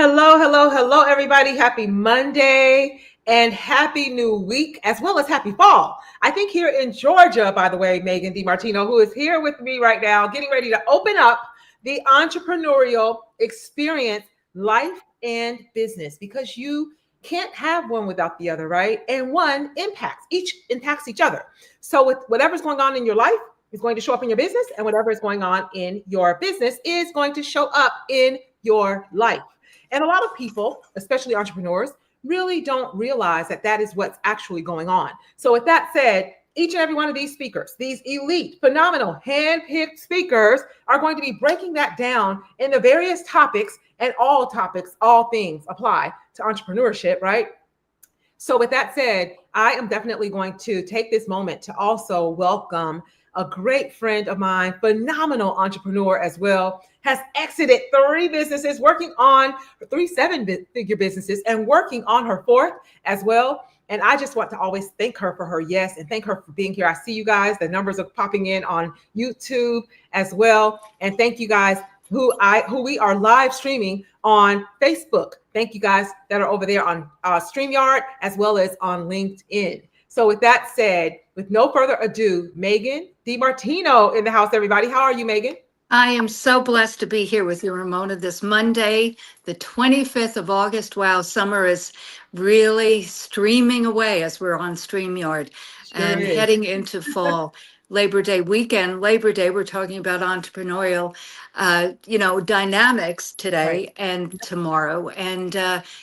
Hello, hello, hello, everybody. Happy Monday and happy new week, as well as happy fall. I think here in Georgia, by the way, Megan DiMartino, who is here with me right now, getting ready to open up the entrepreneurial experience, life and business, because you can't have one without the other, right? And one impacts each other. So with whatever's going on in your life is going to show up in your business, and whatever is going on in your business is going to show up in your life. And a lot of people, especially entrepreneurs, really don't realize that that is what's actually going on. So, with that said, each and every one of these speakers, these elite, phenomenal, hand-picked speakers, are going to be breaking that down in the various topics, and all topics, all things apply to entrepreneurship, right? So, with that said, I am definitely going to take this moment to also welcome a great friend of mine, phenomenal entrepreneur as well, has exited three businesses, working on three seven-figure businesses, and working on her fourth as well. And I just want to always thank her for her yes, and thank her for being here. I see you guys; the numbers are popping in on YouTube as well, and thank you guys who we are live streaming on Facebook. Thank you guys that are over there on StreamYard as well as on LinkedIn. So with that said, with no further ado, Megan DiMartino in the house, everybody. How are you, Megan? I am so blessed to be here with you, Ramona, this Monday, the 25th of August. Wow, summer is really streaming away as we're on StreamYard and heading into fall. Labor Day weekend, Labor Day, we're talking about entrepreneurial, dynamics today and tomorrow, and,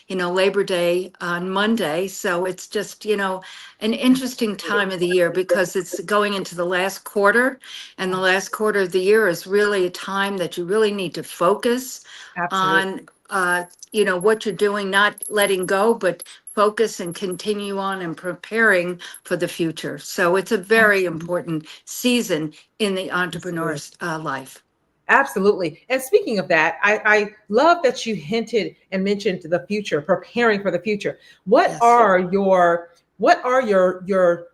Labor Day on Monday. So it's just, an interesting time of the year because it's going into the last quarter, and the last quarter of the year is really a time that you really need to focus on, what you're doing, not letting go, but focus and continue on and preparing for the future. So it's a very important season in the entrepreneur's life. Absolutely. And speaking of that, I love that you hinted and mentioned the future, preparing for the future. What are your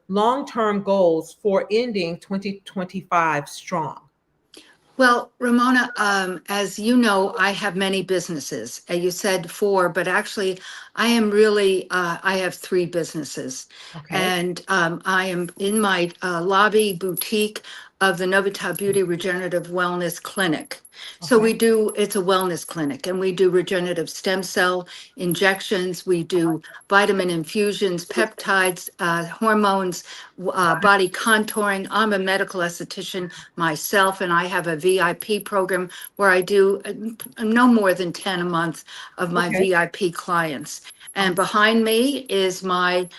long-term goals for ending 2025 strong? Well, Ramona, as you know, I have many businesses. You said four, but actually, I have three businesses. Okay. And I am in my lobby boutique of the Novita Beauty Regenerative Wellness Clinic. So it's a wellness clinic, and we do regenerative stem cell injections. We do vitamin infusions, peptides, hormones, body contouring. I'm a medical esthetician myself, and I have a VIP program where I do no more than 10 a month of my VIP clients. And behind me is my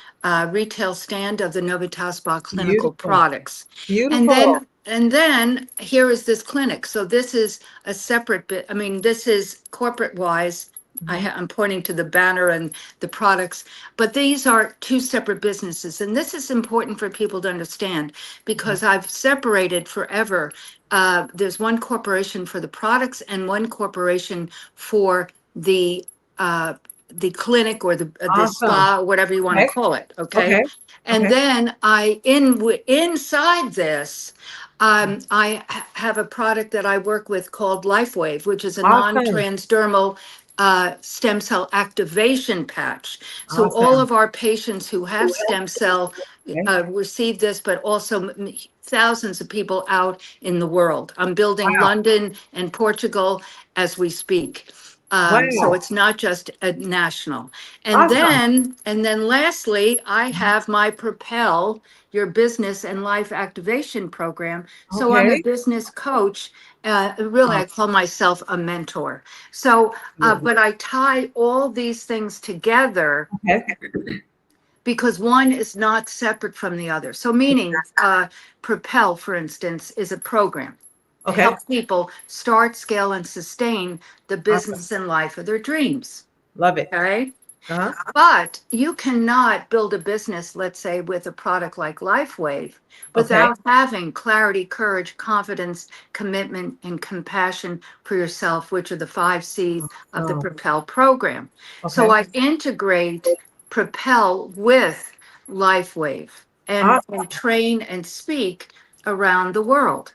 retail stand of the Novitas Spa clinical products. Beautiful. And then here is this clinic. So this is a separate bit. I mean, this is corporate wise. I'm pointing to the banner and the products, but these are two separate businesses. And this is important for people to understand because I've separated forever. There's one corporation for the products and one corporation for the clinic or the spa, or whatever you want to call it. Okay. And then inside this, have a product that I work with called LifeWave, which is a non-transdermal stem cell activation patch. So all of our patients who have stem cell receive this, but also thousands of people out in the world. I'm building London and Portugal as we speak. So it's not just a national. And then lastly, I have my Propel, your business and life activation program. So I'm a business coach. Really, I call myself a mentor. So, but I tie all these things together because one is not separate from the other. So meaning Propel, for instance, is a program to help people start, scale, and sustain the business and life of their dreams. Love it. Okay. But you cannot build a business, let's say, with a product like LifeWave without having clarity, courage, confidence, commitment, and compassion for yourself, which are the 5 C's of the Propel program. So I integrate Propel with LifeWave and train and speak around the world.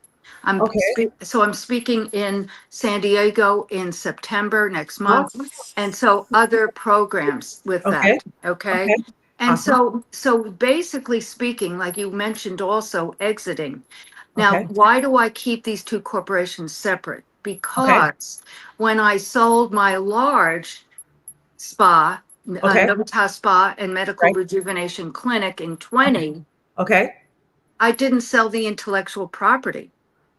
Okay. So I'm speaking in San Diego in September next month, Awesome. and so other programs with Okay. that. Okay. Okay. And Awesome. so basically speaking, like you mentioned also exiting. Now, Okay. why do I keep these two corporations separate? Okay. Because when I sold my large spa, Okay. Novitas Spa and Medical Right. Rejuvenation Clinic in Okay. 20, Okay. I didn't sell the intellectual property,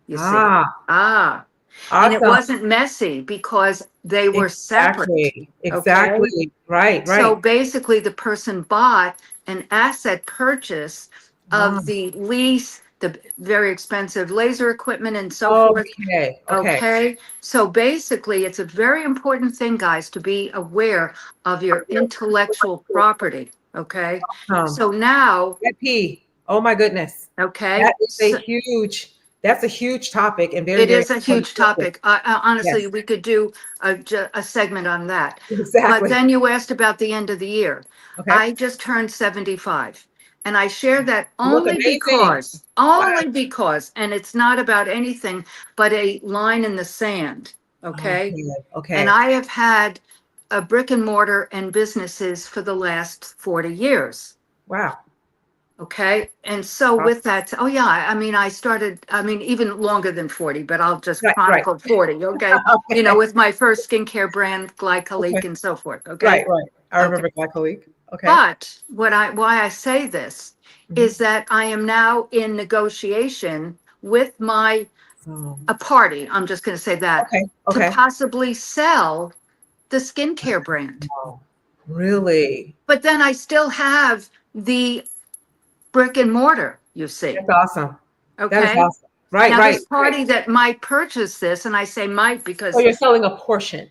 you see. Ah, Ah, and it awesome. wasn't messy because they were separate. Exactly. Okay. Exactly. Right. So Right. basically, the person bought an asset purchase Ah, of the lease, the very expensive laser equipment, and so forth. okay. Okay. Okay. So basically, it's a very important thing, guys, to be aware of your intellectual property. Okay. Um, So now, IP. Oh my goodness. okay. That is a So huge, that's a huge topic and very, it very is a important huge subject. topic. Honestly, Yes. we could do a segment on that. But Exactly. then you asked about the end of the year. Okay. I just turned 75. And I share that You look amazing. Wow. only because, and it's not about anything but a line in the sand. Okay. Okay. And Okay. I have had a brick and mortar and businesses for the last 40 years. Wow. Okay. And so with that, oh yeah, I mean, I started, I mean, even longer than 40, but I'll just Right. Right. chronicle 40. Okay. You know, Okay. with my first skincare brand, Okay. Glycolique and so forth. Okay. Right. Right. I Okay. remember my colleague. Okay. But why I say this Mhm. is that I am now in negotiation with So, a party. I'm just going to say that okay. to Okay. possibly sell the skincare brand. Wow. Really? But then I still have the brick and mortar, you see. That's awesome. That is Okay. awesome. Right. Now, Right. this Right. party that might purchase this, and I say might So because, you're selling a portion.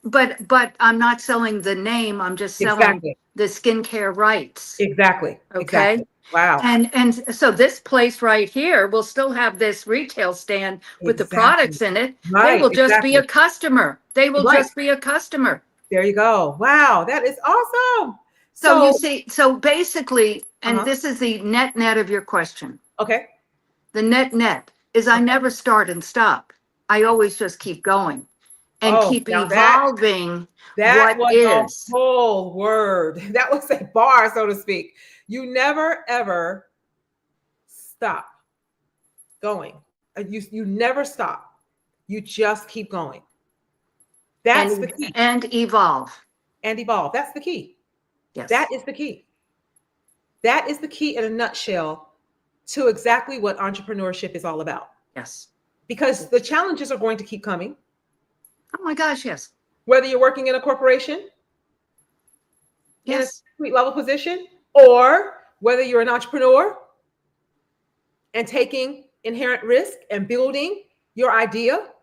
but I'm not selling the name. I'm just selling Exactly. the skincare rights. Exactly. Okay. Exactly. Wow. And so this place right here will still have this retail stand with the Exactly. products in it. They Right. will just be a Exactly. customer. They will Right. just be a customer. There you go. Wow. That is awesome. So you So, see, so basically, and uh-huh. this is the net of your question. Okay. The net is I Okay. never start and stop. I always just keep going and Oh, keep now that evolving that what was a is. whole word. That was a bar, so to speak. You never ever stop going. You never stop. You just keep going. That's the key. And evolve. And evolve. That's the key. That Yes. is the key. That is the key in a nutshell to exactly what entrepreneurship is all about. Yes. Because the challenges are going to keep coming, Oh my gosh, yes. whether you're working in a corporation, in a Yes. suite level position, or whether you're an entrepreneur and taking inherent risk and building your idea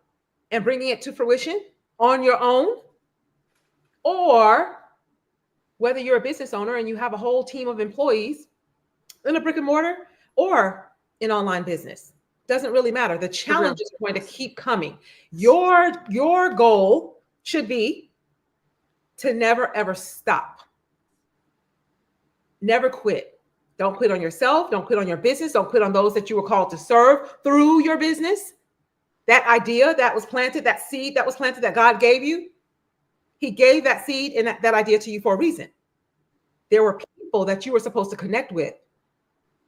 and bringing it to fruition on your own, or whether you're a business owner and you have a whole team of employees in a brick and mortar or in online business. Doesn't really matter. The It will. challenges are going to keep coming. Your goal should be to never ever stop. Never quit. Don't quit on yourself. Don't quit on your business. Don't quit on those that you were called to serve through your business. That idea that was planted, that seed that was planted that God gave you, He gave that seed and that idea to you for a reason. There were people that you were supposed to connect with,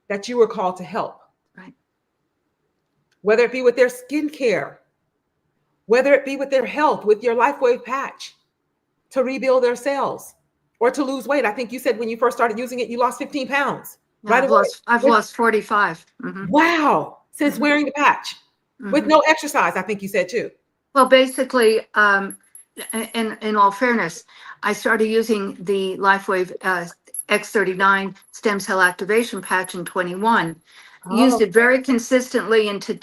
that you were called to help, Right. whether it be with their skincare, whether it be with their health, with your LifeWave patch to rebuild their cells or to lose weight. I think you said when you first started using it, you lost 15 pounds Yeah, right I've away. lost 45. Wow. Since Mhm. wearing the patch with Mhm. no exercise, I think you said too. Well, basically, in all fairness, I started using the LifeWave X39 stem cell activation patch in 21. Oh, Used it very consistently into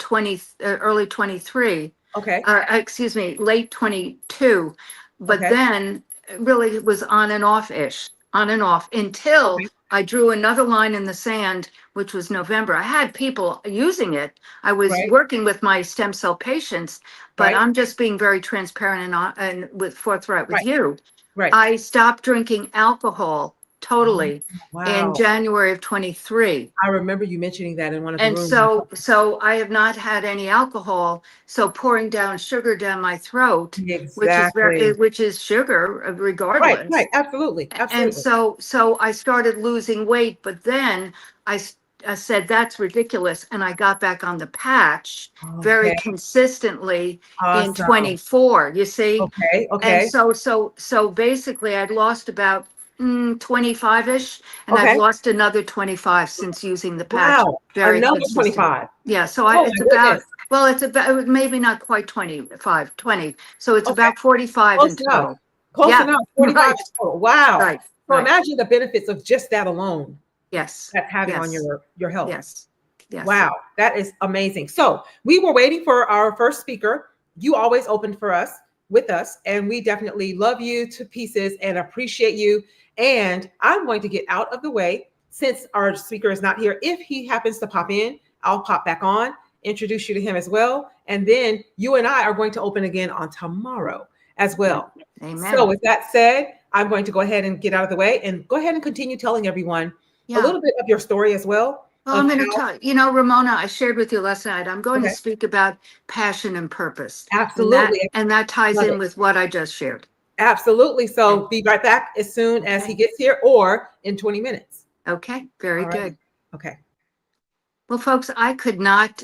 early 23. okay. Excuse me, late 22. But Okay. then really it was on and off ish, on and off until Okay. I drew another line in the sand, which was November. I had people using it. I was Right. working with my stem cell patients, but Right. I'm just being very transparent and with forthright with Right. you. Right. I stopped drinking alcohol Oh, totally in wow. January of 23. I remember you mentioning that in one of the And rooms. so I have not had any alcohol. So pouring down sugar down my throat, Exactly. which is sugar Right, regardless. right. Absolutely. And Absolutely. so I started losing weight, but then I, s- I said that's ridiculous, and I got back on the patch very Okay. consistently in Awesome. 24. You see, Okay. and Okay. so basically, I'd lost about 25-ish, and I've Okay. lost another 25 since using the patch Wow. very Another consistent. 25. Yeah, so Oh it's my goodness. about, well, it's about maybe not quite 25, 20. So it's Okay. about 45 in Close enough. total. Close Yeah, enough. 45 right, total. Wow. right, So right. imagine the benefits of just that alone Yes, that's having on yes, your health. yes, yes. Wow, that is amazing. So we were waiting for our first speaker. You always opened for us with us, and we definitely love you to pieces and appreciate you. And I'm going to get out of the way since our speaker is not here. If he happens to pop in, I'll pop back on, introduce you to him as well. And then you and I are going to open again on tomorrow as well. So, Amen. with that said, I'm going to go ahead and get out of the way and go ahead and continue telling everyone a Yeah. little bit of your story as well Well, of I'm going to how. tell Ramona, I shared with you last night, I'm going to Okay. speak about passion and purpose. And that, Absolutely. and that ties Love in it. with what I just shared. Absolutely. So be right back as soon as he Okay. gets here or in 20 minutes. Okay. Very All right. good. Okay. Well, folks, I could not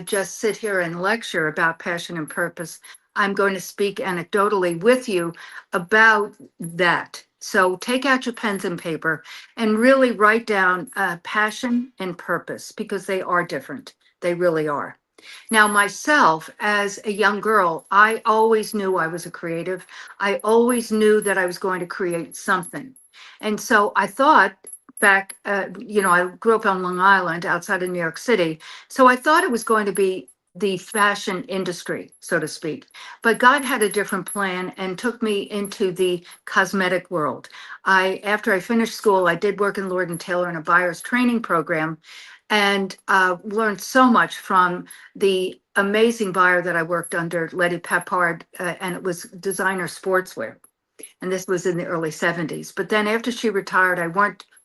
just sit here and lecture about passion and purpose. I'm going to speak anecdotally with you about that. So take out your pens and paper and really write down passion and purpose because they are different. They really are. Now, myself, as a young girl, I always knew I was a creative. I always knew that I was going to create something. And so I thought back, I grew up on Long Island outside of New York City. So I thought it was going to be the fashion industry, so to speak. But God had a different plan and took me into the cosmetic world. After I finished school, I did work in Lord and Taylor in a buyer's training program and learned so much from the amazing buyer that I worked under, Letty Peppard, and it was designer sportswear. And this was in the early 70s. But then after she retired,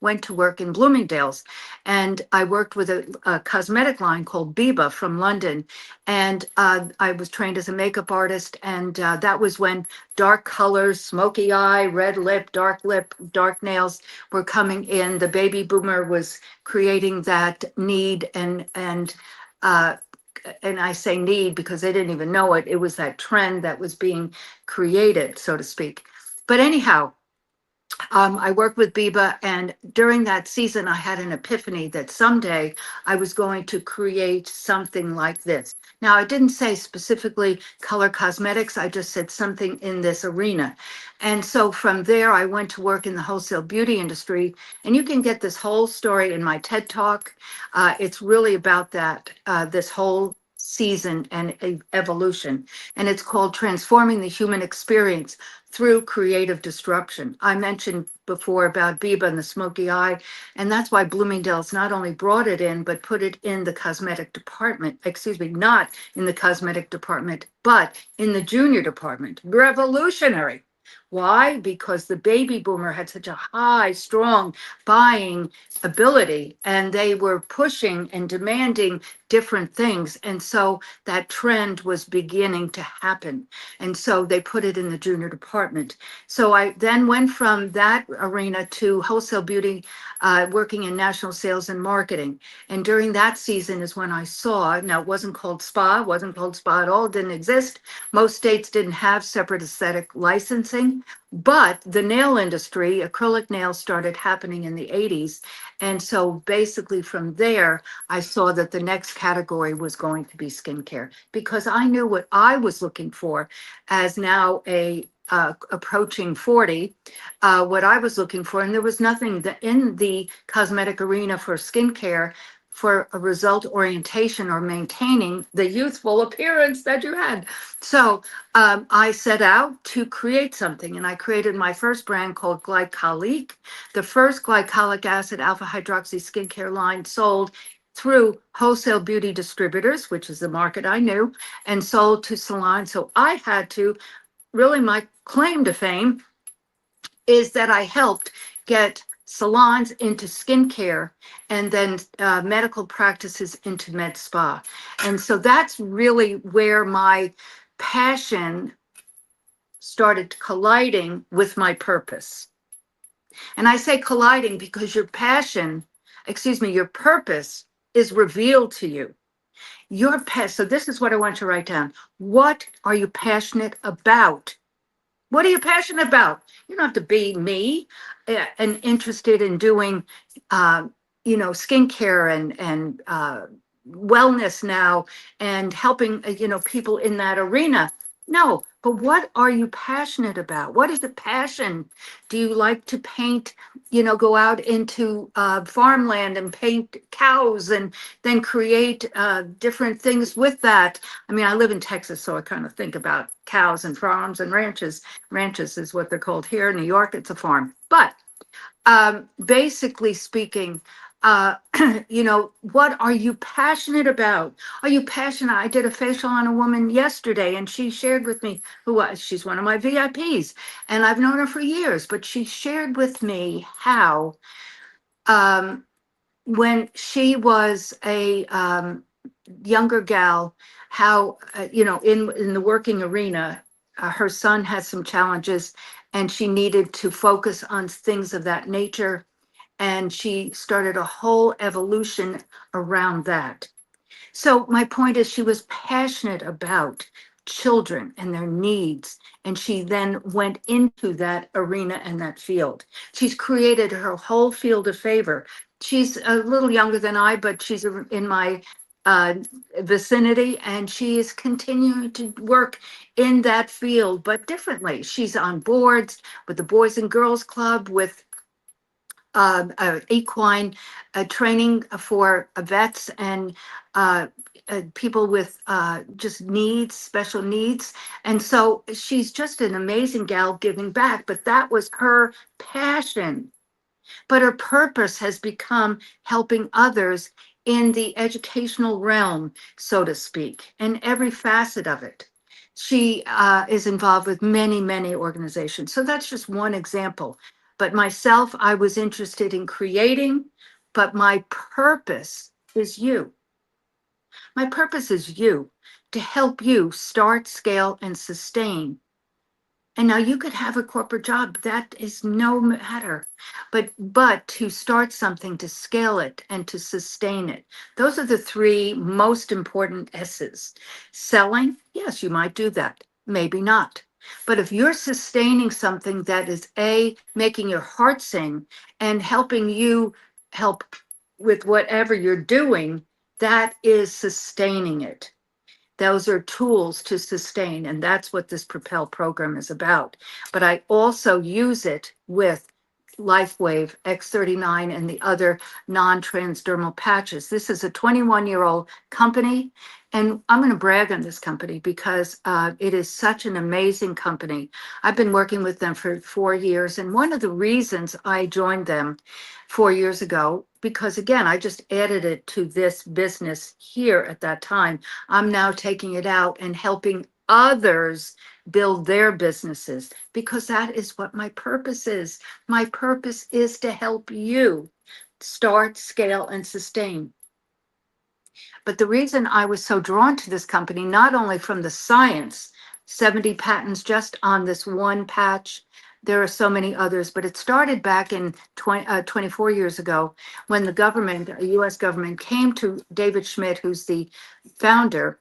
went to work in Bloomingdale's, and I worked with a cosmetic line called Biba from London. And I was trained as a makeup artist, and that was when dark colors, smoky eye, red lip, dark nails were coming in. The baby boomer was creating that need uh, and I say need because they didn't even know it. It was that trend that was being created, so to speak. But anyhow, I worked with Biba, and during that season, I had an epiphany that someday I was going to create something like this. Now, I didn't say specifically color cosmetics, I just said something in this arena. And so from there, I went to work in the wholesale beauty industry. And you can get this whole story in my TED Talk. It's really about that, this whole season and evolution. And it's called Transforming the Human Experience through creative disruption. I mentioned before about Biba and the smoky eye, and that's why Bloomingdale's not only brought it in, but put it in the cosmetic department, excuse me, not in the cosmetic department, but in the junior department. Revolutionary. Why? Because the baby boomer had such a high, strong buying ability, and they were pushing and demanding different things. And so that trend was beginning to happen. And so they put it in the junior department. So I then went from that arena to wholesale beauty, working in national sales and marketing. And during that season is when I saw, now it wasn't called spa at all, it didn't exist. Most states didn't have separate aesthetic licensing, but the nail industry, acrylic nails started happening in the 80s. And so basically from there, I saw that the next category was going to be skincare because I knew what I was looking for as now a approaching 40, what I was looking for, and there was nothing in the cosmetic arena for skincare for a result orientation or maintaining the youthful appearance that you had. So I set out to create something, and I created my first brand called Glycolic, the first glycolic acid alpha hydroxy skincare line sold through wholesale beauty distributors, which is the market I knew, and sold to salons. So I had to really, my claim to fame is that I helped get salons into skincare, and then medical practices into med spa. And so that's really where my passion started colliding with my purpose. And I say colliding because your purpose is revealed to you. So this is what I want you to write down. What are you passionate about? What are you passionate about? You don't have to be me and interested in doing, uh, skincare and wellness now and helping, people in that arena. No, but what are you passionate about? What is the passion? Do you like to paint, go out into farmland and paint cows and then create different things with that? I mean, I live in Texas, so I kind of think about cows and farms and ranches. Ranches is what they're called here. In New York, it's a farm. But basically speaking, uh, what are you passionate about? Are you passionate? I did a facial on a woman yesterday, and she shared with me she's one of my VIPs, and I've known her for years, but she shared with me how um, when she was a younger gal, how in the working arena, her son had some challenges, and she needed to focus on things of that nature, and she started a whole evolution around that. So my point is, she was passionate about children and their needs, and she then went into that arena and that field. She's created her whole field of favor. She's a little younger than I, but she's in my uh, vicinity, and she is continuing to work in that field, but differently. She's on boards with the Boys and Girls Club, with equine training for vets and people with just needs, special needs. And so she's just an amazing gal giving back, but that was her passion. But her purpose has become helping others in the educational realm, so to speak, in every facet of it. She is involved with many, many organizations. So that's just one example. But myself, I was interested in creating, but my purpose is you. My purpose is you, to help you start, scale, and sustain. And now you could have a corporate job, that is no matter. But to start something, to scale it, and to sustain it. Those are the three most important S's. Selling, yes, you might do that. Maybe not. But if you're sustaining something that is making your heart sing and helping you help with whatever you're doing, that is sustaining it. Those are tools to sustain, and that's what this Propel program is about. But I also use it with LifeWave X39 and the other non-transdermal patches. This is a 21-year-old company, and I'm going to brag on this company because it is such an amazing company. I've been working with them for 4 years, and one of the reasons I joined them 4 years ago, because again, I just added it to this business here at that time. I'm now taking it out and helping others build their businesses, because that is what my purpose is. My purpose is to help you start, scale, and sustain. But the reason I was so drawn to this company, not only from the science, 70 patents just on this one patch, there are so many others, but it started back in 24 years ago when the government, the US government, came to David Schmidt, who's the founder,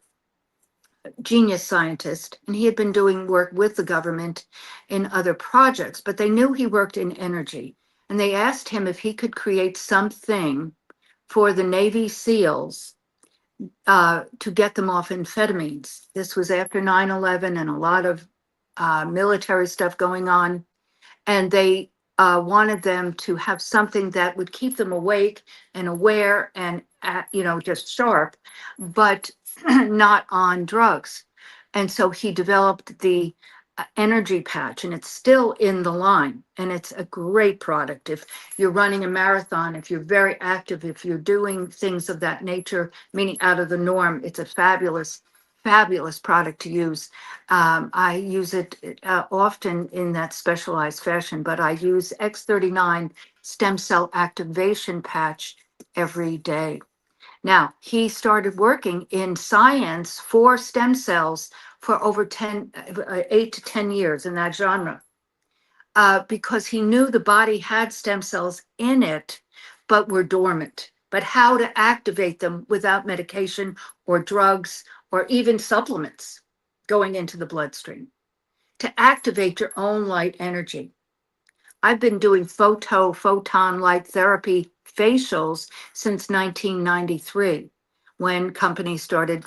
genius scientist, and he had been doing work with the government in other projects, but they knew he worked in energy. And they asked him if he could create something for the Navy SEALs to get them off amphetamines. This was after 9/11 and a lot of military stuff going on. And they wanted them to have something that would keep them awake and aware and, just sharp, but not on drugs. And so he developed the energy patch, and it's still in the line, and it's a great product. If you're running a marathon, if you're very active, if you're doing things of that nature, meaning out of the norm, it's a fabulous fabulous product to use. I use it often in that specialized fashion, but I use X39 stem cell activation patch every day. Now, he started working in science for stem cells for over 8 to 10 years in that genre, because he knew the body had stem cells in it, but were dormant. But how to activate them without medication or drugs or even supplements going into the bloodstream to activate your own light energy. I've been doing photon light therapy facials since 1993 when companies started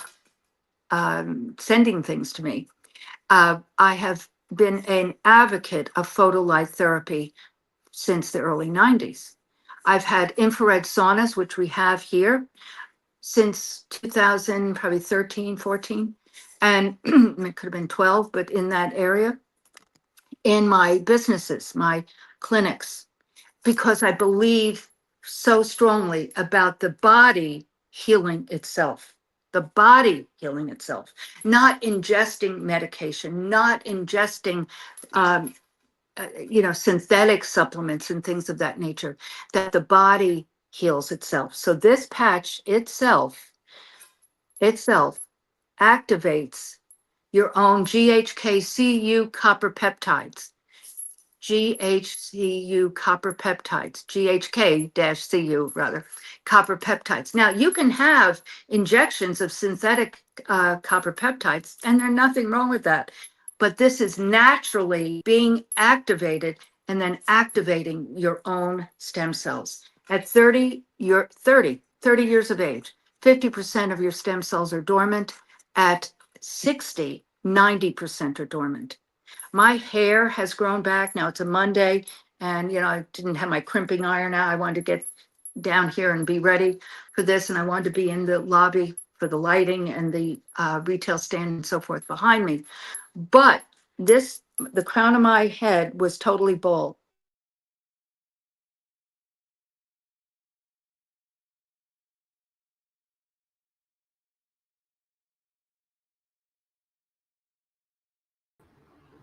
sending things to me. I have been an advocate of photolight therapy since the early 90s. I've had infrared saunas, which we have here, since 2000, probably 13, 14, and it could have been 12, but in that area, in my businesses, my clinics, because I believe so strongly about the body healing itself. The body healing itself, not ingesting medication, not ingesting, um, synthetic supplements and things of that nature, that the body heals itself. So this patch itself activates your own GHKCU copper peptides. GHCU copper peptides, GHK-CU rather, copper peptides. Now you can have injections of synthetic copper peptides, and there's nothing wrong with that. But this is naturally being activated and then activating your own stem cells. At 30, you're 30 years of age, 50% of your stem cells are dormant. At 60, 90% are dormant. My hair has grown back. Now it's a Monday, and I didn't have my crimping iron out. I wanted to get down here and be ready for this, and I wanted to be in the lobby for the lighting and the retail stand and so forth behind me. But the crown of my head was totally bald.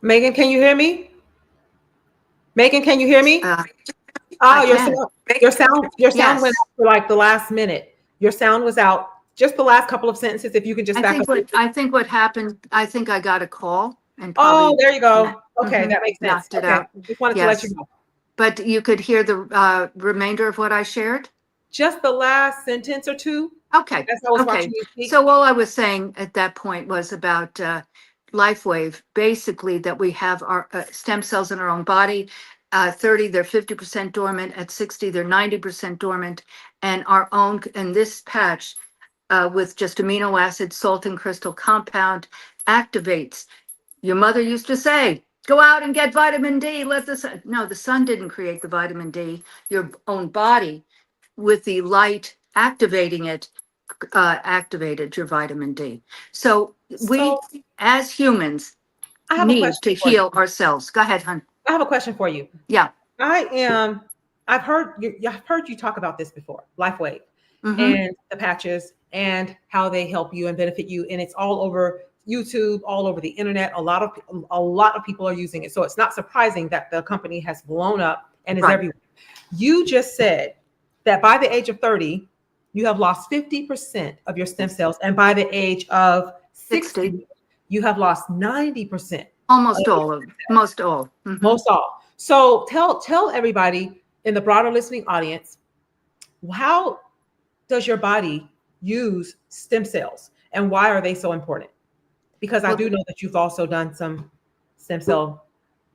Megan, can you hear me? Megan, can you hear me? Uh, I Oh, can. your sound went Yes. out for like the last minute. Your sound was out just the last couple of sentences. If you can just back up. I think what happened, I think I got a call and Oh, probably there you go. Okay, that makes sense. knocked it Okay, out. just wanted to let you Yes. know. But you could hear the remainder of what I shared? Just the last sentence or two Okay, as I was okay. watching you speak. So all I was saying at that point was about LifeWave, basically that we have our stem cells in our own body. 30, they're 50% dormant. At 60, they're 90% dormant. And this patch with just amino acid, salt and crystal compound activates. Your mother used to say, go out and get vitamin D. Let the sun. No, the sun didn't create the vitamin D. Your own body, with the light activating it, activated your vitamin D. So we, So as humans, I have a need question to for you. heal ourselves. Go ahead, hon. I have a question for you. Yeah. I am. I've heard you talk about this before, LifeWave, Mm-hmm. and the patches and how they help you and benefit you, and it's all over YouTube, all over the internet. A lot of people are using it, so it's not surprising that the company has blown up and is Right. everywhere. You just said that by the age of 30, you have lost 50% of your stem cells, and by the age of 60, 60, you have lost 90% of almost your all of stem cells. most all. Mm-hmm. Most all. So tell everybody in the broader listening audience, how does your body use stem cells and why are they so important? Because I Well, do know that you've also done some stem cell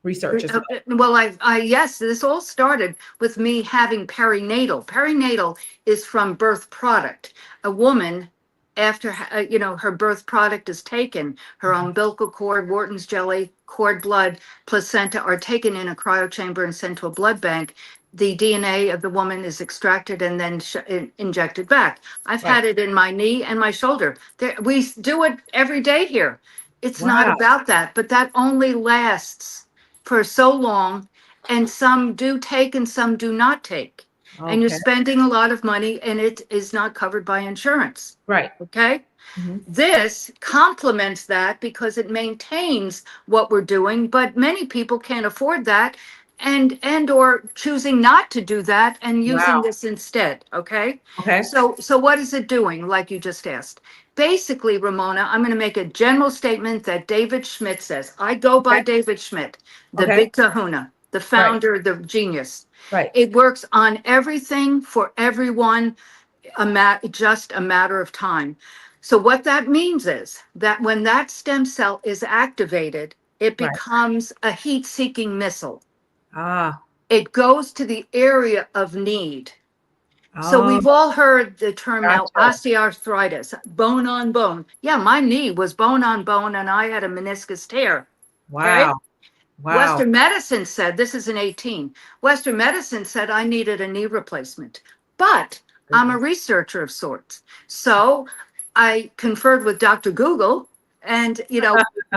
research as well. Well, yes, this all started with me having perinatal. Perinatal is from birth product. A woman, after, her birth product is taken, her umbilical cord, Wharton's jelly, cord blood, placenta are taken in a cryo chamber and sent to a blood bank. The DNA of the woman is extracted and then injected back. I've Right. had it in my knee and my shoulder. We do it every day here. It's not Wow. about that, but that only lasts for so long, and some do take and some do not take. And you're Okay. spending a lot of money and it is not covered by insurance. Right. Okay. Mhm. This complements that because it maintains what we're doing, but many people can't afford that and or choosing not to do that and using Wow. this instead. Okay. Okay. So what is it doing, like you just asked? Basically, Ramona, I'm going to make a general statement that David Schmidt says. I go by Okay. David Schmidt, the Okay. big kahuna, the Right. founder, the genius. Right. It works on everything for everyone, just a matter of time. So what that means is that when that stem cell is activated, it Right. becomes a heat-seeking missile. Ah. It goes to the area of need. So Oh, we've all heard the term now, gotcha. osteoarthritis, bone on bone. Yeah, my knee was bone on bone and I had a meniscus tear. Okay. Wow. Wow. Western medicine said, this is an 18. Western medicine said I needed a knee replacement, but I'm a Goodness. researcher of sorts. So I conferred with Dr. Google, and,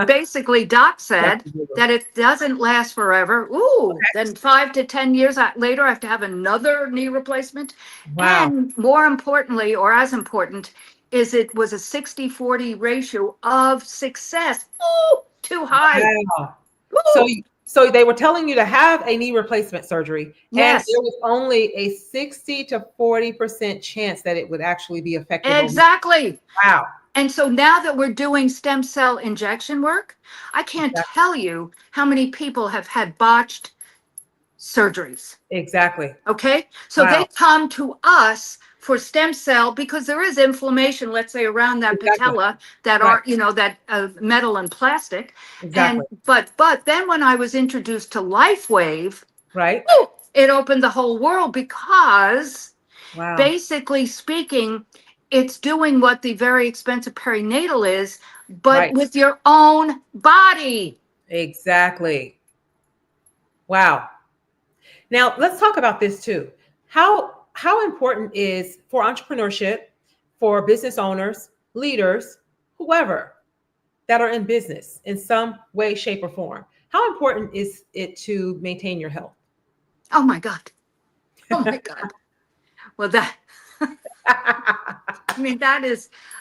basically Doc said Dr. Google. that it doesn't last forever. Ooh, Okay. then 5 to 10 years later, I have to have another knee replacement. Wow. And more importantly, or as important, is it was a 60-40 ratio of success. Ooh, too high. Wow. So, Ooh, so they were telling you to have a knee replacement surgery, and yes. there was only a 60 to 40% chance that it would actually be effective over. Exactly. Wow. And so now that we're doing stem cell injection work, I can't Exactly. tell you how many people have had botched surgeries. Exactly. Okay. So Wow. they come to us for stem cell because there is inflammation, let's say around that Exactly. patella that Right. are, that metal and plastic. And, Exactly. but then when I was introduced to LifeWave, Right. it opened the whole world because Wow. basically speaking, it's doing what the very expensive perinatal is, but Right. with your own body. Exactly. Wow. Now let's talk about this too. How important is for entrepreneurship, for business owners, leaders, whoever that are in business in some way, shape, or form? How important is it to maintain your health? Oh my God. Oh my God. Well, I mean, I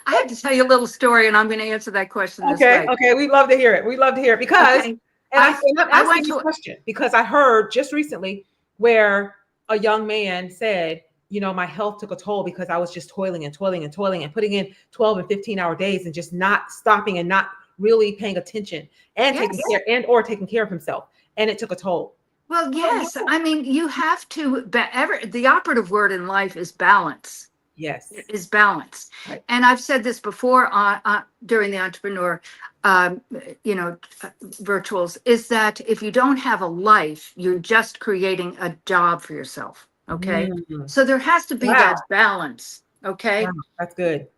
have to tell you a little story and I'm going to answer that question this Okay, way. okay, we'd love to hear it. We'd love to hear it because, Okay. and I'm I asking went you a to, question because I heard just recently where a young man said, my health took a toll because I was just toiling and toiling and toiling and putting in 12 and 15-hour days and just not stopping and not really paying attention and taking yes. care or taking care of himself. And it took a toll. Well, Oh, yes. no. I mean, you have to, the operative word in life is balance. Yes. Is balance. Right. And I've said this before during the entrepreneur, um, virtuals, is that if you don't have a life, you're just creating a job for yourself. Okay. Mm. So there has to be Wow. that balance. Wow. Okay. That's good.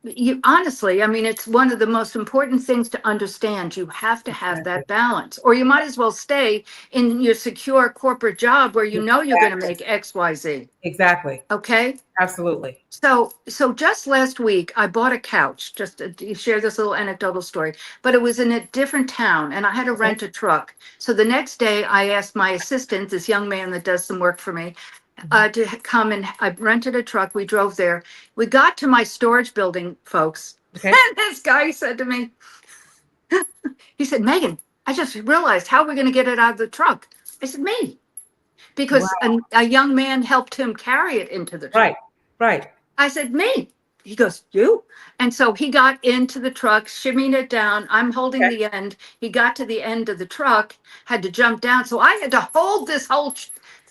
You honestly, I mean, it's one of the most important things to understand. You have to have Exactly. that balance, or you might as well stay in your secure corporate job where you know you're going to Exactly. make XYZ. Exactly. Okay. Absolutely. So just last week, I bought a couch, just to share this little anecdotal story, but it was in a different town and I had to Okay. rent a truck. So the next day, I asked my assistant, this young man that does some work for me, Mhm. to come, and I rented a truck. We drove there. We got to my storage building, folks. Okay. And this guy said to me, he said, Megan, I just realized how we're going to get it out of the truck. I said, me, because Wow. a young man helped him carry it into the truck. Right. Right. I said, me. He goes, you? And so he got into the truck, shimmying it down. I'm holding Okay. the end. He got to the end of the truck, had to jump down. So I had to hold this whole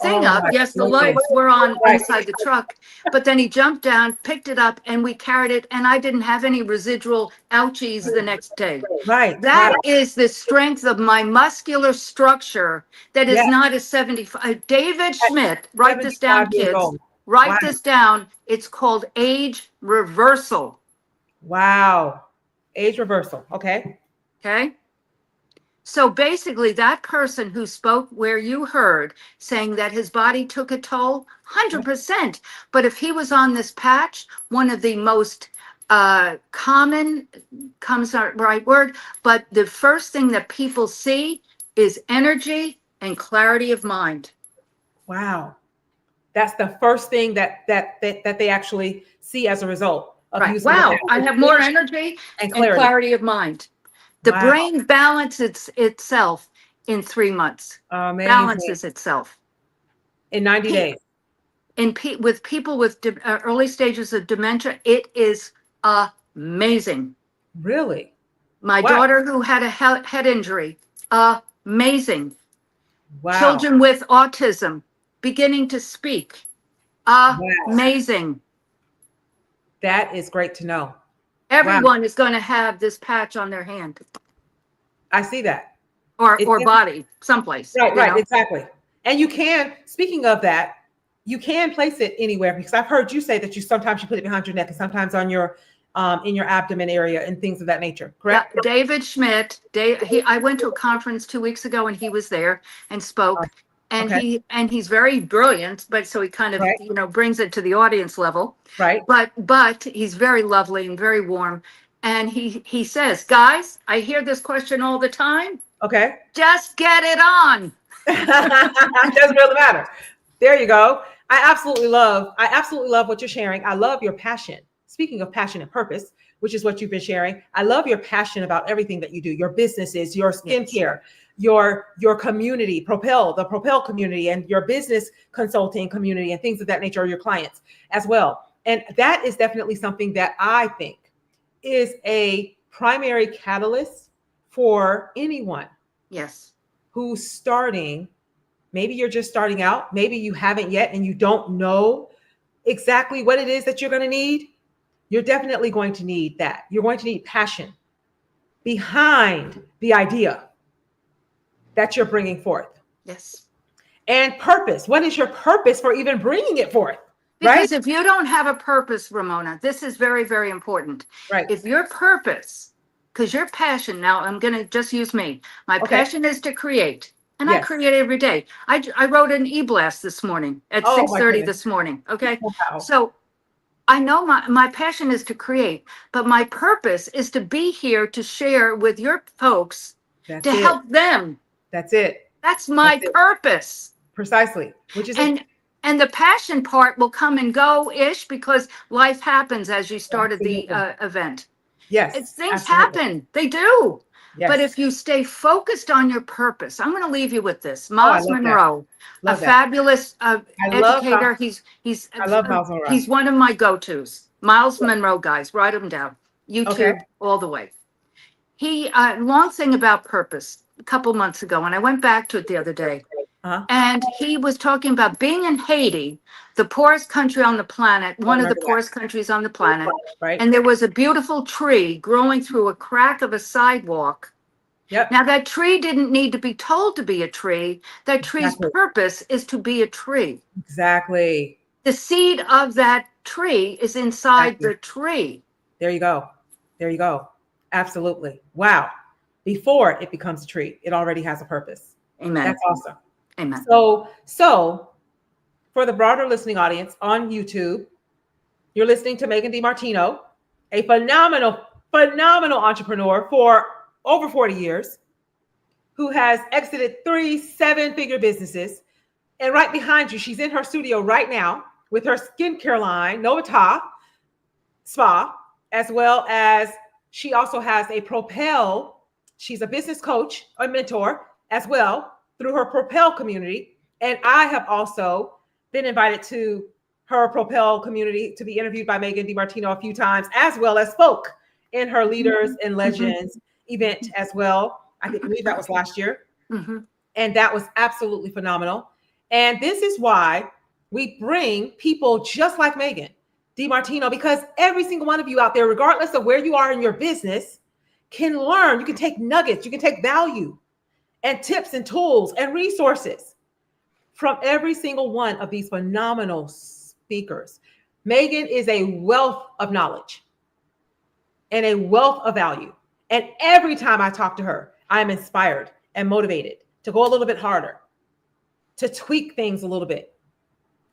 thing Oh up. my Yes, the goodness. legs were on Right. inside the truck, but then he jumped down, picked it up, and we carried it. And I didn't have any residual ouchies the next day. Right. Wow. That is the strength of my muscular structure that is Yes. not a 75. David At Schmidt, write this down, 75 years kids. old. Wow. Write this down. It's called age reversal. Wow. Age reversal. Okay. Okay. So basically, that person who spoke where you heard saying that his body took a toll, 100%. But if he was on this patch, one of the most common, comes not the right word, but the first thing that people see is energy and clarity of mind. Wow. That's the first thing that they actually see as a result. of Right. using the Wow. I passion, have more energy, energy and and clarity. clarity of mind. The Wow. brain balances itself in 3 months, Amazing. balances itself. In 90 Pe- days. with people with early stages of dementia, it is amazing. Really? My Wow. daughter who had a head injury, amazing. Wow. Children with autism beginning to speak, Wow. amazing. That is great to know. Wow. Everyone is going to have this patch on their hand I see that. It's or body someplace, right, right, exactly. And you can, speaking of that, you can place it anywhere because I've heard you say that you sometimes you put it behind your neck and sometimes on your in your abdomen area and things of that nature. Yeah, Correct? David Schmidt. I went to a conference 2 weeks ago and he was there and Uh, spoke. And okay. he's very brilliant, but so he kind of Right. brings it to the audience level. Right. But he's very lovely and very warm. And he says, guys, I hear this question all the time. Okay. Just get it on. It doesn't really matter. There you go. I absolutely love what you're sharing. I love your passion. Speaking of passion and purpose, which is what you've been sharing, I love your passion about everything that you do, your businesses, your skincare, your community, the Propel community, and your business consulting community and things of that nature, or your clients as well. And that is definitely something that I think is a primary catalyst for anyone Yes. who's starting. Maybe you're just starting out. Maybe you haven't yet and you don't know exactly what it is that you're going to need. You're definitely going to need that. You're going to need passion behind the idea that you're bringing forth. Yes. And purpose. What is your purpose for even bringing it forth? Right? Because if you don't have a purpose, Ramona, this is very, very important. Right. If your purpose, because your passion, now I'm going to just use me. My Okay. passion is to create, and I Yes. create every day. I wrote an e-blast this morning at Oh my 6:30 goodness. this morning. Okay. Wow. So I know my passion is to create, but my purpose is to be here to share with your folks That's to it. help them. That's it. That's my That's it. purpose. Precisely. Which is And the passion part will come and go ish because life happens as you started the event. Yes. Things Absolutely. happen. They do. Yes. But if you stay focused on your purpose, I'm going to leave you with this. I Miles love that. Monroe, a Love that. fabulous I educator. I love Miles Monroe. He's one of my go-tos. Miles Monroe, guys, write him down. YouTube Okay. all the way. He long thing about purpose a couple months ago, and I went back to it the other day. Uh-huh. And he was talking about being in Haiti, the poorest country on the planet, one of the poorest countries on the planet. Right. And there was a beautiful tree growing through a crack of a sidewalk. Yep. Now, that tree didn't need to be told to be a tree. That tree's Exactly. purpose is to be a tree. Exactly. The seed of that tree is inside Exactly. the tree. There you go. There you go. Absolutely. Wow. Before it becomes a tree, it already has a purpose. Amen. That's awesome. Amen. So for the broader listening audience on YouTube, you're listening to Megan DiMartino, a phenomenal entrepreneur for over 40 years, who has exited 3 7-figure businesses. And right behind you, she's in her studio right now with her skincare line, Novata Spa, as well as she also has a Propel. She's a business coach, a mentor as well through her Propel community. And I have also been invited to her Propel community to be interviewed by Megan DiMartino a few times, as well as spoke in her Leaders and Legends event as well. I believe that was last year. And that was absolutely phenomenal. And this is why we bring people just like Megan DiMartino, because every single one of you out there, regardless of where you are in your business, can learn. You can take nuggets, you can take value and tips and tools and resources from every single one of these phenomenal speakers. Megan is a wealth of knowledge and a wealth of value. And every time I talk to her, I'm inspired and motivated to go a little bit harder, to tweak things a little bit.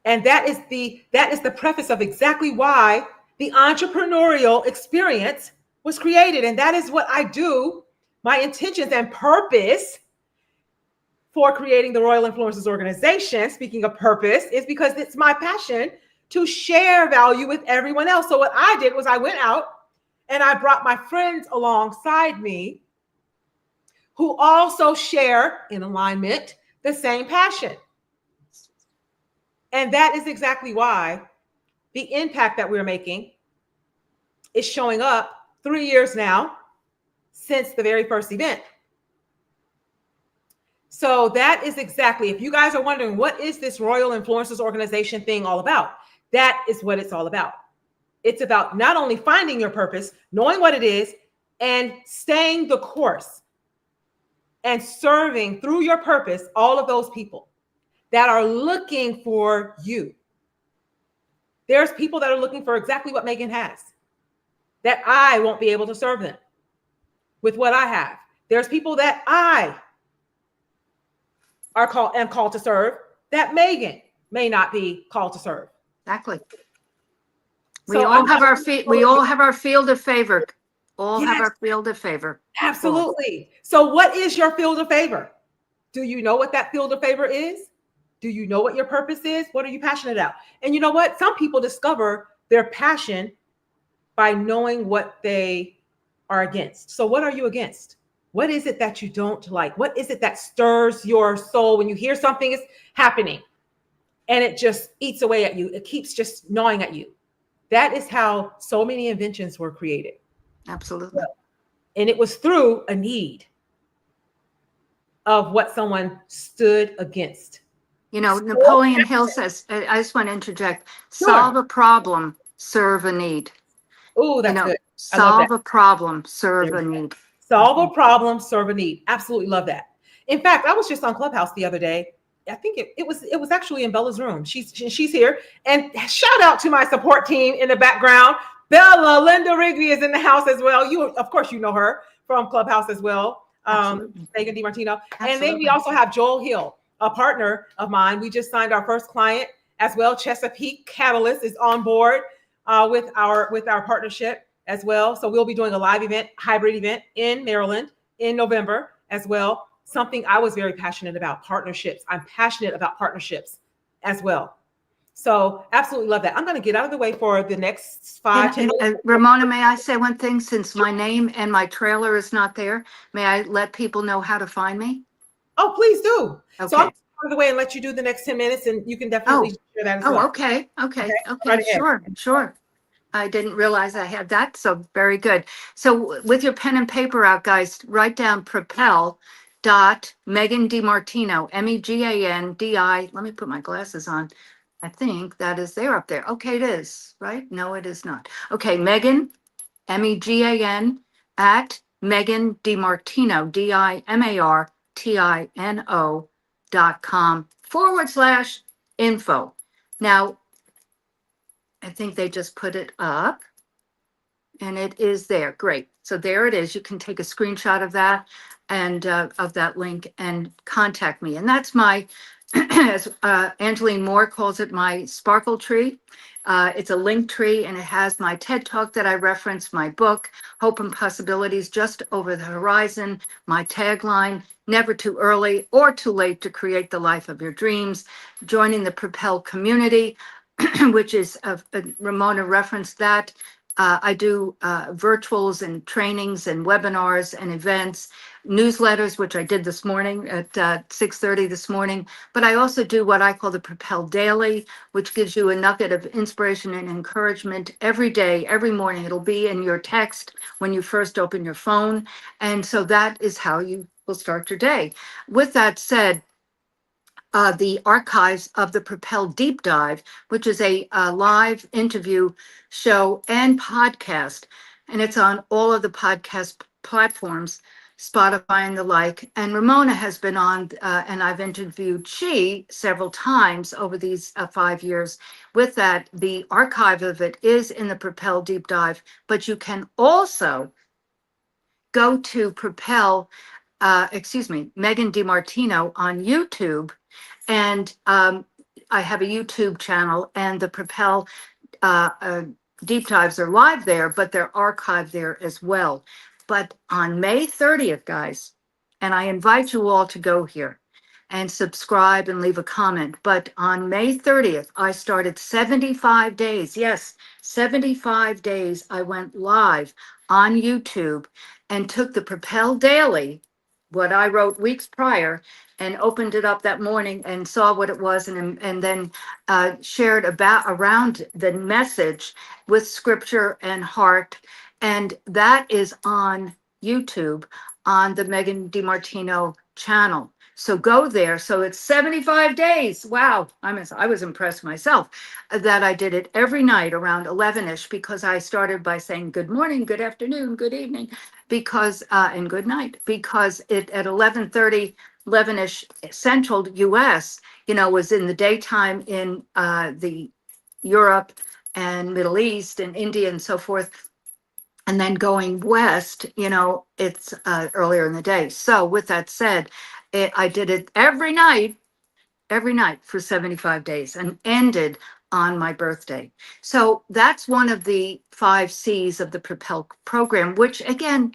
And that is the preface of exactly why the entrepreneurial experience was created. And that is what I do. My intentions and purpose for creating the Royal Influencers organization, speaking of purpose, is because it's my passion to share value with everyone else. So what I did was I went out and I brought my friends alongside me who also share in alignment the same passion. And that is exactly why the impact that we're making is showing up 3 years now since the very first event. So that is exactly, if you guys are wondering, what is this Royal Influencers Organization thing all about? That is what it's all about. It's about not only finding your purpose, knowing what it is, and staying the course and serving through your purpose all of those people that are looking for you. There's people that are looking for exactly what Megan has, that I won't be able to serve them with what I have. There's people that I am called to serve that Megan may not be called to serve. Exactly. So we all have our field of favor. All have yes, our field of favor. absolutely. So what is your field of favor? Do you know what that field of favor is? Do you know what your purpose is? What are you passionate about? And you know what? Some people discover their passion by knowing what they are against. So what are you against? What is it that you don't like? What is it that stirs your soul when you hear something is happening and it just eats away at you? It keeps just gnawing at you. That is how so many inventions were created. Absolutely. And it was through a need of what someone stood against. You know, Napoleon Hill says, I just want to interject, solve Sure. a problem, serve a need. Oh, You that's know, good. I love that. solve a problem, serve a need. Solve a problem, serve a need. Absolutely love that. In fact, I was just on Clubhouse the other day. I think it was actually in Bella's room. She's here. And shout out to my support team in the background. Bella, Linda Rigby is in the house as well. You, of course, you know her from Clubhouse as well. Megan DiMartino. And then we also have Joel Hill, a partner of mine. We just signed our first client as well. Chesapeake Catalyst is on board with our partnership as well. So we'll be doing a live event, hybrid event in Maryland in November as well. Something I was very passionate about, partnerships. I'm passionate about partnerships as well. So absolutely love that. I'm going to get out of the way for the next 5-10 minutes. Ramona, may I say one thing? Since my name and my trailer is not there, may I let people know how to find me? Oh, please do. Okay. So I'm going to out of the way and let you do the next 10 minutes, and you can definitely share that as well. Okay. Right ahead. Sure. I didn't realize I had that, so very good. So with your pen and paper out, guys, write down propel dot Megan DiMartino, MEGANDI. Let me put my glasses on. I think that is there up there. Okay, it is, right? No, it is not. Okay, Megan, MEGAN, at Megan DiMartino, DIMARTINO.com/info. Now, I think they just put it up and it is there. Great. So there it is. You can take a screenshot of that and of that link and contact me. And that's my, as Angeline Moore calls it, my sparkle tree. It's a link tree and it has my TED Talk that I referenced, my book, Hope and Possibilities Just Over the Horizon, my tagline, never too early or too late to create the life of your dreams, joining the Propel community, which is, Ramona referenced that. I do virtuals and trainings and webinars and events, newsletters, which I did this morning at 6:30 this morning. But I also do what I call the Propel Daily, which gives you a nugget of inspiration and encouragement every day, every morning. It'll be in your text when you first open your phone. And so that is how you will start your day. With that said, the archives of the Propel Deep Dive, which is a live interview show and podcast. And it's on all of the podcast platforms, Spotify and the like. And Ramona has been on, and I've interviewed she several times over these 5 years. With that, the archive of it is in the Propel Deep Dive, but you can also go to Megan DiMartino on YouTube. And I have a YouTube channel and the Propel deep dives are live there, but they're archived there as well. But on May 30th, guys, and I invite you all to go here, and subscribe and leave a comment. But on May 30th, I started 75 days. Yes, 75 days. I went live on YouTube and took the Propel Daily, what I wrote weeks prior, and opened it up that morning and saw what it was, and then shared about around the message with scripture and heart. And that is on YouTube on the Megan DiMartino channel. So go there. So it's 75 days. Wow. I was impressed myself that I did it every night around 11ish, because I started by saying good morning, good afternoon, good evening, because and good night, because it at 11:30, 11ish Central US, was in the daytime in the Europe and Middle East and India and so forth. And then going west, it's earlier in the day. So with that said, I did it every night for 75 days, and ended on my birthday. So that's one of the 5 C's of the Propel program, which again,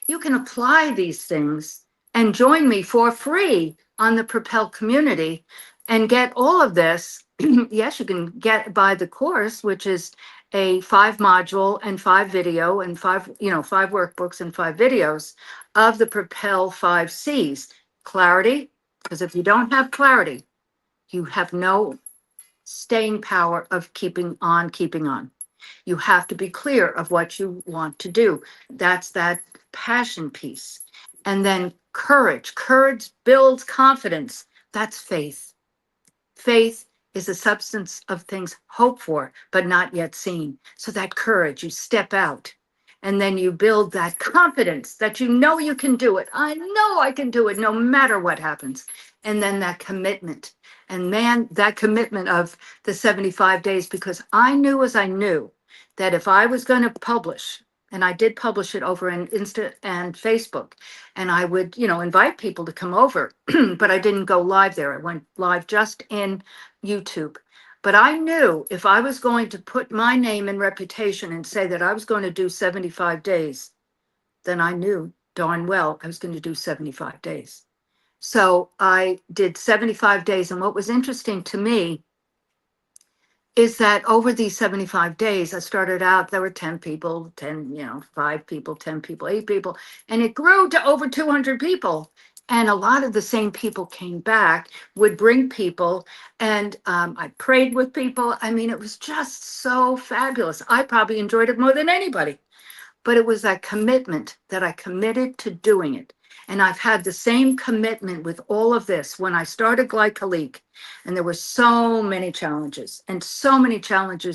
you can apply these things and join me for free on the Propel community and get all of this. Yes, you can buy the course, which is a 5 module and 5 video and 5 workbooks and 5 videos of the Propel 5 C's. Clarity, because if you don't have clarity, you have no staying power of keeping on, keeping on. You have to be clear of what you want to do. That's that passion piece. And then courage. Courage builds confidence. That's faith. Faith is a substance of things hoped for, but not yet seen. So that courage, you step out, and then you build that confidence that you know you can do it. I know I can do it no matter what happens. And then that commitment. And man, that commitment of the 75 days, because I knew as I knew that if I was going to publish, and I did publish it over in Insta and Facebook, and I would, invite people to come over, but I didn't go live there. I went live just in YouTube. But I knew if I was going to put my name and reputation and say that I was going to do 75 days, then I knew darn well I was going to do 75 days. So I did 75 days. And what was interesting to me is that over these 75 days, I started out, there were 10 people, 10, 5 people, 10 people, 8 people, and it grew to over 200 people. And a lot of the same people came back, would bring people, and I prayed with people. I mean, it was just so fabulous. I probably enjoyed it more than anybody. But it was that commitment that I committed to doing it. And I've had the same commitment with all of this. When I started Glycolique, and there were so many challenges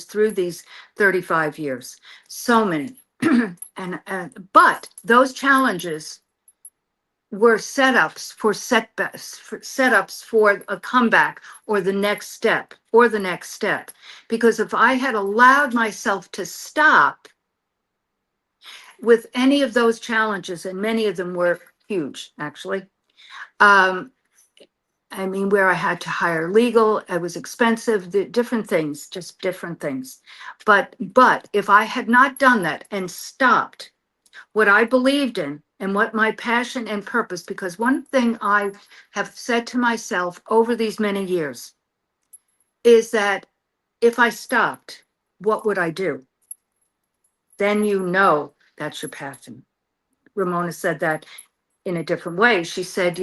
through these 35 years, so many. But those challenges were setups for a comeback, or the next step. Because if I had allowed myself to stop with any of those challenges, and many of them were huge, actually. I mean, where I had to hire legal, it was expensive, the different things, just different things. But if I had not done that and stopped what I believed in and what my passion and purpose, because one thing I have said to myself over these many years is that if I stopped, what would I do? Then that's your passion. Ramona said that in a different way. She said,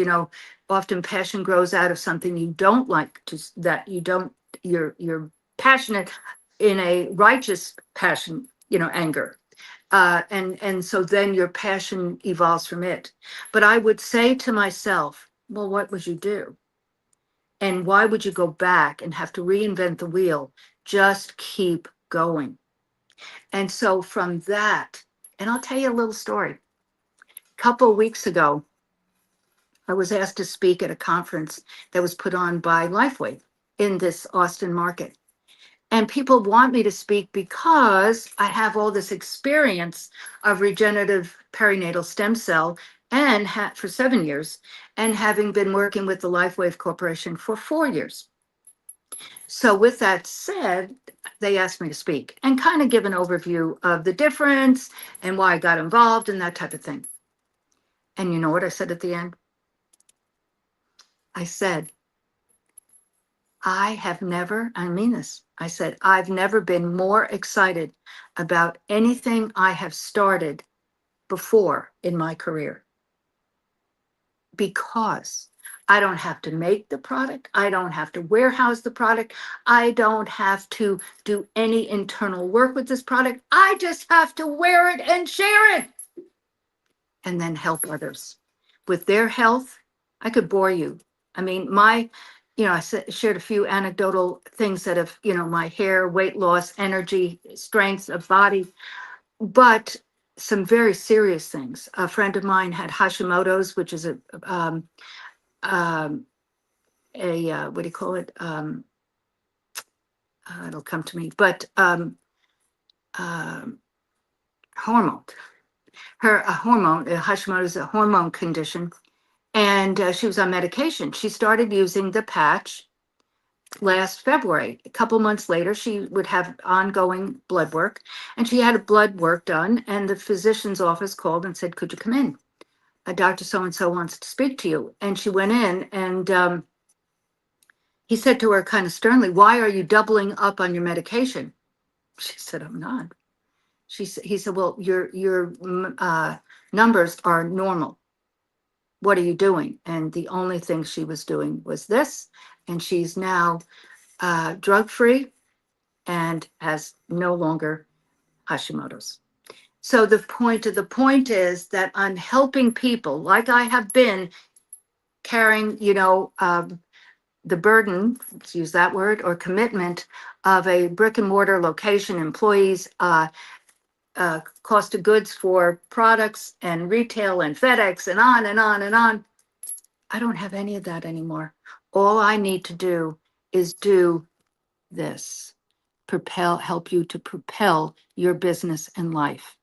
often passion grows out of something you don't like that you don't, you're passionate in a righteous passion, anger. And so then your passion evolves from it. But I would say to myself, well, what would you do? And why would you go back and have to reinvent the wheel? Just keep going. And so from that, and I'll tell you a little story. A couple of weeks ago, I was asked to speak at a conference that was put on by Lifeway in this Austin market. And people want me to speak because I have all this experience of regenerative perinatal stem cell and for 7 years, and having been working with the LifeWave Corporation for 4 years. So with that said, they asked me to speak and kind of give an overview of the difference and why I got involved and that type of thing. And you know what I said at the end? I said, I mean this, I said, I've never been more excited about anything I have started before in my career, because I don't have to make the product. I don't have to warehouse the product. I don't have to do any internal work with this product. I just have to wear it and share it and then help others with their health. I could bore you. I mean, shared a few anecdotal things that have, my hair, weight loss, energy, strength of body, but some very serious things. A friend of mine had Hashimoto's, which is um, what do you call it? It'll come to me, but um, hormone. Hashimoto's is a hormone condition, and she was on medication. She started using the patch last February. A couple months later, she would have ongoing blood work, and she had a blood work done, and the physician's office called and said, "Could you come in? Dr. So-and-so wants to speak to you." And she went in, and he said to her kind of sternly, "Why are you doubling up on your medication?" She said, "I'm not." He said, "Well, your numbers are normal. What are you doing?" And the only thing she was doing was this. And she's now drug-free and has no longer Hashimoto's. So the point is that I'm helping people, like I have been carrying, the burden, let's use that word, or commitment of a brick and mortar location, employees, cost of goods for products and retail and FedEx and on and on and on. I don't have any of that anymore. All I need to do is do this, help you to propel your business and life,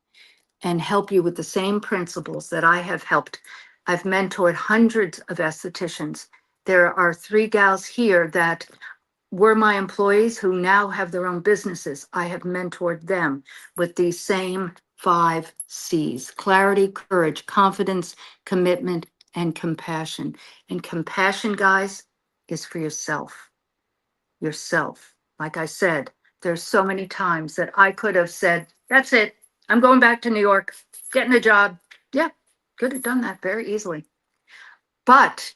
and help you with the same principles that I have helped. I've mentored hundreds of estheticians. There are 3 gals here that were my employees who now have their own businesses. I have mentored them with these same 5 C's: clarity, courage, confidence, commitment, and compassion. And compassion, guys, is for yourself. Yourself. Like I said, there's so many times that I could have said, "That's it. I'm going back to New York, getting a job." Yeah, could have done that very easily. But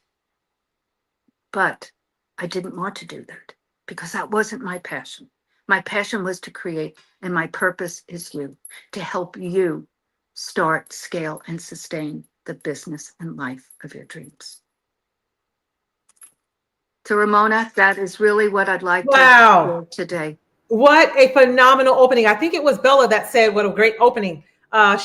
I didn't want to do that because that wasn't my passion. My passion was to create, and my purpose is to help you start, scale, and sustain the business and life of your dreams. So, Ramona, that is really what I'd like to Wow. share today. What a phenomenal opening. I think it was Bella that said, "What a great opening."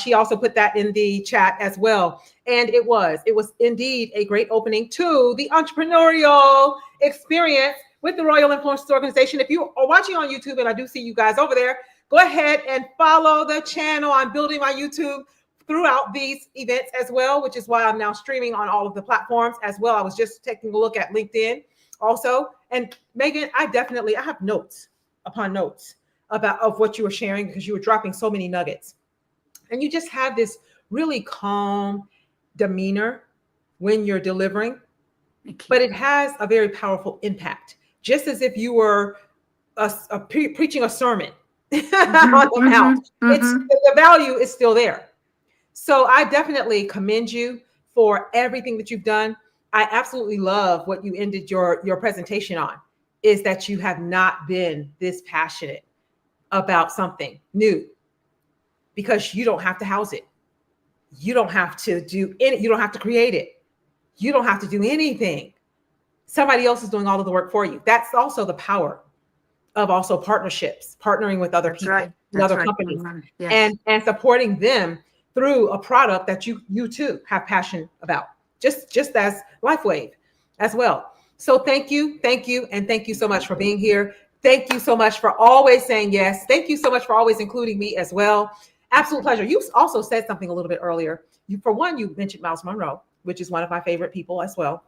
She also put that in the chat as well. And it was indeed a great opening to the entrepreneurial experience with the Royal Influencers Organization. If you are watching on YouTube, and I do see you guys over there, go ahead and follow the channel. I'm building my YouTube throughout these events as well, which is why I'm now streaming on all of the platforms as well. I was just taking a look at LinkedIn also. And Megan, I have notes upon notes of what you were sharing, because you were dropping so many nuggets, and you just have this really calm demeanor when you're delivering, but it has a very powerful impact, just as if you were preaching a sermon on the mount. It's the value is still there. So I definitely commend you for everything that you've done. I absolutely love what you ended your presentation on, is that you have not been this passionate about something new, because you don't have to house it. You don't have to do any, you don't have to create it. You don't have to do anything. Somebody else is doing all of the work for you. That's also the power of also partnerships, partnering with other That's people, right. and That's other right. companies, Yes. and supporting them through a product that you too have passion about, just as LifeWave as well. So thank you, and thank you so much for being here. Thank you so much for always saying yes. Thank you so much for always including me as well. Absolute pleasure. You also said something a little bit earlier. For one, you mentioned Miles Monroe, which is one of my favorite people as well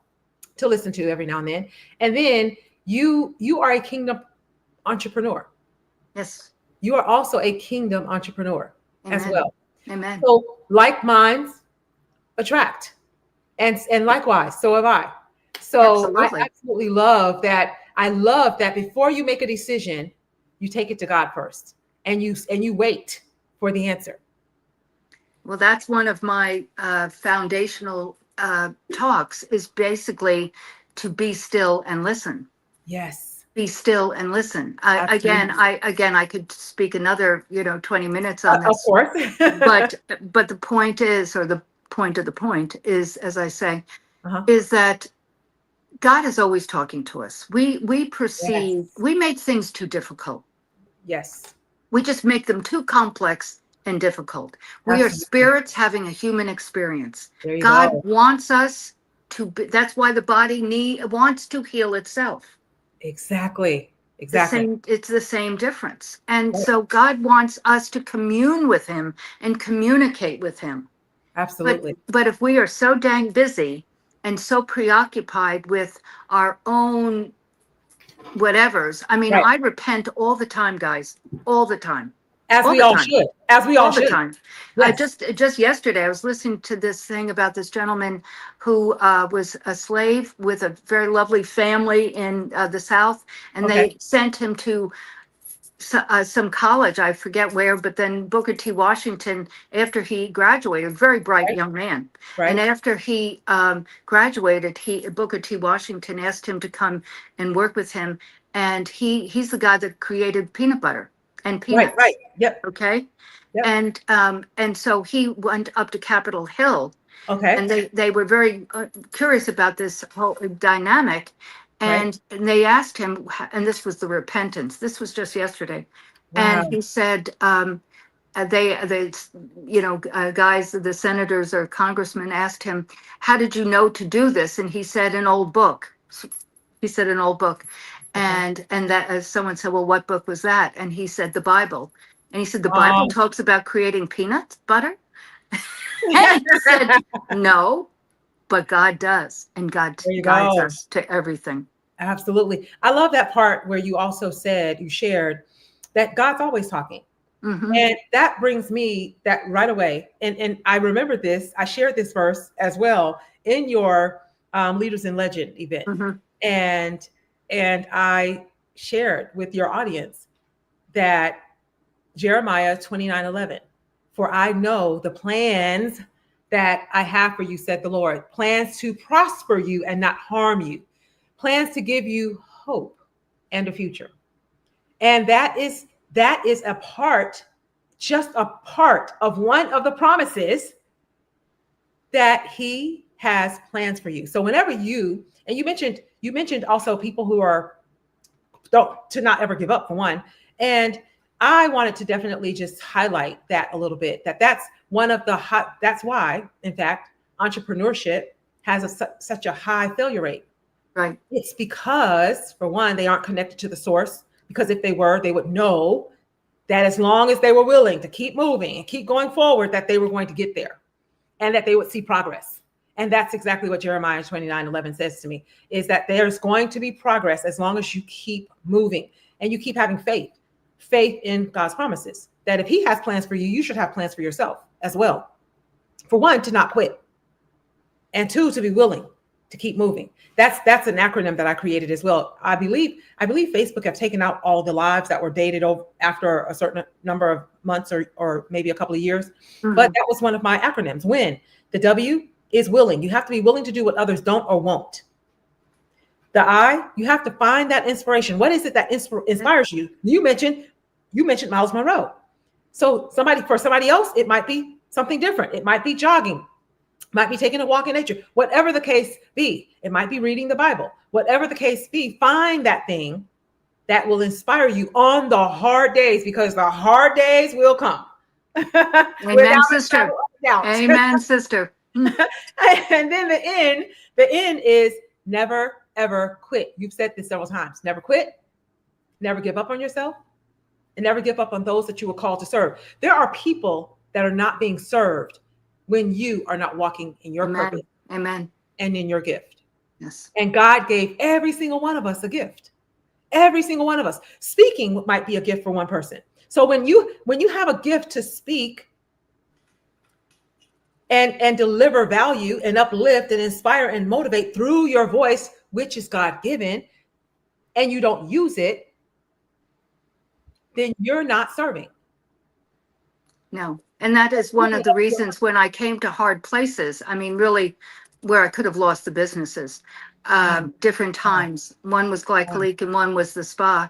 to listen to every now and then. And then you are a kingdom entrepreneur. Yes. You are also a kingdom entrepreneur as Amen. well. Amen. So like minds attract. And likewise, so have I. So I Absolutely. absolutely love that. I love that before you make a decision, you take it to God first, and you wait for the answer. Well, that's one of my foundational talks is basically to be still and listen. Yes, Be still and listen. absolutely. Again, I could speak another, 20 minutes on Of this, course. but the point is, or the point of the point is, as I say, Uh-huh. is that God is always talking to us. We perceive, Yes. we make things too difficult. Yes. We just make them too complex and difficult. We are Absolutely. spirits having a human experience. There you God go. wants us to be, that's why the body wants to heal itself. Exactly. Exactly. It's the same difference. And Right. so God wants us to commune with him and communicate with him. But Absolutely. but if we are so dang busy and so preoccupied with our own whatevers, I mean, Right. I repent all the time, guys, all the time, As all we the all time, should. As we all all the should. time. I Yes. just yesterday I was listening to this thing about this gentleman who was a slave with a very lovely family in the South, and Okay. they sent him to some college, I forget where, but then Booker T. Washington, after he graduated, very bright Right. young man, and Right. after he graduated, Booker T. Washington asked him to come and work with him, and he's the guy that created peanut butter and Right. Right. peanuts. Yep. Okay, Yep. and so he went up to Capitol Hill, and Okay. they were very curious about this whole dynamic, Right. and they asked him, and this was the repentance. This was just yesterday, and Wow. he said, they guys, the senators or congressmen asked him, how did you know to do this? And he said, an old book. He said, an old book. Okay. And that someone said, well, what book was that? And he said, the Bible. And he said, the Bible Um, talks about creating peanut butter. And he said, no, but God does. And God there you guides go. us to everything. Absolutely. I love that part where you also said, you shared that God's always talking. Hmm. And that brings me that right away. And I remember this, I shared this verse as well in your Leaders in Legend event. Hmm. And and I shared with your audience that Jeremiah 29:11, for I know the plans that I have for you, said the Lord, plans to prosper you and not harm you, plans to give you hope and a future. And that is a part, just a part of one of the promises that he has plans for you. So whenever and you mentioned also people who are don't to not ever give up for one. And I wanted to definitely just highlight that a little bit, that's one of the hot, that's why, in fact, entrepreneurship has such a high failure rate. Right. It's because, for one, they aren't connected to the source, because if they were, they would know that as long as they were willing to keep moving and keep going forward, that they were going to get there and that they would see progress. And that's exactly what Jeremiah 29:11 says to me, is that there's going to be progress as long as you keep moving and you keep having faith in God's promises, that if he has plans for you, you should have plans for yourself as well. For one, to not quit, and two, to be willing to keep moving. That's an acronym that I created as well. I believe Facebook have taken out all the lives that were dated over after a certain number of months, or maybe a couple of years. But Hmm. that was one of my acronyms. When the W is willing, you have to be willing to do what others don't or won't. The I, you have to find that inspiration. What is it that inspires you? You mentioned Miles Monroe. So for somebody else, it might be something different. It might be jogging, might be taking a walk in nature, whatever the case be. It might be reading the Bible, whatever the case be. Find that thing that will inspire you on the hard days, because the hard days will come without Amen, a sister. shadow of a doubt. Amen, sister. And then the end is never ever quit. You've said this several times. Never quit, never give up on yourself, and never give up on those that you were called to serve. There are people that are not being served when you are not walking in your purpose Amen. Amen. and in your gift. Yes. And God gave every single one of us a gift. Every single one of us. Speaking might be a gift for one person. So when you have a gift to speak and deliver value and uplift and inspire and motivate through your voice, which is God given, and you don't use it, then you're not serving. No. And that is one of the reasons when I came to hard places, I mean, really, where I could have lost the businesses, Wow. different Wow. times. One was Wow. Glycolique and one was the spa.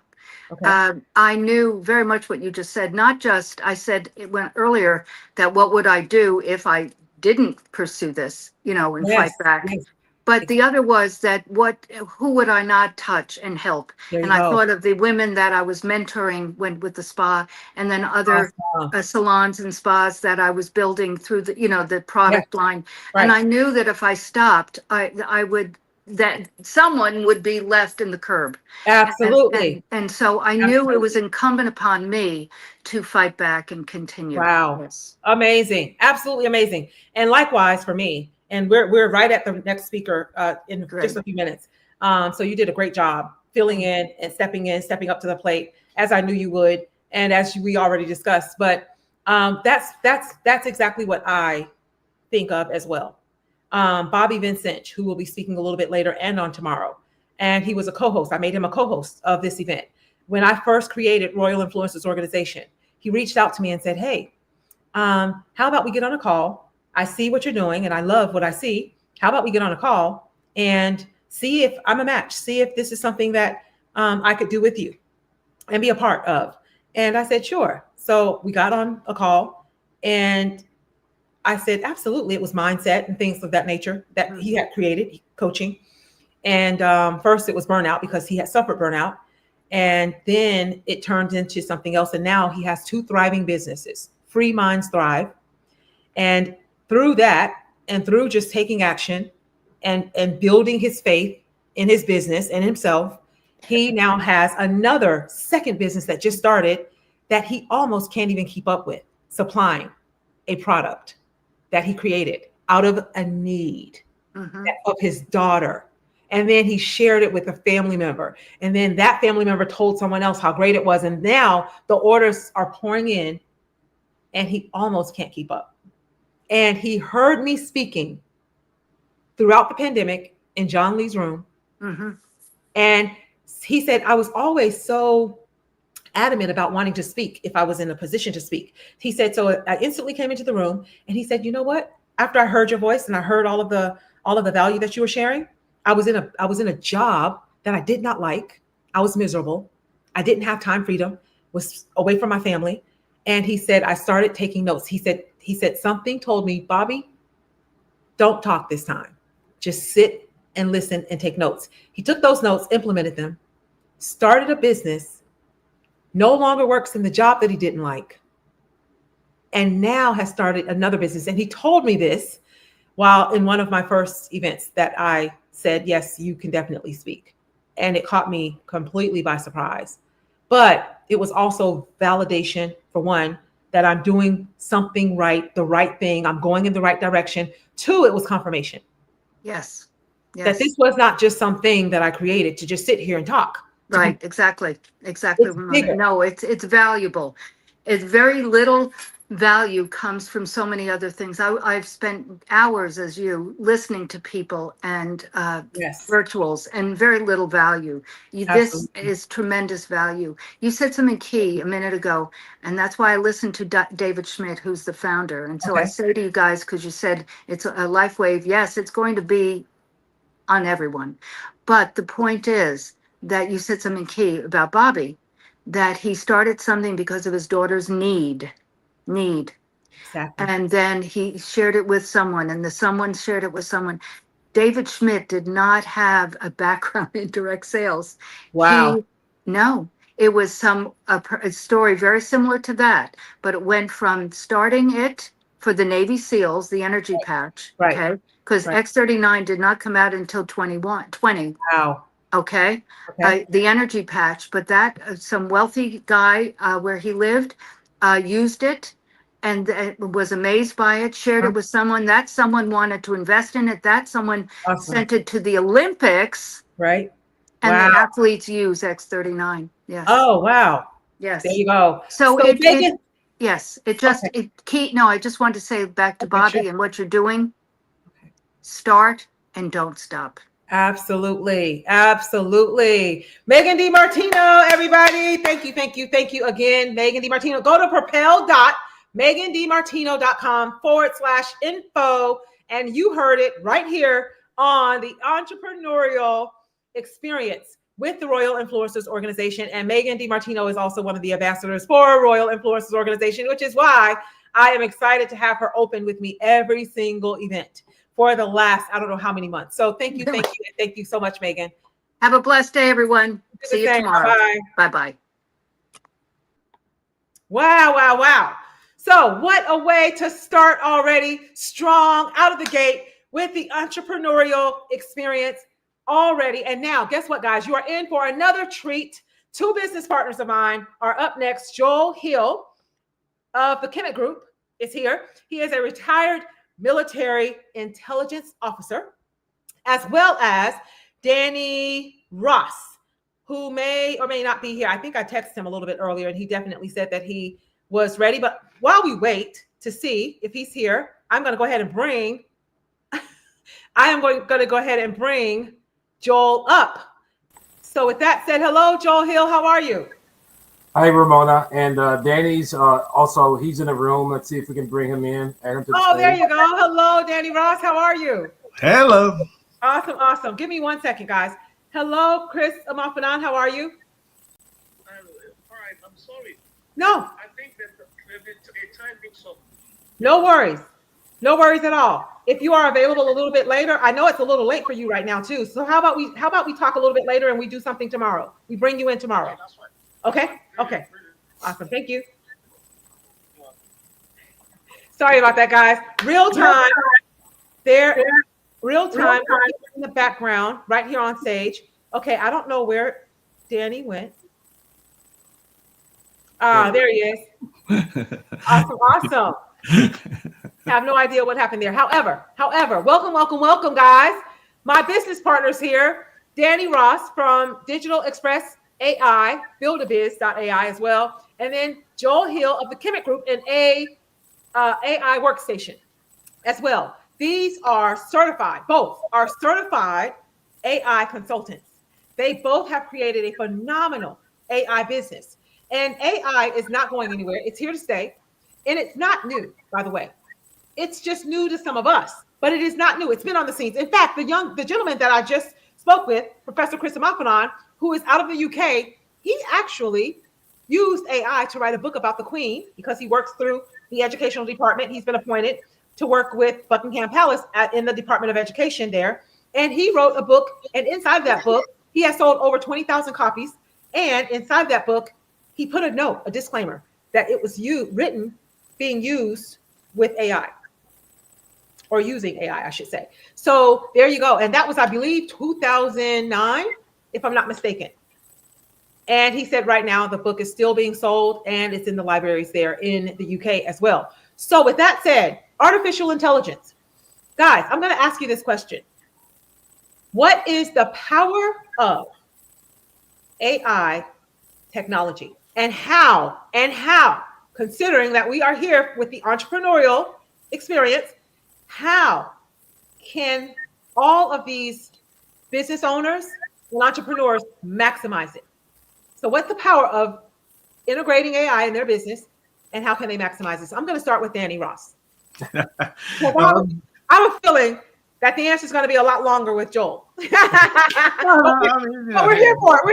Okay. I knew very much what you just said. Not just, I said it went earlier that what would I do if I didn't pursue this, and Yes. fight back. Yes. But the other was that who would I not touch and help? There And you I go. thought of the women that I was mentoring with the spa, and then other Awesome. salons and spas that I was building through the Yes. product line. And Right. I knew that if I stopped, I would, that someone would be left in the curb. Absolutely. And so I knew it was Absolutely. incumbent upon me to fight back and continue. Wow. Yes. Amazing. Absolutely amazing. And likewise for me. And we're right at the next speaker in just Great. a few minutes. So you did a great job filling in, stepping up to the plate as I knew you would, and as we already discussed. But that's exactly what I think of as well. Bobby Vincent, who will be speaking a little bit later and on tomorrow, and he was a co-host. I made him a co-host of this event. When I first created Royal Influencers Organization, he reached out to me and said, "Hey, how about we get on a call? I see what you're doing, and I love what I see. How about we get on a call and see if I'm a match? See if this is something that I could do with you and be a part of." And I said, "Sure." So we got on a call, and I said, "Absolutely." It was mindset and things of that nature that he had created, coaching. And first, it was burnout because he had suffered burnout. And then it turned into something else. And now he has two thriving businesses, Free Minds Thrive. And through that, and through just taking action and building his faith in his business and himself, he now has another second business that just started that he almost can't even keep up with, supplying a product that he created out of a need of his daughter. And then he shared it with a family member. And then that family member told someone else how great it was. And now the orders are pouring in, and he almost can't keep up. And he heard me speaking throughout the pandemic in John Lee's room. And he said, I was always so adamant about wanting to speak if I was in a position to speak. He said, so I instantly came into the room, and he said, you know what? After I heard your voice and I heard all of the value that you were sharing, I was in a job that I did not like. I was miserable. I didn't have time freedom, was away from my family. And he said, I started taking notes. He said something told me, Bobby, don't talk this time. Just sit and listen and take notes. He took those notes, implemented them, started a business, no longer works in the job that he didn't like, and now has started another business. And he told me this while in one of my first events that I said, yes, you can definitely speak. And it caught me completely by surprise. But it was also validation, for one, that I'm doing something right, the right thing. I'm going in the right direction. Two, it was confirmation. Yes. That this was not just something that I created to just sit here and talk. Right. Exactly. It's bigger. No, it's valuable. It's very little value comes from so many other things. I've spent hours as you listening to people and Yes, virtuals and very little value. This absolutely. is tremendous value. You said something key a minute ago, and that's why I listened to David Schmidt, who's the founder. And so I Okay. say to you guys, because you said it's a life wave. Yes, it's going to be on everyone. But the point is that you said something key about Bobby, that he started something because of his daughter's need. Exactly. And then he shared it with someone, and the someone shared it with someone. David Schmidt did not have a background in direct sales. Wow. No, it was a story very similar to that, but it went from starting it for the Navy SEALs, the energy patch, Right. okay? Because Right. X-39 did not come out until 20, Wow. okay? Okay. The energy patch, but that some wealthy guy where he lived used it and was amazed by it, shared it with someone. That someone wanted to invest in it. That someone Awesome. sent it to the Olympics, Right. and Wow. the athletes use X-39. Yes. Oh, wow. There Yes. you go. So So Megan, yes, okay. no, I just want to say back to Okay, sure. Bobby and what you're doing, Okay. start and don't stop. Absolutely. Absolutely. Megan DiMartino, everybody. Thank you. Thank you. Thank you again, Megan DiMartino. Go to propel.megandmartino.com/info. And you heard it right here on the Entrepreneurial Experience with the Royal Influencers Organization. And Megan DiMartino is also one of the ambassadors for Royal Influencers Organization, which is why I am excited to have her open with me every single event for the last, I don't know how many months. So thank you so much, Megan. Have a blessed day, everyone. See you tomorrow. Bye-bye. Bye-bye. Wow, wow, wow. So what a way to start already strong out of the gate with the entrepreneurial experience already. And now, guess what, guys? You are in for another treat. Two business partners of mine are up next. Joel Hill of the Kemet Group is here. He is a retired military intelligence officer, as well as Danny Ross, who may or may not be here. I think I texted him a little bit earlier, and he definitely said that he was ready. But while we wait to see if he's here, I'm going to go ahead and bring Joel up. So with that said, hello, Joel Hill. How are you? Hi, Ramona. And Danny's also, he's in the room. Let's see if we can bring him in. Add him to the stage. There you go. Hello, Danny Ross. How are you? Hello. Awesome, awesome. Give me 1 second, guys. Hello, Chris Amafanan. How are you? I'm fine. I'm sorry. No. I think that maybe a time mix up. No worries. No worries at all. If you are available a little bit later, I know it's a little late for you right now too. So how about we talk a little bit later and we do something tomorrow? We bring you in tomorrow. Yeah, that's fine. Okay? Okay. Awesome. Thank you. Sorry about that, guys. Real time in the background right here on stage. Okay, I don't know where Danny went. There he is. Awesome. Have no idea what happened there. However, welcome, guys. My business partners here, Danny Ross from Digital Express AI, buildabiz.ai as well, and then Joel Hill of the Kemet Group and AI Workstation as well. These are certified, both are certified AI consultants. They both have created a phenomenal AI business. And AI is not going anywhere. It's here to stay. And it's not new, by the way. It's just new to some of us, but it is not new. It's been on the scenes. In fact, the gentleman that I just spoke with, Professor Chris Amafanan, who is out of the UK, he actually used AI to write a book about the Queen because he works through the educational department. He's been appointed to work with Buckingham Palace in the Department of Education there. And he wrote a book, and inside that book, he has sold over 20,000 copies. And inside that book, he put a note, a disclaimer, that it was being used with AI, or using AI, I should say. So there you go. And that was, I believe, 2009, if I'm not mistaken. And he said right now the book is still being sold and it's in the libraries there in the UK as well. So with that said, artificial intelligence. Guys, I'm going to ask you this question. What is the power of AI technology? And how, considering that we are here with the entrepreneurial experience, how can all of these business owners and entrepreneurs maximize it? So what's the power of integrating AI in their business, and how can they maximize this? I'm going to start with Danny Ross. I have a feeling that the answer is going to be a lot longer with Joel. But we're here for it. So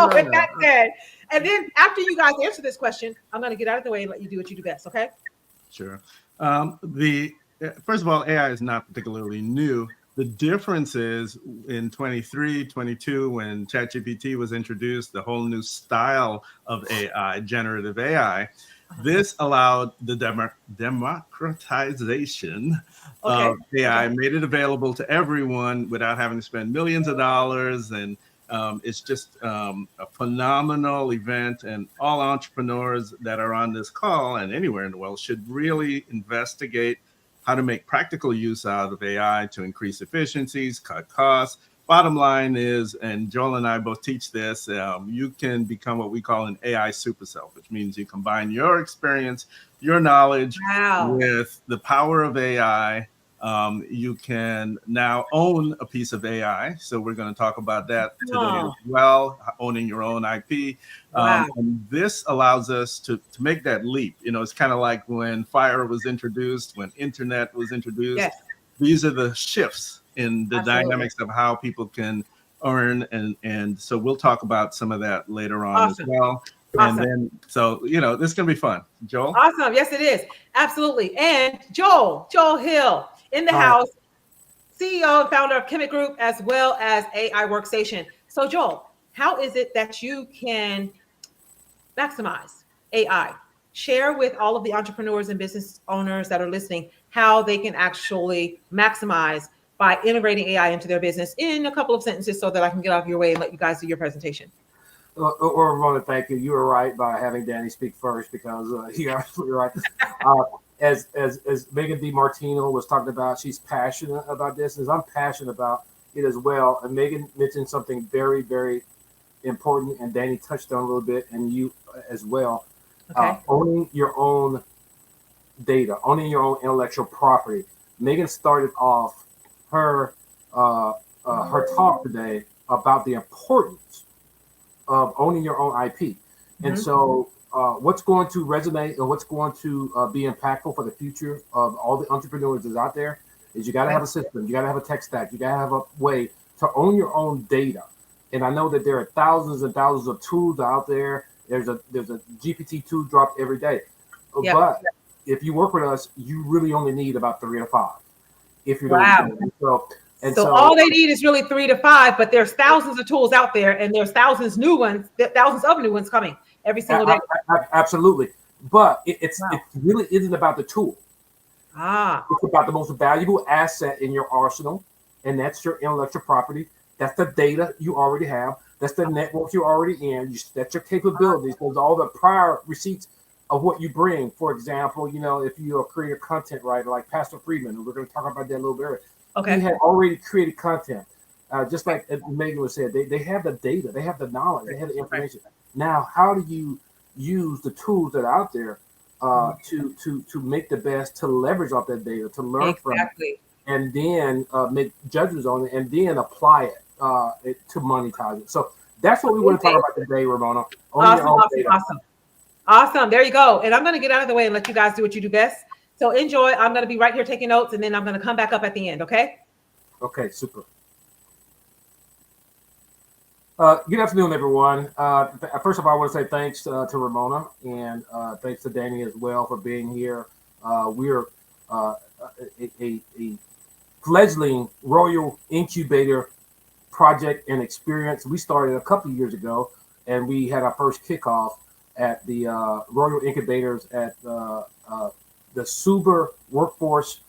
with that said, and then after you guys answer this question, I'm going to get out of the way and let you do what you do best, okay? Sure. First of all, AI is not particularly new. The difference is in 23, 22, when ChatGPT was introduced, the whole new style of AI, generative AI, this allowed the democratization of AI, made it available to everyone without having to spend millions of dollars. And it's just a phenomenal event. And all entrepreneurs that are on this call and anywhere in the world should really investigate how to make practical use out of AI to increase efficiencies, cut costs. Bottom line is, and Joel and I both teach this, you can become what we call an AI super self, which means you combine your experience, your knowledge with the power of AI You can now own a piece of AI. So we're going to talk about that today Oh, as well, owning your own IP. wow. And this allows us to make that leap. You know, it's kind of like when fire was introduced, when internet was introduced. Yes, These are the shifts in the absolutely. dynamics of how people can earn. And so we'll talk about some of that later on as Awesome. well. And Awesome. then, so, you know, this is going to be fun. Joel? Awesome. Yes, it is. Absolutely. And Joel Hill in the Hi. house, CEO and founder of Chemic Group, as well as AI Workstation. So, Joel, how is it that you can maximize AI? Share with all of the entrepreneurs and business owners that are listening how they can actually maximize by integrating AI into their business in a couple of sentences so that I can get out of your way and let you guys do your presentation. Or Ramona, thank you. You were right by having Danny speak first because you're absolutely right. As Megan DiMartino was talking about, she's passionate about this, as I'm passionate about it as well. And Megan mentioned something very, very important, and Danny touched on a little bit, and you as well. Okay. Owning your own data, owning your own intellectual property. Megan started off her her talk today about the importance of owning your own IP. And Mhm. so, what's going to resonate and what's going to be impactful for the future of all the entrepreneurs that's out there is you got to have a system, you got to have a tech stack, you got to have a way to own your own data. And I know that there are thousands and thousands of tools out there. There's a GPT tool dropped every day, Yep. but if you work with us, you really only need about 3 to 5 if you're doing Wow. it. So, and So so all they need is really 3 to 5, but there's thousands of tools out there, and there's thousands of new ones coming every single day. absolutely. But Wow. it really isn't about the tool. Ah, It's about the most valuable asset in your arsenal, and that's your intellectual property. That's the data you already have. That's the network you're already in. That's your capabilities. Those all the prior receipts of what you bring. For example, you know, if you're a creative content writer like Pastor Friedman, and we're going to talk about that a little bit earlier, he okay. had already created content. Just like Megan was said, they have the data, they have the knowledge, they have the information. Now, how do you use the tools that are out there to make the best, to leverage off that data, to learn from it, Exactly. and then make judgments on it, and then apply it to monetize it. So that's what we want to talk about today, Ramona. Own your Awesome, own awesome, data. awesome. Awesome. There you go. And I'm going to get out of the way and let you guys do what you do best. So enjoy. I'm going to be right here taking notes, and then I'm going to come back up at the end. Okay. Okay, super. Good afternoon, everyone. First of all, I want to say thanks to Ramona and thanks to Danny as well for being here. We're a fledgling Royal Incubator project and experience. We started a couple of years ago, and we had our first kickoff at the Royal Incubators at the Suber Workforce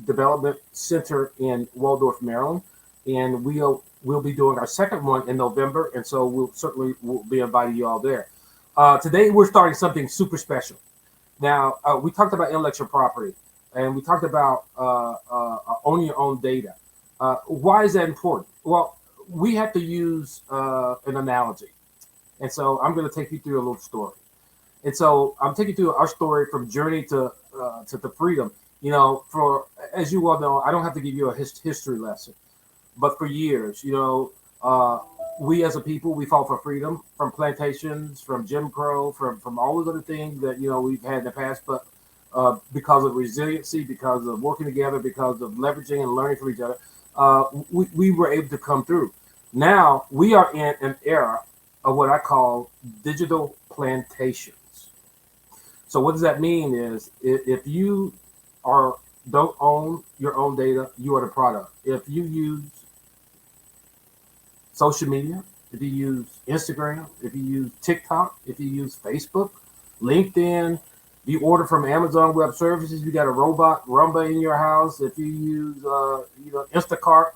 Development Center in Waldorf, Maryland, and we'll be doing our second one in November, and so we'll be inviting you all there. Today we're starting something super special. Now we talked about intellectual property, and we talked about owning your own data. Why is that important? Well, we have to use an analogy, and so I'm going to take you through a little story. And so I'm taking you through our story from journey to freedom. You know, for as you well know, I don't have to give you a history lesson. But for years, you know, we as a people, we fought for freedom from plantations, from Jim Crow, from all those other things that, you know, we've had in the past. But because of resiliency, because of working together, because of leveraging and learning from each other, we were able to come through. Now we are in an era of what I call digital plantations. So what does that mean is if you don't own your own data, you are the product. If you use social media, if you use Instagram, if you use TikTok, if you use Facebook, LinkedIn, if you order from Amazon Web Services, you got a robot Roomba in your house. If you use Instacart,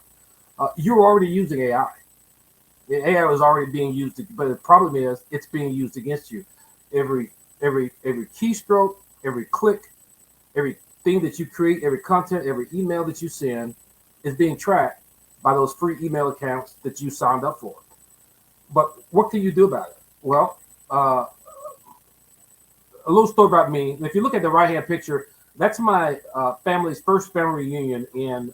you're already using AI. The AI is already being used, but the problem is it's being used against you. Every keystroke, every click, everything that you create, every content, every email that you send is being tracked by those free email accounts that you signed up for. But what can you do about it? Well, a little story about me. If you look at the right-hand picture, That's my family's first family reunion in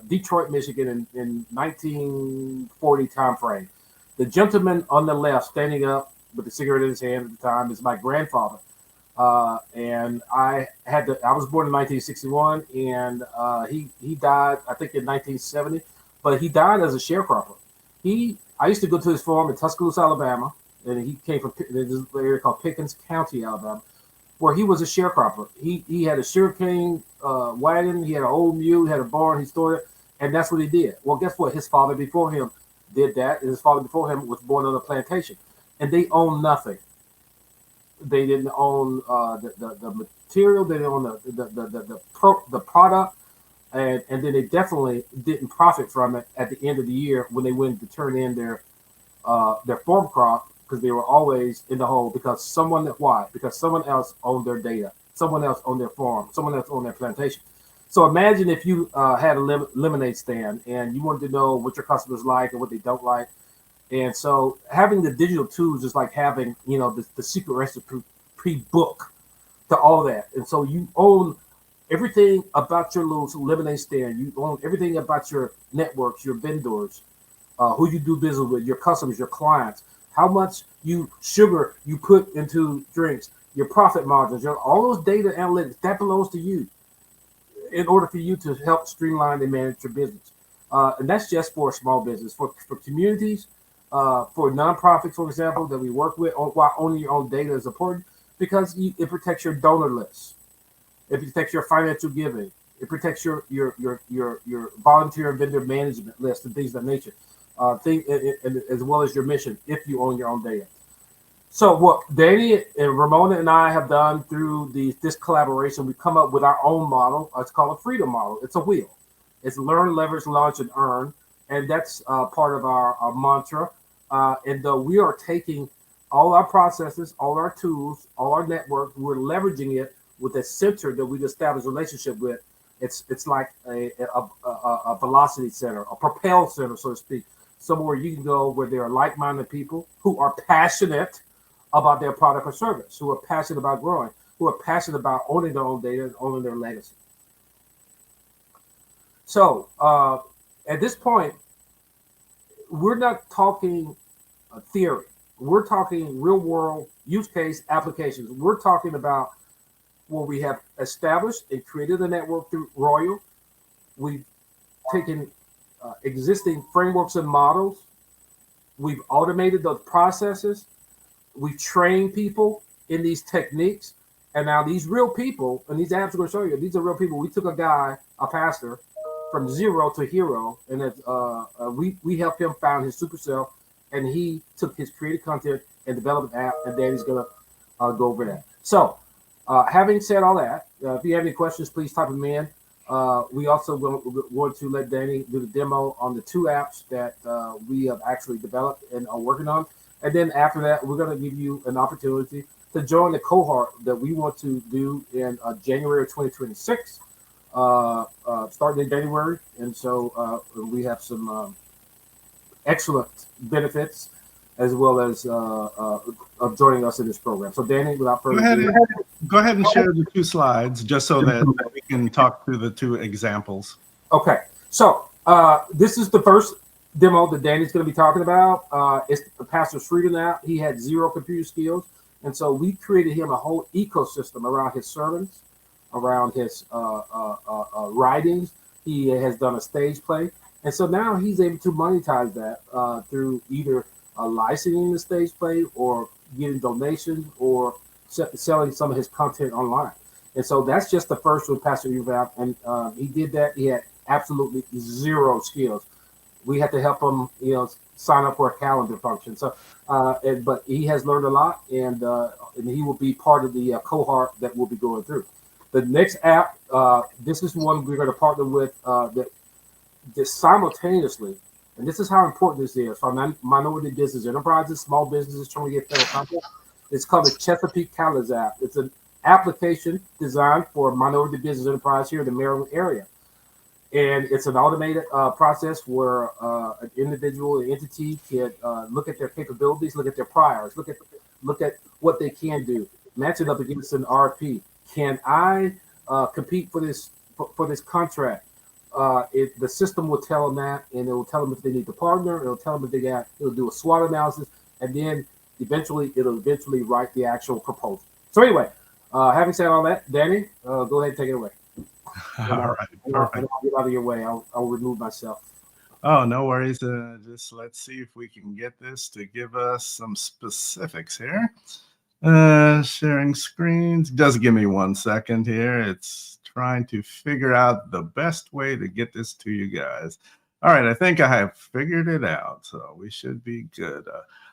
Detroit, Michigan, in 1940 time frame. The gentleman on the left, standing up with a cigarette in his hand at the time, is my grandfather. And I was born in 1961, and he died, I think, in 1970, but he died as a sharecropper. I used to go to his farm in Tuscaloosa, Alabama, and he came from this area called Pickens County, Alabama, where he was a sharecropper. He had a sugarcane wagon, he had an old mule, he had a barn, he stored it, and that's what he did. Well, guess what? His father before him did that, and his father before him was born on a plantation, and they owned nothing. They didn't own the material. They didn't own the product, and then they definitely didn't profit from it at the end of the year when they went to turn in their farm crop, because they were always in the hole because because someone else owned their data, someone else owned their farm, someone else owned their plantation. So imagine if you had a lemonade stand and you wanted to know what your customers like and what they don't like. And so having the digital tools is like having, the secret recipe pre-book to all that. And so you own everything about your little lemonade stand. You own everything about your networks, your vendors, who you do business with, your customers, your clients, how much sugar you put into drinks, your profit margins, all those data analytics, that belongs to you in order for you to help streamline and manage your business. And that's just for a small business. For communities, for nonprofits, for example, that we work with, while owning your own data is important because it protects your donor list. It protects your financial giving. It protects your volunteer and vendor management list and things of that nature. As well as your mission if you own your own data. So what Danny and Ramona and I have done through this collaboration, we come up with our own model. It's called a freedom model. It's a wheel. It's learn, leverage, launch, and earn. And that's part of our mantra. And we are taking all our processes, all our tools, all our network, we're leveraging it with a center that we've established a relationship with. It's like a velocity center, a propel center, so to speak. Somewhere you can go where there are like-minded people who are passionate about their product or service, who are passionate about growing, who are passionate about owning their own data and owning their legacy. So at this point, we're not talking theory. We're talking real-world use case applications. We're talking about where we have established and created a network through Royal. We've taken existing frameworks and models. We've automated those processes. We've trained people in these techniques. And now these real people, and these apps are going to show you, these are real people. We took a pastor, from zero to hero, and we helped him find his supercell, and he took his creative content and developed an app, and Danny's going to go over that. So having said all that, if you have any questions, please type them in. We also want to let Danny do the demo on the two apps that we have actually developed and are working on. And then after that, we're going to give you an opportunity to join the cohort that we want to do in January of 2026, starting in January. And so we have some excellent benefits as well as of joining us in this program. So Danny, without further ado. Go ahead and share the two slides just so that we can talk through the two examples. Okay, so this is the first demo that Danny's going to be talking about. It's the Pastor's Freedom app. He had zero computer skills, and so we created him a whole ecosystem around his sermons, around his writings. He has done a stage play, and so now he's able to monetize that through either licensing the stage play or getting donations or selling some of his content online. And so that's just the first one, Pastor Uval, and he did that. He had absolutely zero skills. We had to help him, sign up for a calendar function. So, but he has learned a lot, and he will be part of the cohort that we'll be going through. The next app, this is one we're going to partner with that simultaneously, and this is how important this is for minority business enterprises, small businesses trying to get federal content. It's called the Chesapeake Catalyst app. It's an application designed for minority business enterprise here in the Maryland area. And it's an automated process where an individual, an entity can look at their capabilities, look at their priors, look at what they can do, match it up against an RFP, can I compete for this contract? The system will tell them that, and it will tell them if they need to partner. It'll tell them if it'll do a SWOT analysis, and then it'll eventually write the actual proposal. So anyway, having said all that, Danny, go ahead and take it away. All right, perfect. I'll get out of your way. I'll remove myself. Oh, no worries. Just let's see if we can get this to give us some specifics here. Sharing screens. Just give me 1 second here. It's trying to figure out the best way to get this to you guys. All right, I think I have figured it out, so we should be good.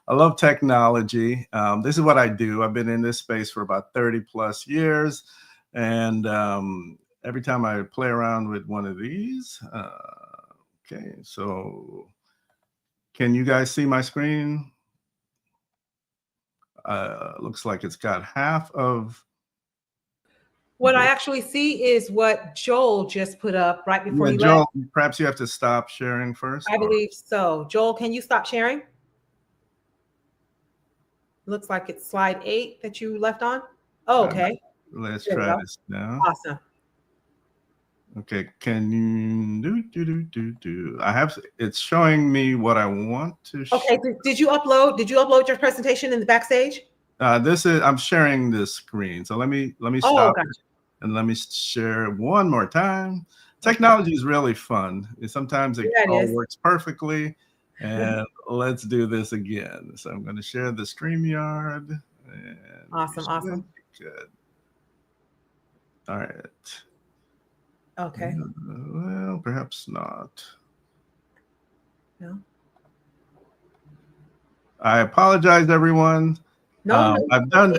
I love technology. This is what I do. I've been in this space for about 30 plus years, and every time I play around with one of these, okay, so can you guys see my screen? Looks like it's got half of. What I actually see is what Joel just put up right before he Joel, left. perhaps you have to stop sharing first. I believe so. Joel, can you stop sharing? Looks like it's slide 8 that you left on. Oh, okay. Let's try this now. Awesome. Okay, can you do? I have, it's showing me what I want to. Okay, did you upload your presentation in the backstage? I'm sharing this screen. So let me stop and let me share one more time. Technology is really fun. Sometimes it all works perfectly. And let's do this again. So I'm going to share the StreamYard. And awesome. Good. All right. Okay. Well, perhaps not. No. I apologize, everyone. No,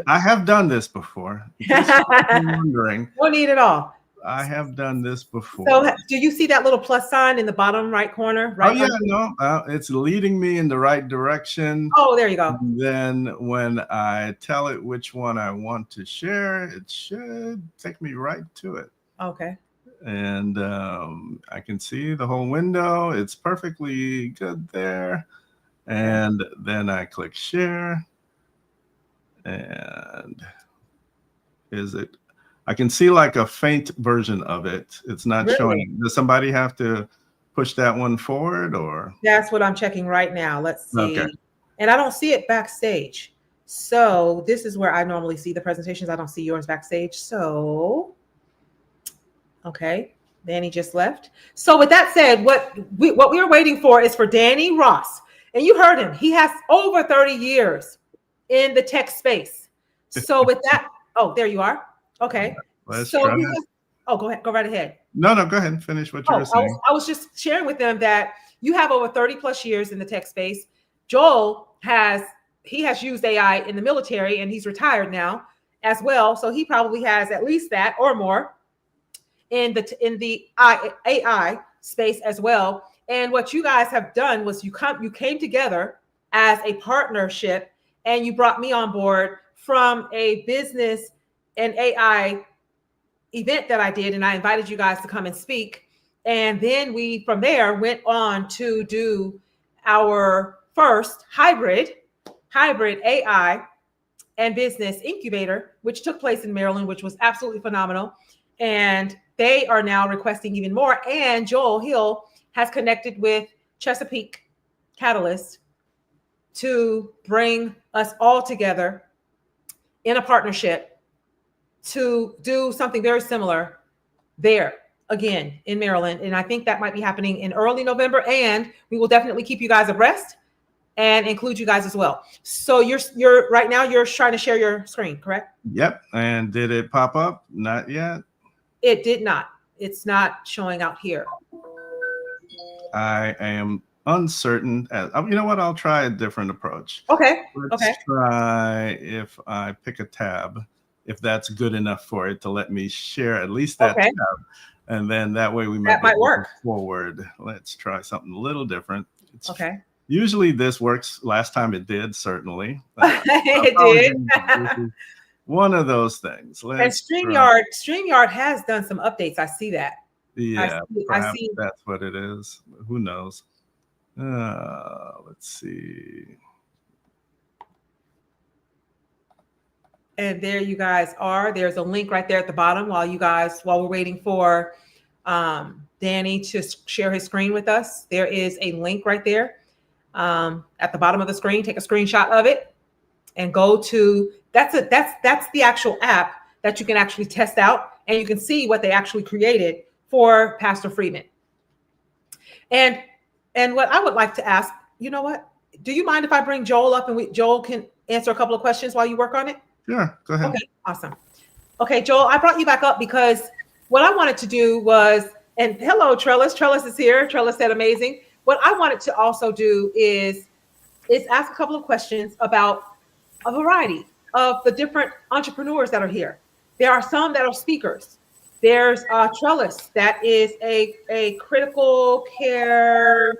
I have done this before. Just wondering. No need at all. I have done this before. So, do you see that little plus sign in the bottom right corner? Right. Oh yeah, no, it's leading me in the right direction. Oh, there you go. And then when I tell it which one I want to share, it should take me right to it. Okay. And I can see the whole window. It's perfectly good there. And then I click share. And I can see like a faint version of it. It's not showing. Does somebody have to push that one forward or? That's what I'm checking right now. Let's see. Okay. And I don't see it backstage. So this is where I normally see the presentations. I don't see yours backstage. So, okay. Danny just left. So with that said, what we were waiting for is for Danny Ross. And you heard him. He has over 30 years in the tech space. So with that, oh, there you are. Okay. Let's so try go ahead. Go right ahead. No, go ahead and finish what you were saying. I was just sharing with them that you have over 30 plus years in the tech space. Joel has used AI in the military and he's retired now as well. So he probably has at least that or more in the AI space as well. And what you guys have done was you came together as a partnership and you brought me on board from a business and AI event that I did. And I invited you guys to come and speak. And then we, from there, went on to do our first hybrid AI and business incubator, which took place in Maryland, which was absolutely phenomenal. And they are now requesting even more. And Joel Hill has connected with Chesapeake Catalyst to bring us all together in a partnership to do something very similar there again in Maryland. And I think that might be happening in early November. And we will definitely keep you guys abreast and include you guys as well. So you're right now, you're trying to share your screen, correct? Yep. And did it pop up? Not yet. It did not. It's not showing out here. I am uncertain. You know what? I'll try a different approach. Okay. Let's try if I pick a tab, if that's good enough for it to let me share at least that tab. And then that way we might work forward. Let's try something a little different. Okay. Usually this works. Last time it did, certainly. It did. One of those things. And StreamYard has done some updates. I see that. Yeah, perhaps that's what it is. Who knows? Let's see. And there you guys are. There's a link right there at the bottom while we're waiting for Danny to share his screen with us. There is a link right there at the bottom of the screen. Take a screenshot of it and go to that's the actual app that you can actually test out, and you can see what they actually created for Pastor Freeman. And what I would like to ask, you know what? Do you mind if I bring Joel up and Joel can answer a couple of questions while you work on it? Sure, go ahead. Okay, awesome. Okay, Joel, I brought you back up because what I wanted to do was, and hello, Trellis. Trellis is here. Trellis said amazing. What I wanted to also do is ask a couple of questions about a variety of the different entrepreneurs that are here. There are some that are speakers. There's Trellis that is a critical care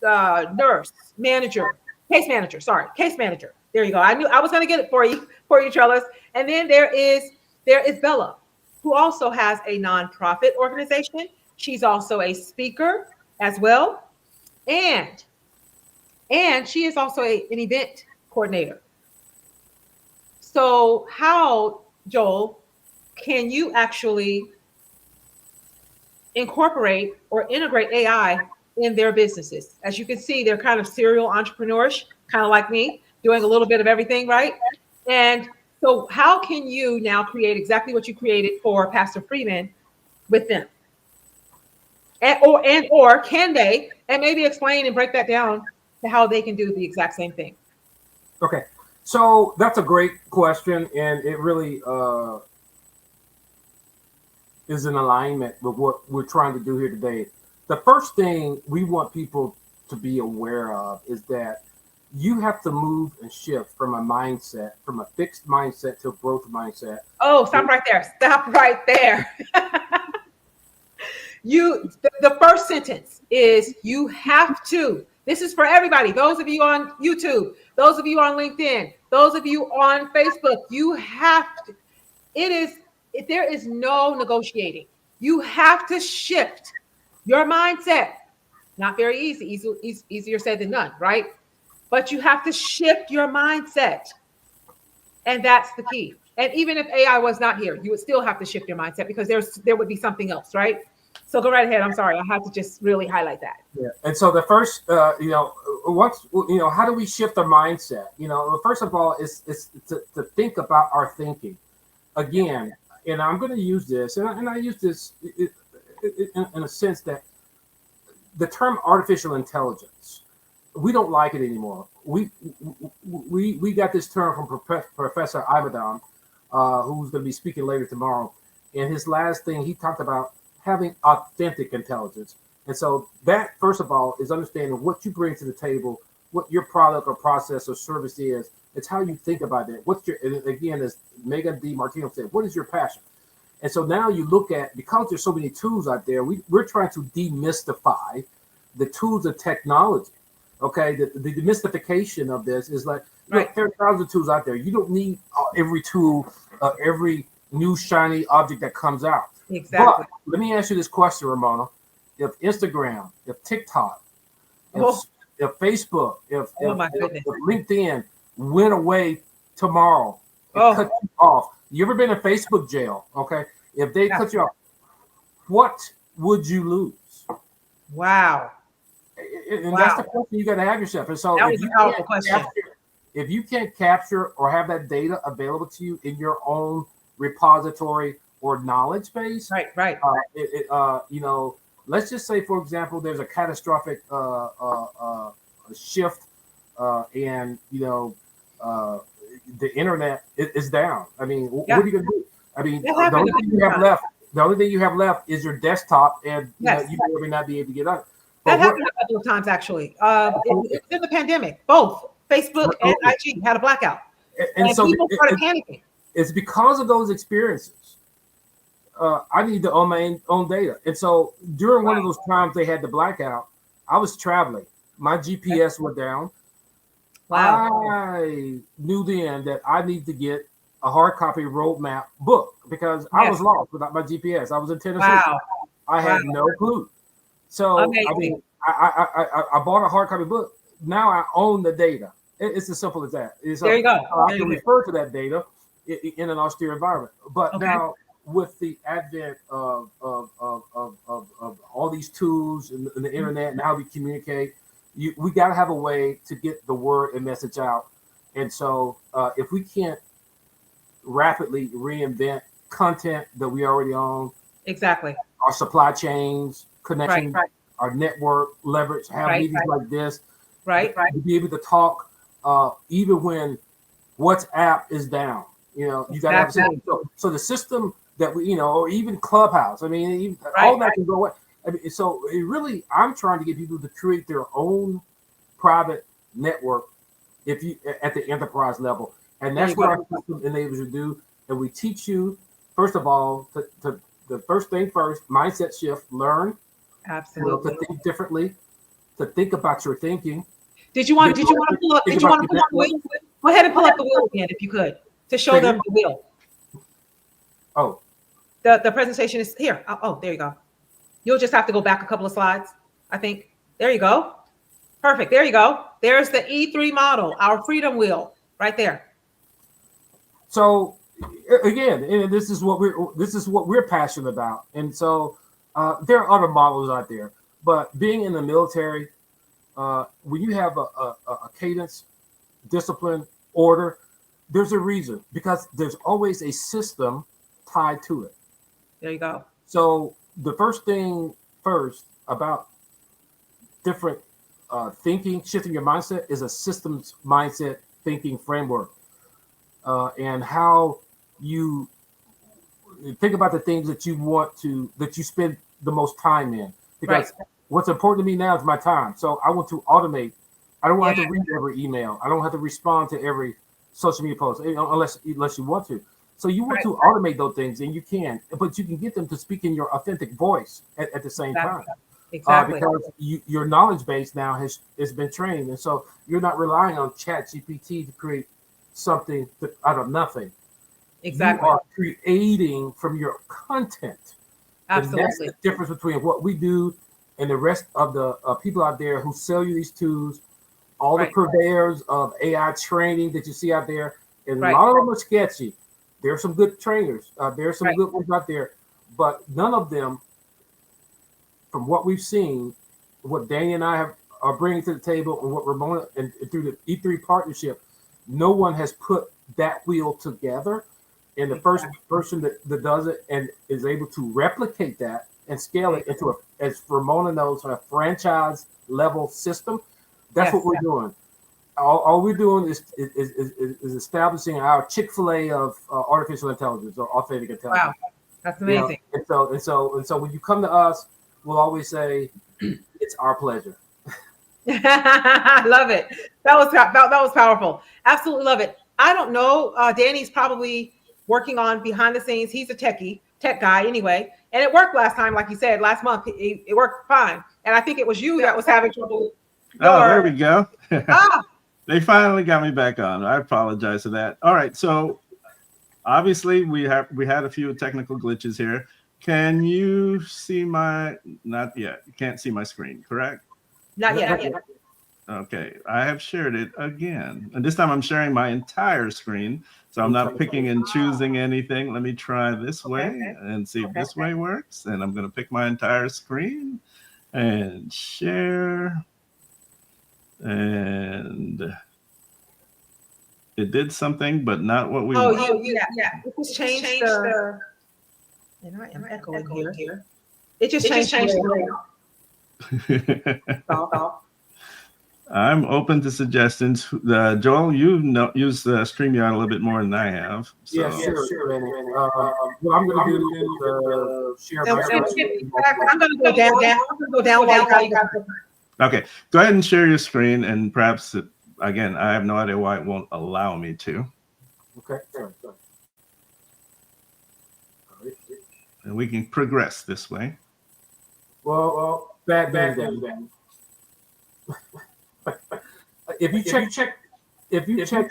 nurse manager, case manager. Sorry, case manager. There you go. I knew I was going to get it for you, Trellis. And then there is Bella, who also has a nonprofit organization. She's also a speaker as well, and she is also an event coordinator. So how, Joel, can you actually incorporate or integrate AI in their businesses? As you can see, they're kind of serial entrepreneurs, kind of like me, doing a little bit of everything, right? And so how can you now create exactly what you created for Pastor Freeman with them? Or can they, and maybe explain and break that down to how they can do the exact same thing? Okay, so that's a great question, and it really is in alignment with what we're trying to do here today. The first thing we want people to be aware of is that you have to move and shift from a mindset, from a fixed mindset to a growth mindset. Oh, stop right there. Stop right there. The first sentence is you have to. This is for everybody. Those of you on YouTube, those of you on LinkedIn, those of you on Facebook, you have to. There is no negotiating. You have to shift your mindset. Not very easier said than done, right? But you have to shift your mindset. And that's the key. And even if AI was not here, you would still have to shift your mindset because there would be something else, right? So go right ahead. I'm sorry. I had to just really highlight that. Yeah. And so the first, how do we shift our mindset? First of all, is to think about our thinking. Again, and I'm going to use this, and I use this in a sense that the term artificial intelligence, we don't like it anymore. We got this term from Professor Ibadan, who's going to be speaking later tomorrow. And his last thing, he talked about having authentic intelligence. And so that, first of all, is understanding what you bring to the table, what your product or process or service is. It's how you think about it. Again, as Megan D. Martino said, what is your passion? And so now you look at, because there's so many tools out there, we're trying to demystify the tools of technology. Okay, the demystification of this is like, right, there are thousands of tools out there. You don't need every tool, every new shiny object that comes out. Exactly. But let me ask you this question, Ramona. If Instagram, if TikTok, if Facebook, if LinkedIn went away tomorrow and cut you off, you ever been in Facebook jail? Okay, if they cut you off, what would you lose? Wow. And that's the question you got to have yourself. And so that was a powerful question. If you can't capture or have that data available to you in your own repository or knowledge base, right. Let's just say, for example, there's a catastrophic shift, and the internet is down. I mean, what are you going to do? I mean, the only thing you have left is your desktop, and you may not be able to get on it. That happened a couple of times, actually. It was in the pandemic. Both Facebook and IG had a blackout, and so people started panicking. It's because of those experiences. I need to own my own data, and so during one of those times they had the blackout, I was traveling. My GPS went down. Wow! I knew then that I need to get a hard copy roadmap book because I was lost without my GPS. I was in Tennessee. Wow! I had no clue. So I mean, I bought a hard copy book. Now I own the data. It's as simple as that. There you go. I can refer to that data in an austere environment. But now, with the advent of all these tools and the internet and how we communicate, we got to have a way to get the word and message out. And so, if we can't rapidly reinvent content that we already own, exactly, our supply chains, connections, right. our network leverage, have meetings like this, to be able to talk, even when WhatsApp is down. You know, you got to have something. So the system that we, or even Clubhouse. I mean, all that can go away. I mean, so I'm trying to get people to create their own private network, if you at the enterprise level, and that's what our system enables you to do. And we teach you, first of all, to the first thing first, mindset shift, learn, absolutely, to think differently, to think about your thinking. Did you want to pull up the wheel? Go ahead and pull up the wheel again, if you could, to show them the wheel. Oh, the presentation is here. Oh, there you go. You'll just have to go back a couple of slides, I think. There you go. Perfect. There you go. There's the E3 model, our freedom wheel, right there. So again, this is what we're passionate about, and so there are other models out there. But being in the military, when you have a cadence, discipline, order, there's a reason, because there's always a system tied to it. There you go. So the first thing about different thinking, shifting your mindset, is a systems mindset thinking framework, and how you think about the things that you spend the most time in. Because what's important to me now is my time. So I want to automate. I don't want to have to read every email. I don't have to respond to every social media post, unless you want to. So you want to automate those things, and you can, but you can get them to speak in your authentic voice at the same time. Exactly. Because your knowledge base now has been trained, and so you're not relying on ChatGPT to create something out of nothing. Exactly. You are creating from your content. Absolutely. And that's the difference between what we do and the rest of the people out there who sell you these tools, all the purveyors of AI training that you see out there. And a lot of them are sketchy. There are some good trainers. There are some good ones out there, but none of them, from what we've seen, what Danny and I are bringing to the table, and what Ramona and through the E3 partnership, no one has put that wheel together. And the first person that does it and is able to replicate that and scale it into as Ramona knows, a franchise level system. That's what we're doing. All we're doing is establishing our Chick-fil-A of artificial intelligence, or authentic intelligence. Wow, that's amazing. And so when you come to us, we'll always say, "It's our pleasure." I love it. That was powerful. Absolutely love it. I don't know. Danny's probably working on behind the scenes. He's a tech guy anyway, and it worked last time, like you said, last month. It worked fine, and I think it was you that was having trouble. There we go. They finally got me back on. I apologize for that. All right, so obviously we had a few technical glitches here. Can you see my? Not yet. You can't see my screen, correct? Not yet. Okay, I have shared it again, and this time I'm sharing my entire screen, so I'm not picking and choosing anything. Let me try this way and see if this way works. And I'm going to pick my entire screen and share, and it did something, but not what we want. Yeah. It just changed the. And I am echoing here. It just changed the. I'm open to suggestions. Joel, you use StreamYard a little bit more than I have. So. Yeah, sure. What I'm going to do is share my screen. I'm going to go down. Okay, go ahead and share your screen, and perhaps, again, I have no idea why it won't allow me to. Okay, sorry. And we can progress this way. Well, bad. If you check the chat,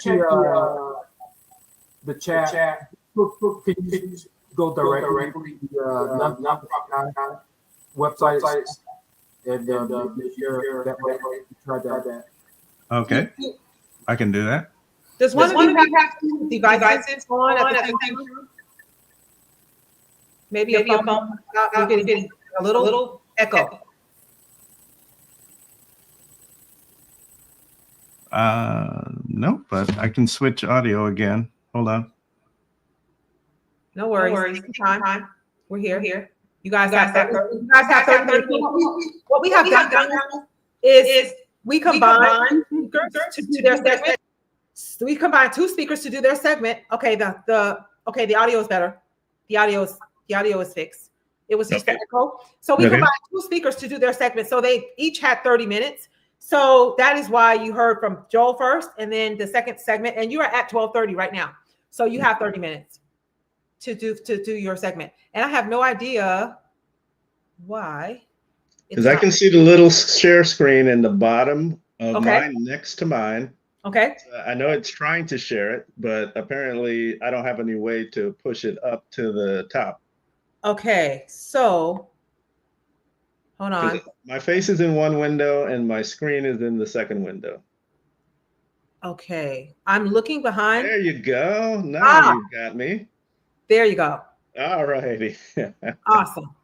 can you go directly to the website and share that way? Try that. Okay. I can do that. Does one of you have two devices on at the same time? Maybe a phone. We're getting a little echo. No, but I can switch audio again. Hold on. No worries. Time. We're here. You guys have 30 minutes. What we have done now is we combine speakers to do their segment. We combine two speakers to do their segment. Okay, the audio is better. The audio is fixed. It was just the echo. So we combined two speakers to do their segment. So they each had 30 minutes. So that is why you heard from Joel first, and then the second segment, and you are at 12:30 right now. So you have 30 minutes to do your segment. And I have no idea why. Because I can see the little share screen in the bottom of mine next to mine. Okay. I know it's trying to share it, but apparently I don't have any way to push it up to the top. Okay, so hold on. My face is in one window and my screen is in the second window. Okay, I'm looking behind. There you go. Now you got me. There you go. All righty. Awesome.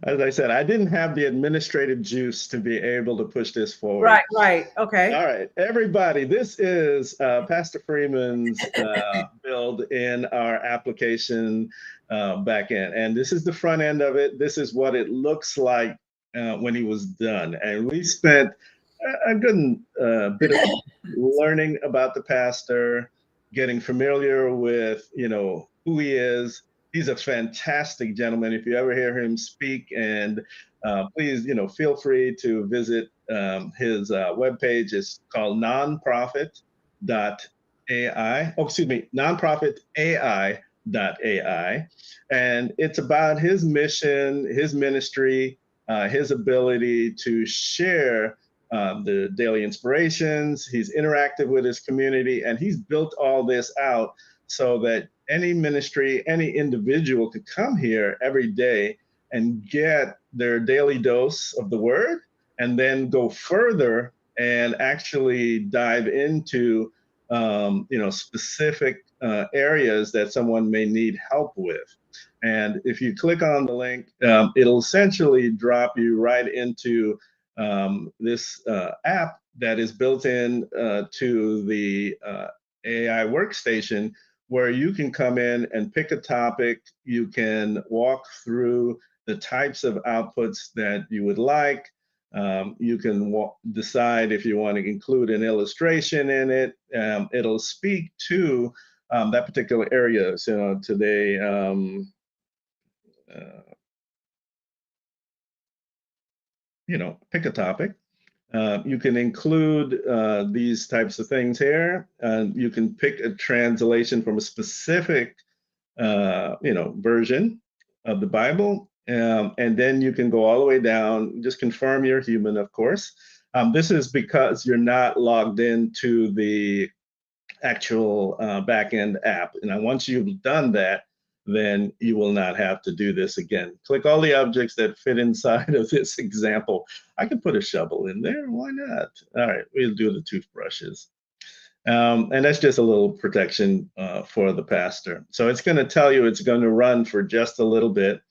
As I said, I didn't have the administrative juice to be able to push this forward. Right. Okay. All right, everybody, this is Pastor Freeman's build in our application backend. And this is the front end of it. This is what it looks like when he was done. And we spent a good bit of learning about the pastor, getting familiar with, who he is. He's a fantastic gentleman. If you ever hear him speak, and please, feel free to visit his webpage. It's called nonprofit.ai. Oh, excuse me, nonprofitai.ai. And it's about his mission, his ministry, his ability to share the daily inspirations. He's interactive with his community, and he's built all this out so that any ministry, any individual could come here every day and get their daily dose of the word, and then go further and actually dive into specific areas that someone may need help with. And if you click on the link, it'll essentially drop you right into this app that is built in to the AI workstation, where you can come in and pick a topic. You can walk through the types of outputs that you would like. You can decide if you want to include an illustration in it. It'll speak to that particular area. So today, pick a topic. You can include these types of things here. You can pick a translation from a specific, version of the Bible, and then you can go all the way down. Just confirm you're human, of course. This is because you're not logged into the actual backend app. And once you've done that, then you will not have to do this again. Click all the objects that fit inside of this example. I can put a shovel in there, why not? All right, we'll do the toothbrushes. And that's just a little protection for the pastor. So it's going to tell you it's going to run for just a little bit.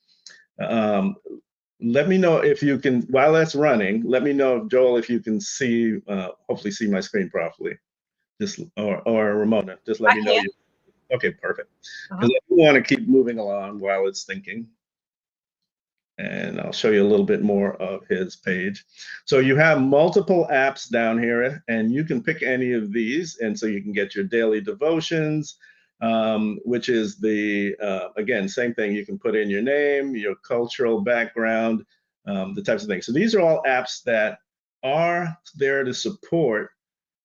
Let me know if you can, while that's running, let me know, Joel, if you can see, hopefully see my screen properly. Or Ramona, just let me know. Okay, perfect. Because I want to keep moving along while it's thinking. And I'll show you a little bit more of his page. So you have multiple apps down here, and you can pick any of these. And so you can get your daily devotions, which is the, again, same thing. You can put in your name, your cultural background, the types of things. So these are all apps that are there to support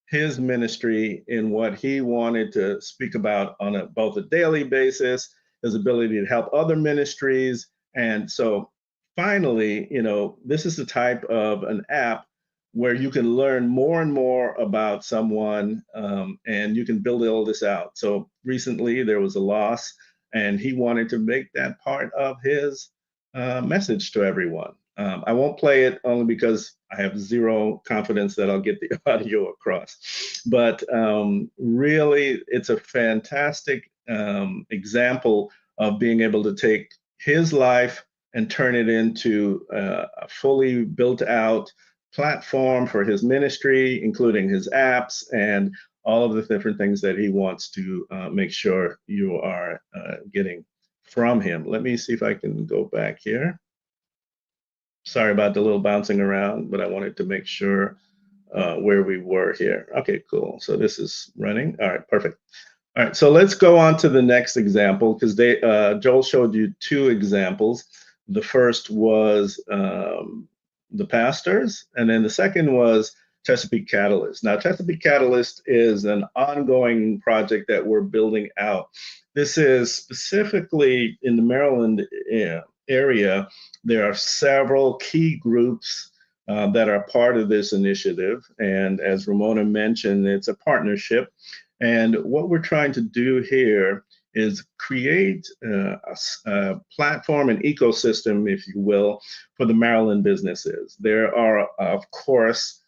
his ministry in what he wanted to speak about on both a daily basis, his ability to help other ministries. And so finally, this is the type of an app where you can learn more and more about someone, and you can build all this out. So recently there was a loss, and he wanted to make that part of his message to everyone. I won't play it only because I have zero confidence that I'll get the audio across. But really, it's a fantastic example of being able to take his life and turn it into a fully built out platform for his ministry, including his apps and all of the different things that he wants to make sure you are getting from him. Let me see if I can go back here. Sorry about the little bouncing around, but I wanted to make sure where we were here. Okay, cool. So this is running. All right, perfect. All right, so let's go on to the next example because Joel showed you two examples. The first was the pastors, and then the second was Chesapeake Catalyst. Now, Chesapeake Catalyst is an ongoing project that we're building out. This is specifically in the Maryland area. There are several key groups that are part of this initiative. And as Ramona mentioned, it's a partnership. And what we're trying to do here is create a platform, an ecosystem, if you will, for the Maryland businesses. There are, of course,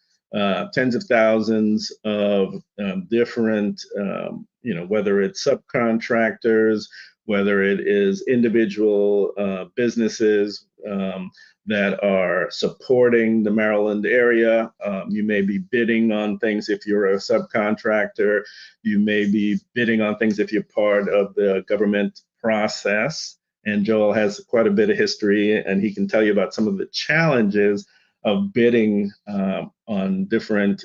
tens of thousands of different, whether it's subcontractors, whether it is individual businesses that are supporting the Maryland area. You may be bidding on things if you're a subcontractor. You may be bidding on things if you're part of the government process. And Joel has quite a bit of history, and he can tell you about some of the challenges of bidding on different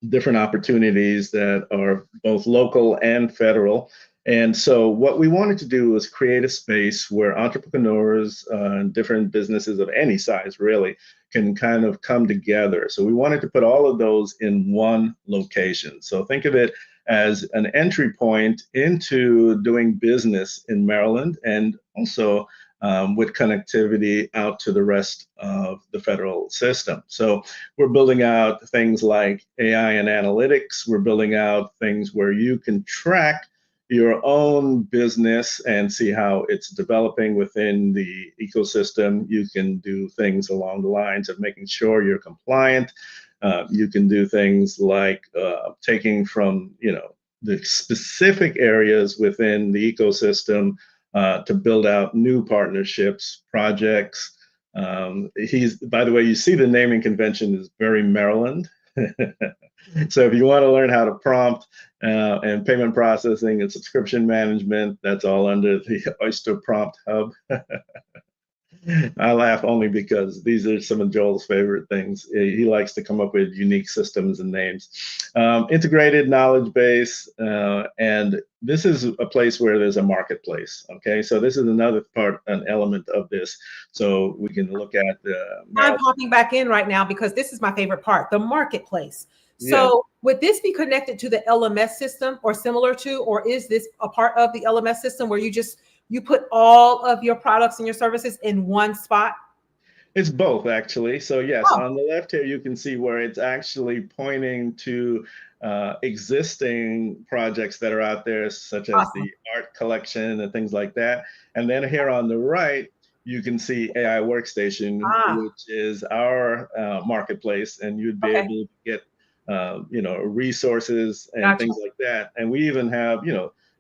opportunities that are both local and federal. And so what we wanted to do was create a space where entrepreneurs and different businesses of any size really can kind of come together. So we wanted to put all of those in one location. So think of it as an entry point into doing business in Maryland, and also with connectivity out to the rest of the federal system. So we're building out things like AI and analytics. We're building out things where you can track your own business and see how it's developing within the ecosystem. You can do things along the lines of making sure you're compliant. You can do things like taking from the specific areas within the ecosystem to build out new partnerships, projects. By the way, you see the naming convention is very Maryland. So if you want to learn how to prompt and payment processing and subscription management, that's all under the Oyster Prompt Hub. I laugh only because these are some of Joel's favorite things. He likes to come up with unique systems and names. Integrated knowledge base, and this is a place where there's a marketplace. Okay, so this is another part, an element of this. So we can look at I'm popping back in right now because this is my favorite part, the marketplace. So Yeah. would this be connected to the LMS system or similar to, or is this a part of the LMS system where you put all of your products and your services in one spot? It's both, actually. So yes, Oh, on the left here, you can see where it's actually pointing to existing projects that are out there, such as awesome. the art collection and things like that. And then here on the right, you can see AI Workstation, Ah, which is our marketplace, and you'd be okay. able to get resources and Gotcha. things like that. And we even have,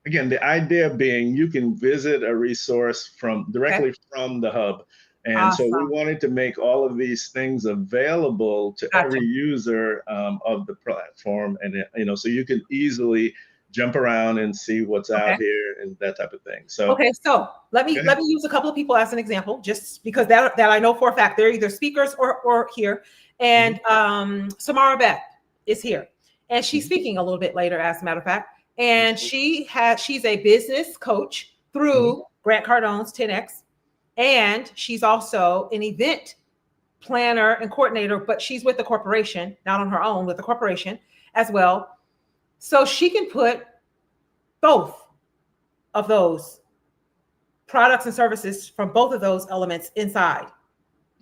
again, the idea being you can visit a resource Okay. directly from the hub. And so we Awesome. wanted to make all of these things available to Gotcha. every user of the platform, and so you can easily jump around and see what's Okay. out here and that type of thing. So Okay, so let go me ahead. use a couple of people as an example, just because that I know for a fact they're either speakers or here. And Samara Beth is here, and she's Mhm. speaking a little bit later, as a matter of fact. And she's a business coach Mhm. through Grant Cardone's 10X, and she's also an event planner and coordinator, but she's with the corporation, not on her own, with the corporation as well. So she can put both of those products and services from both of those elements inside.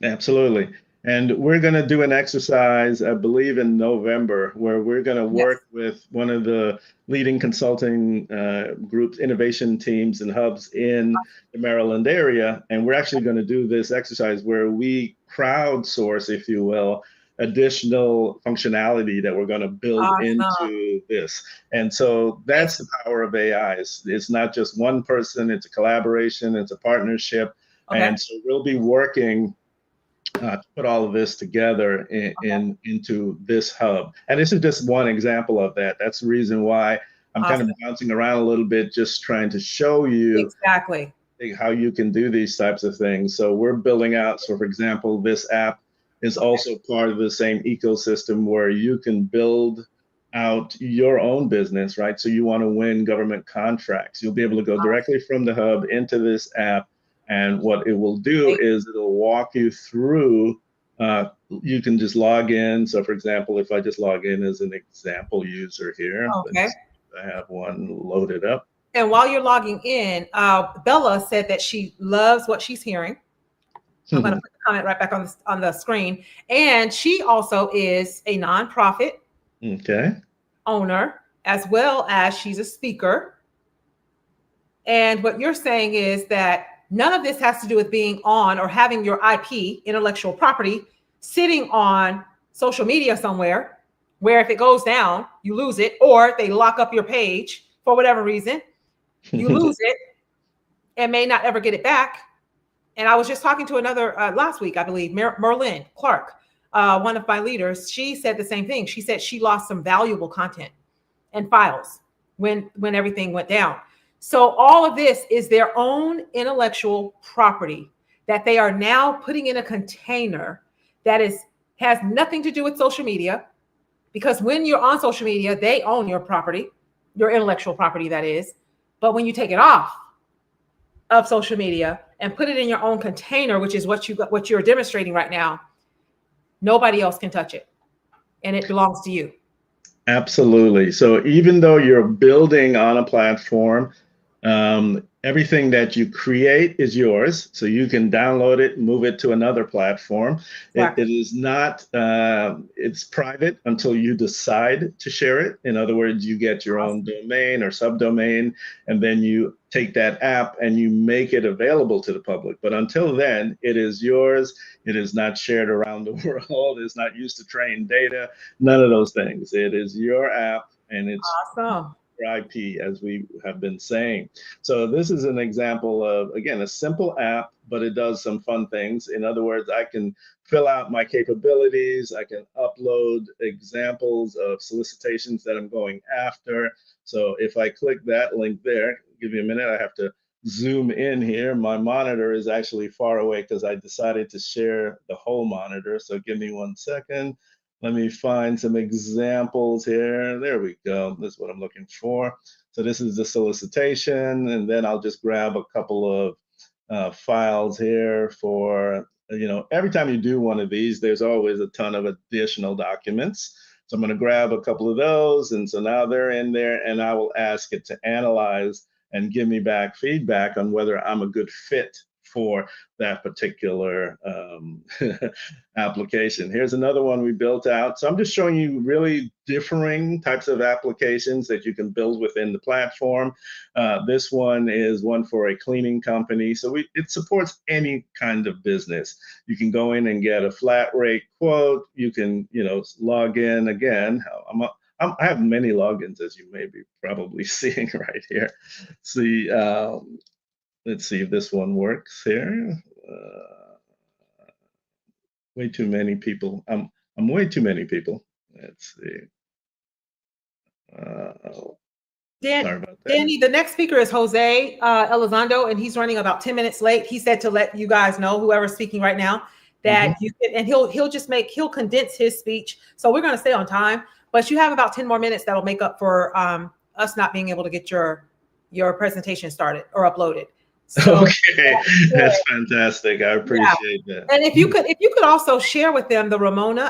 Absolutely. And we're going to do an exercise, I believe, in November, where we're going to Yes. work with one of the leading consulting groups, innovation teams, and hubs in the Maryland area. And we're actually going to do this exercise where we crowdsource, if you will, additional functionality that we're going to build Awesome. into this. And so that's the power of AI. It's not just one person, it's a collaboration, it's a partnership. Okay. And so we'll be working to put all of this together into this hub. And this is just one example of that. That's the reason why I'm kind of bouncing around a little bit, just trying to show you Exactly how you can do these types of things. So we're building out, so for example, this app is also part of the same ecosystem where you can build out your own business, right? So you want to win government contracts. You'll be able to go directly from the hub into this app. And what it will do is it'll walk you through. You can just log in. So, for example, if I just log in as an example user here, Okay. I have one loaded up. And while you're logging in, Bella said that she loves what she's hearing. I'm going to put the comment right back on the screen. And she also is a nonprofit owner, as well as she's a speaker. And what you're saying is that none of this has to do with being on or having your IP, intellectual property, sitting on social media somewhere where if it goes down, you lose it, or they lock up your page for whatever reason, you lose it and may not ever get it back. And I was just talking to another last week, I believe, Merlin Clark, one of my leaders. She said the same thing. She said she lost some valuable content and files when everything went down. So all of this is their own intellectual property that they are now putting in a container that has nothing to do with social media, because when you're on social media, they own your property, your intellectual property, that is. But when you take it off of social media and put it in your own container, which is what you're demonstrating right now, nobody else can touch it, and it belongs to you. Absolutely. So even though you're building on a platform, everything that you create is yours. So you can download it, move it to another platform. It is not, it's private until you decide to share it. In other words, you get your own domain or subdomain, and then you take that app and you make it available to the public. But until then, it is yours. It is not shared around the world. It's not used to train data, none of those things. It is your app, and it's awesome. IP, as we have been saying. So this is an example of, again, a simple app, but it does some fun things. In other words, I can fill out my capabilities. I can upload examples of solicitations that I'm going after. So if I click that link there, give me a minute, I have to zoom in here. My monitor is actually far away because I decided to share the whole monitor. So give me 1 second. Let me find some examples here. There we go. This is what I'm looking for. So this is the solicitation, and then I'll just grab a couple of files here for, every time you do one of these, there's always a ton of additional documents. So I'm going to grab a couple of those. And so now they're in there, and I will ask it to analyze and give me back feedback on whether I'm a good fit for that particular application. Here's another one we built out. So I'm just showing you really differing types of applications that you can build within the platform. This one is one for a cleaning company. So it supports any kind of business. You can go in and get a flat rate quote. You can, log in again. I have many logins, as you may be probably seeing right here. See, let's see if this one works here. Way too many people. I'm way too many people. Let's see. Sorry about that. Danny, the next speaker is Jose Elizondo, and he's running about 10 minutes late. He said to let you guys know, whoever's speaking right now, that you can, and he'll condense his speech. So we're going to stay on time, but you have about 10 more minutes that'll make up for us not being able to get your presentation started or uploaded. So, okay, that's fantastic. I appreciate that. And if you could also share with them the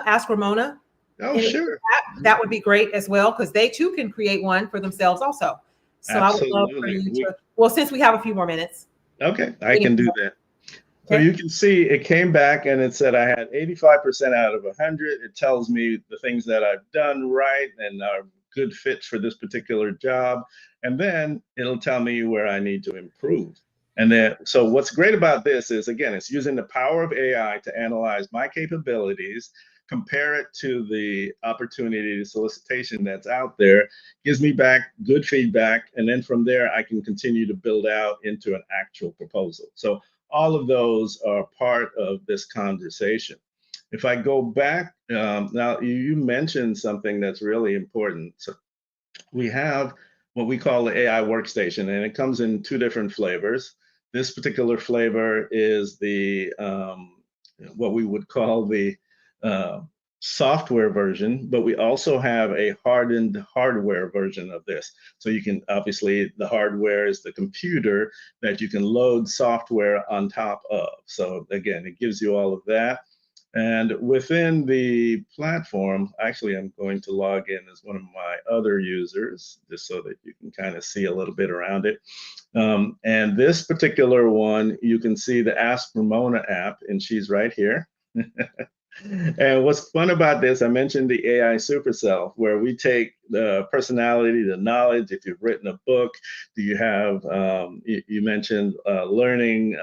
Ask Ramona. Oh, sure. That would be great as well, because they too can create one for themselves also. So absolutely. I would love for you to, well, since we have a few more minutes. Okay, I can do that. So Okay. you can see it came back and it said I had 85% out of 100. It tells me the things that I've done right and are good fits for this particular job. And then it'll tell me where I need to improve. And then, so what's great about this is, again, it's using the power of AI to analyze my capabilities, compare it to the opportunity solicitation that's out there, gives me back good feedback. And then from there, I can continue to build out into an actual proposal. So all of those are part of this conversation. If I go back, now you mentioned something that's really important. So we have what we call the AI workstation, and it comes in two different flavors. This particular flavor is the what we would call the uh, software version, but we also have a hardened hardware version of this. So you can, obviously, the hardware is the computer that you can load software on top of. So again, it gives you all of that. And within the platform, actually, I'm going to log in as one of my other users, just so that you can kind of see a little bit around it. And this particular one, you can see the Ask Ramona app, and she's right here. And what's fun about this, I mentioned the AI supercell, where we take the personality, the knowledge. If you've written a book, do you have, you mentioned learning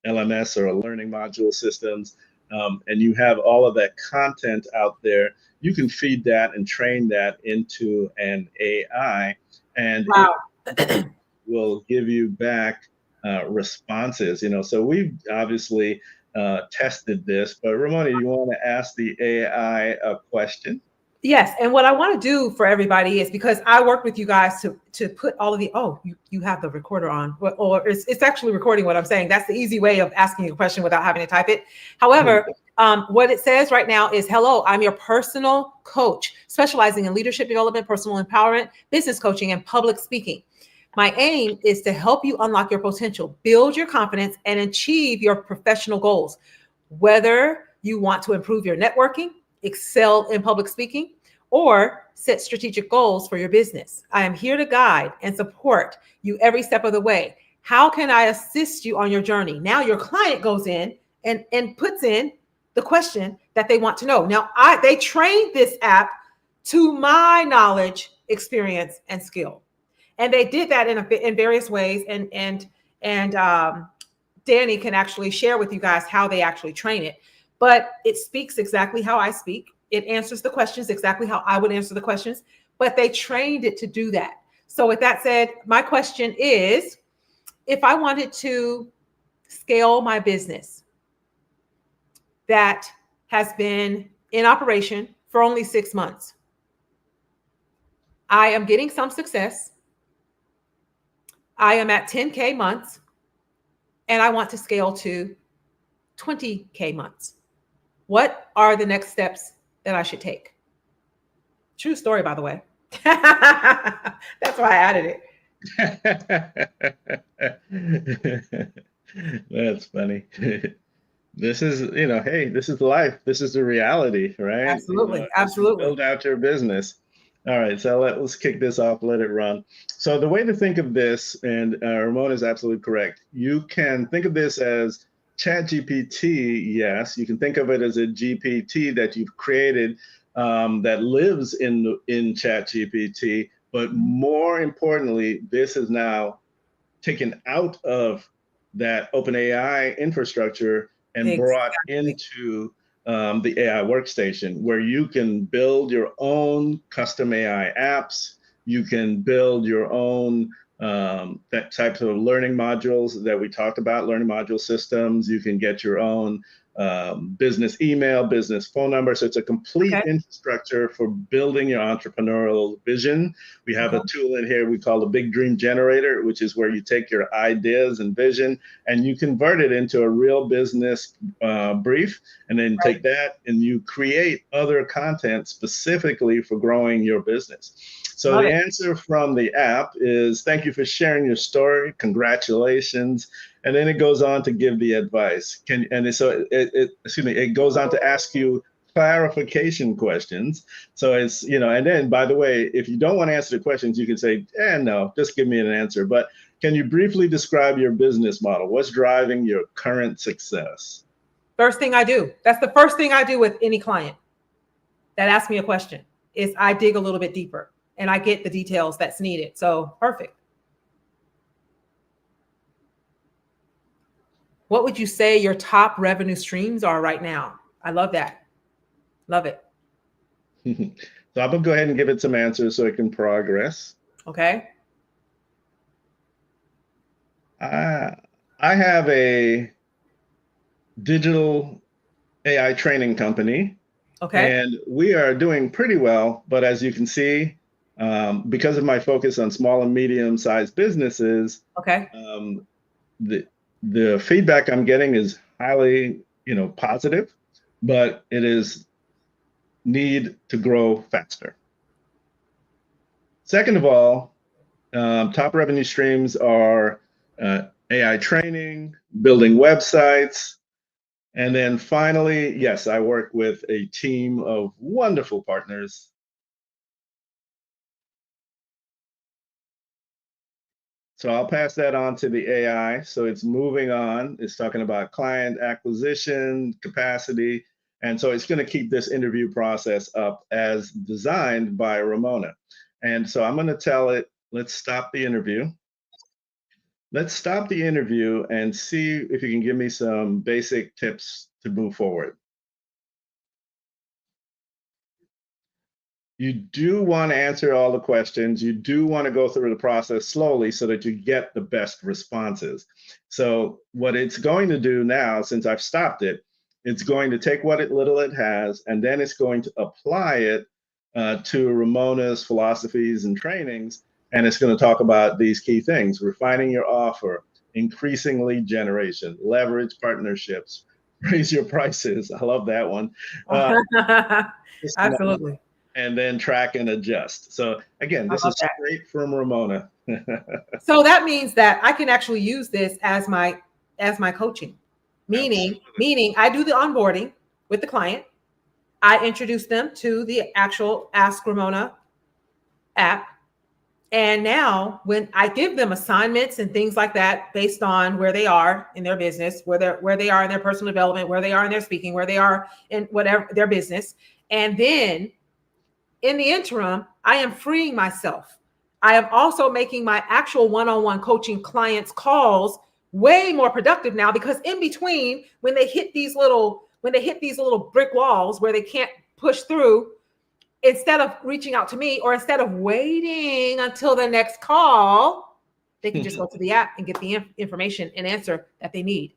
LMS or learning module systems, and you have all of that content out there. You can feed that and train that into an AI, and Wow. it will give you back responses. So we've obviously tested this, but Ramona, you want to ask the AI a question? Yes, and what I want to do for everybody is, because I work with you guys to put all of the, oh, you have the recorder on, or it's actually recording what I'm saying. That's the easy way of asking a question without having to type it. However, what it says right now is, hello, I'm your personal coach, specializing in leadership development, personal empowerment, business coaching, and public speaking. My aim is to help you unlock your potential, build your confidence, and achieve your professional goals. Whether you want to improve your networking, excel in public speaking, or set strategic goals for your business, I am here to guide and support you every step of the way. How can I assist you on your journey? Now your client goes in and puts in the question that they want to know. Now they trained this app to my knowledge, experience, and skill. And they did that in various ways. And Danny can actually share with you guys how they actually train it. But it speaks exactly how I speak. It answers the questions exactly how I would answer the questions. But they trained it to do that. So with that said, my question is, if I wanted to scale my business that has been in operation for only 6 months, I am getting some success. I am at 10K months, and I want to scale to 20K months. What are the next steps that I should take? True story, by the way. That's why I added it. That's funny. This is, hey, this is life. This is the reality, right? Absolutely. As you Absolutely. build out your business. All right, so let's kick this off, let it run. So the way to think of this, and Ramon is absolutely correct. You can think of this as ChatGPT. Yes, you can think of it as a GPT that you've created that lives in ChatGPT. But more importantly, this is now taken out of that OpenAI infrastructure and brought Exactly. into the AI workstation, where you can build your own custom AI apps. You can build your own that types of learning modules that we talked about, learning module systems. You can get your own business email, business phone number. So it's a complete infrastructure for building your entrepreneurial vision. We have a tool in here we call the Big Dream Generator, which is where you take your ideas and vision and you convert it into a real business brief, and then take that and you create other content specifically for growing your business. So the answer from the app is, thank you for sharing your story. Congratulations. And then it goes on to give the advice. It goes on to ask you clarification questions. So it's, and then by the way, if you don't want to answer the questions, you can say, no, just give me an answer. But can you briefly describe your business model? What's driving your current success? First thing I do. That's the first thing I do with any client that asks me a question is I dig a little bit deeper and I get the details that's needed. So perfect. What would you say your top revenue streams are right now? I love that. Love it. So I'm gonna go ahead and give it some answers so it can progress. Okay. I have a digital AI training company. Okay. And we are doing pretty well. But as you can see, because of my focus on small and medium-sized businesses, Okay. The feedback I'm getting is highly, positive, but it is need to grow faster. Second of all, top revenue streams are AI training, building websites, and then finally, yes, I work with a team of wonderful partners. So I'll pass that on to the AI. So it's moving on. It's talking about client acquisition, capacity. And so it's going to keep this interview process up as designed by Ramona. And so I'm going to tell it, let's stop the interview. Let's stop the interview and see if you can give me some basic tips to move forward. You do want to answer all the questions. You do want to go through the process slowly so that you get the best responses. So what it's going to do now, since I've stopped it, it's going to take what little it has, and then it's going to apply it to Ramona's philosophies and trainings. And it's going to talk about these key things: refining your offer, increasing lead generation, leverage partnerships, raise your prices. I love that one. Absolutely. And then track and adjust. So again, this is straight from Ramona. So that means that I can actually use this as my coaching. Meaning I do the onboarding with the client. I introduce them to the actual Ask Ramona app. And now when I give them assignments and things like that based on where they are in their business, where they are in their personal development, where they are in their speaking, where they are in whatever their business, and then in the interim, I am freeing myself. I am also making my actual one-on-one coaching clients calls way more productive now, because in between, when they hit these little brick walls where they can't push through, instead of reaching out to me or instead of waiting until the next call, they can just go to the app and get the information and answer that they need.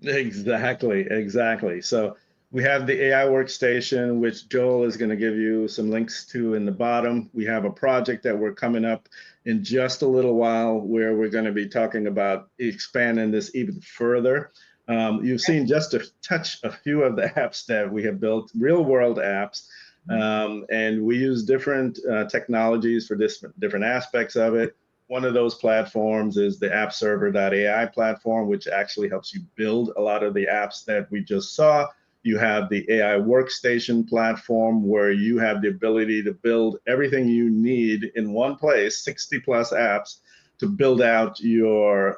Exactly. So we have the AI workstation, which Joel is going to give you some links to in the bottom. We have a project that we're coming up in just a little while where we're going to be talking about expanding this even further. You've seen just to touch a few of the apps that we have built, real world apps. And we use different technologies for different aspects of it. One of those platforms is the appserver.ai platform, which actually helps you build a lot of the apps that we just saw. You have the AI workstation platform where you have the ability to build everything you need in one place, 60 plus apps, to build out your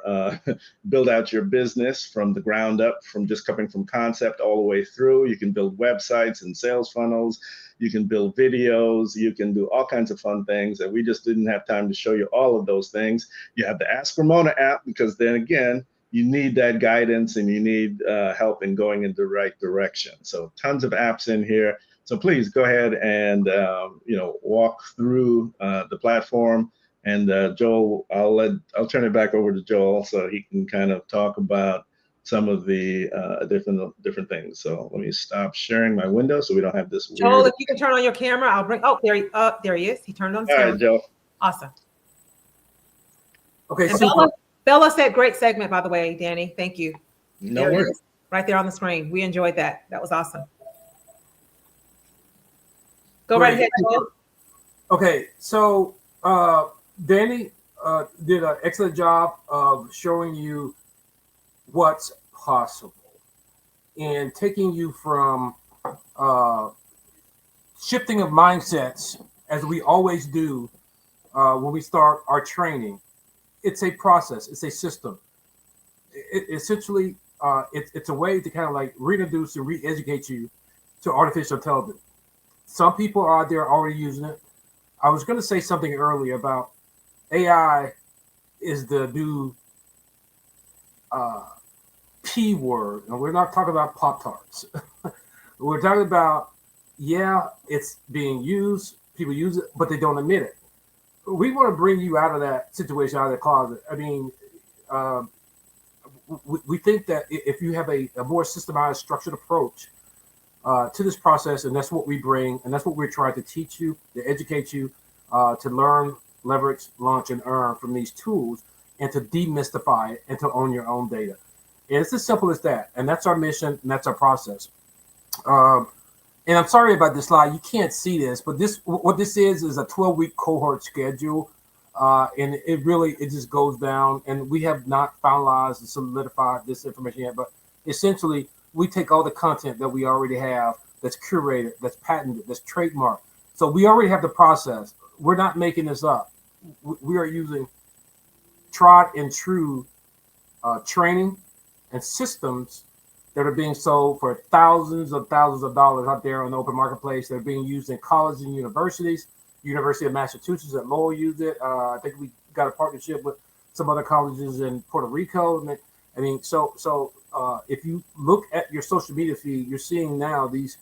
business from the ground up, from just coming from concept all the way through. You can build websites and sales funnels. You can build videos. You can do all kinds of fun things. And we just didn't have time to show you all of those things. You have the Ask Ramona app, because then again, you need that guidance and you need help in going in the right direction. So tons of apps in here. So please go ahead and walk through the platform. And Joel, I'll turn it back over to Joel so he can kind of talk about some of the different things. So let me stop sharing my window so we don't have this weird. Joel, if you can turn on your camera, I'll bring. Oh, there he is. He turned on his camera. All right, Joel. Awesome. Okay. Bella said, great segment, by the way, Danny. Thank you. No worries. Right there on the screen. We enjoyed that. That was awesome. Go right ahead, Joel. Okay, so Danny did an excellent job of showing you what's possible and taking you from shifting of mindsets, as we always do when we start our training. It's a process. It's a system. Essentially, it's a way to kind of like reintroduce and re-educate you to artificial intelligence. Some people out there already using it. I was going to say something earlier about AI is the new P word, and we're not talking about Pop Tarts. We're talking about, yeah, it's being used, people use it, but they don't admit it. We want to bring you out of that situation, out of the closet. I mean, we think that if you have a more systemized, structured approach to this process, and that's what we bring, and that's what we're trying to teach you, to educate you, to learn, leverage, launch, and earn from these tools, and to demystify it and to own your own data. And it's as simple as that. And that's our mission, and that's our process. And I'm sorry about this slide. You can't see this, but what this is a 12-week cohort schedule. And it just goes down, and we have not finalized and solidified this information yet, but essentially we take all the content that we already have that's curated, that's patented, that's trademarked. So we already have the process. We're not making this up. We are using tried and true training and systems that are being sold for thousands of dollars out there on the open marketplace. They're being used in colleges and universities. University of Massachusetts at Lowell used it. I think we got a partnership with some other colleges in Puerto Rico. I mean, so if you look at your social media feed, you're seeing now these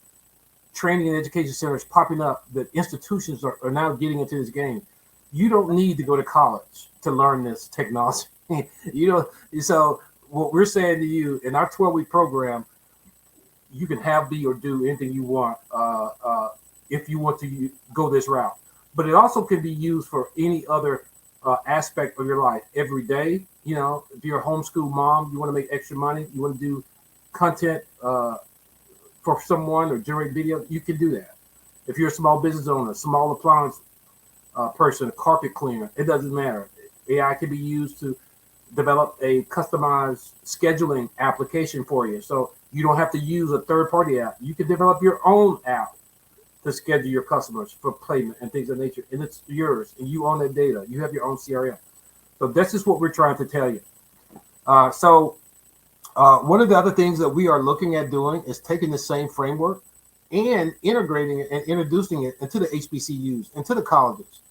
training and education centers popping up, that institutions are now getting into this game. You don't need to go to college to learn this technology. So what we're saying to you in our 12-week program, you can have, be, or do anything you want if you want to go this route. But it also can be used for any other aspect of your life every day. You know, if you're a homeschool mom, you want to make extra money, you want to do content for someone or generate video, you can do that. If you're a small business owner, small appliance person, a carpet cleaner, it doesn't matter. AI can be used to develop a customized scheduling application for you. So you don't have to use a third-party app. You can develop your own app to schedule your customers for payment and things of nature. And it's yours, and you own that data. You have your own CRM. So this is what we're trying to tell you. One of the other things that we are looking at doing is taking the same framework and integrating it and introducing it into the HBCUs, into the colleges.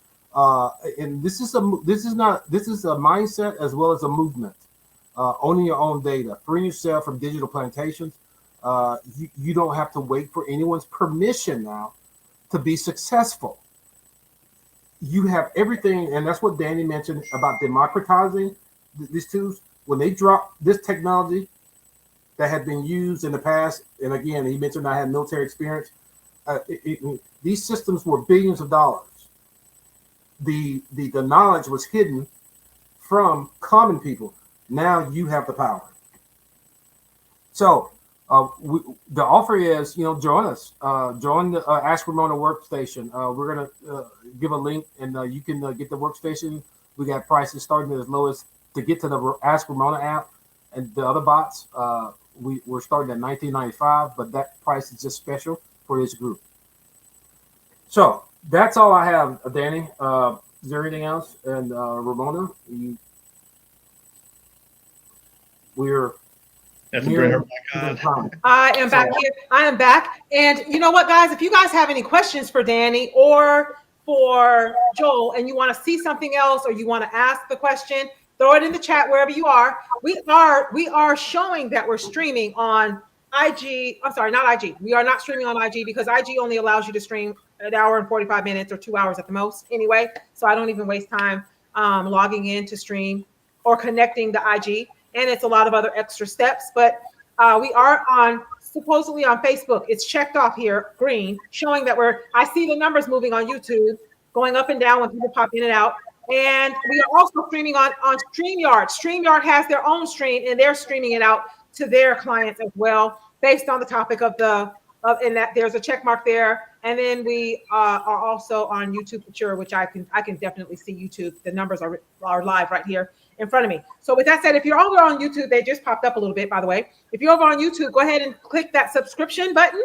And this is a mindset as well as a movement. Owning your own data, freeing yourself from digital plantations. You don't have to wait for anyone's permission now to be successful. You have everything, and that's what Danny mentioned about democratizing these tools. When they drop this technology that had been used in the past, and again, he mentioned I had military experience. These systems were billions of dollars. The knowledge was hidden from common people. Now you have the power. So the offer is, join us. Join the Ask Ramona workstation. We're going to give a link, and you can get the workstation. We got prices starting as low as, to get to the Ask Ramona app and the other bots. We're starting at $19.95, but that price is just special for this group. So that's all I have, Danny. Is there anything else? And Ramona, we're have to bring her back on. I am back here. I am back. And you know what, guys? If you guys have any questions for Danny or for Joel, and you want to see something else, or you want to ask the question, throw it in the chat wherever you are. We are showing that we're streaming on IG. I'm sorry, not IG. We are not streaming on IG because IG only allows you to stream an hour and 45 minutes or 2 hours at the most anyway. So I don't even waste time logging in to stream or connecting the IG. And it's a lot of other extra steps. But we are supposedly on Facebook. It's checked off here, green, showing that I see the numbers moving on YouTube, going up and down when people pop in and out. And we are also streaming on StreamYard. StreamYard has their own stream, and they're streaming it out to their clients as well, based on the topic of and that there's a check mark there. And then we are also on YouTube for sure, which I can definitely see YouTube. The numbers are live right here in front of me. So with that said, if you're over on YouTube, they just popped up a little bit, by the way. If you're over on YouTube, go ahead and click that subscription button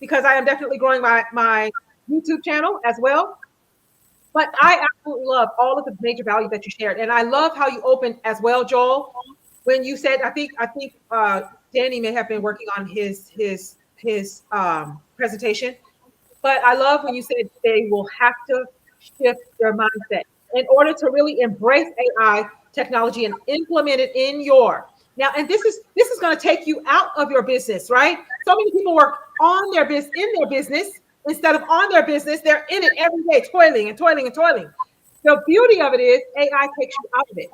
because I am definitely growing my YouTube channel as well. But I absolutely love all of the major values that you shared, and I love how you opened as well, Joel, when you said I think Danny may have been working on his presentation, but I love when you said they will have to shift their mindset in order to really embrace AI technology and implement it in your now. And this is going to take you out of your business, right? So many people work on their business in their business instead of on their business. They're in it every day, toiling and toiling and toiling. The beauty of it is AI takes you out of it.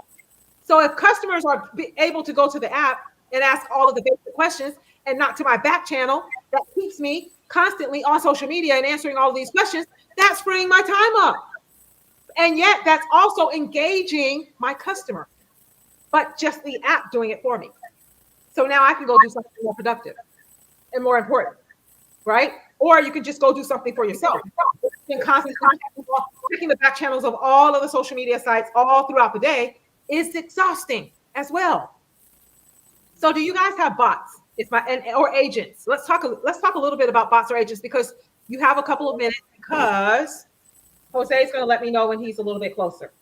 So if customers are able to go to the app and ask all of the basic questions and not to my back channel that keeps me constantly on social media and answering all of these questions, that's freeing my time up. And yet that's also engaging my customer, but just the app doing it for me. So now I can go do something more productive and more important, right? Or you can just go do something for yourself. And constantly checking the back channels of all of the social media sites all throughout the day is exhausting as well. So do you guys have bots? It's my and or agents. Let's talk a little bit about bots or agents because you have a couple of minutes because Jose is going to let me know when he's a little bit closer.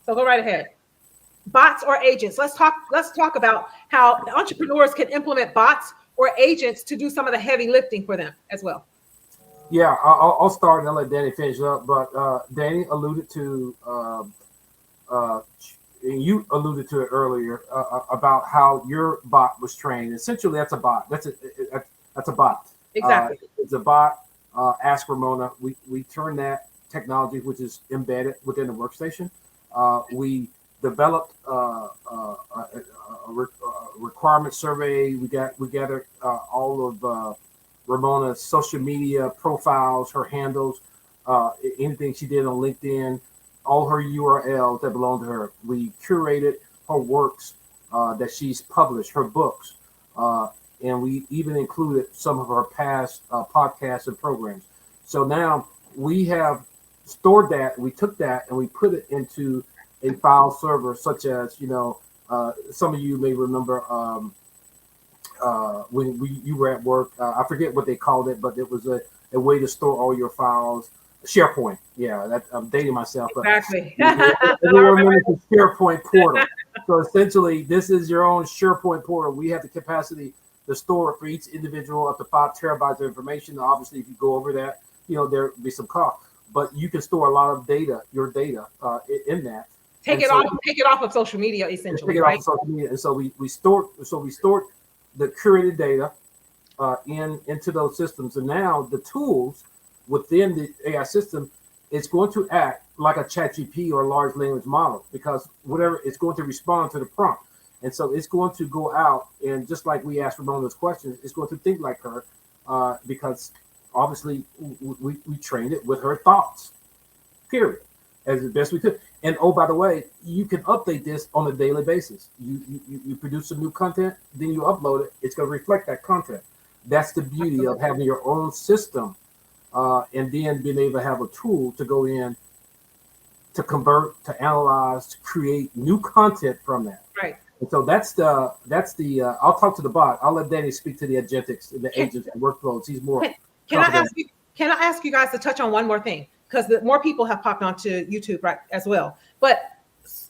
So go right ahead. Bots or agents. Let's talk about how entrepreneurs can implement bots or agents to do some of the heavy lifting for them as well. Yeah, I'll start and I'll let Danny finish up. But Danny alluded to, and you alluded to it earlier about how your bot was trained. Essentially, that's a bot. That's a bot. Exactly. It's a bot. Ask Ramona. We turn that technology, which is embedded within the workstation. We developed a requirement survey. We gathered all of Ramona's social media profiles, her handles, anything she did on LinkedIn, all her URLs that belong to her. We curated her works that she's published, her books, and we even included some of her past podcasts and programs. So now we have stored that. We took that and we put it into a file server, such as some of you may remember. When you were at work, I forget what they called it, but it was a way to store all your files. SharePoint, yeah, that I'm dating myself. But Exactly. everyone remembers the SharePoint portal. So essentially, this is your own SharePoint portal. We have the capacity to store for each individual up to 5 terabytes of information. Obviously, if you go over that, there'll be some cost, but you can store a lot of data, your data, in that. Take it off of social media, essentially, right? Off of social media. And so we stored the curated data into those systems, and now the tools within the AI system is going to act like a ChatGPT or a large language model, because whatever it's going to respond to the prompt, and so it's going to go out and just like we asked Ramon those questions, it's going to think like her, because obviously we trained it with her thoughts, period, as the best we could. And oh, by the way, you can update this on a daily basis. You produce some new content, then you upload it. It's going to reflect that content. That's the beauty of having your own system, and then being able to have a tool to go in, to convert, to analyze, to create new content from that. Right. And so that's the. I'll talk to the bot. I'll let Danny speak to the agentics and the agents and workflows. He's more. Can I ask you guys to touch on one more thing? Because more people have popped onto YouTube right as well. But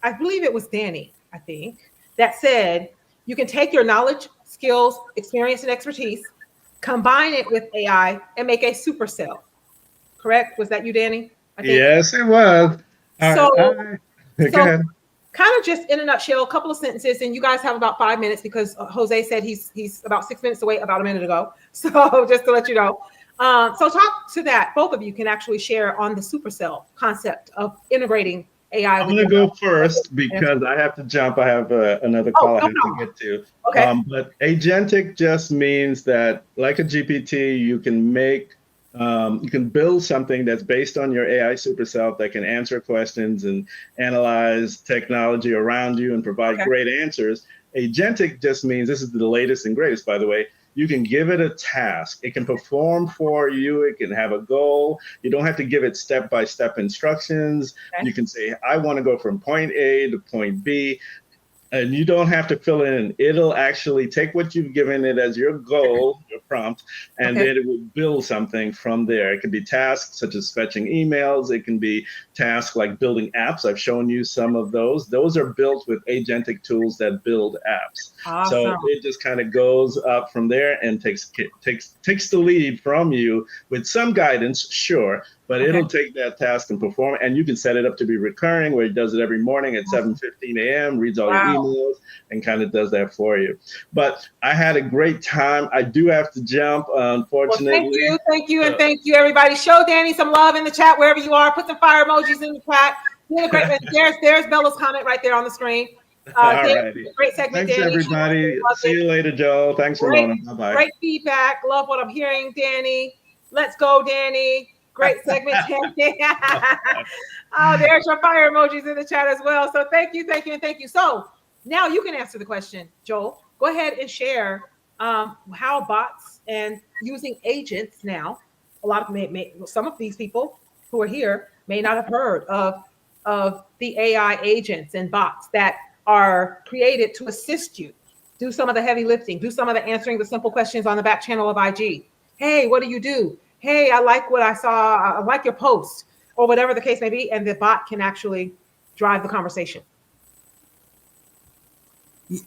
I believe it was Danny, I think, that said you can take your knowledge, skills, experience, and expertise, combine it with AI, and make a supercell. Correct? Was that you, Danny? I think. Yes, it was. So, Go ahead. Kind of just in a nutshell, a couple of sentences, and you guys have about 5 minutes because Jose said he's about 6 minutes away about a minute ago. So just to let you know. So talk to that. Both of you can actually share on the supercell concept of integrating AI. I'm going to go first because I have to jump. I have another call I have to get to. Okay. But agentic just means that, like a GPT, you can build something that's based on your AI supercell that can answer questions and analyze technology around you and provide great answers. Agentic just means, this is the latest and greatest, by the way, you can give it a task. It can perform for you. It can have a goal. You don't have to give it step-by-step instructions. Okay. You can say, I want to go from point A to point B. And you don't have to fill it in. It'll actually take what you've given it as your goal, your prompt, and Okay. then it will build something from there. It can be tasks such as fetching emails. It can be tasks like building apps. I've shown you some of those. Those are built with agentic tools that build apps. So Awesome. it just kind of goes up from there and takes the lead from you with some guidance, sure, but Okay. it'll take that task and perform it. And you can set it up to be recurring, where it does it every morning at 7:15 a.m., reads all your Wow. emails, and kind of does that for you. But I had a great time. I do have to jump, Well, unfortunately. thank you, and thank you, everybody. Show Danny some love in the chat wherever you are. Put some fire emojis in the chat. There's Bella's comment right there on the screen. All Danny, righty. great segment, Thanks, Danny. everybody. See you later, Joel. Thanks, Great, Ramona. Bye-bye. great feedback. Love what I'm hearing, Danny. Let's go, Danny. Great segment, Danny. Oh, there's your fire emojis in the chat as well. So thank you, and thank you. So now you can answer the question, Joel. Go ahead and share how bots and using agents now. A lot of some of these people who are here may not have heard of the AI agents and bots that are created to assist you. Do some of the heavy lifting. Do some of the answering the simple questions on the back channel of IG. Hey, what do you do? Hey, I like what I saw. I like your post, or whatever the case may be. And the bot can actually drive the conversation.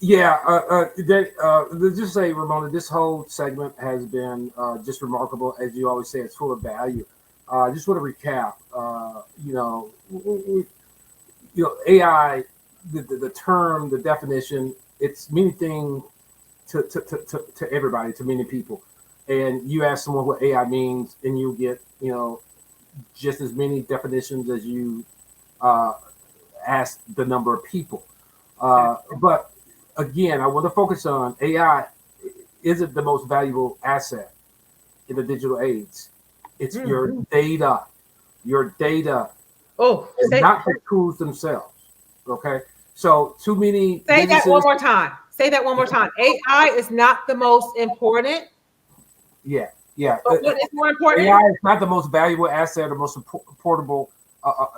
Yeah, just say, Ramona, this whole segment has been just remarkable. As you always say, it's full of value. I just want to recap. AI, the term, the definition, it's meaning to everybody, to many people. And you ask someone what AI means, and you get just as many definitions as you ask the number of people. But again, I want to focus on AI isn't the most valuable asset in the digital age. It's your data. Your data. Oh, not the tools themselves. Okay. So too many. Say that one more time. Say that one more time. AI is not the most important. Yeah. But what is more important? AI is not the most valuable asset or most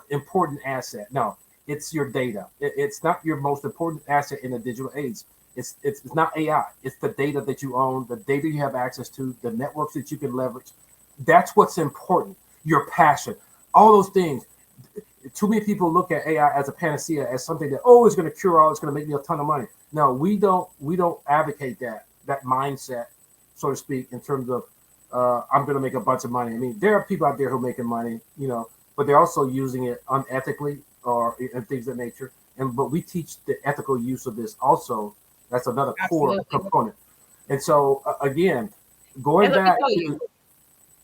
important asset. No, it's your data. It's not your most important asset in the digital age. It's not AI. It's the data that you own, the data you have access to, the networks that you can leverage. That's what's important. Your passion, all those things. Too many people look at AI as a panacea, as something that it's going to cure all, it's going to make me a ton of money. No, we don't advocate that mindset, so to speak, in terms of I'm going to make a bunch of money. I mean, there are people out there who are making money, but they're also using it unethically and things of that nature. But we teach the ethical use of this also. That's another core component. And so again, going back to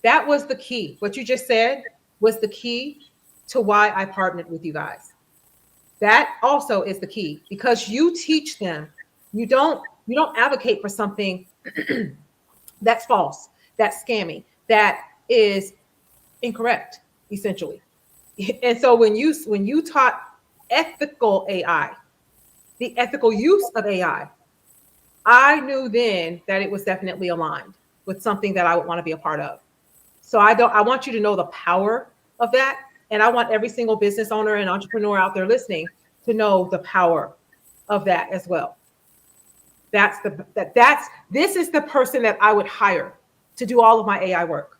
that was the key. What you just said was the key to why I partnered with you guys. That also is the key, because you teach them. You don't advocate for something that's false, that's scammy, that is incorrect, essentially. And so when you taught ethical AI, the ethical use of AI, I knew then that it was definitely aligned with something that I would want to be a part of. So I want you to know the power of that. And I want every single business owner and entrepreneur out there listening to know the power of that as well. This is the person that I would hire to do all of my AI work.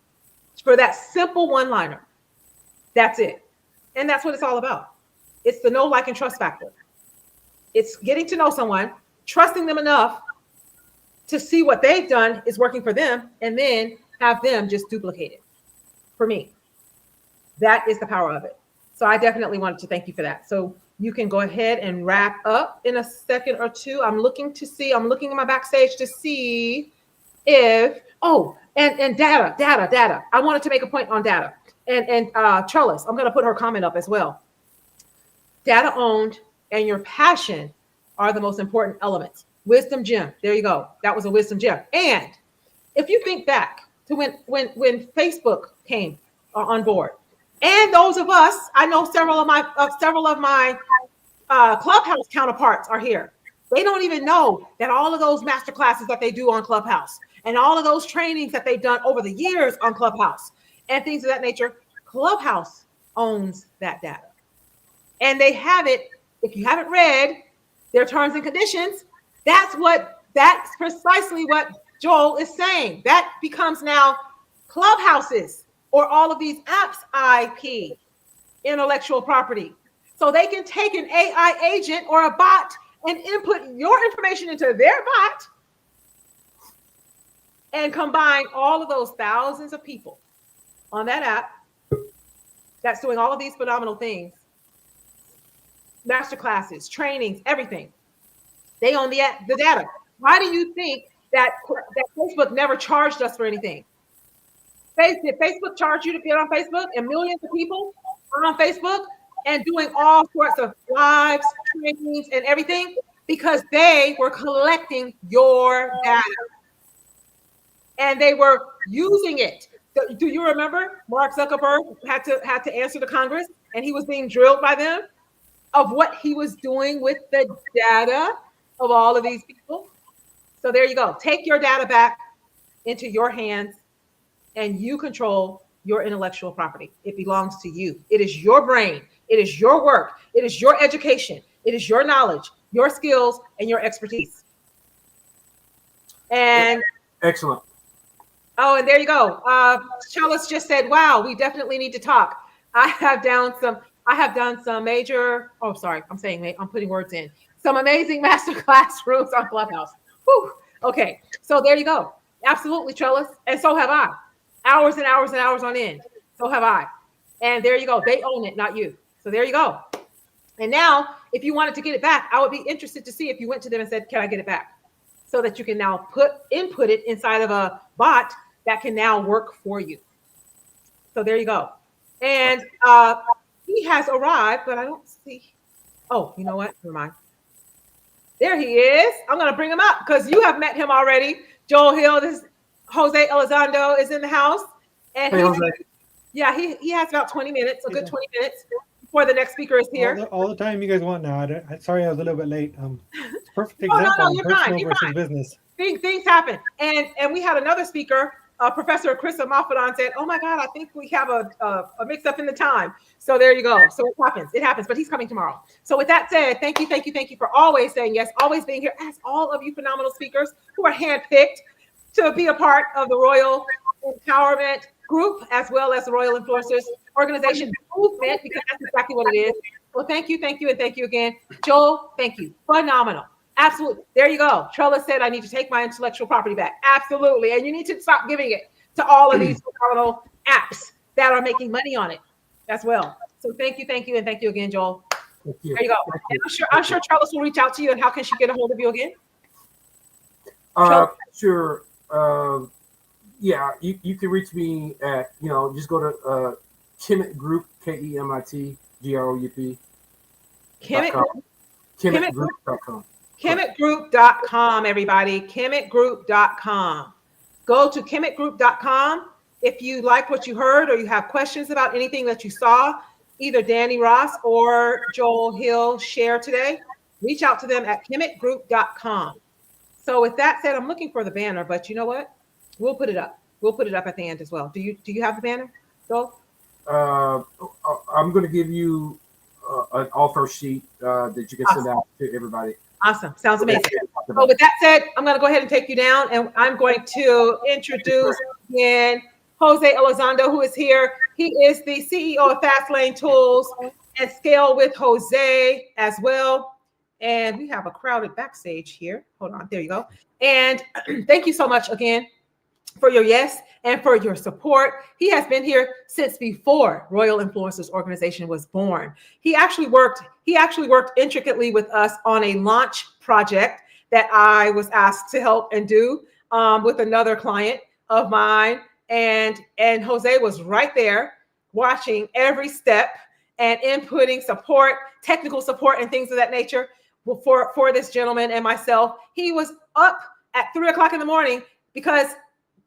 For that simple one-liner. That's it. And that's what it's all about. It's the know, like, and trust factor. It's getting to know someone, trusting them enough to see what they've done is working for them, and then have them just duplicate it for me. That is the power of it. So I definitely wanted to thank you for that. So you can go ahead and wrap up in a second or two. I'm looking in my backstage to see if, and data. I wanted to make a point on data. And Trellis, I'm going to put her comment up as well. Data owned and your passion are the most important elements. Wisdom gem. There you go. That was a wisdom gem. And if you think back to when Facebook came on board, and those of us, I know several of my Clubhouse counterparts are here. They don't even know that all of those master classes that they do on Clubhouse and all of those trainings that they've done over the years on Clubhouse and things of that nature, Clubhouse owns that data. And they have it. If you haven't read their terms and conditions. That's precisely what Joel is saying. That becomes now clubhouses or all of these apps IP, intellectual property. So they can take an AI agent or a bot and input your information into their bot and combine all of those thousands of people on that app that's doing all of these phenomenal things, master classes, trainings, everything. They own the data. Why do you think that Facebook never charged us for anything? Did Facebook charge you to get on Facebook? And millions of people are on Facebook and doing all sorts of lives, trainings, and everything because they were collecting your data and they were using it. Do you remember Mark Zuckerberg had to answer to Congress and he was being drilled by them of what he was doing with the data of all of these people? So there you go. Take your data back into your hands and you control your intellectual property. It belongs to you. It is your brain. It is your work. It is your education. It is your knowledge, your skills, and your expertise. And excellent. Oh, and there you go. Chalice just said, wow, we definitely need to talk. I have done some major, oh, sorry, I'm putting words in. Some amazing master classrooms on Clubhouse. Whew. Okay, so there you go. Absolutely, Trellis. And so have I. Hours and hours and hours on end. So have I. And there you go. They own it, not you. So there you go. And now, if you wanted to get it back, I would be interested to see if you went to them and said, can I get it back? So that you can now input it inside of a bot that can now work for you. So there you go. And he has arrived, but I don't see. Oh, you know what? Never mind. There he is. I'm going to bring him up because you have met him already. Joel Hill, this Jose Elizondo is in the house. And hey, Jose. Yeah, he has about 20 minutes, a good 20 minutes before the next speaker is here. All the time you guys want now. Sorry I was a little bit late. It's a perfect example No, of personal versus business. Things happen. And we had another speaker, Professor Chris Amalfidon said, oh my God, I think we have a mix up in the time. So there you go. So it happens, but he's coming tomorrow. So with that said, thank you for always saying yes, always being here, as all of you phenomenal speakers who are handpicked to be a part of the Royal Empowerment Group, as well as the Royal Influencers Organization movement, because that's exactly what it is. Well, thank you, and thank you again. Joel, thank you. Phenomenal. Absolutely. There you go. Trellis said, I need to take my intellectual property back. Absolutely. And you need to stop giving it to all of these phenomenal apps that are making money on it as well. So thank you, and thank you again, Joel. Thank you. There you go. And I'm sure Trellis will reach out to you. And how can she get a hold of you again? Sure. Yeah, you can reach me at, just go to Kemet Group, KEMIT GROUP. KemetGroup.com. KemetGroup.com, everybody. KemetGroup.com. Go to KemetGroup.com. If you like what you heard or you have questions about anything that you saw, either Danny Ross or Joel Hill share today, reach out to them at KemetGroup.com. So with that said, I'm looking for the banner, but you know what? We'll put it up. We'll put it up at the end as well. Do you have the banner, Joel? I'm going to give you an offer sheet that you can send out to everybody. Awesome. Sounds amazing. So with that said, I'm going to go ahead and take you down, and I'm going to introduce again Jose Elizondo, who is here. He is the CEO of Fastlane Tools and Scale with Jose as well. And we have a crowded backstage here. Hold on. There you go. And thank you so much again for your yes and for your support. He has been here since before Royal Influencers Organization was born. He actually worked intricately with us on a launch project that I was asked to help and do with another client of mine. And Jose was right there watching every step and inputting support, technical support and things of that nature for this gentleman and myself. He was up at 3 o'clock in the morning because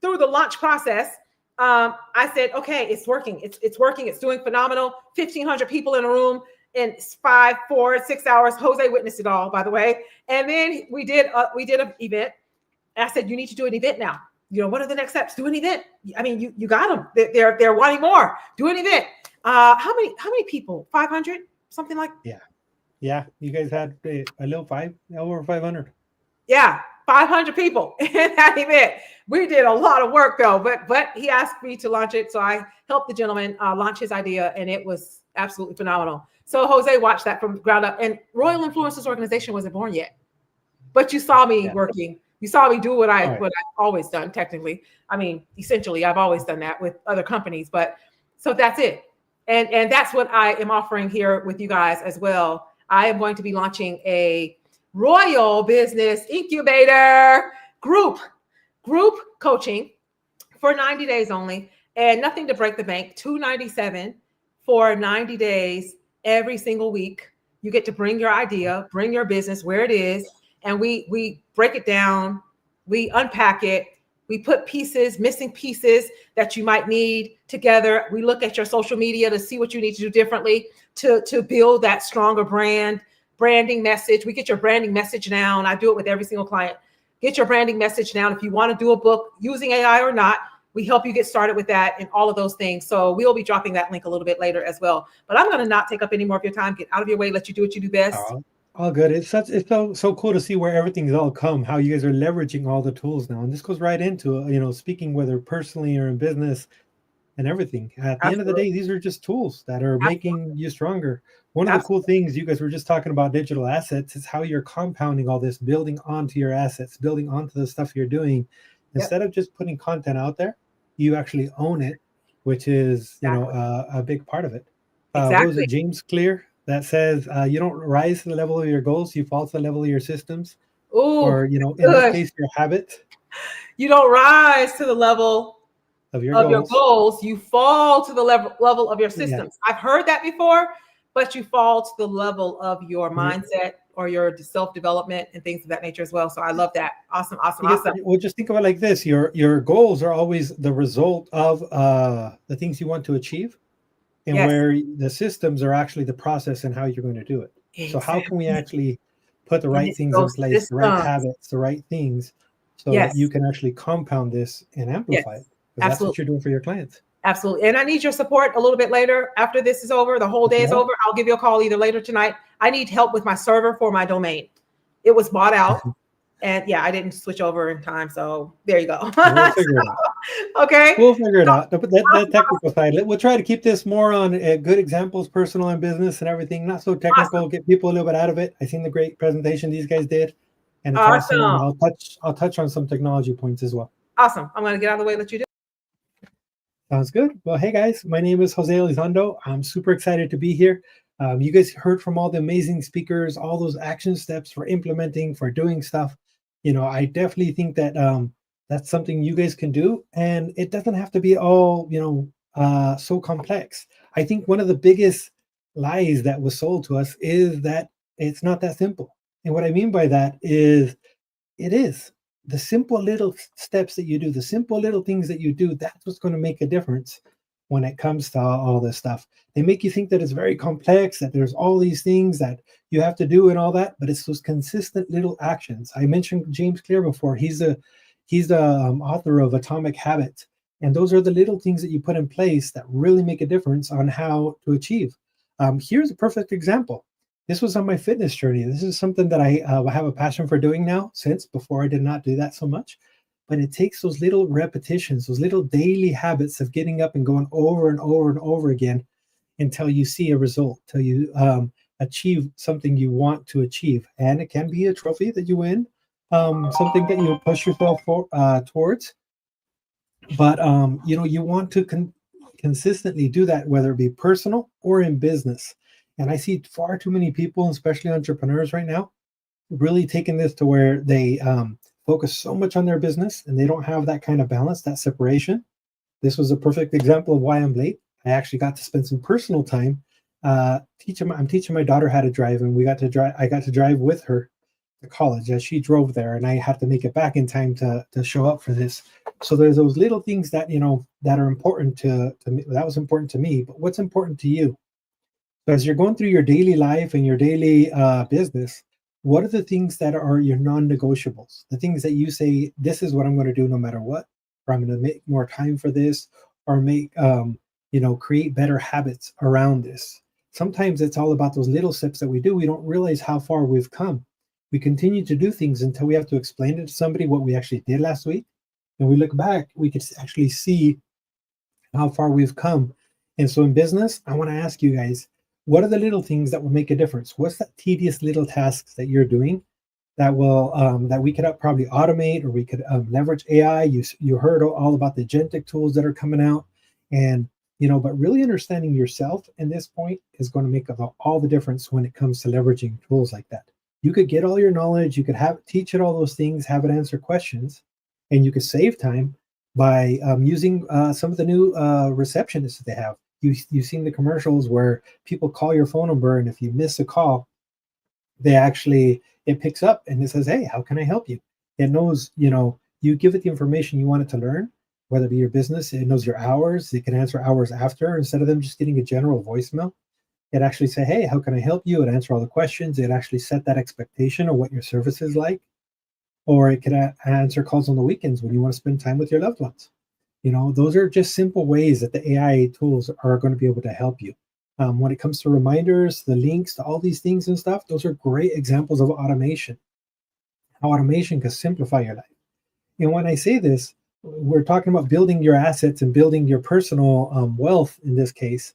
through the launch process, I said, okay, it's working. It's working. It's doing phenomenal. 1,500 people in a room in 5, 4, 6 hours. Jose witnessed it all, by the way. And then we did an event. And I said, you need to do an event now. What are the next steps? Do an event. I mean, you got them. They're wanting more. Do an event. How many people? 500? Something like? Yeah. Yeah, you guys had a little over 500. Yeah, 500 people in that event. We did a lot of work though, but he asked me to launch it, so I helped the gentleman launch his idea, and it was absolutely phenomenal. So Jose watched that from the ground up, and Royal Influencers Organization wasn't born yet, but you saw me Yeah. working. You saw me do what All right. I've always done. Technically, I mean, essentially, I've always done that with other companies. But so that's it, and that's what I am offering here with you guys as well. I am going to be launching a Royal Business Incubator group coaching for 90 days only, and nothing to break the bank. $297 for 90 days every single week. You get to bring your idea, bring your business where it is, and we break it down, we unpack it, we put pieces, missing pieces that you might need together. We look at your social media to see what you need to do differently to build that stronger branding message. We get your branding message down. I do it with every single client. Get your branding message down. If you want to do a book using AI or not, we help you get started with that and all of those things. So we'll be dropping that link a little bit later as well. But I'm going to not take up any more of your time. Get out of your way. Let you do what you do best. All good. It's so cool to see where everything's all come, how you guys are leveraging all the tools now. And this goes right into, speaking whether personally or in business and everything. At the end of the day, these are just tools that are making you stronger. One of the cool things you guys were just talking about digital assets is how you're compounding all this, building onto your assets, building onto the stuff you're doing. Instead of just putting content out there, you actually own it, which is, a big part of it. What was it, James Clear, that says you don't rise to the level of your goals, you fall to the level of your systems. Ooh, or, in this case, your habits. You don't rise to the level of your goals, you fall to the level of your systems. Yeah. I've heard that before, but you fall to the level of your mindset or your self-development and things of that nature as well. So I love that. Awesome. Well, just think of it like this. Your goals are always the result of the things you want to achieve, and where the systems are actually the process and how you're going to do it. Exactly. So how can we actually put the right things in place, the right habits, the right things, so that you can actually compound this and amplify it? Because that's what you're doing for your clients. Absolutely. And I need your support a little bit later. After this is over, the whole day is over, I'll give you a call either later tonight. I need help with my server for my domain. It was bought out. And I didn't switch over in time. So there you go. We'll figure it out. Okay. We'll figure it out. That technical side. We'll try to keep this more on good examples, personal and business and everything. Not so technical. Get people a little bit out of it. I seen the great presentation these guys did. And it's awesome. I'll touch on some technology points as well. Awesome. I'm going to get out of the way and let you do. Sounds good. Well, hey guys, my name is Jose Elizondo. I'm super excited to be here. You guys heard from all the amazing speakers, all those action steps for implementing, for doing stuff. I definitely think that that's something you guys can do, and it doesn't have to be all, so complex. I think one of the biggest lies that was sold to us is that it's not that simple. And what I mean by that is it is. The simple little steps that you do, the simple little things that you do, that's what's going to make a difference when it comes to all this stuff. They make you think that it's very complex, that there's all these things that you have to do and all that, but it's those consistent little actions. I mentioned James Clear before. He's the author of Atomic Habits, and those are the little things that you put in place that really make a difference on how to achieve. Here's a perfect example. This was on my fitness journey. This is something that I have a passion for doing now, since before I did not do that so much. But it takes those little repetitions, those little daily habits of getting up and going over and over and over again until you see a result, till you achieve something you want to achieve. And it can be a trophy that you win, something that you push yourself towards. But, you want to consistently do that, whether it be personal or in business. And I see far too many people, especially entrepreneurs right now, really taking this to where they focus so much on their business and they don't have that kind of balance, that separation. This was a perfect example of why I'm late. I actually got to spend some personal time I'm teaching my daughter how to drive, and I got to drive with her to college as she drove there, and I had to make it back in time to show up for this. So there's those little things that, that are important to me. That was important to me, but what's important to you? So as you're going through your daily life and your daily business, what are the things that are your non-negotiables? The things that you say, this is what I'm going to do no matter what, or I'm going to make more time for this, or create better habits around this. sometimes it's all about those little steps that we do. We don't realize how far we've come. We continue to do things until we have to explain it to somebody what we actually did last week. And we look back, we could actually see how far we've come. And so in business, I want to ask you guys, what are the little things that will make a difference? What's that tedious little tasks that you're doing that will that we could probably automate, or we could leverage AI? You heard all about the agentic tools that are coming out, and but really understanding yourself in this point is going to make all the difference when it comes to leveraging tools like that. You could get all your knowledge, you could teach it all those things, have it answer questions, and you could save time by using some of the new receptionists that they have. You've seen the commercials where people call your phone number, and if you miss a call, it picks up and it says, "Hey, how can I help you?" It knows, you give it the information you want it to learn, whether it be your business. It knows your hours. It can answer hours after, instead of them just getting a general voicemail. It actually say, "Hey, how can I help you?" It answer all the questions. It actually set that expectation of what your service is like. Or it could answer calls on the weekends when you want to spend time with your loved ones. Those are just simple ways that the AI tools are going to be able to help you. When it comes to reminders, the links to all these things and stuff, those are great examples of automation. How automation can simplify your life. And when I say this, we're talking about building your assets and building your personal wealth in this case.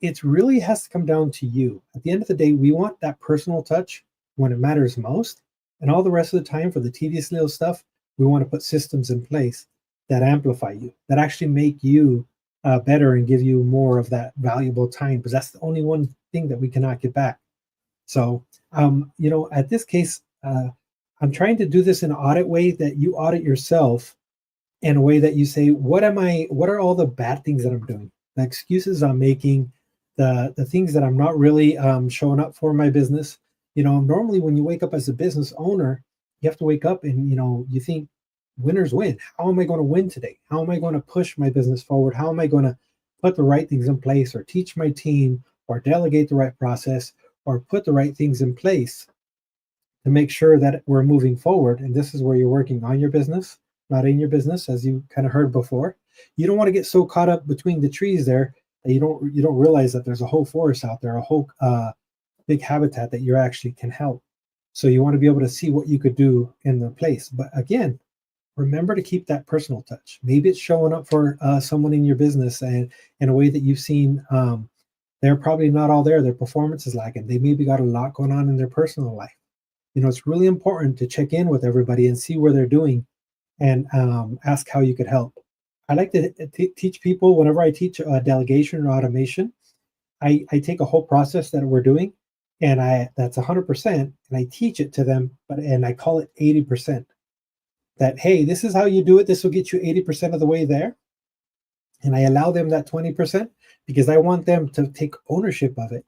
It really has to come down to you. At the end of the day, we want that personal touch when it matters most. And all the rest of the time, for the tedious little stuff, we want to put systems in place that amplify you, that actually make you better and give you more of that valuable time, because that's the only one thing that we cannot get back. So, at this case, I'm trying to do this in an audit way, that you audit yourself in a way that you say, what are all the bad things that I'm doing? The excuses I'm making, the things that I'm not really showing up for my business. Normally when you wake up as a business owner, you have to wake up and, you think, winners win. How am I going to win today? How am I going to push my business forward? How am I going to put the right things in place, or teach my team, or delegate the right process, or put the right things in place to make sure that we're moving forward? And this is where you're working on your business, not in your business, as you kind of heard before. You don't want to get so caught up between the trees there that you don't realize that there's a whole forest out there, a whole big habitat that you actually can help. So you want to be able to see what you could do in the place. But again, remember to keep that personal touch. Maybe it's showing up for someone in your business, and in a way that you've seen they're probably not all there. Their performance is lacking. They maybe got a lot going on in their personal life. It's really important to check in with everybody and see where they're doing, and ask how you could help. I like to teach people, whenever I teach delegation or automation, I take a whole process that we're doing, and that's 100%, and I teach it to them, and I call it 80%. That, hey, this is how you do it. This will get you 80% of the way there. And I allow them that 20% because I want them to take ownership of it.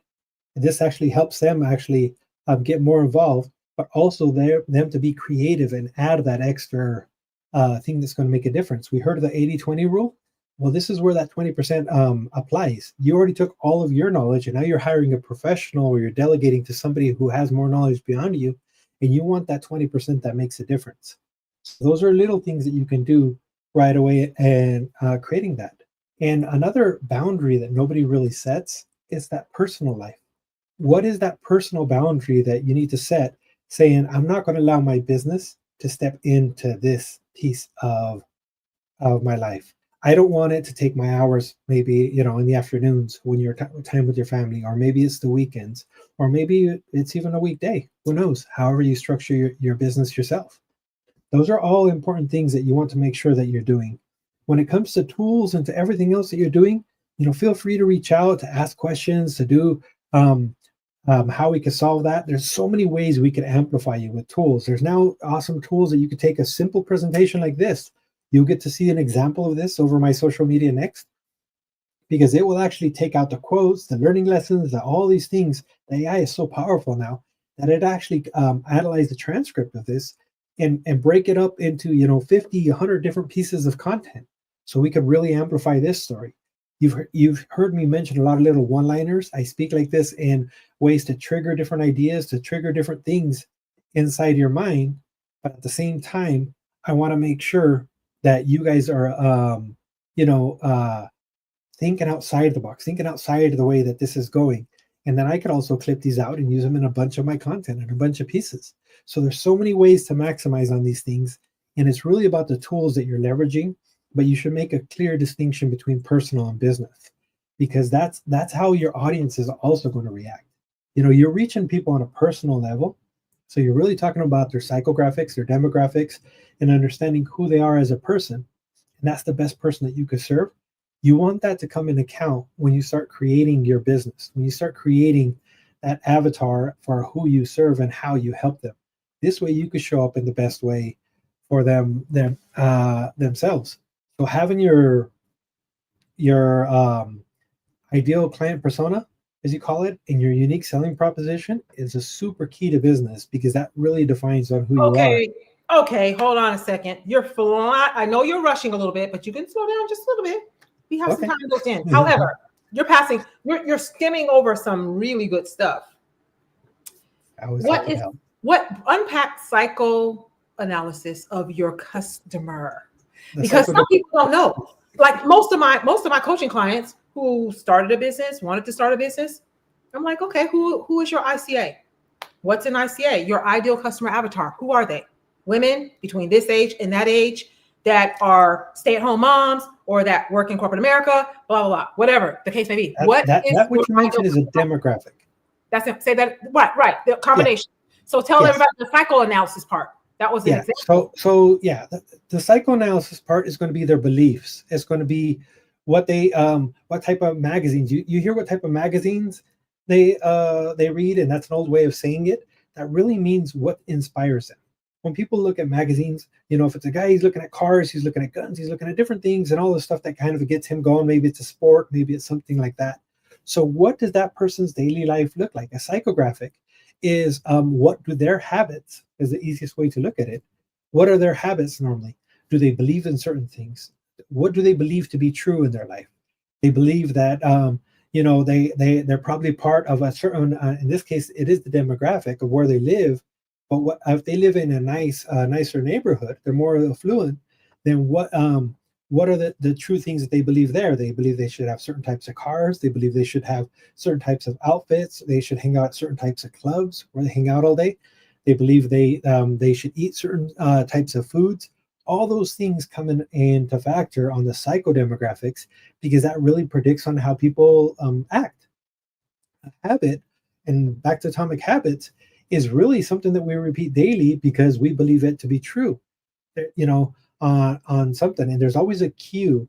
And this actually helps them actually get more involved, but also them to be creative and add that extra thing that's going to make a difference. We heard of the 80-20 rule. Well, this is where that 20% applies. You already took all of your knowledge, and now you're hiring a professional, or you're delegating to somebody who has more knowledge beyond you, and you want that 20% that makes a difference. So those are little things that you can do right away, and creating that. And another boundary that nobody really sets is that personal life. What is that personal boundary that you need to set, saying, I'm not going to allow my business to step into this piece of my life. I don't want it to take my hours, maybe, in the afternoons when you're time with your family, or maybe it's the weekends, or maybe it's even a weekday. Who knows? However you structure your business yourself. Those are all important things that you want to make sure that you're doing. When it comes to tools and to everything else that you're doing, feel free to reach out, to ask questions, to do how we can solve that. There's so many ways we can amplify you with tools. There's now awesome tools that you could take a simple presentation like this. You'll get to see an example of this over my social media next, because it will actually take out the quotes, the learning lessons, all these things. The AI is so powerful now that it actually analyze the transcript of this and break it up into 50, 100 different pieces of content, so we could really amplify this story. You've heard me mention a lot of little one-liners. I speak like this in ways to trigger different ideas, to trigger different things inside your mind. But at the same time, I want to make sure that you guys are, thinking outside the box, thinking outside of the way that this is going. And then I could also clip these out and use them in a bunch of my content and a bunch of pieces. So there's so many ways to maximize on these things. And it's really about the tools that you're leveraging, but you should make a clear distinction between personal and business, because that's how your audience is also going to react. You're reaching people on a personal level. So you're really talking about their psychographics, their demographics, and understanding who they are as a person. And that's the best person that you could serve. You want that to come in account when you start creating your business, when you start creating that avatar for who you serve and how you help them. This way you could show up in the best way for themselves. So having your ideal client persona, as you call it, and your unique selling proposition is a super key to business, because that really defines on who you are. Okay, hold on a second. You're flying. I know you're rushing a little bit, but you can slow down just a little bit. We have some time built in. However, you're skimming over some really good stuff. What unpack psychoanalysis of your customer? Because some people don't know. Like most of my coaching clients who started a business, wanted to start a business, I'm like, okay, who is your ICA? What's an ICA? Your ideal customer avatar. Who are they? Women between this age and that age that are stay-at-home moms or that work in corporate America, blah, blah, blah, whatever the case may be. What you mentioned is a demographic. That's it. Say that, right, the combination. Yeah. So tell everybody the psychoanalysis part. That was an example. So the psychoanalysis part is going to be their beliefs. It's going to be what they, what type of magazines. You hear what type of magazines they read, and that's an old way of saying it. That really means what inspires them. When people look at magazines, if it's a guy, he's looking at cars, he's looking at guns, he's looking at different things and all the stuff that kind of gets him going. Maybe it's a sport, maybe it's something like that. So what does that person's daily life look like? A psychographic is what do their habits, is the easiest way to look at it. What are their habits normally? Do they believe in certain things? What do they believe to be true in their life? They believe that, they're probably part of a certain, in this case, it is the demographic of where they live. But what if they live in a nicer neighborhood, they're more affluent, then what are the true things that they believe there? They believe they should have certain types of cars. They believe they should have certain types of outfits. They should hang out at certain types of clubs where they hang out all day. They believe they should eat certain types of foods. All those things come into factor on the psychodemographics, because that really predicts on how people act. A habit, and back to atomic habits, is really something that we repeat daily because we believe it to be true, on something. And there's always a cue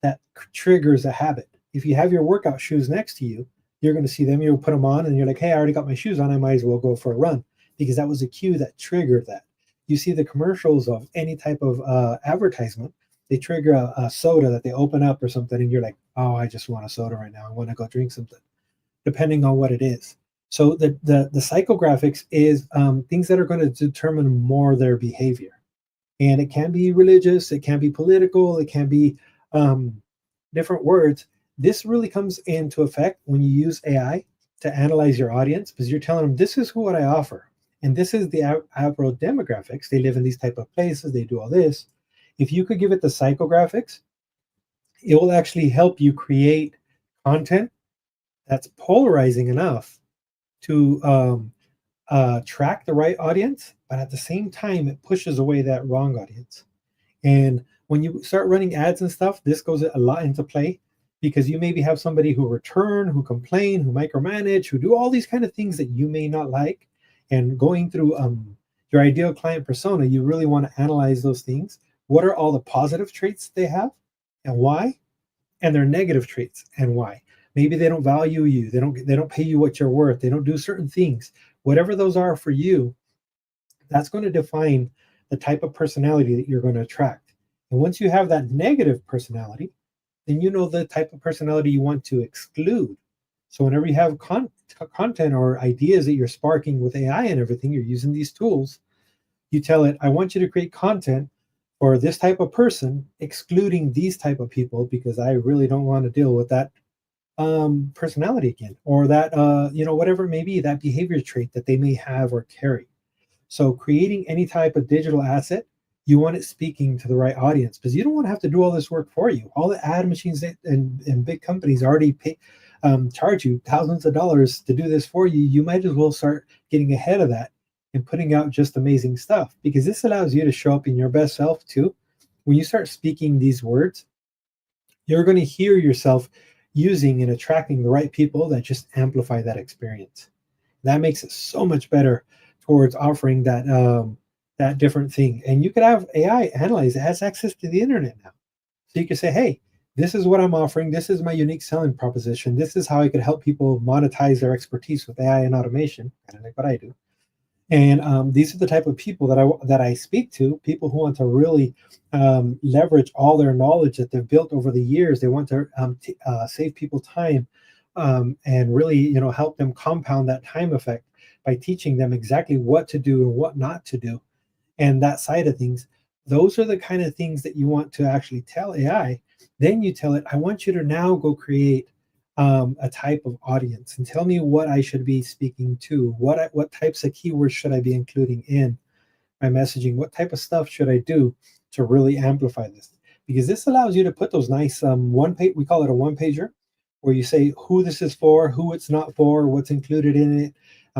that triggers a habit. If you have your workout shoes next to you, you're going to see them, you'll put them on and you're like, hey, I already got my shoes on, I might as well go for a run, because that was a cue that triggered that. You see the commercials of any type of advertisement, they trigger a soda that they open up or something, and you're like, oh, I just want a soda right now, I want to go drink something, depending on what it is. So the psychographics is things that are going to determine more their behavior. And it can be religious, it can be political, it can be different words. This really comes into effect when you use AI to analyze your audience, because you're telling them, this is what I offer. And this is the average demographics. They live in these type of places, they do all this. If you could give it the psychographics, it will actually help you create content that's polarizing enough to track the right audience, but at the same time, it pushes away that wrong audience. And when you start running ads and stuff, this goes a lot into play, because you maybe have somebody who return, who complain, who micromanage, who do all these kind of things that you may not like. And going through your ideal client persona, you really want to analyze those things. What are all the positive traits they have and why? And their negative traits and why? Maybe they don't value you. They don't pay you what you're worth. They don't do certain things. Whatever those are for you, that's going to define the type of personality that you're going to attract. And once you have that negative personality, then you know the type of personality you want to exclude. So whenever you have content or ideas that you're sparking with AI and everything, you're using these tools, you tell it, I want you to create content for this type of person, excluding these type of people, because I really don't want to deal with that personality again, or that whatever it may be, that behavior trait that they may have or carry. So creating any type of digital asset, you want it speaking to the right audience, because you don't want to have to do all this work for you. All the ad machines and big companies already charge you thousands of dollars to do this for you, you might as well start getting ahead of that and putting out just amazing stuff, because this allows you to show up in your best self too. When you start speaking these words, you're going to hear yourself using and attracting the right people that just amplify that experience. That makes it so much better towards offering that different thing. And you could have AI analyze. It has access to the internet now, so you can say, hey, this is what I'm offering. This is my unique selling proposition. This is how I could help people monetize their expertise with AI and automation, kind of like what I do. And these are the type of people that I speak to, people who want to really leverage all their knowledge that they've built over the years. They want to save people time and really, help them compound that time effect by teaching them exactly what to do and what not to do. And that side of things, those are the kind of things that you want to actually tell AI. Then you tell it, I want you to now go create a type of audience and tell me what I should be speaking to. What types of keywords should I be including in my messaging? What type of stuff should I do to really amplify this? Because this allows you to put those nice one page, we call it a one pager, where you say who this is for, who it's not for, what's included in it,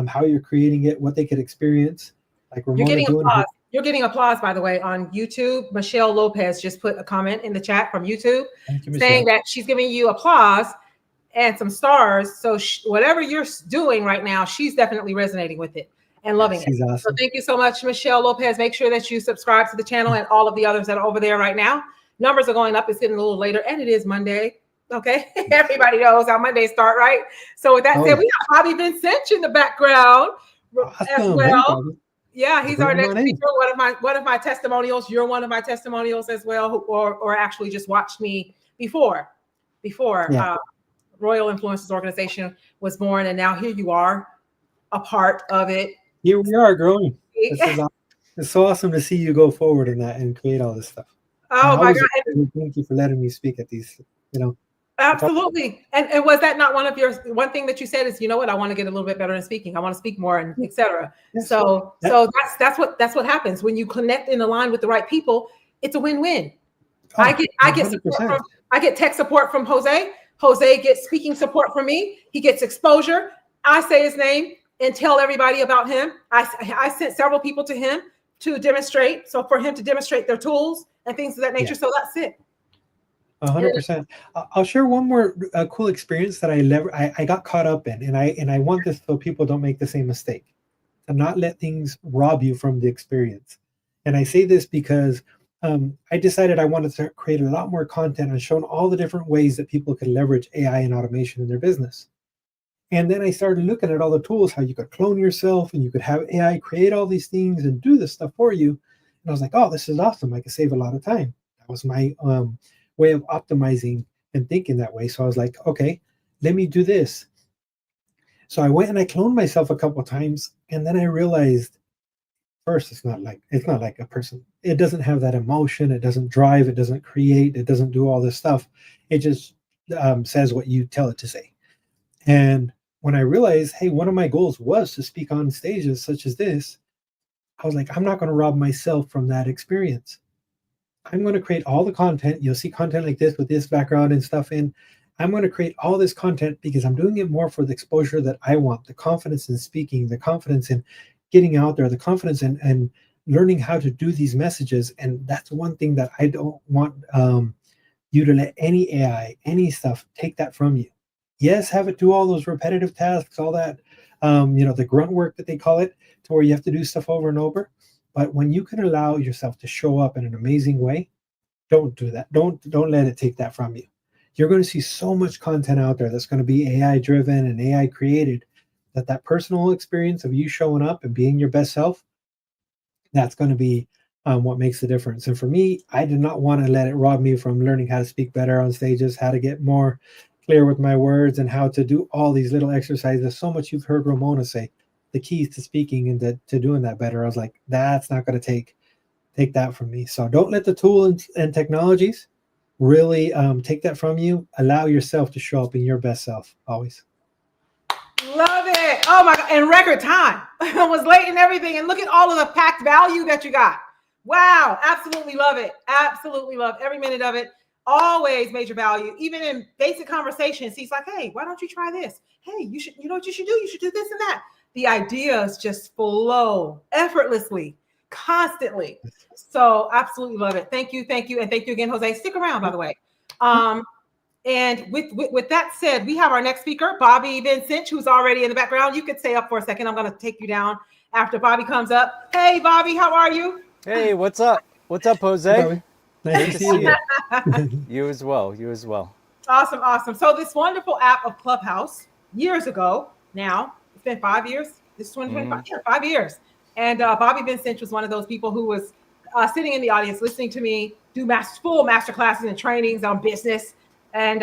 how you're creating it, what they could experience. Like Ramona You're getting doing applause. You're getting applause, by the way, on YouTube. Michelle Lopez just put a comment in the chat from YouTube saying that she's giving you applause and some stars. So whatever you're doing right now, she's definitely resonating with it and loving it. Awesome. So thank you so much, Michelle Lopez. Make sure that you subscribe to the channel and all of the others that are over there right now. Numbers are going up. It's getting a little later, and it is Monday. Okay, everybody knows how Mondays start, right? So with that said, we have Bobby Vincent in the background as well. Yeah, he's our next speaker. One of my testimonials. You're one of my testimonials as well, or actually just watched me before. Royal Influencers Organization was born, and now here you are, a part of it. Here we are growing. It's so awesome to see you go forward in that and create all this stuff. Oh my God! Thank you for letting me speak at these. Absolutely. And was that not one thing that you said is, I want to get a little bit better in speaking. I want to speak more, and etc. Yes. So that's what happens when you connect and align with the right people. It's a win-win. Oh, I get support I get tech support from Jose. Jose gets speaking support from me. He gets exposure. I say his name and tell everybody about him. I sent several people to him to demonstrate. So for him to demonstrate their tools and things of that nature. Yeah. So that's it. 100%. I'll share one more cool experience that I got caught up in, and I want this so people don't make the same mistake, to not let things rob you from the experience. And I say this because I decided I wanted to create a lot more content and shown all the different ways that people could leverage AI and automation in their business. And then I started looking at all the tools, how you could clone yourself and you could have AI create all these things and do this stuff for you. And I was like, oh, this is awesome. I could save a lot of time. That was my way of optimizing and thinking that way. So I was like, okay, let me do this. So I went and I cloned myself a couple of times, and then I realized, first, it's not like a person. It doesn't have that emotion. It doesn't drive. It doesn't create. It doesn't do all this stuff. It just says what you tell it to say. And when I realized, hey, one of my goals was to speak on stages such as this, I was like, I'm not going to rob myself from that experience. I'm going to create all the content. You'll see content like this with this background and stuff in. I'm going to create all this content because I'm doing it more for the exposure that I want, the confidence in speaking, the confidence in getting out there, the confidence in learning how to do these messages. And that's one thing that I don't want you to let any AI, any stuff, take that from you. Yes, have it do all those repetitive tasks, all that, the grunt work that they call it, to where you have to do stuff over and over. But when you can allow yourself to show up in an amazing way, don't do that. Don't let it take that from you. You're going to see so much content out there that's going to be AI driven and AI created, that personal experience of you showing up and being your best self, that's going to be what makes the difference. And for me, I did not want to let it rob me from learning how to speak better on stages, how to get more clear with my words, and how to do all these little exercises. So much you've heard Ramona say, the keys to speaking and to doing that better. I was like, that's not going to take that from me. So don't let the tool and technologies really take that from you. Allow yourself to show up in your best self always. Love it. Oh my God. In record time. I was late and everything. And look at all of the packed value that you got. Wow. Absolutely love it. Absolutely love every minute of it. always major value. Even in basic conversations, he's like, hey, why don't you try this? Hey, you know what you should do? You should do this and that. The ideas just flow effortlessly, constantly. So absolutely love it. Thank you. And thank you again, Jose. Stick around, by the way. And with that said, we have our next speaker, Bobby Vincent, who's already in the background. You could stay up for a second. I'm going to take you down after Bobby comes up. Hey, Bobby, how are you? Hey, what's up? What's up, Jose? Hey, nice to see you. You as well. You as well. Awesome. So this wonderful app of Clubhouse, years ago now, it's been 5 years. This is 2025, yeah, 5 years. And Bobby Vincent was one of those people who was sitting in the audience listening to me do full master classes and trainings on business. And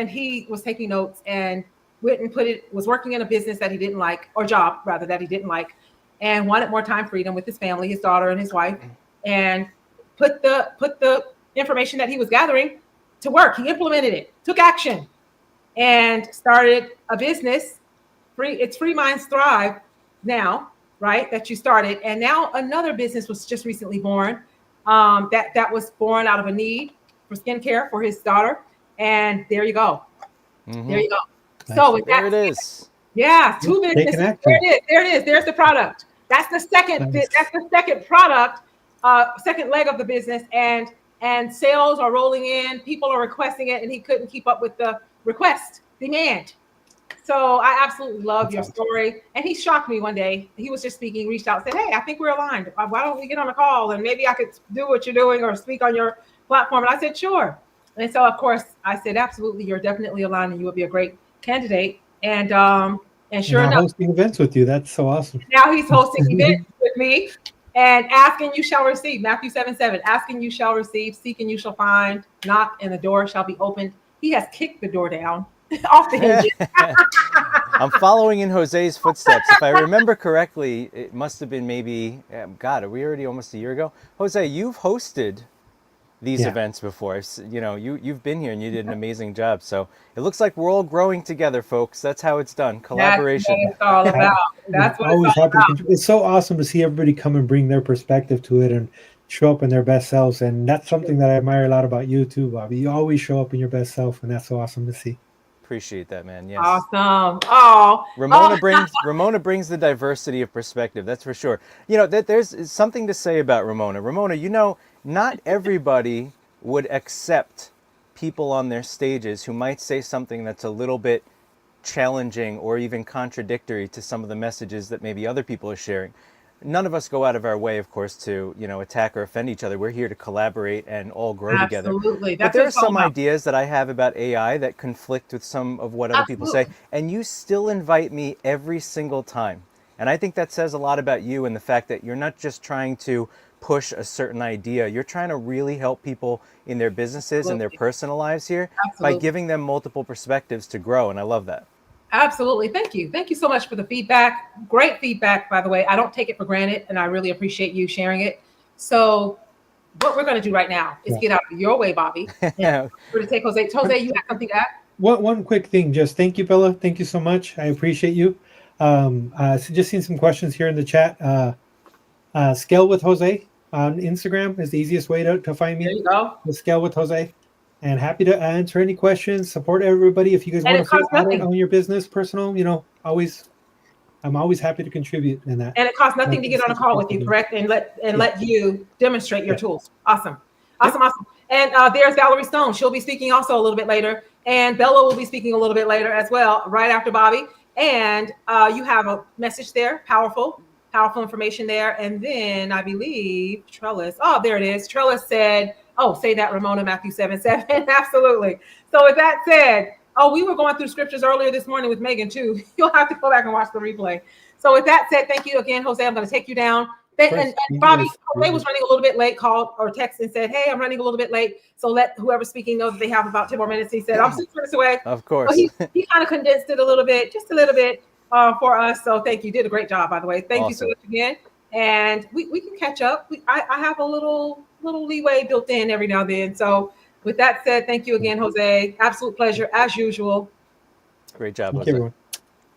he was taking notes and went and was working in a business that he didn't like, or job rather, that he didn't like, and wanted more time freedom with his family, his daughter and his wife, and put the information that he was gathering to work. He implemented it, took action, and started a business. It's Free Minds Thrive now, right? That you started. And now another business was just recently born, that was born out of a need for skincare for his daughter. And there you go. There you go. Nice. So There it is. yeah, 2 businesses. There it is. There's the product. That's the second. Nice. That's the second product, second leg of the business. And sales are rolling in. People are requesting it, and he couldn't keep up with the demand. So I absolutely love your story. And he shocked me one day. He was just speaking, reached out, said, hey, I think we're aligned. Why don't we get on a call and maybe I could do what you're doing or speak on your platform? And I said, sure. And so, of course, I said, absolutely, you're definitely aligned and you would be a great candidate. And sure enough, hosting events with you. That's so awesome. Now he's hosting events with me. And ask and you shall receive. Matthew 7:7. Ask and you shall receive. Seek and you shall find. Knock and the door shall be opened. He has kicked the door down off the hinges. I'm following in Jose's footsteps. If I remember correctly, it must have been maybe, God, are we already almost a year ago? Jose, you've hosted these events before. You know, you've been here and you did an amazing job. So it looks like we're all growing together, folks. That's how it's done. Collaboration. That's what it's all about. That's what it's all about. It's so awesome to see everybody come and bring their perspective to it and show up in their best selves. And that's something that I admire a lot about you too, Bobby. You always show up in your best self, and that's so awesome to see. Appreciate that, man. Yes. Awesome. Oh, Ramona brings the diversity of perspective. That's for sure. You know, there's something to say about Ramona. Ramona, you know, not everybody would accept people on their stages who might say something that's a little bit challenging or even contradictory to some of the messages that maybe other people are sharing. None of us go out of our way, of course, to, you know, attack or offend each other. We're here to collaborate and all grow together. Absolutely. But there are some ideas that I have about AI that conflict with some of what other people say, and you still invite me every single time. And I think that says a lot about you and the fact that you're not just trying to push a certain idea. You're trying to really help people in their businesses and their personal lives here by giving them multiple perspectives to grow. And I love that. Absolutely. Thank you. Thank you so much for the feedback. Great feedback, by the way. I don't take it for granted, and I really appreciate you sharing it. So what we're going to do right now is get out of your way, Bobby. We're going to take Jose. Jose, you have something to add? One quick thing. Just thank you, Bella. Thank you so much. I appreciate you. So just seen some questions here in the chat. Scale with Jose on Instagram is the easiest way to find me. There you go. Scale with Jose. And happy to answer any questions, support everybody. If you guys want to feel audit on your business, personal, you know, I'm always happy to contribute in that. And it costs nothing to get on a call with you, correct? And let you demonstrate your tools. Awesome. And there's Valerie Stone. She'll be speaking also a little bit later. And Bella will be speaking a little bit later as well, right after Bobby. And you have a message there, powerful information there. And then I believe Trellis. Oh, there it is. Trellis said, say that, Ramona, Matthew 7:7. Absolutely. So with that said, we were going through scriptures earlier this morning with Megan too. You'll have to go back and watch the replay. So with that said, thank you again, Jose. I'm going to take you down. And Bobby, Jose was running a little bit late, called or texted and said, hey, I'm running a little bit late. So let whoever's speaking know that they have about 10 more minutes. He said, I'm 6 minutes away. Of course. So he kind of condensed it a little bit, just a little bit for us. So thank you. You did a great job, by the way. Thank you so much again. And we can catch up. I have a little leeway built in every now and then. So with that said, thank you again, Jose. Absolute pleasure as usual. Great job, Jose.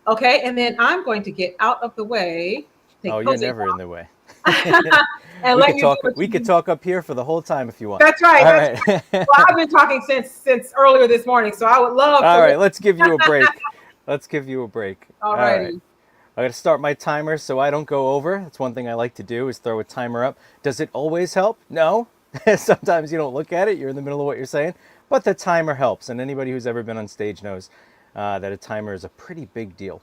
Okay, and then I'm going to get out of the way. You're never in the way. And we let could you do talk. what We you could do. talk up here for the whole time if you want. That's right. All That's right. right. Well, I've been talking since earlier this morning, so I would love to All right. listen. Let's give you a break. Let's give you a break. All All right. righty. I got to start my timer so I don't go over. That's one thing I like to do is throw a timer up. Does it always help? No. Sometimes you don't look at it. You're in the middle of what you're saying, but the timer helps. And anybody who's ever been on stage knows that a timer is a pretty big deal.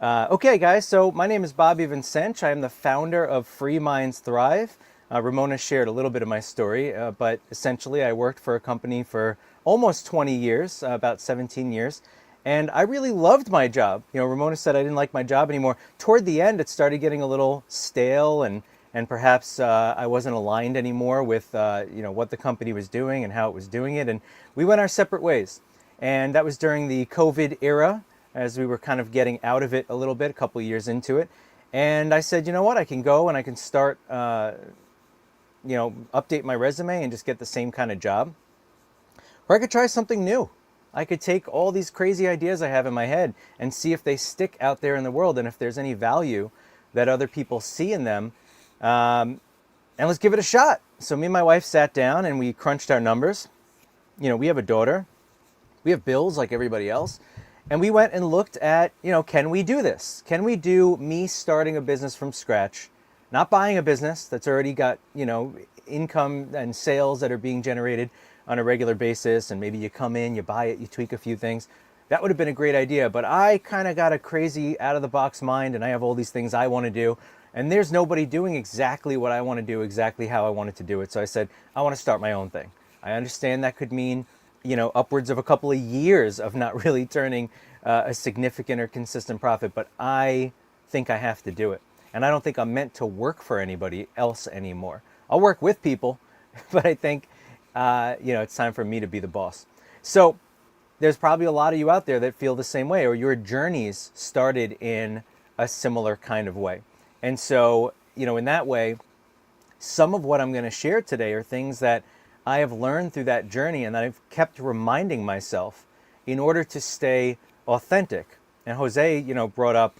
Okay, guys. So my name is Bobby Vincent. I am the founder of Free Minds Thrive. Ramona shared a little bit of my story, but essentially I worked for a company for almost 20 years, about 17 years. And I really loved my job. You know, Ramona said I didn't like my job anymore. Toward the end, it started getting a little stale, and perhaps I wasn't aligned anymore with what the company was doing and how it was doing it. And we went our separate ways. And that was during the COVID era, as we were kind of getting out of it a little bit, a couple of years into it. And I said, you know what, I can go and I can start, update my resume and just get the same kind of job. Or I could try something new. I could take all these crazy ideas I have in my head and see if they stick out there in the world and if there's any value that other people see in them. And let's give it a shot. So me and my wife sat down and we crunched our numbers. You know, we have a daughter. We have bills like everybody else. And we went and looked at, can we do this? Can we do me starting a business from scratch, not buying a business that's already got, income and sales that are being generated on a regular basis, and maybe you come in, you buy it, you tweak a few things. That would have been a great idea, but I kind of got a crazy out of the box mind and I have all these things I want to do, and there's nobody doing exactly what I want to do, exactly how I wanted to do it. So I said, I want to start my own thing. I understand that could mean, upwards of a couple of years of not really turning a significant or consistent profit, but I think I have to do it. And I don't think I'm meant to work for anybody else anymore. I'll work with people, but I think it's time for me to be the boss. So there's probably a lot of you out there that feel the same way, or your journeys started in a similar kind of way. And so, in that way, some of what I'm going to share today are things that I have learned through that journey and that I've kept reminding myself in order to stay authentic. And Jose, brought up,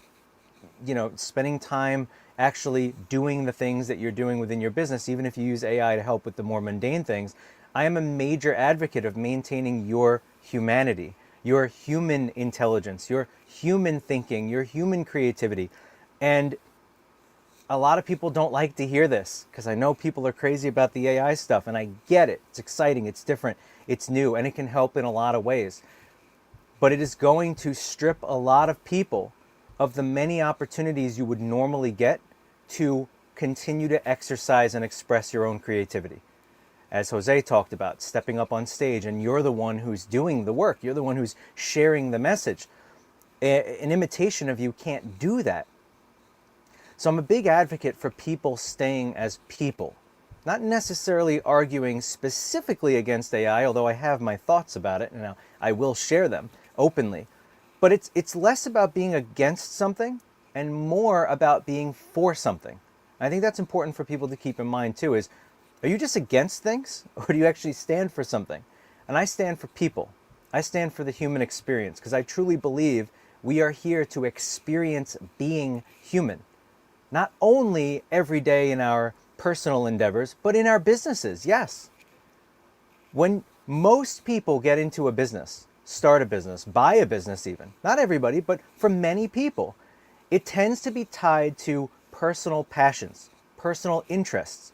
spending time actually doing the things that you're doing within your business, even if you use AI to help with the more mundane things. I am a major advocate of maintaining your humanity, your human intelligence, your human thinking, your human creativity. And a lot of people don't like to hear this because I know people are crazy about the AI stuff, and I get it. It's exciting, it's different, it's new, and it can help in a lot of ways. But it is going to strip a lot of people of the many opportunities you would normally get to continue to exercise and express your own creativity. As Jose talked about, stepping up on stage, and you're the one who's doing the work. You're the one who's sharing the message. An imitation of you can't do that. So I'm a big advocate for people staying as people, not necessarily arguing specifically against AI, although I have my thoughts about it, and I will share them openly. But it's less about being against something and more about being for something. I think that's important for people to keep in mind too, is, are you just against things, or do you actually stand for something? And I stand for people. I stand for the human experience, because I truly believe we are here to experience being human. Not only every day in our personal endeavors, but in our businesses, yes. When most people get into a business, start a business, buy a business even, not everybody, but for many people, it tends to be tied to personal passions, personal interests.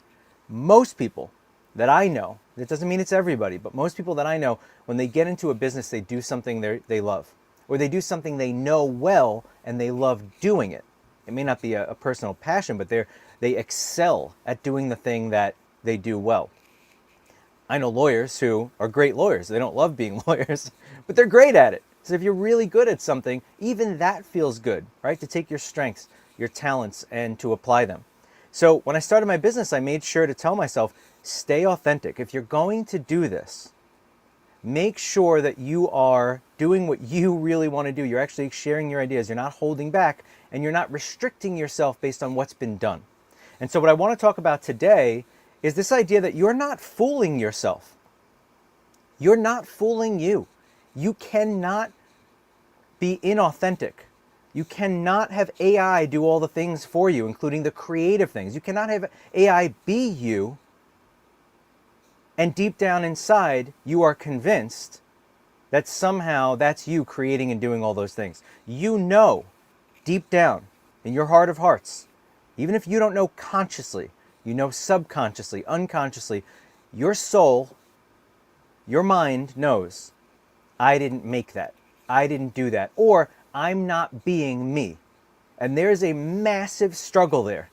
Most people that I know, that doesn't mean it's everybody, but most people that I know, when they get into a business, they do something they love, or they do something they know well and they love doing it. It may not be a personal passion, but they excel at doing the thing that they do well. I know lawyers who are great lawyers. They don't love being lawyers, but they're great at it. So if you're really good at something, even that feels good, right? To take your strengths, your talents, and to apply them. So when I started my business, I made sure to tell myself, stay authentic. If you're going to do this, make sure that you are doing what you really want to do. You're actually sharing your ideas. You're not holding back, and you're not restricting yourself based on what's been done. And so what I want to talk about today is this idea that you're not fooling yourself. You're not fooling you. You cannot be inauthentic You cannot have AI do all the things for you, including the creative things. You cannot have AI be you, and deep down inside, you are convinced that somehow that's you creating and doing all those things. You know, deep down, in your heart of hearts, even if you don't know consciously, you know subconsciously, unconsciously, your soul, your mind knows, I didn't make that. I didn't do that. Or I'm not being me. And there's a massive struggle there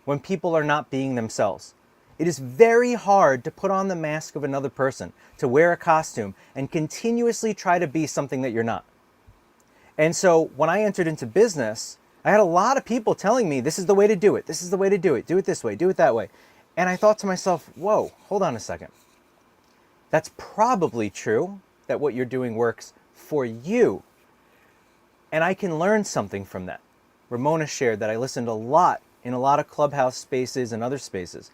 when people are not being themselves. It is very hard to put on the mask of another person, to wear a costume, and continuously try to be something that you're not. And so when I entered into business, I had a lot of people telling me, this is the way to do it. This is the way to do it. Do it this way. Do it that way. And I thought to myself, whoa, hold on a second. That's probably true that what you're doing works for you. And I can learn something from that. Ramona shared that I listened a lot in a lot of clubhouse spaces and other spaces.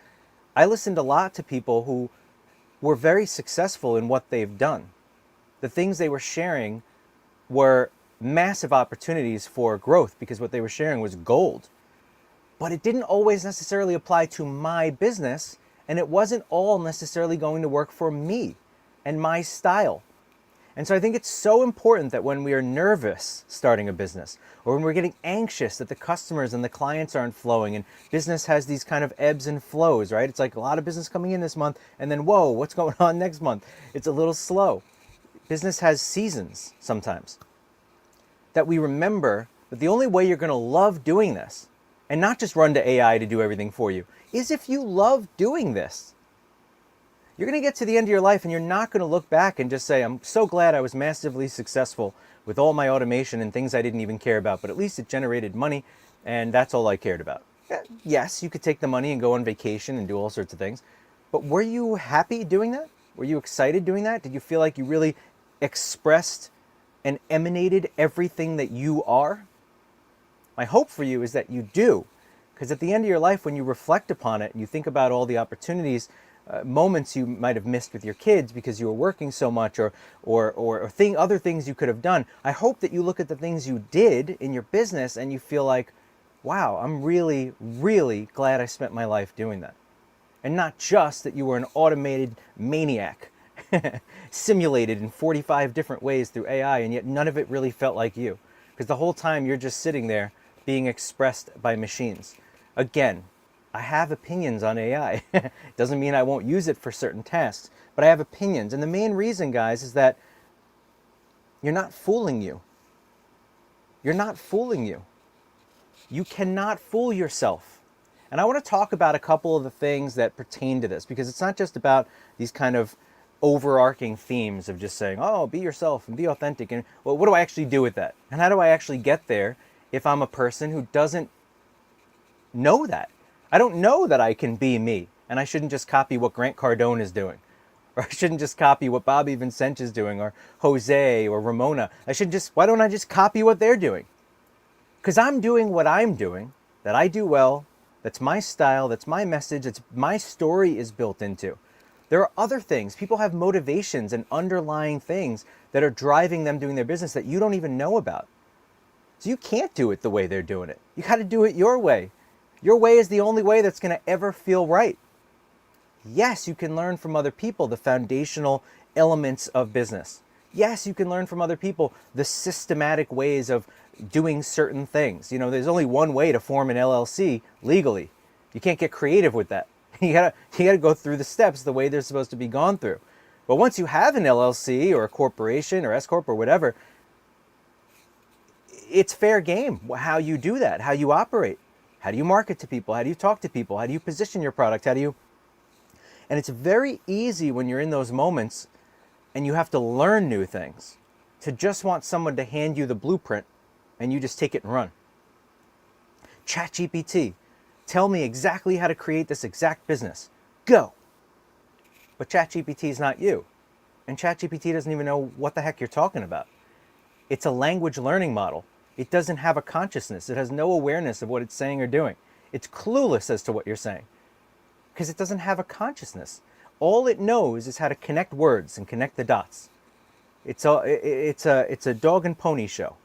I listened a lot to people who were very successful in what they've done. The things they were sharing were massive opportunities for growth because what they were sharing was gold. But it didn't always necessarily apply to my business, and it wasn't all necessarily going to work for me and my style. And so I think it's so important that when we are nervous starting a business, or when we're getting anxious that the customers and the clients aren't flowing, and business has these kind of ebbs and flows, right? It's like a lot of business coming in this month, and then whoa, what's going on next month? It's a little slow. Business has seasons sometimes. That we remember that the only way you're going to love doing this, and not just run to AI to do everything for you, is if you love doing this. You're going to get to the end of your life and you're not going to look back and just say, I'm so glad I was massively successful with all my automation and things I didn't even care about, but at least it generated money and that's all I cared about. Yes, you could take the money and go on vacation and do all sorts of things, but were you happy doing that? Were you excited doing that? Did you feel like you really expressed and emanated everything that you are? My hope for you is that you do, because at the end of your life, when you reflect upon it and you think about all the opportunities, moments you might have missed with your kids because you were working so much, or other things you could have done, I hope that you look at the things you did in your business and you feel like, wow, I'm really, really glad I spent my life doing that. And not just that you were an automated maniac, simulated in 45 different ways through AI, and yet none of it really felt like you. Because the whole time you're just sitting there being expressed by machines. Again, I have opinions on AI. Doesn't mean I won't use it for certain tasks, but I have opinions. And the main reason, guys, is that you're not fooling you. You're not fooling you. You cannot fool yourself. And I want to talk about a couple of the things that pertain to this, because it's not just about these kind of overarching themes of just saying, oh, be yourself and be authentic. And well, what do I actually do with that? And how do I actually get there if I'm a person who doesn't know that? I don't know that I can be me, and I shouldn't just copy what Grant Cardone is doing, or I shouldn't just copy what Bobby Vincent is doing, or Jose or Ramona. Why don't I just copy what they're doing? Because I'm doing what I'm doing, that I do well, that's my style, that's my message, that's my story is built into. There are other things. People have motivations and underlying things that are driving them doing their business that you don't even know about. So you can't do it the way they're doing it. You got to do it your way. Your way is the only way that's going to ever feel right. Yes, you can learn from other people the foundational elements of business. Yes, you can learn from other people the systematic ways of doing certain things. You know, there's only one way to form an LLC legally. You can't get creative with that. You gotta go through the steps the way they're supposed to be gone through. But once you have an LLC or a corporation or S Corp or whatever, it's fair game how you do that, how you operate. How do you market to people? How do you talk to people? How do you position your product? And it's very easy when you're in those moments and you have to learn new things to just want someone to hand you the blueprint and you just take it and run. ChatGPT, tell me exactly how to create this exact business. Go. But ChatGPT is not you. And ChatGPT doesn't even know what the heck you're talking about. It's a language learning model. It doesn't have a consciousness. It has no awareness of what it's saying or doing. It's clueless as to what you're saying because it doesn't have a consciousness. All it knows is how to connect words and connect the dots. It's a dog and pony show.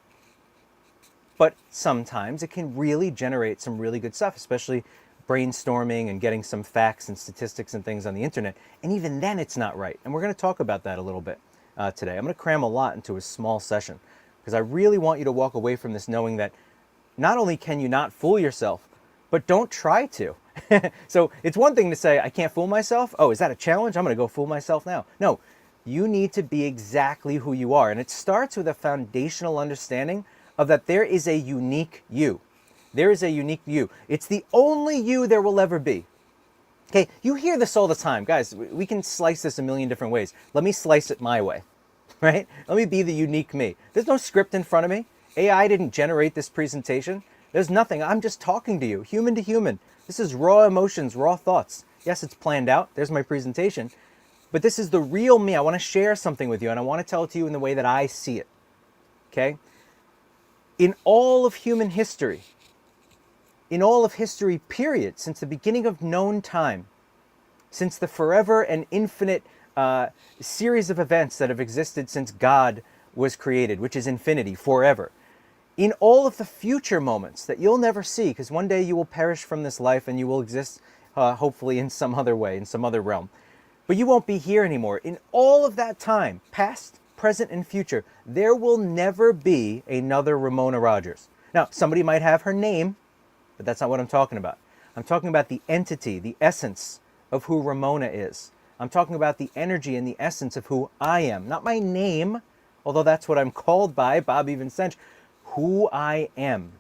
but sometimes it can really generate some really good stuff, especially brainstorming and getting some facts and statistics and things on the internet. And even then, it's not right. And we're going to talk about that a little bit today. I'm going to cram a lot into a small session because I really want you to walk away from this knowing that not only can you not fool yourself, but don't try to. So it's one thing to say, I can't fool myself. Oh, is that a challenge? I'm going to go fool myself now. No, you need to be exactly who you are. And it starts with a foundational understanding of that there is a unique you. There is a unique you. It's the only you there will ever be. Okay, you hear this all the time. Guys, we can slice this a million different ways. Let me slice it my way, right? Let me be the unique me. There's no script in front of me. AI didn't generate this presentation. There's nothing. I'm just talking to you, human to human. This is raw emotions, raw thoughts. Yes, it's planned out. There's my presentation. But this is the real me. I want to share something with you, and I want to tell it to you in the way that I see it. Okay? In all of human history, period, since the beginning of known time, since the forever and infinite series of events that have existed since God was created, which is infinity, forever, in all of the future moments that you'll never see, because one day you will perish from this life and you will exist hopefully in some other way, in some other realm. But you won't be here anymore. In all of that time, past, present, and future, there will never be another Ramona Rogers. Now, somebody might have her name, but that's not what I'm talking about. I'm talking about the entity, the essence of who Ramona is. I'm talking about the energy and the essence of who I am. Not my name, although that's what I'm called by, Bobby Vincench. Who I am.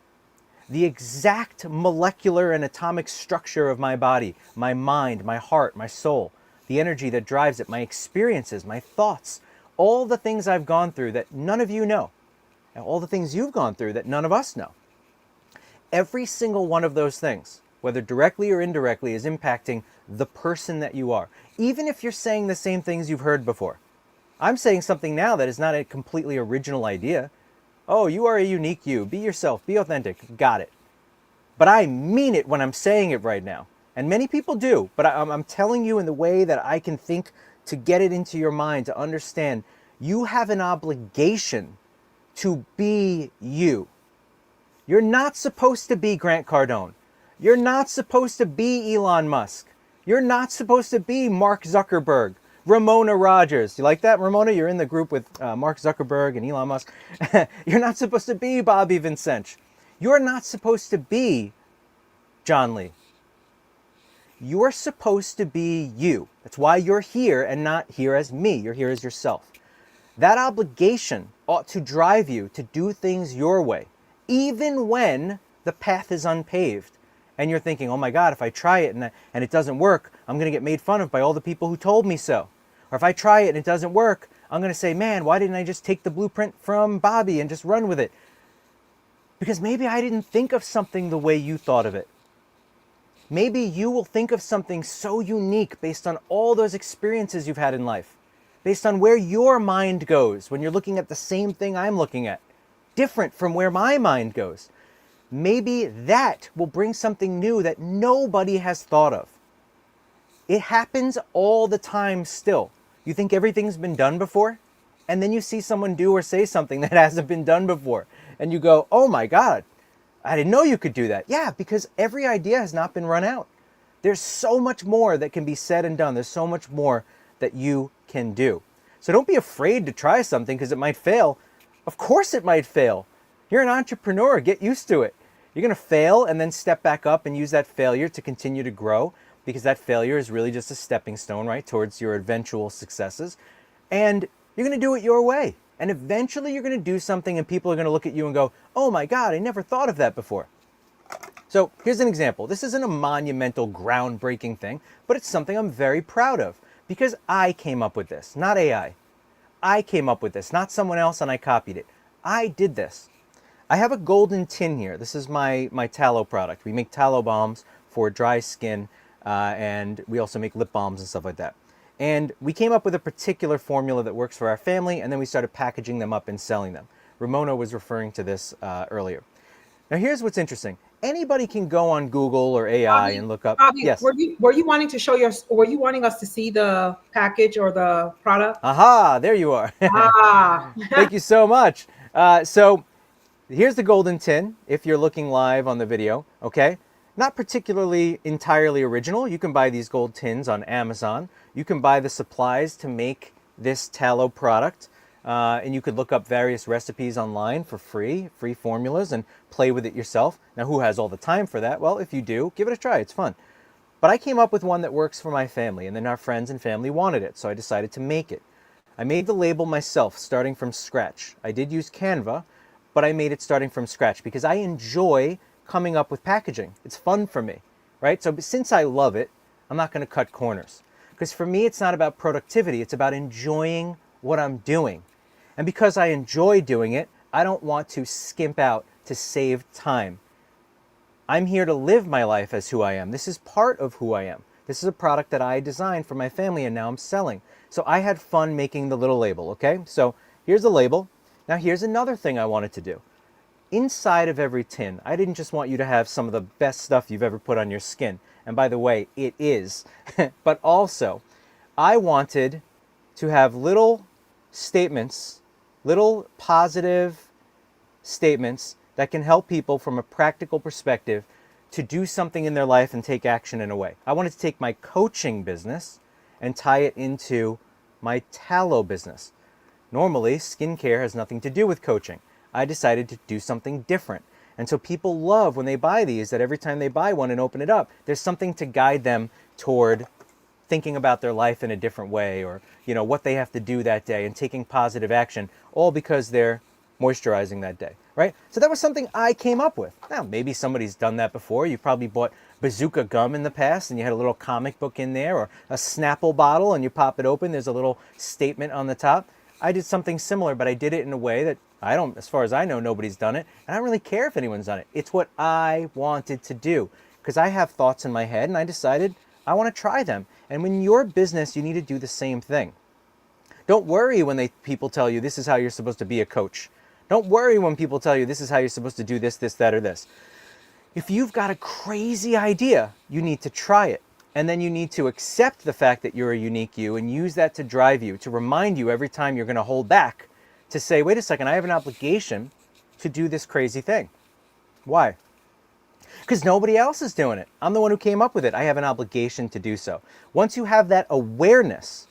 The exact molecular and atomic structure of my body, my mind, my heart, my soul, the energy that drives it, my experiences, my thoughts, all the things I've gone through that none of you know, and all the things you've gone through that none of us know. Every single one of those things, whether directly or indirectly, is impacting the person that you are. Even if you're saying the same things you've heard before. I'm saying something now that is not a completely original idea. Oh, you are a unique you. Be yourself. Be authentic. Got it. But I mean it when I'm saying it right now. And many people do. But I'm telling you in the way that I can think to get it into your mind, to understand. You have an obligation to be you. You're not supposed to be Grant Cardone. You're not supposed to be Elon Musk. You're not supposed to be Mark Zuckerberg. Ramona Rogers. You like that, Ramona? You're in the group with Mark Zuckerberg and Elon Musk. You're not supposed to be Bobby Vincench. You're not supposed to be John Lee. You're supposed to be you. That's why you're here and not here as me. You're here as yourself. That obligation ought to drive you to do things your way, even when the path is unpaved. And you're thinking, oh my God, if I try it and it doesn't work, I'm going to get made fun of by all the people who told me so. Or if I try it and it doesn't work, I'm going to say, man, why didn't I just take the blueprint from Bobby and just run with it? Because maybe I didn't think of something the way you thought of it. Maybe you will think of something so unique based on all those experiences you've had in life, based on where your mind goes when you're looking at the same thing I'm looking at, different from where my mind goes. Maybe that will bring something new that nobody has thought of. It happens all the time still. You think everything's been done before? And then you see someone do or say something that hasn't been done before. And you go, oh my God, I didn't know you could do that. Yeah, because every idea has not been run out. There's so much more that can be said and done. There's so much more that you can do. So don't be afraid to try something because it might fail. Of course it might fail. You're an entrepreneur. Get used to it. You're going to fail and then step back up and use that failure to continue to grow, because that failure is really just a stepping stone, right, towards your eventual successes. And you're going to do it your way. And eventually you're going to do something and people are going to look at you and go, oh my God, I never thought of that before. So here's an example. This isn't a monumental, groundbreaking thing, but it's something I'm very proud of because I came up with this, not AI. I came up with this, not someone else, and I copied it. I did this. I have a golden tin here. This is my tallow product. We make tallow balms for dry skin, and we also make lip balms and stuff like that. And we came up with a particular formula that works for our family, and then we started packaging them up and selling them. Ramona was referring to this earlier. Now here's what's interesting. Anybody can go on Google or AI Bobby, and look up. Bobby, Yes. were you wanting to show your? Were you wanting us to see the package or the product? Aha! There you are. Ah, Thank you so much. So Here's the golden tin if you're looking live on the video, okay? Not particularly entirely original. You can buy these gold tins on Amazon. You can buy the supplies to make this tallow product, and you could look up various recipes online for free formulas, and play with it yourself. Now, who has all the time for that? Well, if you do, give it a try. It's fun. But I came up with one that works for my family, and then our friends and family wanted it, so I decided to make it. I made the label myself, starting from scratch. I did use Canva, but I made it starting from scratch because I enjoy coming up with packaging. It's fun for me, right? So since I love it, I'm not going to cut corners. Because for me, it's not about productivity. It's about enjoying what I'm doing. And because I enjoy doing it, I don't want to skimp out to save time. I'm here to live my life as who I am. This is part of who I am. This is a product that I designed for my family and now I'm selling. So I had fun making the little label, okay? So here's the label. Now here's another thing I wanted to do. Inside of every tin, I didn't just want you to have some of the best stuff you've ever put on your skin. And by the way, it is. But also, I wanted to have little statements, little positive statements that can help people from a practical perspective to do something in their life and take action in a way. I wanted to take my coaching business and tie it into my tallow business. Normally, skincare has nothing to do with coaching. I decided to do something different. And so people love when they buy these, that every time they buy one and open it up, there's something to guide them toward thinking about their life in a different way, or what they have to do that day and taking positive action, all because they're moisturizing that day, right? So that was something I came up with. Now, maybe somebody's done that before. You've probably bought Bazooka gum in the past and you had a little comic book in there, or a Snapple bottle and you pop it open, there's a little statement on the top. I did something similar, but I did it in a way that as far as I know, nobody's done it. And I don't really care if anyone's done it. It's what I wanted to do because I have thoughts in my head and I decided I want to try them. And when you're business, you need to do the same thing. Don't worry when people tell you this is how you're supposed to be a coach. Don't worry when people tell you this is how you're supposed to do this, this, that, or this. If you've got a crazy idea, you need to try it. And then you need to accept the fact that you're a unique you and use that to drive you, to remind you every time you're going to hold back, to say, wait a second, I have an obligation to do this crazy thing. Why? Because nobody else is doing it. I'm the one who came up with it. I have an obligation to do so. Once you have that awareness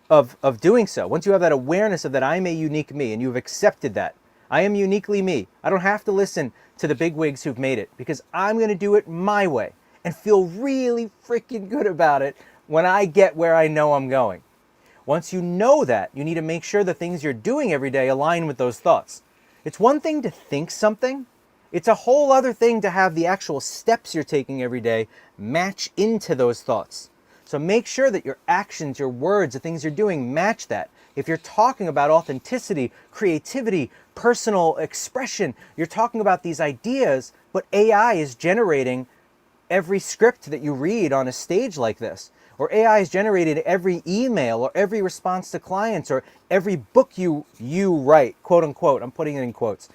of doing so, once you have that awareness of that I'm a unique me and you've accepted that, I am uniquely me. I don't have to listen to the bigwigs who've made it because I'm going to do it my way and feel really freaking good about it when I get where I know I'm going. Once you know that, you need to make sure the things you're doing every day align with those thoughts. It's one thing to think something. It's a whole other thing to have the actual steps you're taking every day match into those thoughts. So make sure that your actions, your words, the things you're doing match that. If you're talking about authenticity, creativity, personal expression, you're talking about these ideas, but AI is generating every script that you read on a stage like this, or AI has generated every email or every response to clients or every book you write, quote unquote, I'm putting it in quotes.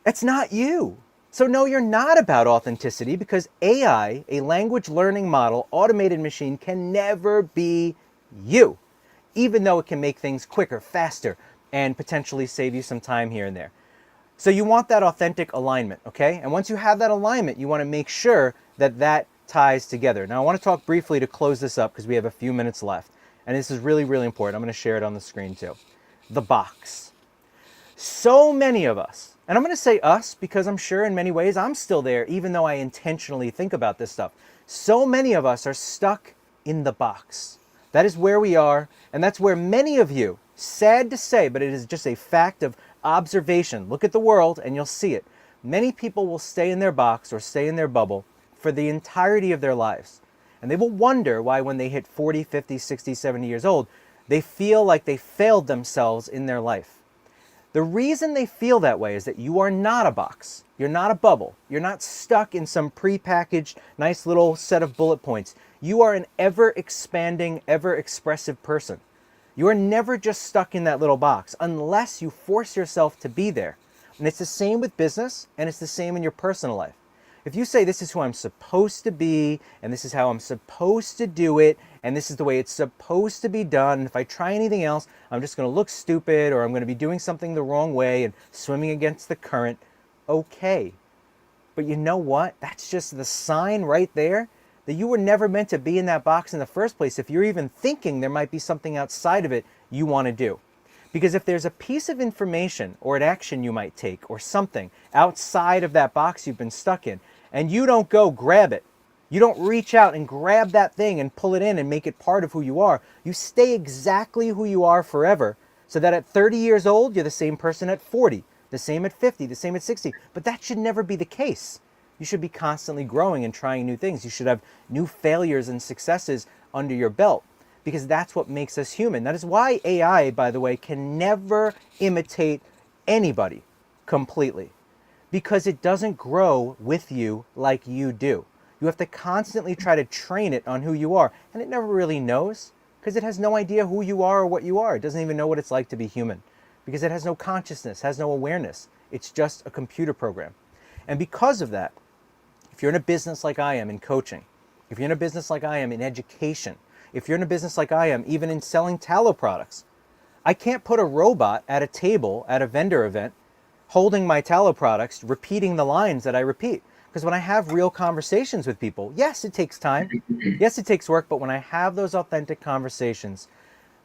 That's not you. So no, you're not about authenticity because AI, a language learning model, automated machine, can never be you, even though it can make things quicker, faster, and potentially save you some time here and there. So you want that authentic alignment, okay? And once you have that alignment, you want to make sure that that ties together. Now I want to talk briefly to close this up because we have a few minutes left. And this is really, really important. I'm going to share it on the screen too. The box. So many of us, and I'm going to say us because I'm sure in many ways I'm still there, even though I intentionally think about this stuff. So many of us are stuck in the box. That is where we are, and that's where many of you, sad to say, but it is just a fact of observation. Look at the world and you'll see it. Many people will stay in their box or stay in their bubble for the entirety of their lives. And they will wonder why when they hit 40, 50, 60, 70 years old, they feel like they failed themselves in their life. The reason they feel that way is that you are not a box. You're not a bubble. You're not stuck in some prepackaged, nice little set of bullet points. You are an ever-expanding, ever-expressive person. You are never just stuck in that little box unless you force yourself to be there. And it's the same with business, and it's the same in your personal life. If you say this is who I'm supposed to be, and this is how I'm supposed to do it, and this is the way it's supposed to be done, if I try anything else, I'm just going to look stupid, or I'm going to be doing something the wrong way and swimming against the current. Okay. But you know what? That's just the sign right there that you were never meant to be in that box in the first place if you're even thinking there might be something outside of it you want to do. Because if there's a piece of information or an action you might take or something outside of that box you've been stuck in, and you don't go grab it, you don't reach out and grab that thing and pull it in and make it part of who you are, you stay exactly who you are forever, so that at 30 years old, you're the same person at 40, the same at 50, the same at 60. But that should never be the case. You should be constantly growing and trying new things. You should have new failures and successes under your belt, because that's what makes us human. That is why AI, by the way, can never imitate anybody completely, because it doesn't grow with you like you do. You have to constantly try to train it on who you are, and it never really knows, because it has no idea who you are or what you are. It doesn't even know what it's like to be human, because it has no consciousness, has no awareness. It's just a computer program. And because of that, if you're in a business like I am in coaching, if you're in a business like I am in education, if you're in a business like I am even in selling tallow products, I can't put a robot at a table at a vendor event holding my tallow products, repeating the lines that I repeat. Because when I have real conversations with people, yes, it takes time. Yes, it takes work. But when I have those authentic conversations,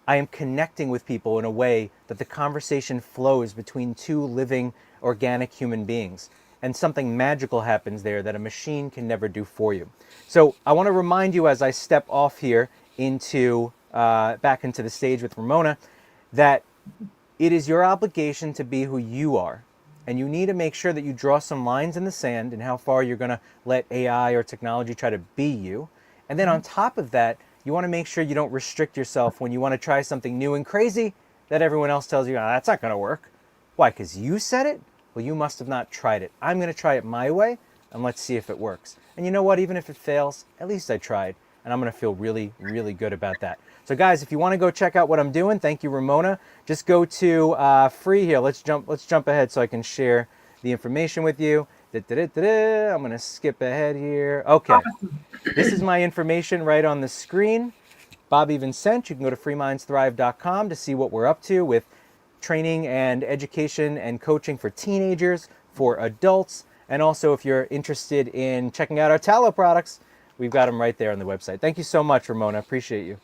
I am connecting with people in a way that the conversation flows between two living, organic human beings. And something magical happens there that a machine can never do for you. So I want to remind you, as I step off here into back into the stage with Ramona, that it is your obligation to be who you are. And you need to make sure that you draw some lines in the sand and how far you're going to let AI or technology try to be you. And then on top of that, you want to make sure you don't restrict yourself when you want to try something new and crazy that everyone else tells you, oh, that's not going to work. Why? Because you said it? Well, you must have not tried it. I'm going to try it my way, and let's see if it works. And you know what? Even if it fails, at least I tried, and I'm going to feel really, really good about that. So guys, if you want to go check out what I'm doing, thank you, Ramona. Just go to free here. Let's jump ahead so I can share the information with you. I'm going to skip ahead here. Okay. This is my information right on the screen. Bobby Vincent. You can go to freemindsthrive.com to see what we're up to with training and education and coaching for teenagers, for adults, and also if you're interested in checking out our tallow products, we've got them right there on the website. Thank you so much, Ramona. Appreciate you.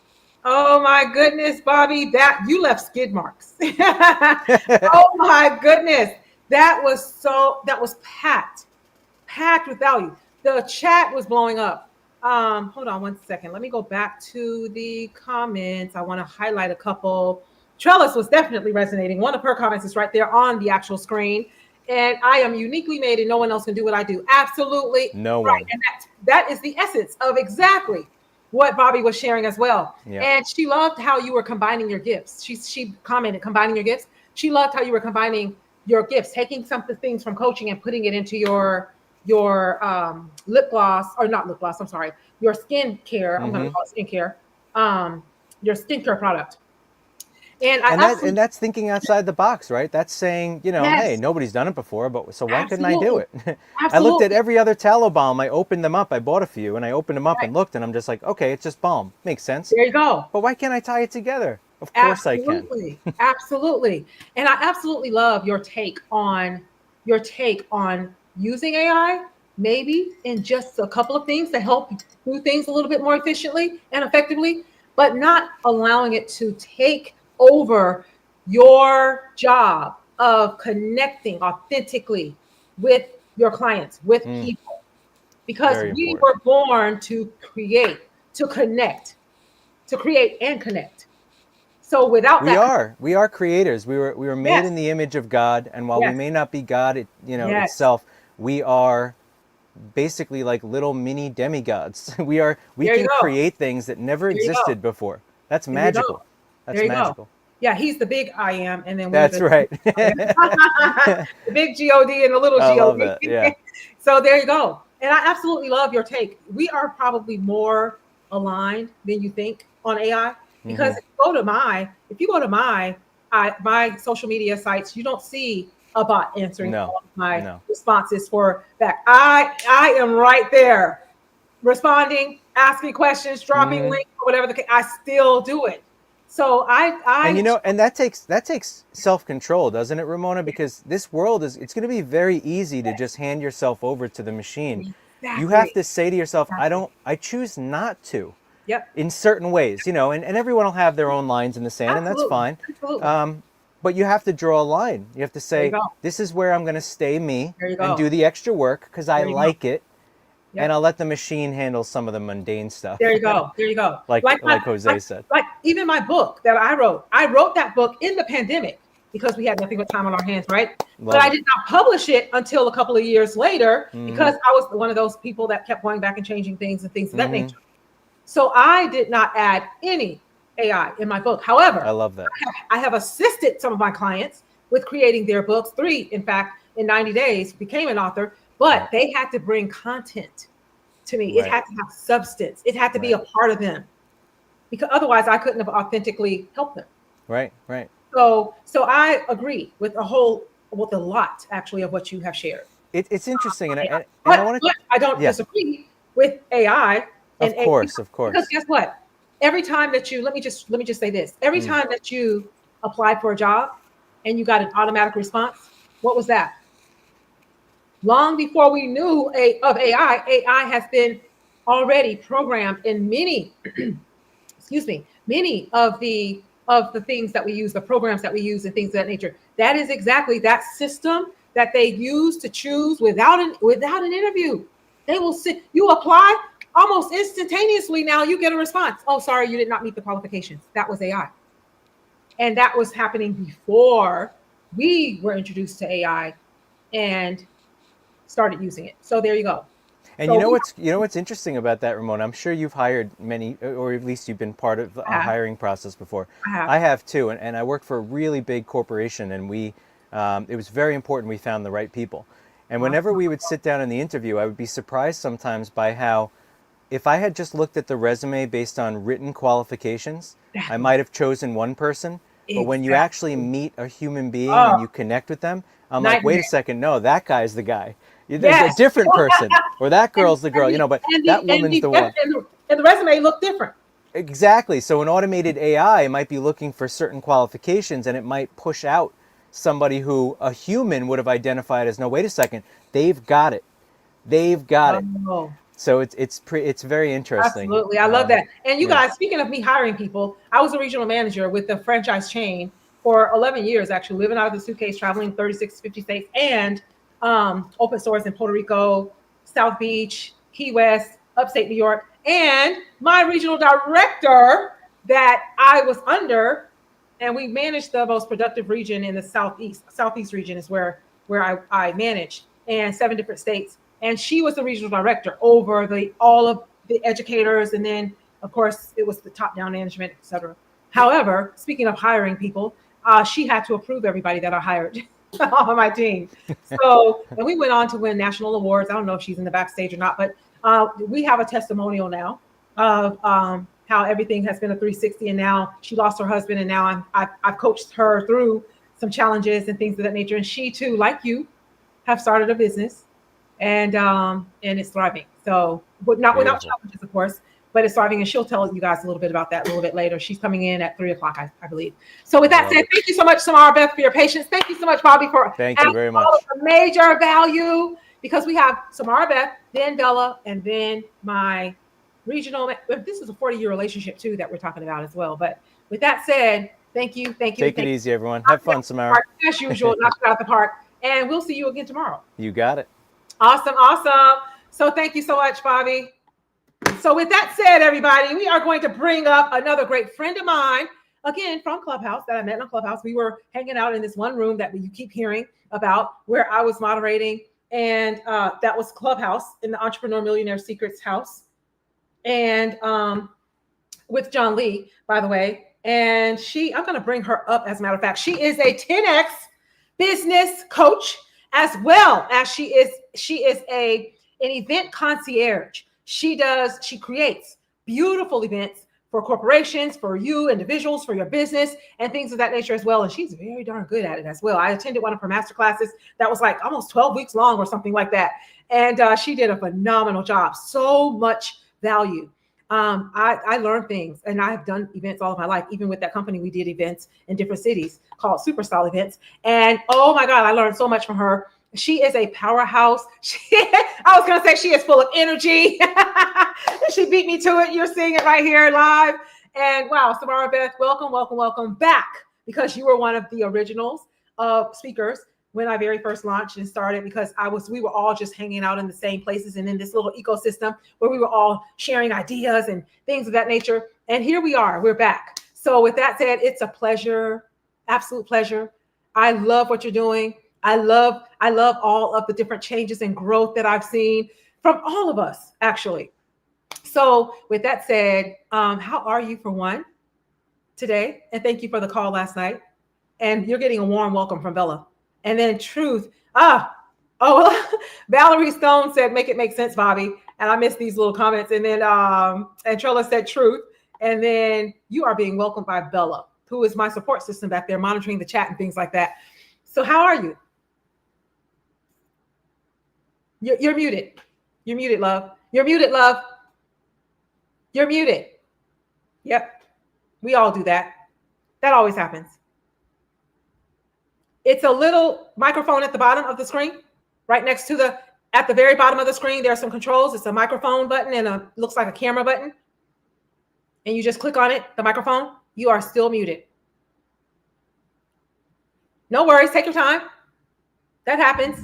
Oh my goodness, Bobby, that you left skid marks. Oh my goodness. That was packed with value. The chat was blowing up. Hold on one second. Let me go back to the comments. I want to highlight a couple. Trellis was definitely resonating. One of her comments is right there on the actual screen. And I am uniquely made and no one else can do what I do. Absolutely. No right. one. And that is the essence of exactly what Bobby was sharing as well. Yep. And she loved how you were combining your gifts. She commented, combining your gifts. She loved how you were combining your gifts, taking some of the things from coaching and putting it into your lip gloss, or not lip gloss, I'm sorry, your skin care. I'm going to call it skincare. Your skincare product. And that's thinking outside the box, right? That's saying, yes. Hey, nobody's done it before, but so why Absolutely. couldn't I do it? I looked at every other tallow balm. I opened them up. I bought a few, and I opened them up and looked, and I'm just like, okay, it's just balm. Makes sense. There you go. But why can't I tie it together? Of course I can. Absolutely. And I absolutely love your take on using AI, maybe in just a couple of things to help do things a little bit more efficiently and effectively, but not allowing it to take over your job of connecting authentically with your clients, with people, because we were born to create, to connect, to create and connect. So without we are creators. We were made in the image of God, and while we may not be God, itself, we are basically like little mini demigods. We can create things that never existed before. That's magical. That's magical. Yeah, he's the big I am, and then that's right. The big God and the little God. I love that. Yeah. So there you go. And I absolutely love your take. We are probably more aligned than you think on AI, because if you go to my social media sites, you don't see a bot answering No, all of my no. responses for back. I am right there responding, asking questions, dropping Mhm. links, or whatever the case. I still do it. So And and that takes self-control, doesn't it, Ramona? Because this world it's going to be very easy to just hand yourself over to the machine. You have exactly, to say to yourself, exactly. I choose not to Yep, in certain ways, and everyone will have their own lines in the sand, and that's absolutely, fine. absolutely. But you have to draw a line. You have to There you say, go. this is where I'm going to stay me There you and go. do the extra work because I There you go. like it, and Yep. I'll let the machine handle some of the mundane stuff, There you go. There you go. like Jose said. Like even my book that I wrote that book in the pandemic because we had nothing but time on our hands, right? But Love I it. did not publish it until a couple of years later Hmm. because I was one of those people that kept going back and changing things and things of that Hmm. nature. So I did not add any AI in my book. I However, love that. I have assisted some of my clients with creating their books. 3, in fact, in 90 days became an author, but Right. they had to bring content to me. It Right. had to have substance. It had to be Right. a part of them because otherwise I couldn't have authentically helped them. Right. Right. So I agree with a lot actually of what you have shared. It's interesting, and Yeah. I want to. But I don't Yeah. disagree with AI and Of course. Of because course. guess what? Every time that you let me just say this. Every Mm. time that you applied for a job and you got an automatic response, what was that? Long before we knew of AI, AI has been already programmed in many excuse me, many of the things that we use, the programs that we use, and things of that nature. That is exactly that system that they use to choose without an interview. They will sit. You apply almost instantaneously. Now you get a response. Oh, sorry, you did not meet the qualifications. That was AI, and that was happening before we were introduced to AI and started using it. So there you go. And So what's interesting about that, Ramon? I'm sure you've hired many, or at least you've been part of I a have, hiring process before. I have. I have too, and I worked for a really big corporation, and it was very important we found the right people. And whenever Awesome. we would sit down in the interview, I would be surprised sometimes by how, if I had just looked at the resume based on written qualifications, I Exactly. might have chosen one person. But when you actually Exactly. meet a human being Oh, and you connect with them, I'm like, wait a nightmare. second, no, that guy's the guy. There's a Yes. different person, or that and girl's the girl, but and that the and woman's the the and one. the, and the resume looked different. Exactly. So an automated AI might be looking for certain qualifications, and it might push out somebody who a human would have identified as, no, wait a second, they've got it. They've got it. Oh, So it's very interesting. absolutely. I love that. And you Yeah. guys, speaking of me hiring people, I was a regional manager with the franchise chain for 11 years, actually, living out of the suitcase, traveling 36, 50 states, and open stores in Puerto Rico, South Beach, Key West, upstate New York. And my regional director that I was under, and we managed the most productive region in the Southeast region is where I managed, and 7 different states. And she was the regional director over all of the educators, and then of course it was the top down management, etc. However, speaking of hiring people, she had to approve everybody that I hired on my team. So, and we went on to win national awards. I don't know if she's in the backstage or not, but we have a testimonial now of how everything has been a 360. And now she lost her husband, and now I've coached her through some challenges and things of that nature. And she too, like you, have started a business, and it's thriving. So, but not without Beautiful. challenges, of course, but it's thriving. And she'll tell you guys a little bit about that a little bit later. She's coming in at 3 o'clock, I believe. So, with I that love said, it. thank you so much, Samara Beth, for your patience. Thank you so much, Bobby, for Thank you adding very all of much. the major value, because we have Samara Beth, then Bella, and then my regional. This is a 40-year relationship too that we're talking about as well. But with that said, thank you, thank you, Take it thank you. easy, everyone. Have fun, Samara. As usual, knock it out the park, and we'll see you again tomorrow. You got it. Awesome, awesome. So thank you so much, Bobby. So with that said, everybody, we are going to bring up another great friend of mine, again from Clubhouse, that I met in Clubhouse. We were hanging out in this one room that you keep hearing about, where I was moderating, and that was Clubhouse in the Entrepreneur Millionaire Secrets house, and with John Lee, by the way. And I'm going to bring her up. As a matter of fact, she is a 10x business coach, as well as she is an event concierge. She creates beautiful events for corporations, for you individuals, for your business, and things of that nature as well. And she's very darn good at it as well. I attended one of her master classes that was like almost 12 weeks long or something like that. And she did a phenomenal job. So much value. I learned things, and I've done events all of my life. Even with that company, we did events in different cities called Superstyle Events. And oh my God, I learned so much from her. She is a powerhouse. I was going to say she is full of energy. She beat me to it. You're seeing it right here live. And wow, Samara Beth, welcome, welcome, welcome back, because you were one of the originals of speakers when I very first launched and started, because we were all just hanging out in the same places and in this little ecosystem where we were all sharing ideas and things of that nature. And here we are, we're back. So with that said, it's a pleasure, absolute pleasure. I love what you're doing. I love all of the different changes and growth that I've seen from all of us, actually. So with that said, how are you for one today? And thank you for the call last night. And you're getting a warm welcome from Bella. And then Truth. Valerie Stone said, make it make sense, Bobby. And I missed these little comments. And then and Trella said Truth. And then you are being welcomed by Bella, who is my support system back there, monitoring the chat and things like that. So how are you? You're muted. You're muted, love. You're muted, love. You're muted. Yep. We all do that. That always happens. It's a little microphone at the bottom of the screen, right next to at the very bottom of the screen, there are some controls. It's a microphone button and looks like a camera button. And you just click on it, the microphone. You are still muted. No worries. Take your time. That happens.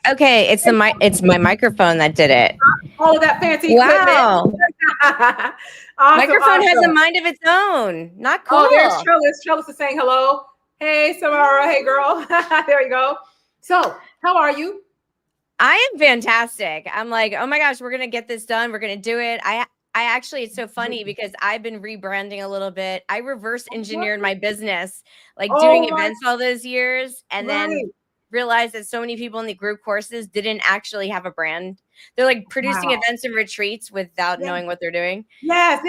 Okay, it's my microphone that did it. All of that fancy wow. equipment. Microphone has a mind of its own. Not cool. Oh, there's Trellis. Trellis is saying hello. Hey, Samara. Hey, girl. There you go. So, how are you? I am fantastic. I'm like, oh my gosh, we're gonna get this done. We're gonna do it. I actually, it's so funny because I've been rebranding a little bit. I reverse engineered my business, like doing events all those years, and then realized that so many people in the group courses didn't actually have a brand. They're like producing events and retreats without knowing what they're doing. Yes,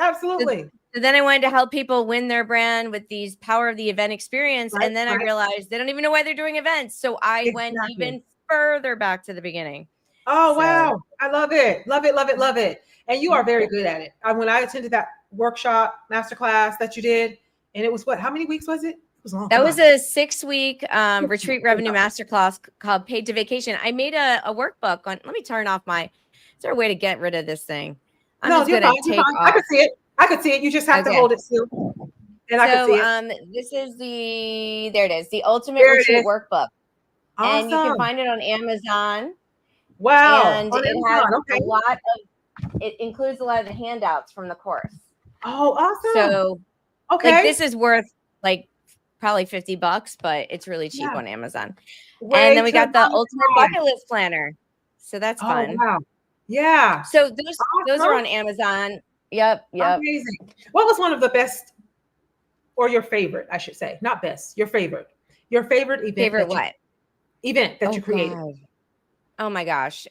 absolutely. So then I wanted to help people win their brand with these power of the event experience. And then I realized they don't even know why they're doing events. So I went even further back to the beginning. Oh, wow. I love it. Love it, love it, love it. And you are very good at it. When I attended that workshop, masterclass that you did, and it was how many weeks was it? It was long. That was a 6-week retreat revenue masterclass called Paid to Vacation. I made a workbook on, let me turn off is there a way to get rid of this thing? I'm just going to take off. I could see it. I could see it. You just have to hold it still. And I can see it. This is there it is, the Ultimate Retreat Workbook. Awesome. And you can find it on Amazon. Wow. And it has it includes a lot of the handouts from the course. Oh, awesome. So like, this is worth like probably $50, but it's really cheap on Amazon. And then we got the Ultimate Bucket List Planner. So that's fun. Wow. Yeah. So those are on Amazon. Yep. Amazing. What was one of the best, or your favorite, I should say, not best, your favorite event? Event that you created? God. Oh my gosh.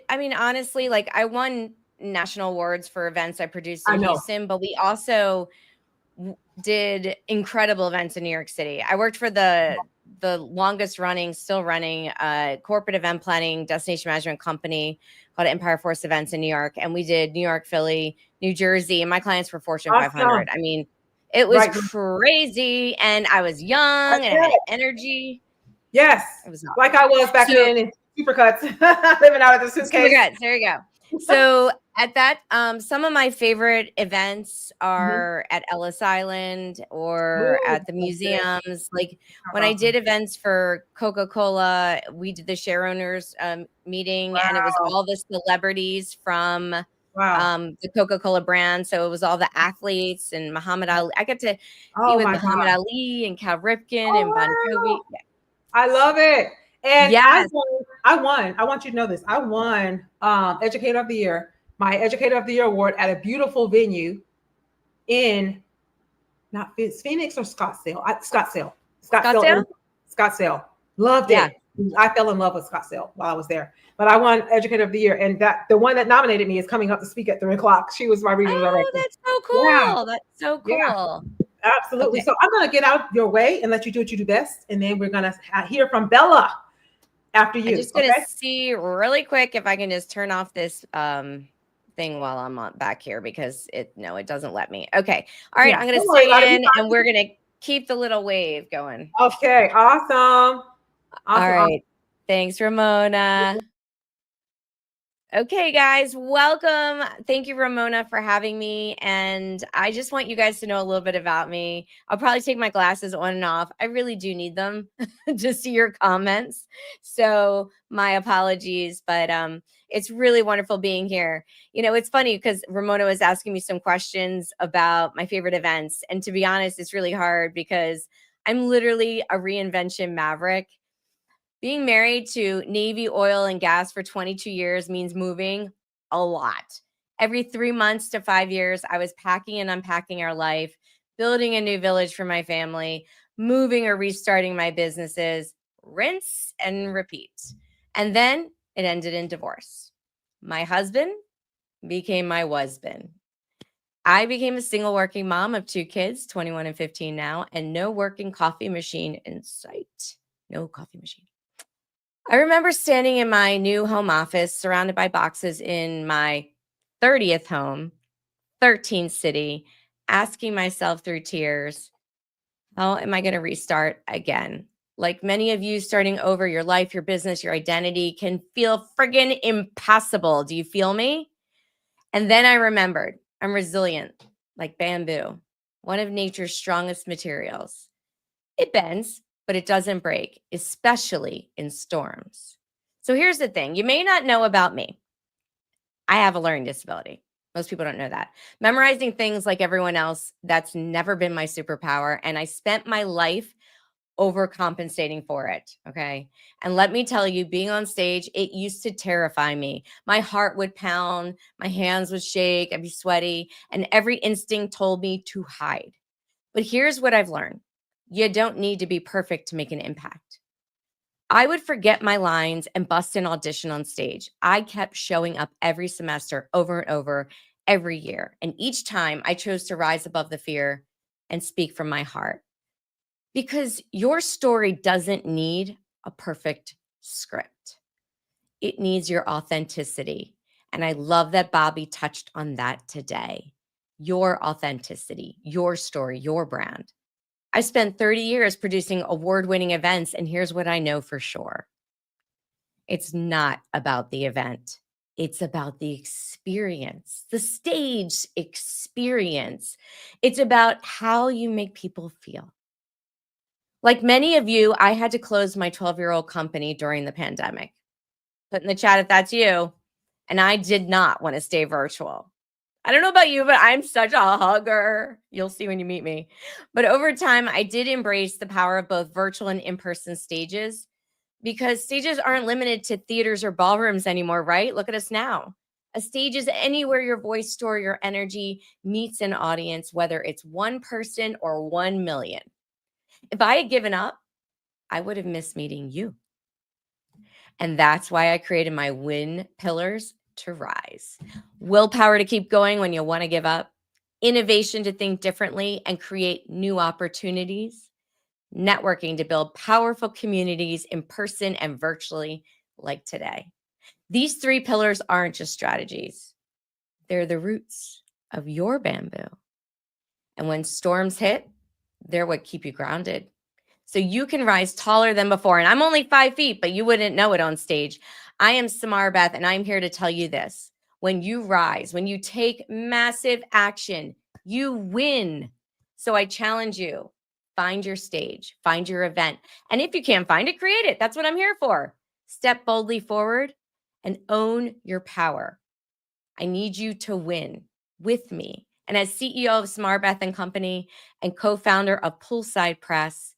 I mean, honestly, like I won national awards for events I produced in Houston, but we also did incredible events in New York City. I worked for the longest running, still running corporate event planning destination management company called Empire Force Events in New York. And we did New York, Philly, New Jersey, and my clients were Fortune 500. I mean, it was crazy. And I was young and I had energy. Yes. It was like I was back then in Supercuts, living out of the suitcase. Supercuts, there you go. So at that, some of my favorite events are at Ellis Island or at the museums. Like when I did events for Coca-Cola, we did the share owners meeting, and it was all the celebrities from the Coca-Cola brand. So it was all the athletes and Muhammad Ali. I got to be with Muhammad Ali and Cal Ripken and Bon Jovi. Yeah. I love it. And I won. I want you to know this. I won Educator of the Year, my Educator of the Year award at a beautiful venue in Phoenix or Scottsdale. Scottsdale. Loved it. I fell in love with Scottsdale while I was there. But I won Educator of the Year, and that the one that nominated me is coming up to speak at 3 o'clock. She was my regional Oh, director. that's so Yeah, cool. That's so yeah, cool. absolutely. Okay. So I'm gonna get out your way and let you do what you do best, and then we're gonna hear from Bella after I'm you. just gonna Okay? see really quick if I can just turn off this thing while I'm back here because it doesn't let me. Okay. All right, Yeah. I'm gonna Don't worry about stay it. in and we're gonna keep the little wave going. Okay. Awesome. All Awesome. right. Thanks, Ramona. Okay, guys, welcome. Thank you, Ramona, for having me. And I just want you guys to know a little bit about me. I'll probably take my glasses on and off. I really do need them to see your comments. So my apologies, but it's really wonderful being here. It's funny because Ramona was asking me some questions about my favorite events. And to be honest, it's really hard because I'm literally a reinvention maverick. Being married to Navy oil and gas for 22 years means moving a lot. Every 3 months to 5 years, I was packing and unpacking our life, building a new village for my family, moving or restarting my businesses, rinse and repeat. And then it ended in divorce. My husband became my husband. I became a single working mom of 2 kids, 21 and 15 now, and no working coffee machine in sight. No coffee machine. I remember standing in my new home office surrounded by boxes in my 30th home, 13th city, asking myself through tears, how am I going to restart again? Like many of you, starting over your life, your business, your identity can feel friggin' impossible. Do you feel me? And then I remembered I'm resilient, like bamboo, one of nature's strongest materials. It bends, but it doesn't break, especially in storms. So here's the thing. You may not know about me. I have a learning disability. Most people don't know that. Memorizing things like everyone else, that's never been my superpower. And I spent my life overcompensating for it. Okay. And let me tell you, being on stage, it used to terrify me. My heart would pound, my hands would shake, I'd be sweaty, and every instinct told me to hide. But here's what I've learned. You don't need to be perfect to make an impact. I would forget my lines and bust an audition on stage. I kept showing up every semester over and over every year. And each time I chose to rise above the fear and speak from my heart. Because your story doesn't need a perfect script. It needs your authenticity. And I love that Bobby touched on that today. Your authenticity, your story, your brand. I spent 30 years producing award-winning events, and here's what I know for sure. It's not about the event. It's about the experience, the stage experience. It's about how you make people feel. Like many of you, I had to close my 12-year-old company during the pandemic. Put in the chat if that's you. And I did not want to stay virtual. I don't know about you, but I'm such a hugger. You'll see when you meet me. But over time, I did embrace the power of both virtual and in-person stages because stages aren't limited to theaters or ballrooms anymore, right? Look at us now. A stage is anywhere your voice, story, or energy meets an audience, whether it's one person or 1 million. If I had given up, I would have missed meeting you. And that's why I created my win pillars to rise. Willpower to keep going when you want to give up, innovation to think differently and create new opportunities, networking to build powerful communities in person and virtually like today. These 3 pillars aren't just strategies. They're the roots of your bamboo. And when storms hit, they're what keep you grounded. So you can rise taller than before. And I'm only 5 feet, but you wouldn't know it on stage. I am Samar Beth, and I'm here to tell you this. When you rise, when you take massive action, you win. So I challenge you, find your stage, find your event. And if you can't find it, create it. That's what I'm here for. Step boldly forward and own your power. I need you to win with me. And as CEO of Samar Beth and Company and co-founder of Poolside Press,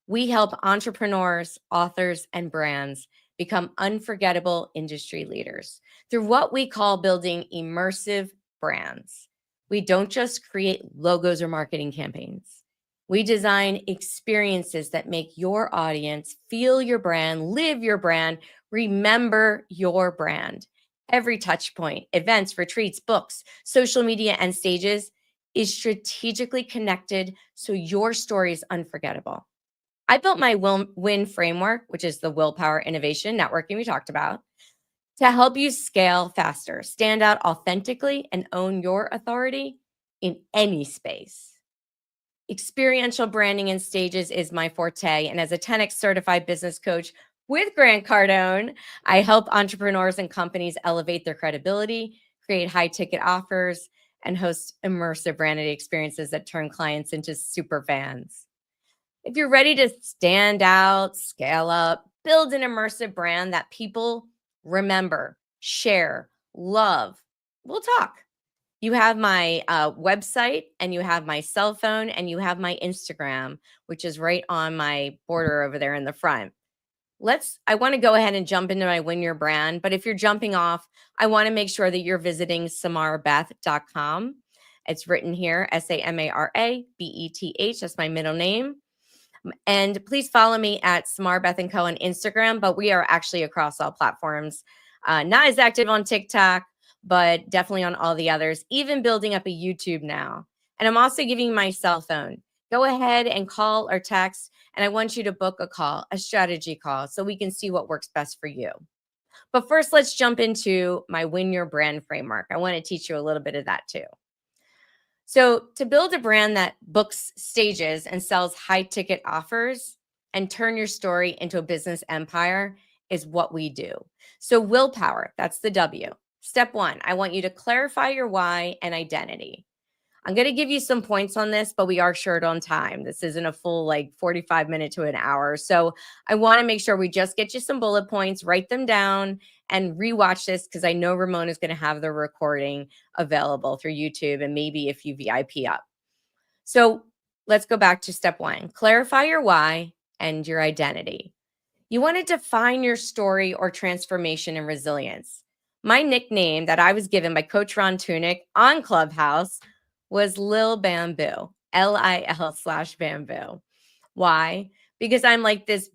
we help entrepreneurs, authors, and brands become unforgettable industry leaders through what we call building immersive brands. We don't just create logos or marketing campaigns. We design experiences that make your audience feel your brand, live your brand, remember your brand. Every touch point, events, retreats, books, social media, and stages is strategically connected so your story is unforgettable. I built my WIN framework, which is the willpower, innovation, networking we talked about, to help you scale faster, stand out authentically, and own your authority in any space. Experiential branding and stages is my forte. And as a 10X certified business coach with Grant Cardone, I help entrepreneurs and companies elevate their credibility, create high ticket offers, and host immersive branded experiences that turn clients into super fans. If you're ready to stand out, scale up, build an immersive brand that people remember, share, love, we'll talk. You have my website, and you have my cell phone, and you have my Instagram, which is right on my border over there in the front. I want to go ahead and jump into my Win Your Brand. But if you're jumping off, I want to make sure that you're visiting samarabeth.com. It's written here, SAMARABETH. That's my middle name. And please follow me at Samar Beth & Co. on Instagram, but we are actually across all platforms. Not as active on TikTok, but definitely on all the others, even building up a YouTube now. And I'm also giving you my cell phone. Go ahead and call or text, and I want you to book a call, a strategy call, so we can see what works best for you. But first, let's jump into my Win Your Brand framework. I want to teach you a little bit of that too. So to build a brand that books stages and sells high ticket offers and turn your story into a business empire is what we do. So willpower, that's the W. Step 1, I want you to clarify your why and identity. I'm going to give you some points on this, but we are short on time. This isn't a full 45 minutes to an hour. So I want to make sure we just get you some bullet points, write them down, and rewatch this, because I know Ramona is going to have the recording available through YouTube, and maybe if you VIP up. So let's go back to step 1. Clarify your why and your identity. You want to define your story or transformation and resilience. My nickname that I was given by Coach Ron Tunick on Clubhouse was Lil Bamboo, LIL/Bamboo. Why? Because I'm like this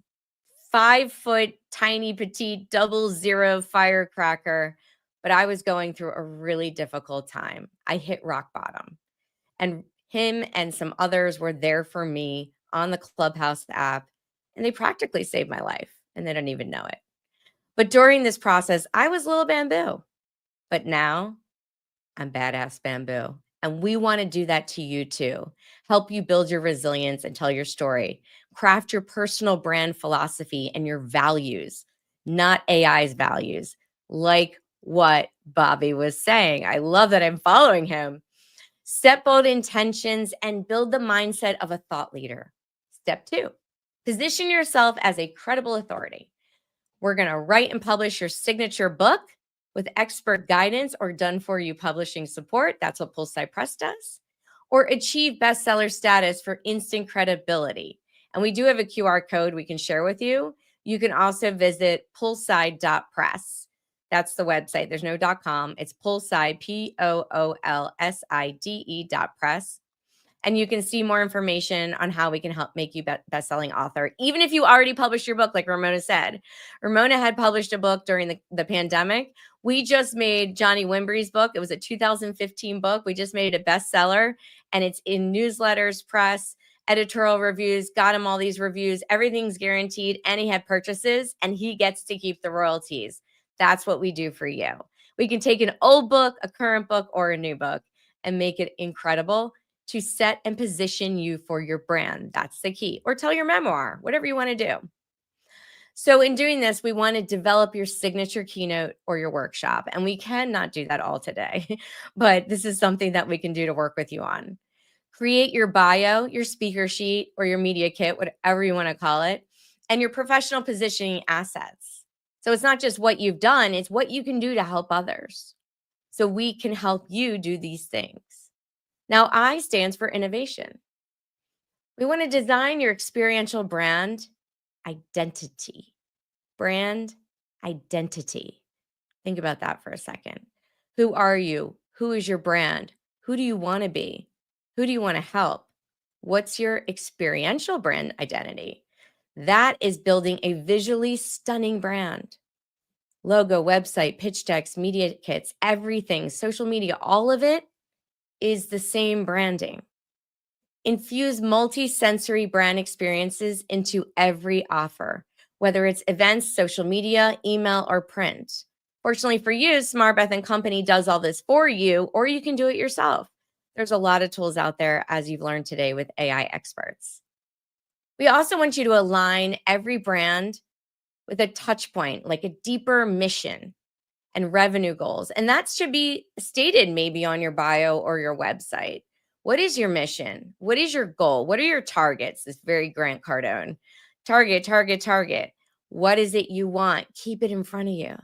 5-foot, tiny, petite, 00 firecracker, but I was going through a really difficult time. I hit rock bottom, and him and some others were there for me on the Clubhouse app, and they practically saved my life, and they don't even know it. But during this process, I was Lil Bamboo, but now I'm Badass Bamboo. And we want to do that to you too. Help you build your resilience and tell your story. Craft your personal brand philosophy and your values, not AI's values, like what Bobby was saying. I love that I'm following him. Set bold intentions and build the mindset of a thought leader. Step 2, position yourself as a credible authority. We're going to write and publish your signature book with expert guidance or done-for-you publishing support. That's what Poolside Press does. Or achieve bestseller status for instant credibility. And we do have a QR code we can share with you. You can also visit poolside.press. That's the website. There's no .com. It's poolside, POOLSIDE.press. And you can see more information on how we can help make you best-selling author. Even if you already published your book, like Ramona said. Ramona had published a book during the pandemic. We just made Johnny Wimbrey's book. It was a 2015 book. We just made it a bestseller, and it's in newsletters, press, editorial reviews, got him all these reviews. Everything's guaranteed, and he had purchases, and he gets to keep the royalties. That's what we do for you. We can take an old book, a current book, or a new book and make it incredible to set and position you for your brand. That's the key. Or tell your memoir, whatever you want to do. So in doing this, we want to develop your signature keynote or your workshop. And we cannot do that all today, but this is something that we can do to work with you on. Create your bio, your speaker sheet, or your media kit, whatever you want to call it, and your professional positioning assets. So it's not just what you've done, it's what you can do to help others. So we can help you do these things. Now, I stands for innovation. We want to design your experiential brand identity. Brand identity. Think about that for a second. Who are you? Who is your brand? Who do you want to be? Who do you want to help? What's your experiential brand identity? That is building a visually stunning brand. Logo, website, pitch decks, media kits, everything, social media, all of it is the same branding. Infuse multi-sensory brand experiences into every offer, whether it's events, social media, email, or print. Fortunately for you, Smart Beth and Company does all this for you, or you can do it yourself. There's a lot of tools out there, as you've learned today with AI experts. We also want you to align every brand with a touch point, like a deeper mission and revenue goals. And that should be stated maybe on your bio or your website. What is your mission? What is your goal? What are your targets? This very Grant Cardone. Target, target, target. What is it you want? Keep it in front of you.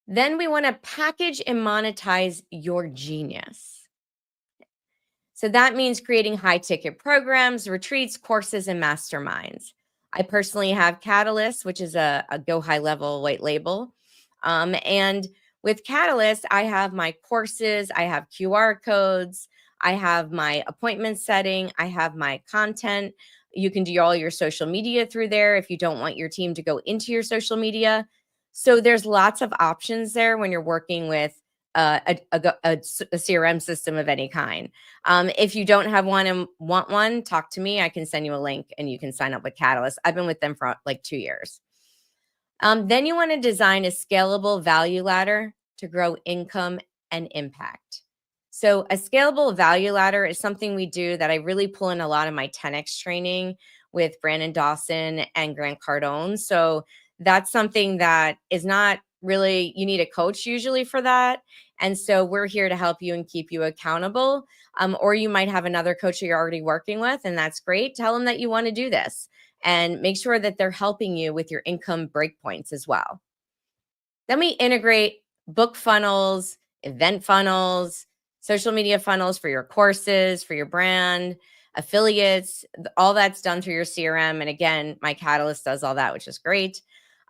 Then we want to package and monetize your genius. So that means creating high ticket programs, retreats, courses, and masterminds. I personally have Catalyst, which is a go high level white label. And with Catalyst, I have my courses, I have QR codes, I have my appointment setting, I have my content. You can do all your social media through there if you don't want your team to go into your social media. So there's lots of options there when you're working with a CRM system of any kind. If you don't have one and want one, talk to me. I can send you a link and you can sign up with Catalyst. I've been with them for like 2 years. Then you want to design a scalable value ladder to grow income and impact. So a scalable value ladder is something we do that I really pull in a lot of my 10X training with Brandon Dawson and Grant Cardone. So that's something that is not really, you need a coach usually for that. And so we're here to help you and keep you accountable. Or you might have another coach that you're already working with, and that's great. Tell them that you want to do this and make sure that they're helping you with your income breakpoints as well. Then we integrate book funnels, event funnels, social media funnels for your courses, for your brand, affiliates, all that's done through your CRM. And again, my Catalyst does all that, which is great.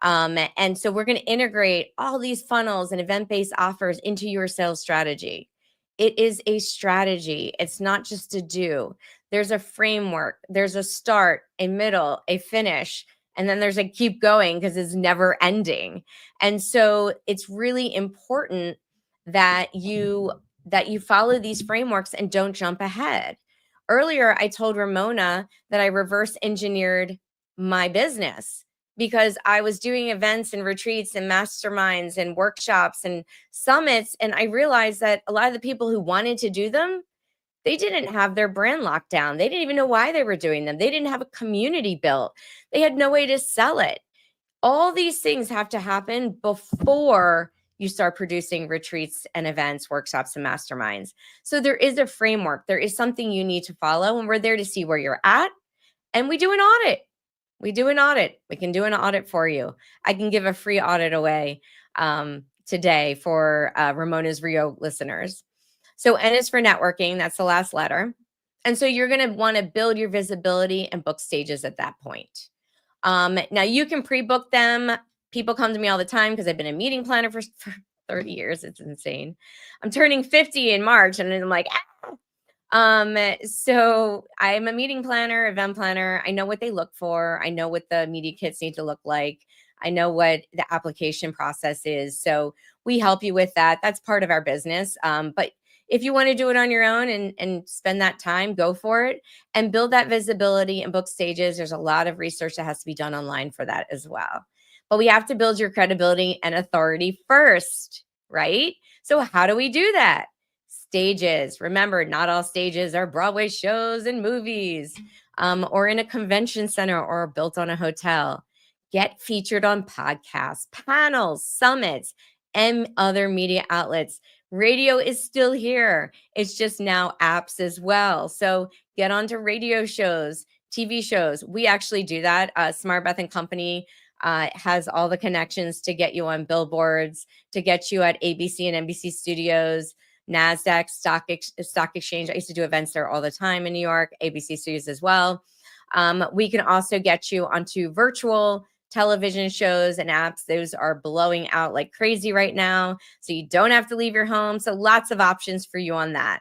And so we're going to integrate all these funnels and event-based offers into your sales strategy. It is a strategy. It's not just a do. There's a framework. There's a start, a middle, a finish, and then there's a keep going because it's never ending. And so it's really important that you follow these frameworks and don't jump ahead. Earlier, I told Ramona that I reverse engineered my business because I was doing events and retreats and masterminds and workshops and summits. And I realized that a lot of the people who wanted to do them, they didn't have their brand locked down. They didn't even know why they were doing them. They didn't have a community built. They had no way to sell it. All these things have to happen before you start producing retreats and events, workshops, and masterminds. So there is a framework. There is something you need to follow, and we're there to see where you're at. And we do an audit. We do an audit. We can do an audit for you. I can give a free audit away today for Ramona's Rio listeners. So N is for networking. That's the last letter. And so you're going to want to build your visibility and book stages at that point. Now you can pre-book them. People come to me all the time because I've been a meeting planner for 30 years. It's insane. I'm turning 50 in March and I'm like, so I'm a meeting planner, event planner. I know what they look for. I know what the media kits need to look like. I know what the application process is. So we help you with that. That's part of our business. But if you want to do it on your own and spend that time, go for it and build that visibility and book stages. There's a lot of research that has to be done online for that as well. But we have to build your credibility and authority first, right? So how do we do that? Stages. Remember, not all stages are Broadway shows and movies or in a convention center or built on a hotel. Get featured on podcasts, panels, summits, and other media outlets. Radio is still here. It's just now apps as well. So get onto radio shows, TV shows. We actually do that. Smart Beth and Company has all the connections to get you on billboards, to get you at ABC and NBC studios, NASDAQ, Stock Exchange. I used to do events there all the time in New York, ABC studios as well. We can also get you onto virtual television shows and apps. Those are blowing out like crazy right now. So you don't have to leave your home. So lots of options for you on that.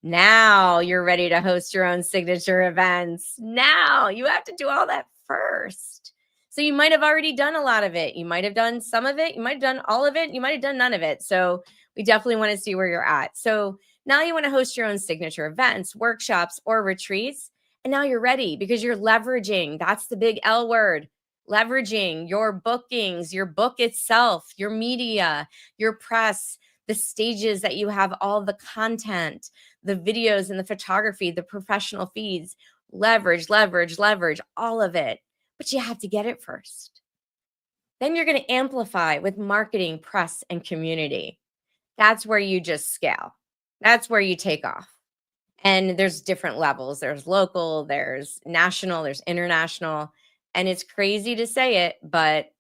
Now you're ready to host your own signature events. Now you have to do all that first. So you might have already done a lot of it. You might have done some of it. You might have done all of it. You might have done none of it. So we definitely want to see where you're at. So now you want to host your own signature events, workshops, or retreats. And now you're ready because you're leveraging. That's the big L word. Leveraging your bookings, your book itself, your media, your press, the stages that you have, all the content, the videos and the photography, the professional feeds, leverage, all of it. But you have to get it first. Then you're going to amplify with marketing, press, and community. That's where you just scale. That's where you take off. And there's different levels. There's local, there's national, there's international. And it's crazy to say it, but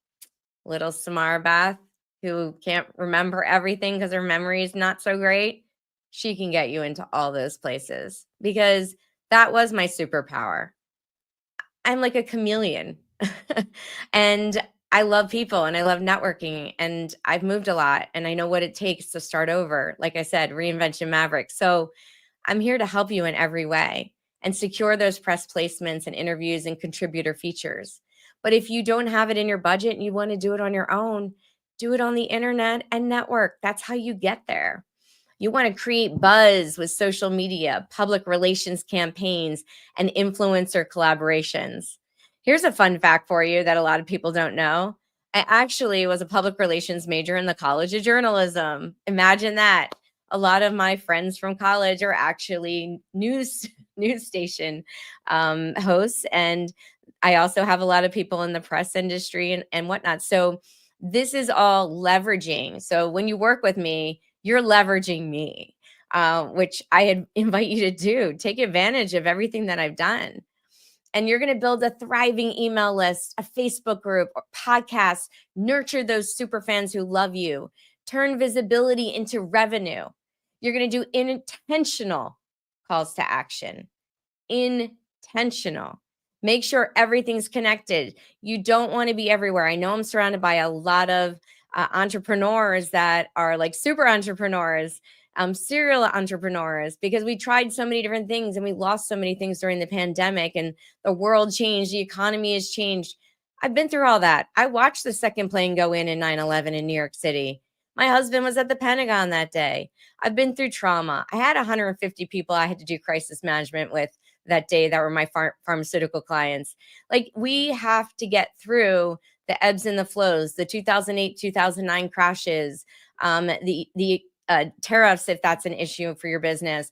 little Samara Beth, who can't remember everything because her memory is not so great, she can get you into all those places because that was my superpower. I'm like a chameleon and I love people and I love networking and I've moved a lot and I know what it takes to start over. Like I said, reinvention maverick. So I'm here to help you in every way and secure those press placements and interviews and contributor features. But if you don't have it in your budget and you want to do it on your own, do it on the internet and network. That's how you get there. You want to create buzz with social media, public relations campaigns, and influencer collaborations. Here's a fun fact for you that a lot of people don't know. I actually was a public relations major in the College of Journalism. Imagine that. A lot of my friends from college are actually news station hosts, and I also have a lot of people in the press industry and whatnot. So this is all leveraging. So when you work with me, you're leveraging me, which I invite you to do. Take advantage of everything that I've done. And you're going to build a thriving email list, a Facebook group, or podcasts, nurture those super fans who love you, turn visibility into revenue. You're going to do intentional calls to action. Intentional. Make sure everything's connected. You don't want to be everywhere. I know I'm surrounded by a lot of entrepreneurs that are like super entrepreneurs, serial entrepreneurs, because we tried so many different things and we lost so many things during the pandemic and the world changed, the economy has changed. I've been through all that. I watched the second plane go in 9/11 in New York City. My husband was at the Pentagon that day. I've been through trauma. I had 150 people I had to do crisis management with that day that were my pharmaceutical clients. Like, we have to get through the ebbs and the flows, the 2008, 2009 crashes, the tariffs, if that's an issue for your business,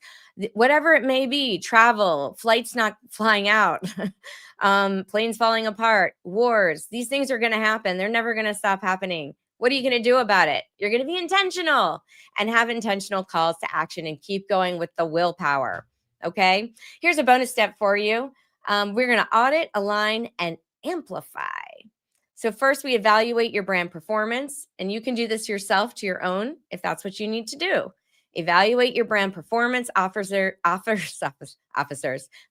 whatever it may be, travel, flights not flying out, planes falling apart, wars. These things are going to happen. They're never going to stop happening. What are you going to do about it? You're going to be intentional and have intentional calls to action and keep going with the willpower. Okay. Here's a bonus step for you. We're going to audit, align, and amplify. So first, we evaluate your brand performance, and you can do this yourself to your own if that's what you need to do. Evaluate your brand performance. Officers. I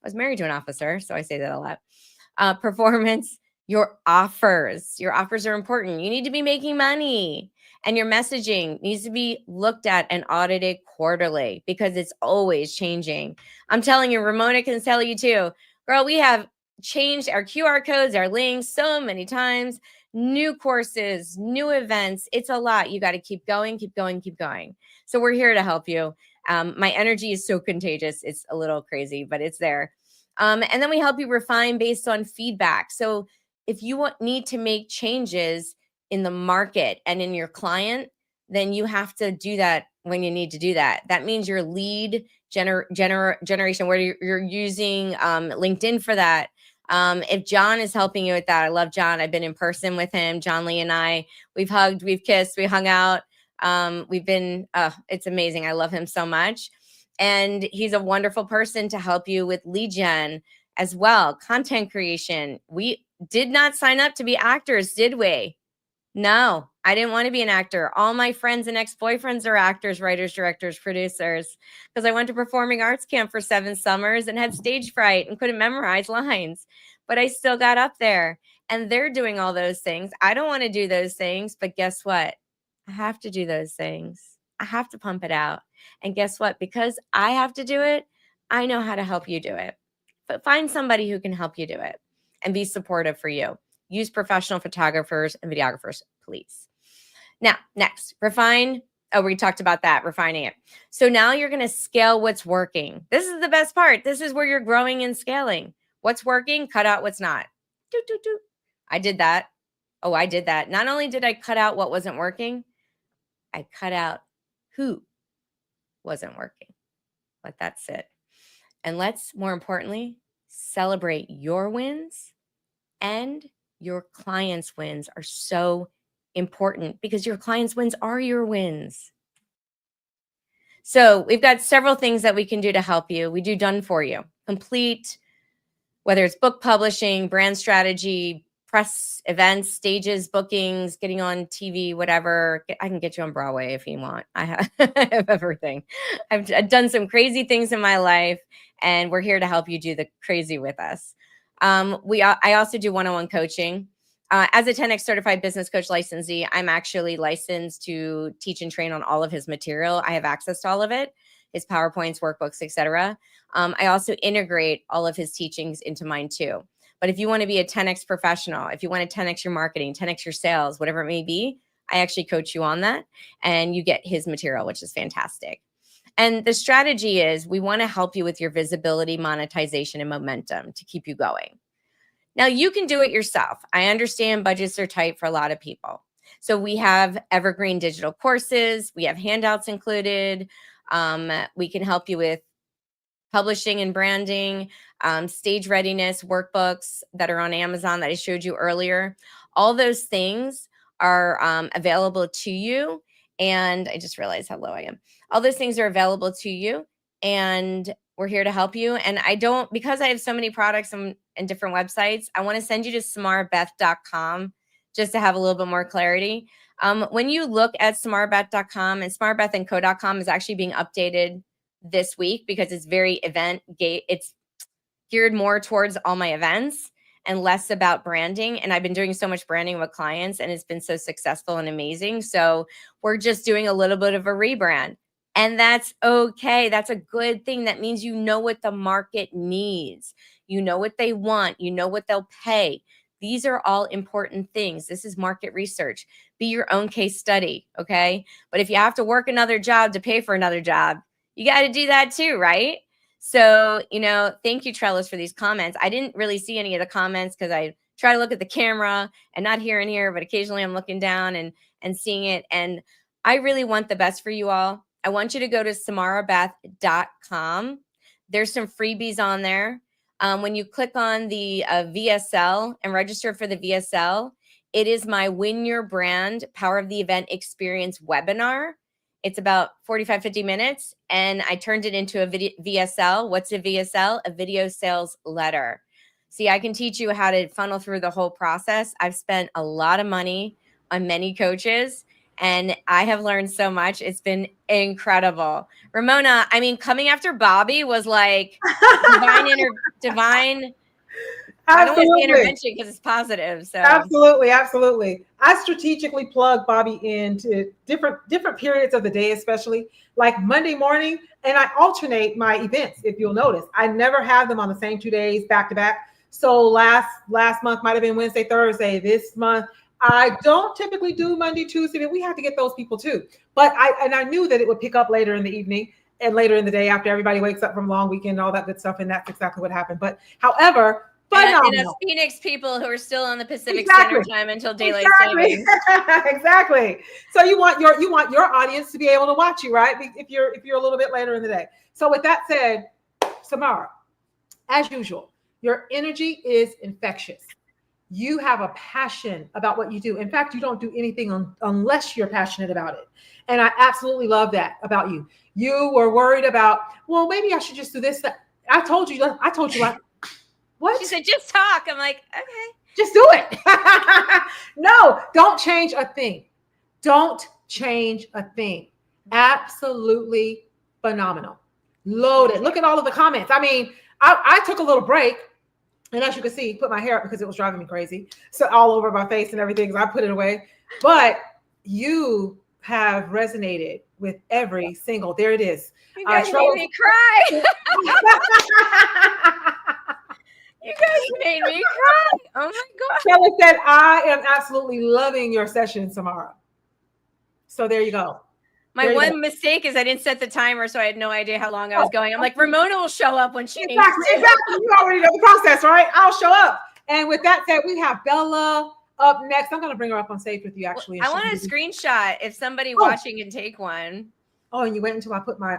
was married to an officer, so I say that a lot. Performance. Your offers. Your offers are important. You need to be making money. And your messaging needs to be looked at and audited quarterly because it's always changing. I'm telling you, Ramona can tell you too. Girl, we have changed our QR codes, our links so many times. New courses, new events. It's a lot. You got to keep going, keep going, keep going. So we're here to help you. My energy is so contagious. It's a little crazy, but it's there. And then we help you refine based on feedback. So if you need to make changes in the market and in your client, then you have to do that when you need to do that. That means your lead generation, where you're using LinkedIn for that. If John is helping you with that, I love John. I've been in person with him. John Lee and I, we've hugged, we've kissed, we hung out. We've been, it's amazing. I love him so much. And he's a wonderful person to help you with lead gen as well. Content creation. We did not sign up to be actors, did we? No, I didn't want to be an actor. All my friends and ex-boyfriends are actors, writers, directors, producers, because I went to performing arts camp for 7 summers and had stage fright and couldn't memorize lines. But I still got up there, and they're doing all those things. I don't want to do those things, but guess what? I have to do those things. I have to pump it out. And guess what? Because I have to do it, I know how to help you do it. But find somebody who can help you do it and be supportive for you. Use professional photographers and videographers, please. Now, next, refine. Oh, we talked about that, refining it. So now you're going to scale what's working. This is the best part. This is where you're growing and scaling. What's working, cut out what's not. Doot, doot, doot. I did that. Oh, I did that. Not only did I cut out what wasn't working, I cut out who wasn't working. Let that sit. And let's, more importantly, celebrate your wins, and your clients' wins are so important because your clients' wins are your wins. So we've got several things that we can do to help you. We do done for you. Complete, whether it's book publishing, brand strategy, press, events, stages, bookings, getting on TV, whatever. I can get you on Broadway if you want. I have, I have everything. I've done some crazy things in my life, and we're here to help you do the crazy with us. I also do one-on-one coaching. As a 10X certified business coach licensee, I'm actually licensed to teach and train on all of his material. I have access to all of it, his PowerPoints, workbooks, etc. I also integrate all of his teachings into mine too. But if you want to be a 10X professional, if you want to 10X your marketing, 10X your sales, whatever it may be, I actually coach you on that, and you get his material, which is fantastic. And the strategy is we want to help you with your visibility, monetization, and momentum to keep you going. Now, you can do it yourself. I understand budgets are tight for a lot of people. So we have evergreen digital courses. We have handouts included. We can help you with publishing and branding, stage readiness, workbooks that are on Amazon that I showed you earlier. All those things are available to you. And I just realized how low I am. All those things are available to you, and we're here to help you. And because I have so many products and different websites, I want to send you to smartbeth.com just to have a little bit more clarity. When you look at smartbeth.com, and smartbethandco.com is actually being updated this week because it's very it's geared more towards all my events and less about branding. And I've been doing so much branding with clients, and it's been so successful and amazing. So we're just doing a little bit of a rebrand, and that's okay. That's a good thing. That means you know what the market needs. You know what they want. You know what they'll pay. These are all important things. This is market research. Be your own case study, okay? But if you have to work another job to pay for another job, you got to do that too, right? So, thank you, Trellis, for these comments. I didn't really see any of the comments because I try to look at the camera and not here and here, but occasionally I'm looking down and seeing it. And I really want the best for you all. I want you to go to samarabeth.com. There's some freebies on there. When you click on the VSL and register for the VSL, it is my Win Your Brand Power of the Event Experience webinar. It's about 45, 50 minutes, and I turned it into a VSL. What's a VSL? A video sales letter. See, I can teach you how to funnel through the whole process. I've spent a lot of money on many coaches, and I have learned so much. It's been incredible. Ramona, coming after Bobby was like divine. I don't want to say intervention because it's positive. So absolutely. I strategically plug Bobby into different periods of the day, especially like Monday morning, and I alternate my events. If you'll notice, I never have them on the same 2 days back to back. So last month might have been Wednesday, Thursday. This month I don't typically do Monday, Tuesday, but we have to get those people too. But I knew that it would pick up later in the evening and later in the day after everybody wakes up from long weekend and all that good stuff, and that's exactly what happened. But however, and us Phoenix people who are still on the Pacific Standard Time until daylight savings. Exactly. So you want your audience to be able to watch you, right? If you're a little bit later in the day. So with that said, Samara, as usual, your energy is infectious. You have a passion about what you do. In fact, you don't do anything unless you're passionate about it. And I absolutely love that about you. You were worried about, well, maybe I should just do this. That. I told you like, what? She said, just talk. I'm like, okay. Just do it. No, don't change a thing. Don't change a thing. Absolutely phenomenal. Loaded. Look at all of the comments. I took a little break, and as you can see, put my hair up because it was driving me crazy. So all over my face and everything, because I put it away. But you have resonated with every single. There it is. You guys made me cry. You guys made me cry. Oh my God. Trella said, I am absolutely loving your session, Samara. So there you go. My one mistake is I didn't set the timer, so I had no idea how long I was going. I'm like, Ramona will show up when she needs to. Exactly. You already know the process, right? I'll show up. And with that said, we have Bella up next. I'm going to bring her up on stage with you, actually. I want a screenshot if somebody watching can take one. Oh, and you wait until I put my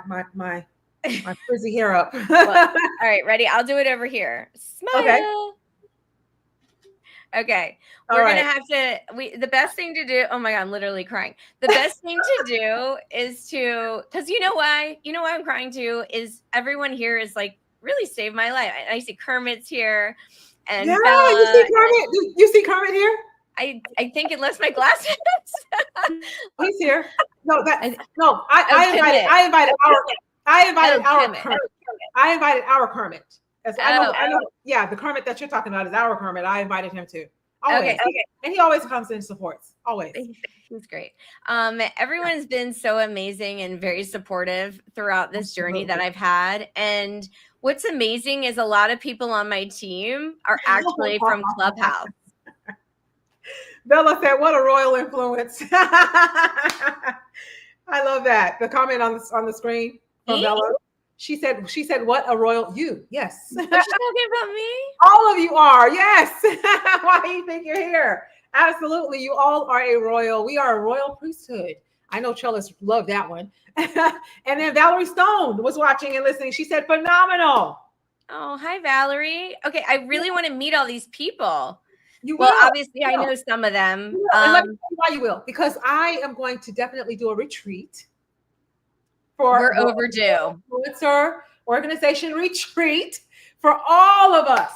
frizzy hair up. All right, ready? I'll do it over here. Smile. Okay. We're going to have to, the best thing to do, oh my God, I'm literally crying. The best thing to do is because you know why I'm crying too, is everyone here is like really saved my life. I see Kermit's here. And yeah, Bella, you see Kermit? You see Kermit here? I think unless my glasses. He's here. No, I invited our Kermit. I know. Yeah, the Kermit that you're talking about is our Kermit. I invited him too. Always. Okay. And he always comes and supports. Always. He's great. Everyone's been so amazing and very supportive throughout this journey that I've had. And what's amazing is a lot of people on my team are actually from Clubhouse. Bella said, what a royal influence. I love that. The comment on the screen from Bella. She said, what a royal you. Yes. Are you talking about me? All of you are. Yes. Why do you think you're here? Absolutely. You all are a royal. We are a royal priesthood. I know Trellis loved that one. And then Valerie Stone was watching and listening. She said, phenomenal. Oh, hi, Valerie. Okay. I really want to meet all these people. You will. Obviously, I know some of them. And let me tell you why you will. Because I am going to definitely do a retreat. We're overdue. Influencer organization retreat for all of us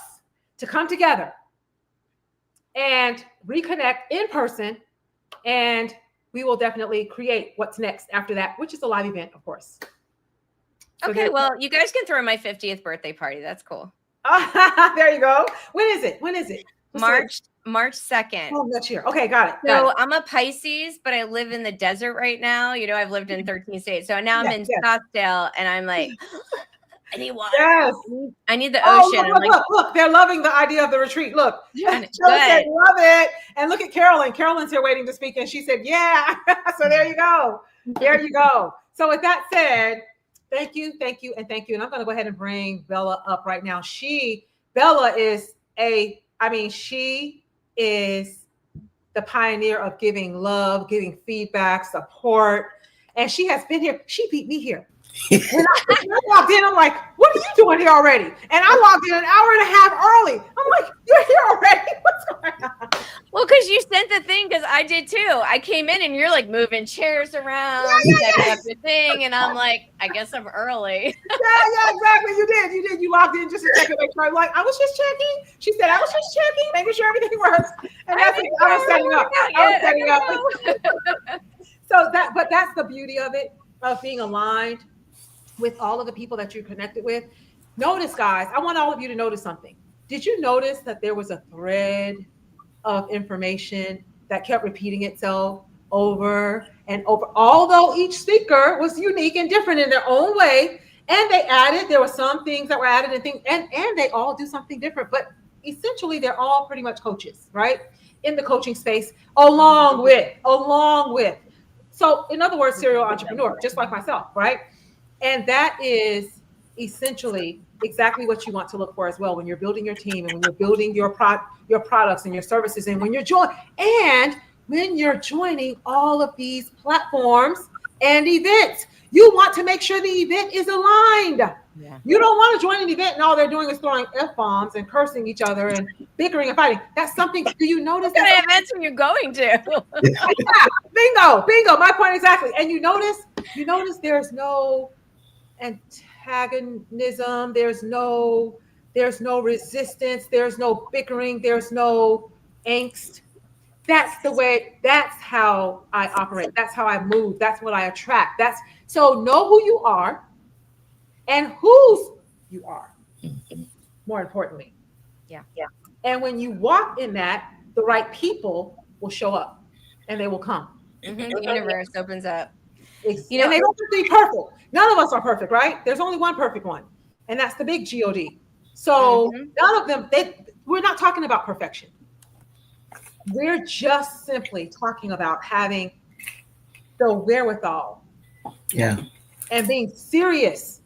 to come together and reconnect in person. And we will definitely create what's next after that, which is a live event, of course. So okay, well, you guys can throw my 50th birthday party. That's cool. There you go. When is it? March 2nd. Oh, next year. Okay, got it. So I'm a Pisces, but I live in the desert right now. You know, I've lived in 13 states. So now I'm in Scottsdale and I'm like, I need water. Yes. I need the ocean. Look, they're loving the idea of the retreat. Look, said, love it. And look at Carolyn. Carolyn's here waiting to speak. And she said, yeah. So there you go. There you go. So with that said, thank you. And I'm going to go ahead and bring Bella up right now. Bella is she is the pioneer of giving love, giving feedback, support. And she has been here. She beat me here. When I walked in, I'm like, what are you doing here already? And I walked in an hour and a half early. I'm like, you're here already? What's going on? Well, because you sent the thing, because I did too. I came in and you're like moving chairs around, setting up the thing. And I'm like, I guess I'm early. Yeah, exactly. You did. You logged in just to check it. I'm like, I was just checking. She said, I was just checking, making sure everything works. And that's what I was setting up. So that's the beauty of it, of being aligned with all of the people that you're connected with. Notice, guys, I want all of you to notice something. Did you notice that there was a thread of information that kept repeating itself over and over, although each speaker was unique and different in their own way? And there were some things that were added and they all do something different, but essentially they're all pretty much coaches, right? In the coaching space, along with. So in other words, serial entrepreneur, just like myself, right? And that is essentially exactly what you want to look for as well when you're building your team and when you're building your products and your services, and when you're joining all of these platforms and events. You want to make sure the event is aligned. Yeah. You don't want to join an event and all they're doing is throwing F-bombs and cursing each other and bickering and fighting. That's something. Do you notice what kind of events are you going to? Yeah, bingo. My point exactly. And you notice there's no antagonism, there's no resistance, there's no bickering, there's no angst. That's how I operate, that's how I move, that's what I attract. So know who you are and whose you are, more importantly. Yeah. And when you walk in that, the right people will show up and they will come. The universe opens up. And they don't have to be perfect. None of us are perfect, right? There's only one perfect one, and that's the big God. So none of them. We're not talking about perfection. We're just simply talking about having the wherewithal, and being serious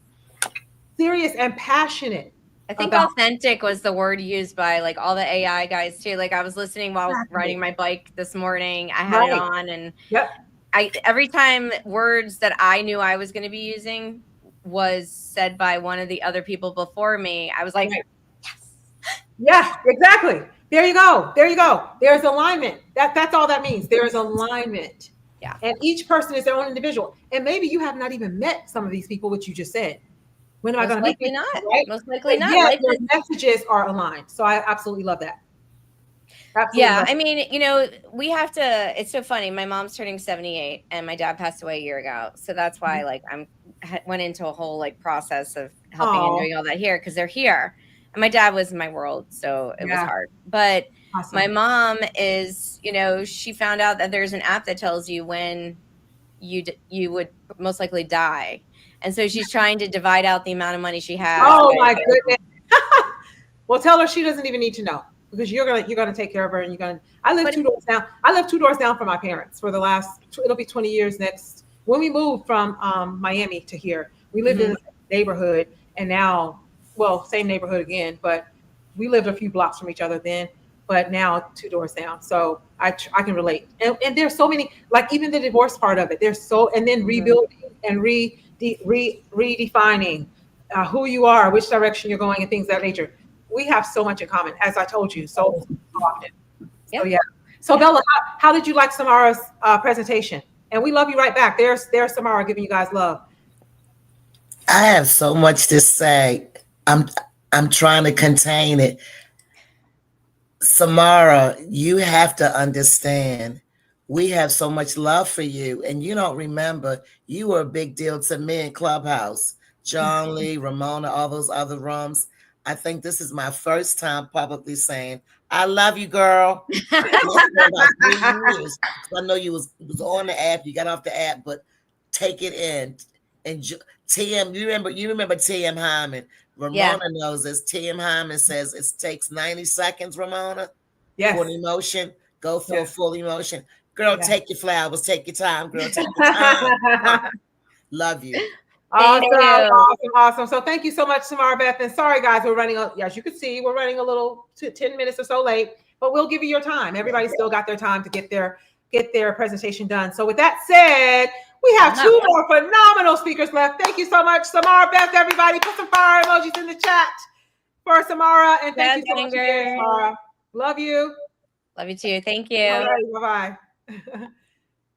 and passionate. I think authentic was the word used by like all the AI guys too. Like I was listening while riding my bike this morning. I had it on, and every time words that I knew I was going to be using was said by one of the other people before me, I was like, yes. Yeah, exactly. There you go. There's alignment. That's all that means. There is alignment. Yeah. And each person is their own individual. And maybe you have not even met some of these people, which you just said. When am I going to meet them? Right? Most likely not. Yeah, their messages are aligned. So I absolutely love that. Yeah, I mean, we have to. It's so funny. My mom's turning 78, and my dad passed away a year ago. So that's why, like, went into a whole like process of helping and doing all that here because they're here. And my dad was in my world, so it was hard. But my mom is, she found out that there's an app that tells you when you would most likely die, and so she's trying to divide out the amount of money she has. Oh my goodness! Well, tell her she doesn't even need to know. Because you're gonna take care of her, and I live 2 doors down. I live 2 doors down from my parents for the last. It'll be 20 years next. When we moved from Miami to here, we lived in the neighborhood, and now, same neighborhood again, but we lived a few blocks from each other then. But now 2 doors down, so I can relate. And there's so many, like even the divorce part of it. There's and then rebuilding and redefining who you are, which direction you're going, and things of that nature. We have so much in common, as I told you so often. So So Bella, how did you like Samara's presentation? And we love you right back. There's Samara giving you guys love. I have so much to say. I'm trying to contain it. Samara, you have to understand. We have so much love for you, and you don't remember. You were a big deal to me in Clubhouse. John Lee, Ramona, all those other rooms. I think this is my first time publicly saying, I love you, girl. About 3 years. I know you was on the app, you got off the app, but take it in. And TM, you remember TM Hyman. Ramona knows this. TM Hyman says it takes 90 seconds, Ramona, for an emotion. Go through a full emotion. Girl, take your flowers, take your time, girl, take your time. Love you. Awesome. So thank you so much, Samara Beth. And sorry, guys, we're running, as you can see, we're running a little 10 minutes or so late, but we'll give you your time. Everybody still got their time to get their presentation done. So with that said, we have 2 more phenomenal speakers left. Thank you so much, Samara Beth. Everybody put some fire emojis in the chat for Samara. And thank you so much again, Samara. Love you. Love you too. Thank you. All right, bye-bye.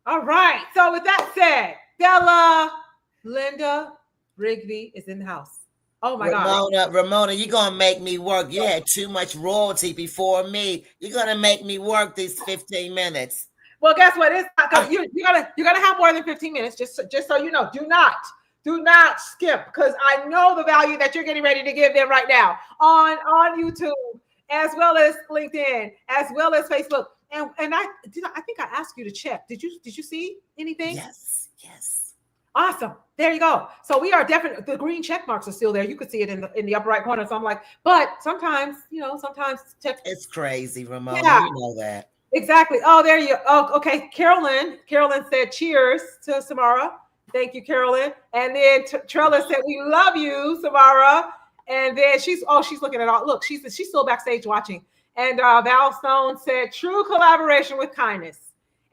All right. So with that said, Bella, Linda Rigby is in the house. Oh my God. Ramona, you're gonna make me work. You had too much royalty before me. You're gonna make me work these 15 minutes. Well, guess what? It's not you're gonna have more than 15 minutes. Just so you know, do not skip, because I know the value that you're getting ready to give them right now on YouTube, as well as LinkedIn, as well as Facebook. And I think I asked you to check. Did you see anything? Yes. Awesome. There you go. So we are definitely, the green check marks are still there. You could see it in the upper right corner. So I'm like, but sometimes check. It's crazy, Ramona. You know that. Exactly. Oh, there you. Oh, okay. Carolyn said cheers to Samara. Thank you, Carolyn. And then Trella said we love you, Samara. And then she's looking at all. Look, she's still backstage watching. And Val Stone said true collaboration with kindness.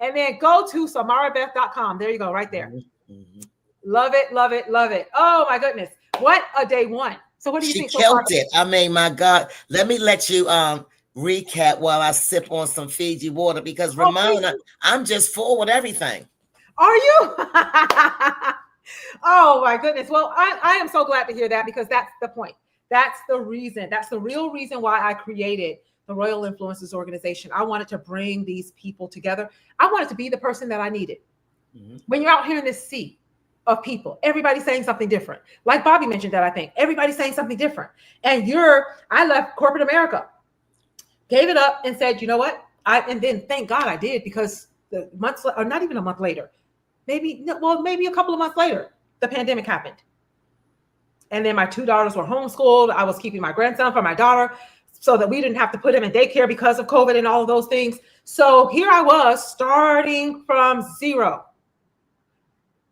And then go to samarabeth.com. There you go, right there. Mm-hmm. Love it. Oh my goodness. What a day one. So what do you think? She killed it. I mean, my God. Let me let you recap while I sip on some Fiji water, because Ramona, I'm just full with everything. Are you? Oh my goodness. Well, I am so glad to hear that, because that's the point. That's the reason. That's the real reason why I created the Royal Influencers Organization. I wanted to bring these people together. I wanted to be the person that I needed. Mm-hmm. When you're out here in this sea of people, everybody's saying something different. Like Bobby mentioned that, I think everybody's saying something different. And I left corporate America, gave it up and said, you know what? And then thank God I did, because the months, or not even a month later, maybe a couple of months later, the pandemic happened. And then my 2 daughters were homeschooled. I was keeping my grandson for my daughter so that we didn't have to put him in daycare because of COVID and all of those things. So here I was starting from zero,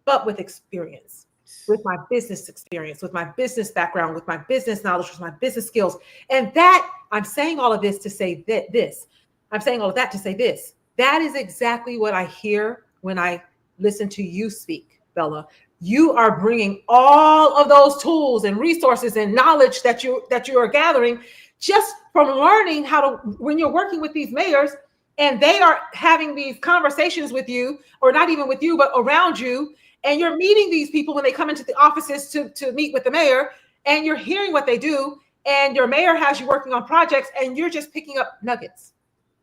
but with experience, with my business experience, with my business background, with my business knowledge, with my business skills. And that, I'm saying all of this to say this. I'm saying all of that to say this. That is exactly what I hear when I listen to you speak, Bella. You are bringing all of those tools and resources and knowledge that you are gathering just from learning how to, when you're working with these mayors and they are having these conversations with you, or not even with you, but around you, and you're meeting these people when they come into the offices to meet with the mayor, and you're hearing what they do, and your mayor has you working on projects, and you're just picking up nuggets,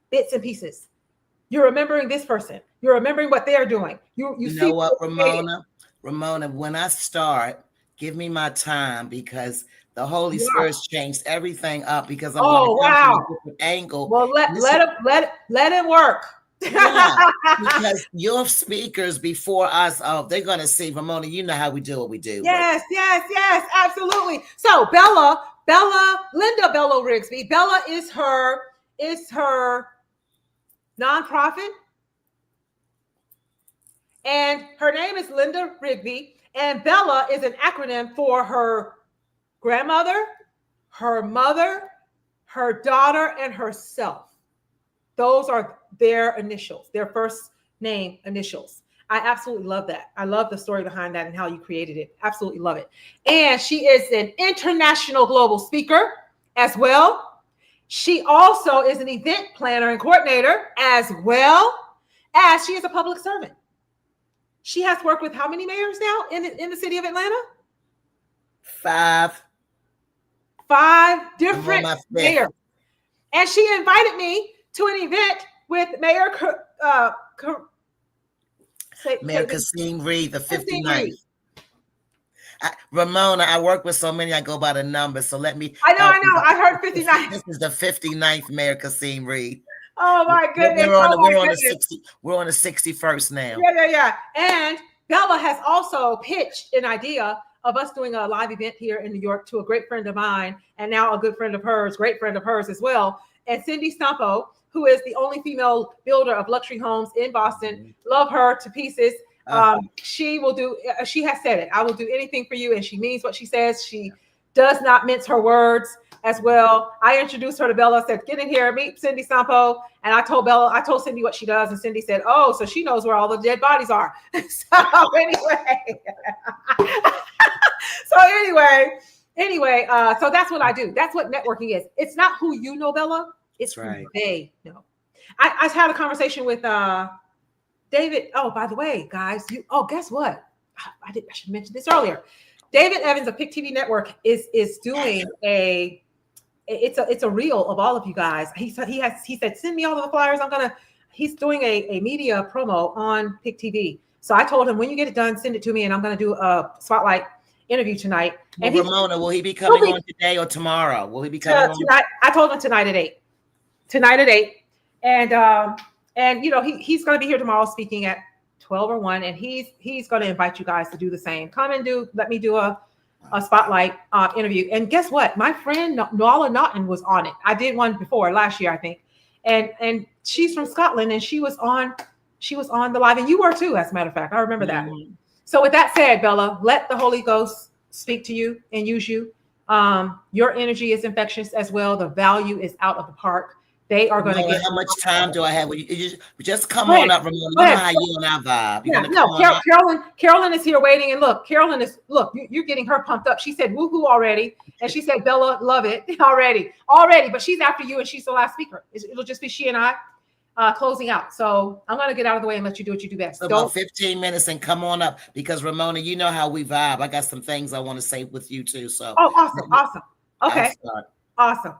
bits and pieces. You're remembering this person. You're remembering what they're doing. You know what, Ramona, when I start, give me my time, because the Holy Spirit's changed everything up, because I'm going to come from a different angle. Well, let him work. Yeah, because your speakers before us, they're going to see, Ramona, you know how we do what we do. Yes, absolutely. So Linda Bello Rigsby. Bella is her nonprofit. And her name is Linda Rigby. And Bella is an acronym for her grandmother, her mother, her daughter, and herself. Those are their initials, their first name initials. I absolutely love that. I love the story behind that and how you created it. Absolutely love it. And she is an international global speaker as well. She also is an event planner and coordinator, as well as she is a public servant. She has worked with how many mayors now in the city of Atlanta? 5. 5 different mayors. And she invited me to an event with Mayor Kasim Reed, the 59th. Ramona, I work with so many, I go by the numbers. So let me. I know. I heard 59. This is the 59th Mayor Kasim Reed. Oh my goodness. We're on the 61st now. Yeah. And Bella has also pitched an idea of us doing a live event here in New York to a great friend of mine, and now a good friend of hers, great friend of hers as well. And Cindy Stampo, who is the only female builder of luxury homes in Boston. Love her to pieces. She will do, she has said it, I will do anything for you. And she means what she says. She does not mince her words as well. I introduced her to Bella, said, get in here, meet Cindy Stampo. And I told Cindy what she does. And Cindy said, oh, so she knows where all the dead bodies are. So that's what I do. That's what networking is. It's not who you know, Bella. It's right. Who they know. I had a conversation with David. Oh, by the way, guys, guess what? I should mention this earlier. David Evans of Pick TV Network is doing it's a reel of all of you guys. He said, send me all of the flyers. He's doing a media promo on Pick TV. So I told him, when you get it done, send it to me, and I'm going to do a spotlight interview tonight. And Ramona, will he be coming on today or tomorrow? Will he be coming on tonight? I told him tonight at 8. And you know, he's going to be here tomorrow speaking at 12 or 1, and he's going to invite you guys to do the same. Come and let me do a spotlight interview. And guess what? My friend Nala Naughton was on it. I did one before last year, I think. And she's from Scotland, and she was on the live, and you were too, as a matter of fact. I remember that. So with that said, Bella, let the Holy Ghost speak to you and use you. Your energy is infectious as well. The value is out of the park. They are going to get. How much time do I have? You just come on up, Ramona. You know how you and I vibe. Carolyn is here waiting, and look, you're getting her pumped up. She said woohoo already, and she said, Bella, love it already, but she's after you, and she's the last speaker. It'll just be she and I closing out. So I'm going to get out of the way and let you do what you do best. So about 15 minutes and come on up, because Ramona, you know how we vibe. I got some things I want to say with you too. So awesome. Okay. Awesome.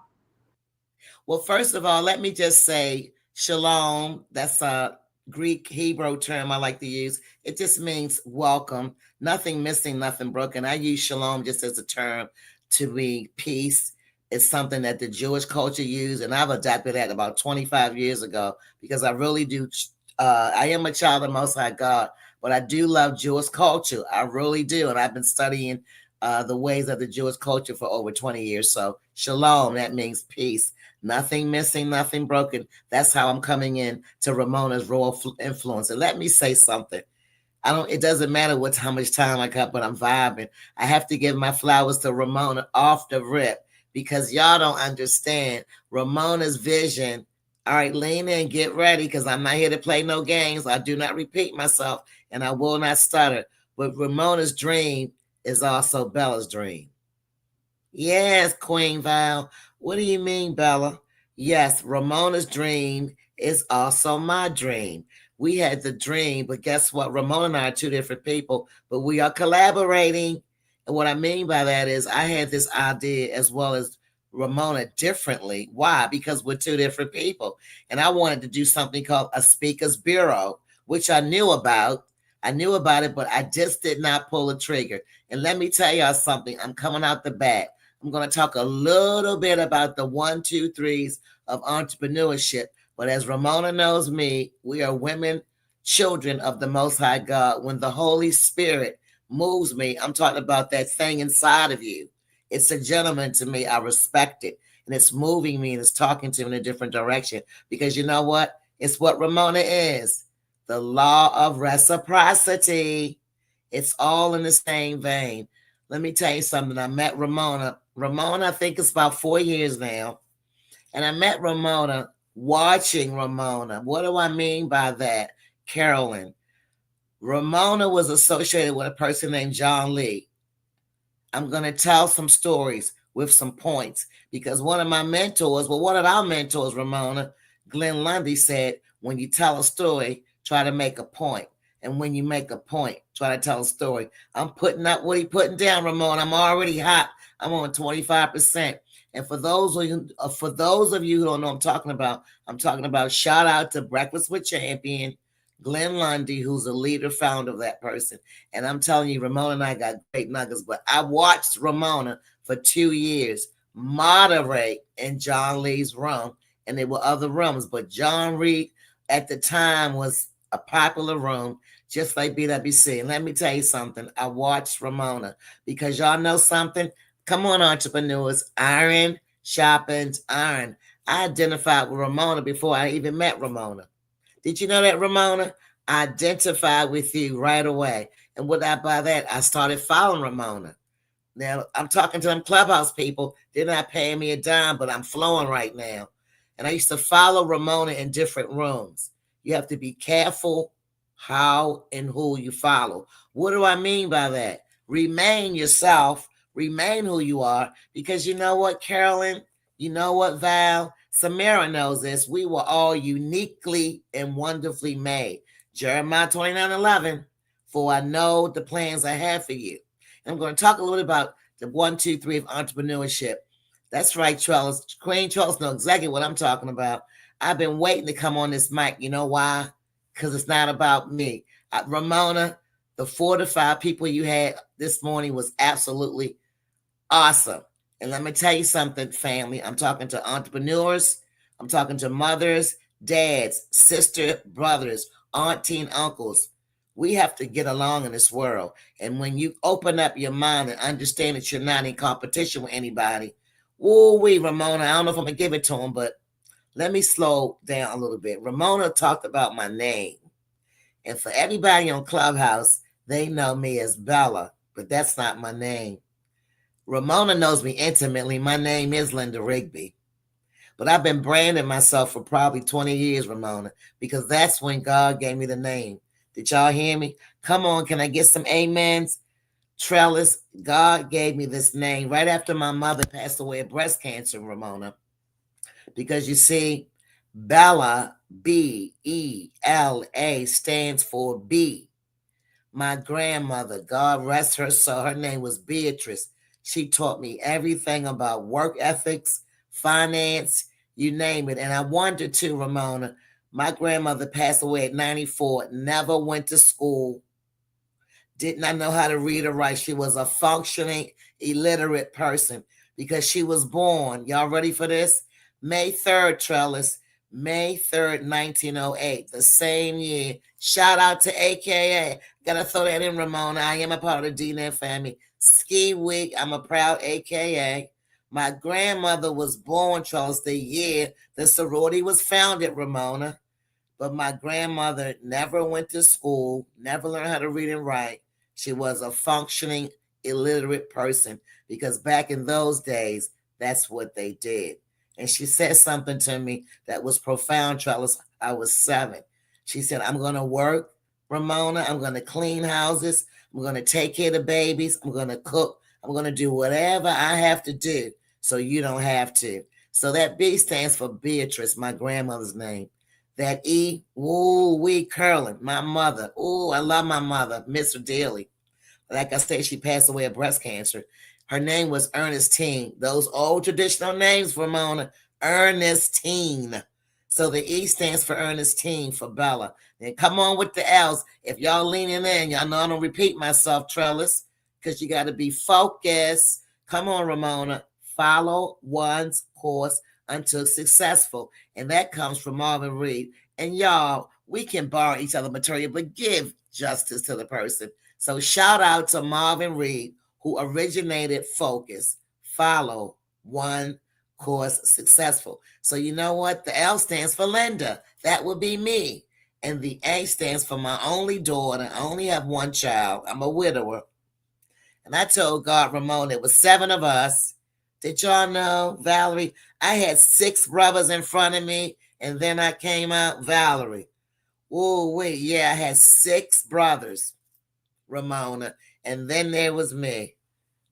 Well, first of all, let me just say shalom. That's a Greek Hebrew term I like to use. It just means welcome. Nothing missing, nothing broken. I use shalom just as a term to be peace. It's something that the Jewish culture used, and I've adapted that about 25 years ago, because I really do I am a child of Most High God, but I do love Jewish culture. I really do. And I've been studying the ways of the Jewish culture for over 20 years. So shalom, that means peace. Nothing missing, nothing broken. That's how I'm coming in to Ramona's royal influence. And let me say something. It doesn't matter how much time I got, but I'm vibing. I have to give my flowers to Ramona off the rip because y'all don't understand Ramona's vision. All right, lean in, get ready, because I'm not here to play no games. I do not repeat myself, and I will not stutter. But Ramona's dream is also Bella's dream. Yes, Queen Val. What do you mean, Bella? Yes, Ramona's dream is also my dream. We had the dream, but guess what? Ramona and I are two different people, but we are collaborating. And what I mean by that is I had this idea as well as Ramona differently. Why? Because we're two different people. And I wanted to do something called a speaker's bureau, which I knew about. I knew about it, but I just did not pull the trigger. And let me tell y'all something. I'm coming out the back. I'm going to talk a little bit about the 1, 2, 3s of entrepreneurship. But as Ramona knows me, we are women, children of the Most High God. When the Holy Spirit moves me, I'm talking about that thing inside of you. It's a gentleman to me. I respect it. And it's moving me and it's talking to me in a different direction. Because you know what? It's what Ramona is. The law of reciprocity. It's all in the same vein. Let me tell you something. I met Ramona. Ramona, I think it's about 4 years now. And I met Ramona watching Ramona. What do I mean by that? Carolyn. Ramona was associated with a person named John Lee. I'm going to tell some stories with some points because one of our mentors, Ramona, Glenn Lundy, said, when you tell a story, try to make a point. And when you make a point, try to tell a story. I'm putting up what he putting down, Ramona. I'm already hot. I'm on 25%. And for those of you who don't know what I'm talking about shout out to Breakfast with Champion, Glenn Lundy, who's a leader, founder of that person. And I'm telling you, Ramona and I got great nuggets. But I watched Ramona for 2 years moderate in John Lee's room. And there were other rooms, but John Lee at the time was a popular room, just like BWC. And let me tell you something. I watched Ramona because y'all know something. Come on, entrepreneurs. Iron sharpens iron. I identified with Ramona before I even met Ramona. Did you know that, Ramona? I identified with you right away. And by that, I started following Ramona. Now, I'm talking to them Clubhouse people. They're not paying me a dime, but I'm flowing right now. And I used to follow Ramona in different rooms. You have to be careful how and who you follow. What do I mean by that? Remain yourself. Remain who you are. Because you know what, Carolyn? You know what, Val? Samara knows this. We were all uniquely and wonderfully made. Jeremiah 29:11. For I know the plans I have for you. And I'm going to talk a little bit about the 1, 2, 3 of entrepreneurship. That's right, Trellis. Queen Trellis knows exactly what I'm talking about. I've been waiting to come on this mic. You know why? Because it's not about me. Ramona, the 4 to 5 people you had this morning was absolutely awesome. And let me tell you something, family. I'm talking to entrepreneurs. I'm talking to mothers, dads, sister, brothers, auntie, and uncles. We have to get along in this world. And when you open up your mind and understand that you're not in competition with anybody, woo-wee, Ramona, I don't know if I'm going to give it to him, but let me slow down a little bit. Ramona talked about my name. And for everybody on Clubhouse, they know me as Bella, but that's not my name. Ramona knows me intimately. My name is Linda Rigby. But I've been branding myself for probably 20 years, Ramona, because that's when God gave me the name. Did y'all hear me? Come on, can I get some amens? Trellis, God gave me this name right after my mother passed away of breast cancer, Ramona. Because you see, Bella, B-E-L-A, stands for B. My grandmother, God rest her soul, her name was Beatrice. She taught me everything about work ethics, finance, you name it. And I wonder too, Ramona, my grandmother passed away at 94, never went to school, did not know how to read or write. She was a functioning, illiterate person because she was born, y'all ready for this? May 3rd, Trellis, May 3rd, 1908, the same year. Shout out to AKA. Gotta throw that in, Ramona. I am a part of the DNet family. Ski Week, I'm a proud AKA. My grandmother was born, Charles, the year the sorority was founded, Ramona. But my grandmother never went to school, never learned how to read and write. She was a functioning illiterate person because back in those days, that's what they did. And she said something to me that was profound, Charles. I was 7. She said, I'm going to work, Ramona. I'm going to clean houses. I'm going to take care of the babies. I'm going to cook. I'm going to do whatever I have to do so you don't have to. So that B stands for Beatrice, my grandmother's name. That E, ooh, we curling, my mother. Ooh, I love my mother, Miss her dearly. Like I said, she passed away of breast cancer. Her name was Ernestine. Those old traditional names, Ramona, Ernestine. So the E stands for Ernestine, for Bella. Then come on with the L's. If y'all leaning in, y'all know I don't repeat myself, Trellis, because you got to be focused. Come on, Ramona. Follow one's course until successful. And that comes from Marvin Reed. And y'all, we can borrow each other material, but give justice to the person. So shout out to Marvin Reed, who originated Focus. Follow one course successful. So you know what? The L stands for Linda. That would be me. And the A stands for my only daughter. I only have one child. I'm a widower. And I told God, Ramona, it was 7 of us. Did y'all know, Valerie? I had 6 brothers in front of me, and then I came out, Valerie. Oh, wait, yeah, I had 6 brothers, Ramona, and then there was me.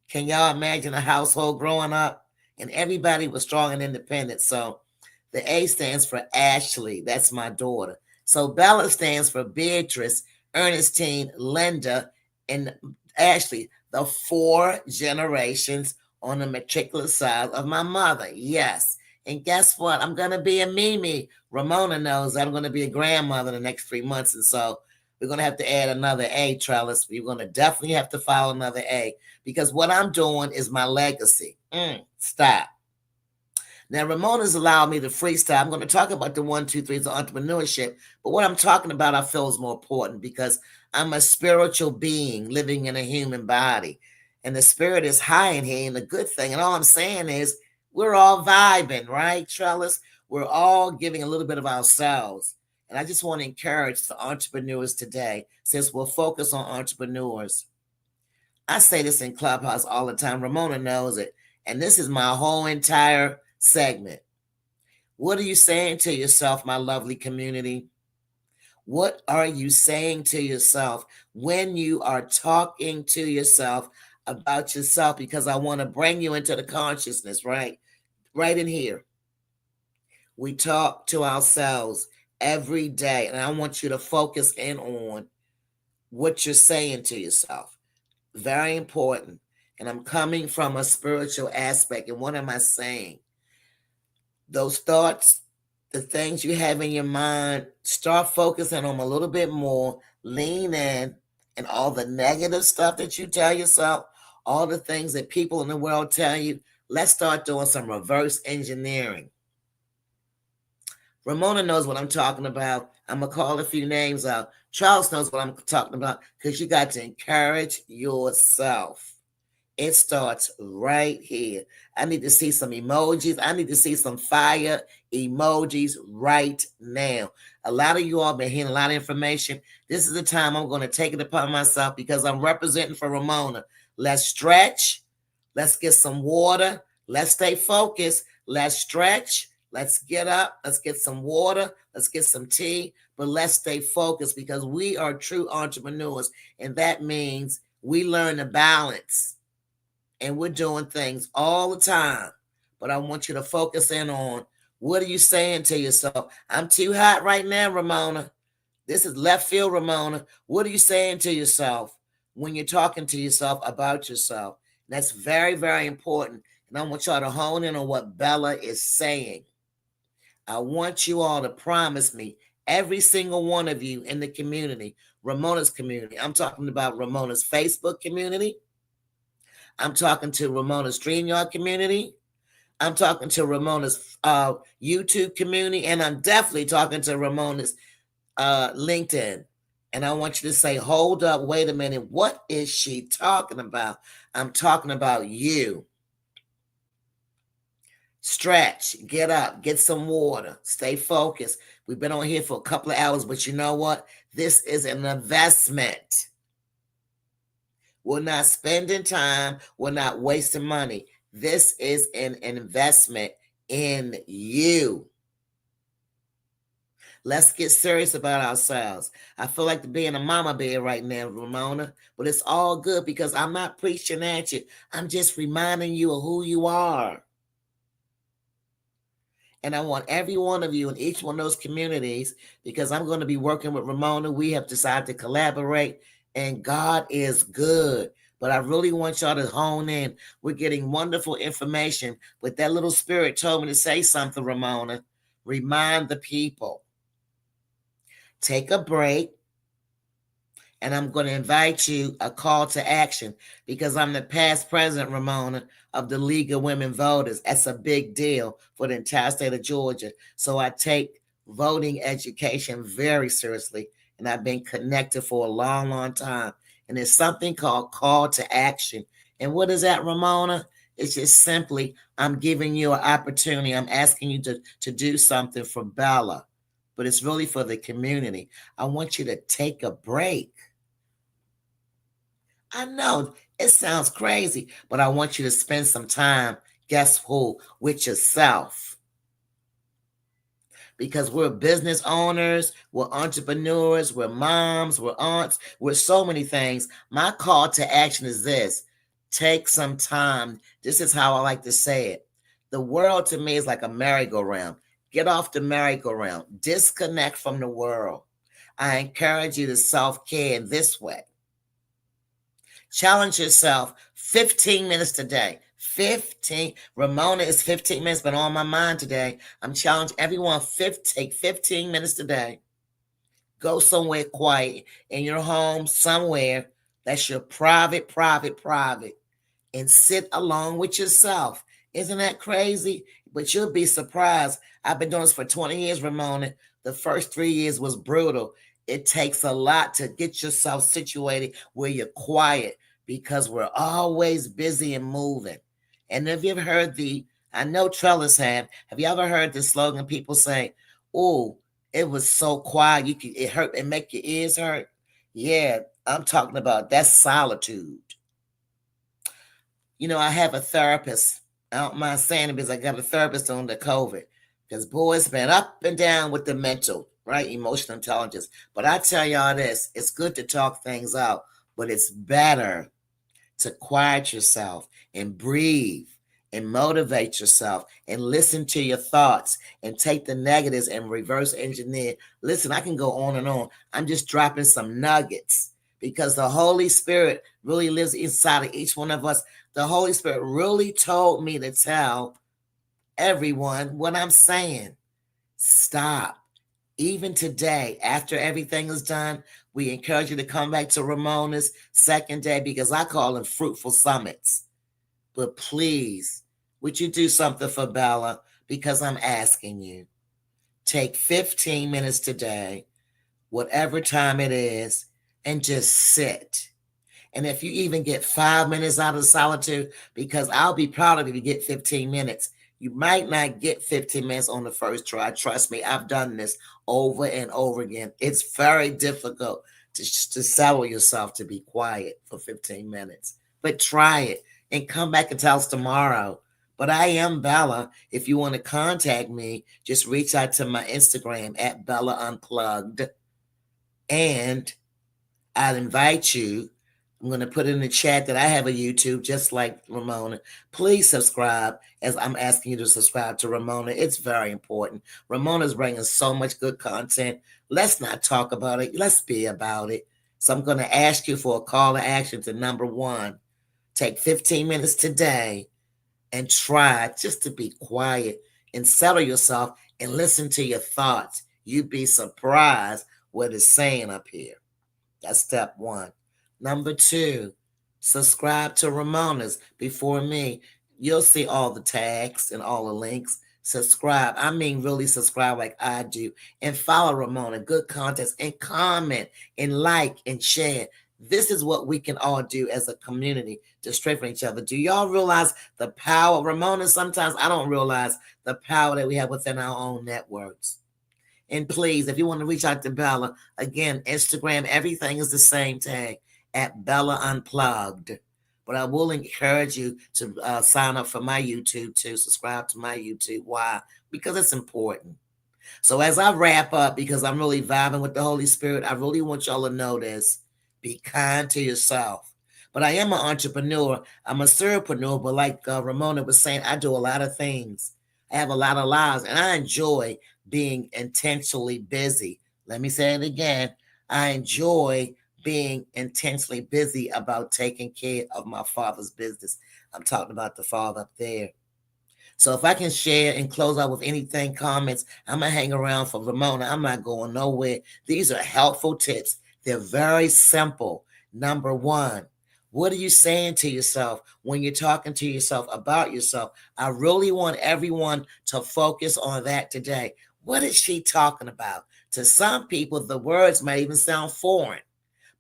Can y'all imagine a household growing up? And everybody was strong and independent. So the A stands for Ashley. That's my daughter. So Bella stands for Beatrice, Ernestine, Linda, and Ashley, the 4 generations on the matricular side of my mother. Yes. And guess what? I'm going to be a Mimi. Ramona knows I'm going to be a grandmother the next 3 months. And so we're going to have to add another A, Trellis. We're going to definitely have to follow another A because what I'm doing is my legacy. Stop. Now, Ramona's allowed me to freestyle. I'm going to talk about the 1, 2, 3s of entrepreneurship. But what I'm talking about, I feel is more important because I'm a spiritual being living in a human body. And the spirit is high in here and a good thing. And all I'm saying is we're all vibing, right, Trellis? We're all giving a little bit of ourselves. And I just want to encourage the entrepreneurs today, since we'll focus on entrepreneurs. I say this in Clubhouse all the time. Ramona knows it. And this is my whole entire segment. What are you saying to yourself, my lovely community? What are you saying to yourself when you are talking to yourself about yourself? Because I want to bring you into the consciousness, right? Right in here. We talk to ourselves every day, and I want you to focus in on what you're saying to yourself. Very important. And I'm coming from a spiritual aspect. And what am I saying? Those thoughts, the things you have in your mind, start focusing on them a little bit more, lean in, and all the negative stuff that you tell yourself, all the things that people in the world tell you, let's start doing some reverse engineering. Ramona knows what I'm talking about. I'm going to call a few names out. Charles knows what I'm talking about because you got to encourage yourself. It starts right here. I need to see some emojis. I need to see some fire emojis right now. A lot of you all been hearing a lot of information. This is the time I'm going to take it upon myself because I'm representing for Ramona. Let's stretch. Let's get some water. Let's stay focused. Let's stretch. Let's get up. Let's get some water. Let's get some tea. But let's stay focused because we are true entrepreneurs. And that means we learn to balance. And we're doing things all the time. But I want you to focus in on what are you saying to yourself? I'm too hot right now, Ramona. This is left field, Ramona. What are you saying to yourself when you're talking to yourself about yourself? That's very, very important. And I want y'all to hone in on what Bella is saying. I want you all to promise me, every single one of you in the community, Ramona's community. I'm talking about Ramona's Facebook community. I'm talking to Ramona's StreamYard community. I'm talking to Ramona's YouTube community, and I'm definitely talking to Ramona's LinkedIn. And I want you to say, hold up, wait a minute. What is she talking about? I'm talking about you. Stretch, get up, get some water, stay focused. We've been on here for a couple of hours, but you know what? This is an investment. We're not spending time, we're not wasting money. This is an investment in you. Let's get serious about ourselves. I feel like being a mama bear right now, Ramona, but it's all good because I'm not preaching at you. I'm just reminding you of who you are. And I want every one of you in each one of those communities, because I'm going to be working with Ramona. We have decided to collaborate, and God is good. But I really want y'all to hone in. We're getting wonderful information. But that little spirit told me to say something, Ramona. Remind the people. Take a break. And I'm going to invite you a call to action, because I'm the past president, Ramona, of the League of Women Voters. That's a big deal for the entire state of Georgia. So I take voting education very seriously, and I've been connected for a long, long time. And there's something called call to action. And what is that, Ramona? It's just simply, I'm giving you an opportunity. I'm asking you to do something for Bella, but it's really for the community. I want you to take a break. I know it sounds crazy, but I want you to spend some time, guess who, with yourself. Because we're business owners, we're entrepreneurs, we're moms, we're aunts, we're so many things. My call to action is this: take some time. This is how I like to say it. The world to me is like a merry-go-round. Get off the merry-go-round. Disconnect from the world. I encourage you to self-care in this way. Challenge yourself 15 minutes today. 15. Ramona is 15 minutes, but on my mind today. I'm challenging everyone, take 15 minutes today. Go somewhere quiet in your home, somewhere that's your private, and sit alone with yourself. Isn't that crazy? But you'll be surprised. I've been doing this for 20 years, Ramona. The first 3 years was brutal. It takes a lot to get yourself situated where you're quiet, because we're always busy and moving. And have you ever heard I know Trellis have you ever heard the slogan people say, oh, it was so quiet, it hurt and make your ears hurt? Yeah, I'm talking about that's solitude. You know, I have a therapist. I don't mind saying it because I got a therapist on the COVID. Because boy, it's been up and down with the mental, right? Emotional intelligence. But I tell y'all this, it's good to talk things out, but it's better to quiet yourself and breathe and motivate yourself and listen to your thoughts and take the negatives and reverse engineer. Listen, I can go on and on. I'm just dropping some nuggets because the Holy Spirit really lives inside of each one of us. The Holy Spirit really told me to tell everyone what I'm saying. Stop. Even today, after everything is done, we encourage you to come back to Ramona's second day, because I call them fruitful summits. But please, would you do something for Bella? Because I'm asking you. Take 15 minutes today, whatever time it is, and just sit. And if you even get 5 minutes out of solitude, because I'll be proud of you to get 15 minutes. You might not get 15 minutes on the first try. Trust me, I've done this over and over again. It's very difficult to settle yourself to be quiet for 15 minutes. But try it and come back and tell us tomorrow. But I am Bella. If you want to contact me, just reach out to my Instagram at Bella Unplugged. And I'd invite you. I'm going to put in the chat that I have a YouTube just like Ramona. Please subscribe, as I'm asking you to subscribe to Ramona. It's very important. Ramona's bringing so much good content. Let's not talk about it. Let's be about it. So I'm going to ask you for a call to action to number 1. Take 15 minutes today and try just to be quiet and settle yourself and listen to your thoughts. You'd be surprised what it's saying up here. That's step 1. Number 2, subscribe to Ramona's before me. You'll see all the tags and all the links. Subscribe. I mean, really subscribe like I do. And follow Ramona. Good content. And comment and like and share. This is what we can all do as a community to strengthen each other. Do y'all realize the power? Ramona, sometimes I don't realize the power that we have within our own networks. And please, if you want to reach out to Bella, again, Instagram, everything is the same tag at Bella Unplugged. But I will encourage you to sign up for my YouTube too, subscribe to my YouTube. Why? Because it's important. So as I wrap up, because I'm really vibing with the Holy Spirit, I really want y'all to know this. Be kind to yourself. But I am an entrepreneur. I'm a servepreneur, but like Ramona was saying, I do a lot of things. I have a lot of lives, and I enjoy being intentionally busy. Let me say it again. I enjoy being intentionally busy about taking care of my Father's business. I'm talking about the Father up there. So if I can share and close out with anything, comments, I'm going to hang around for Ramona. I'm not going nowhere. These are helpful tips. They're very simple. Number one, what are you saying to yourself when you're talking to yourself about yourself? I really want everyone to focus on that today. What is she talking about? To some people, the words might even sound foreign.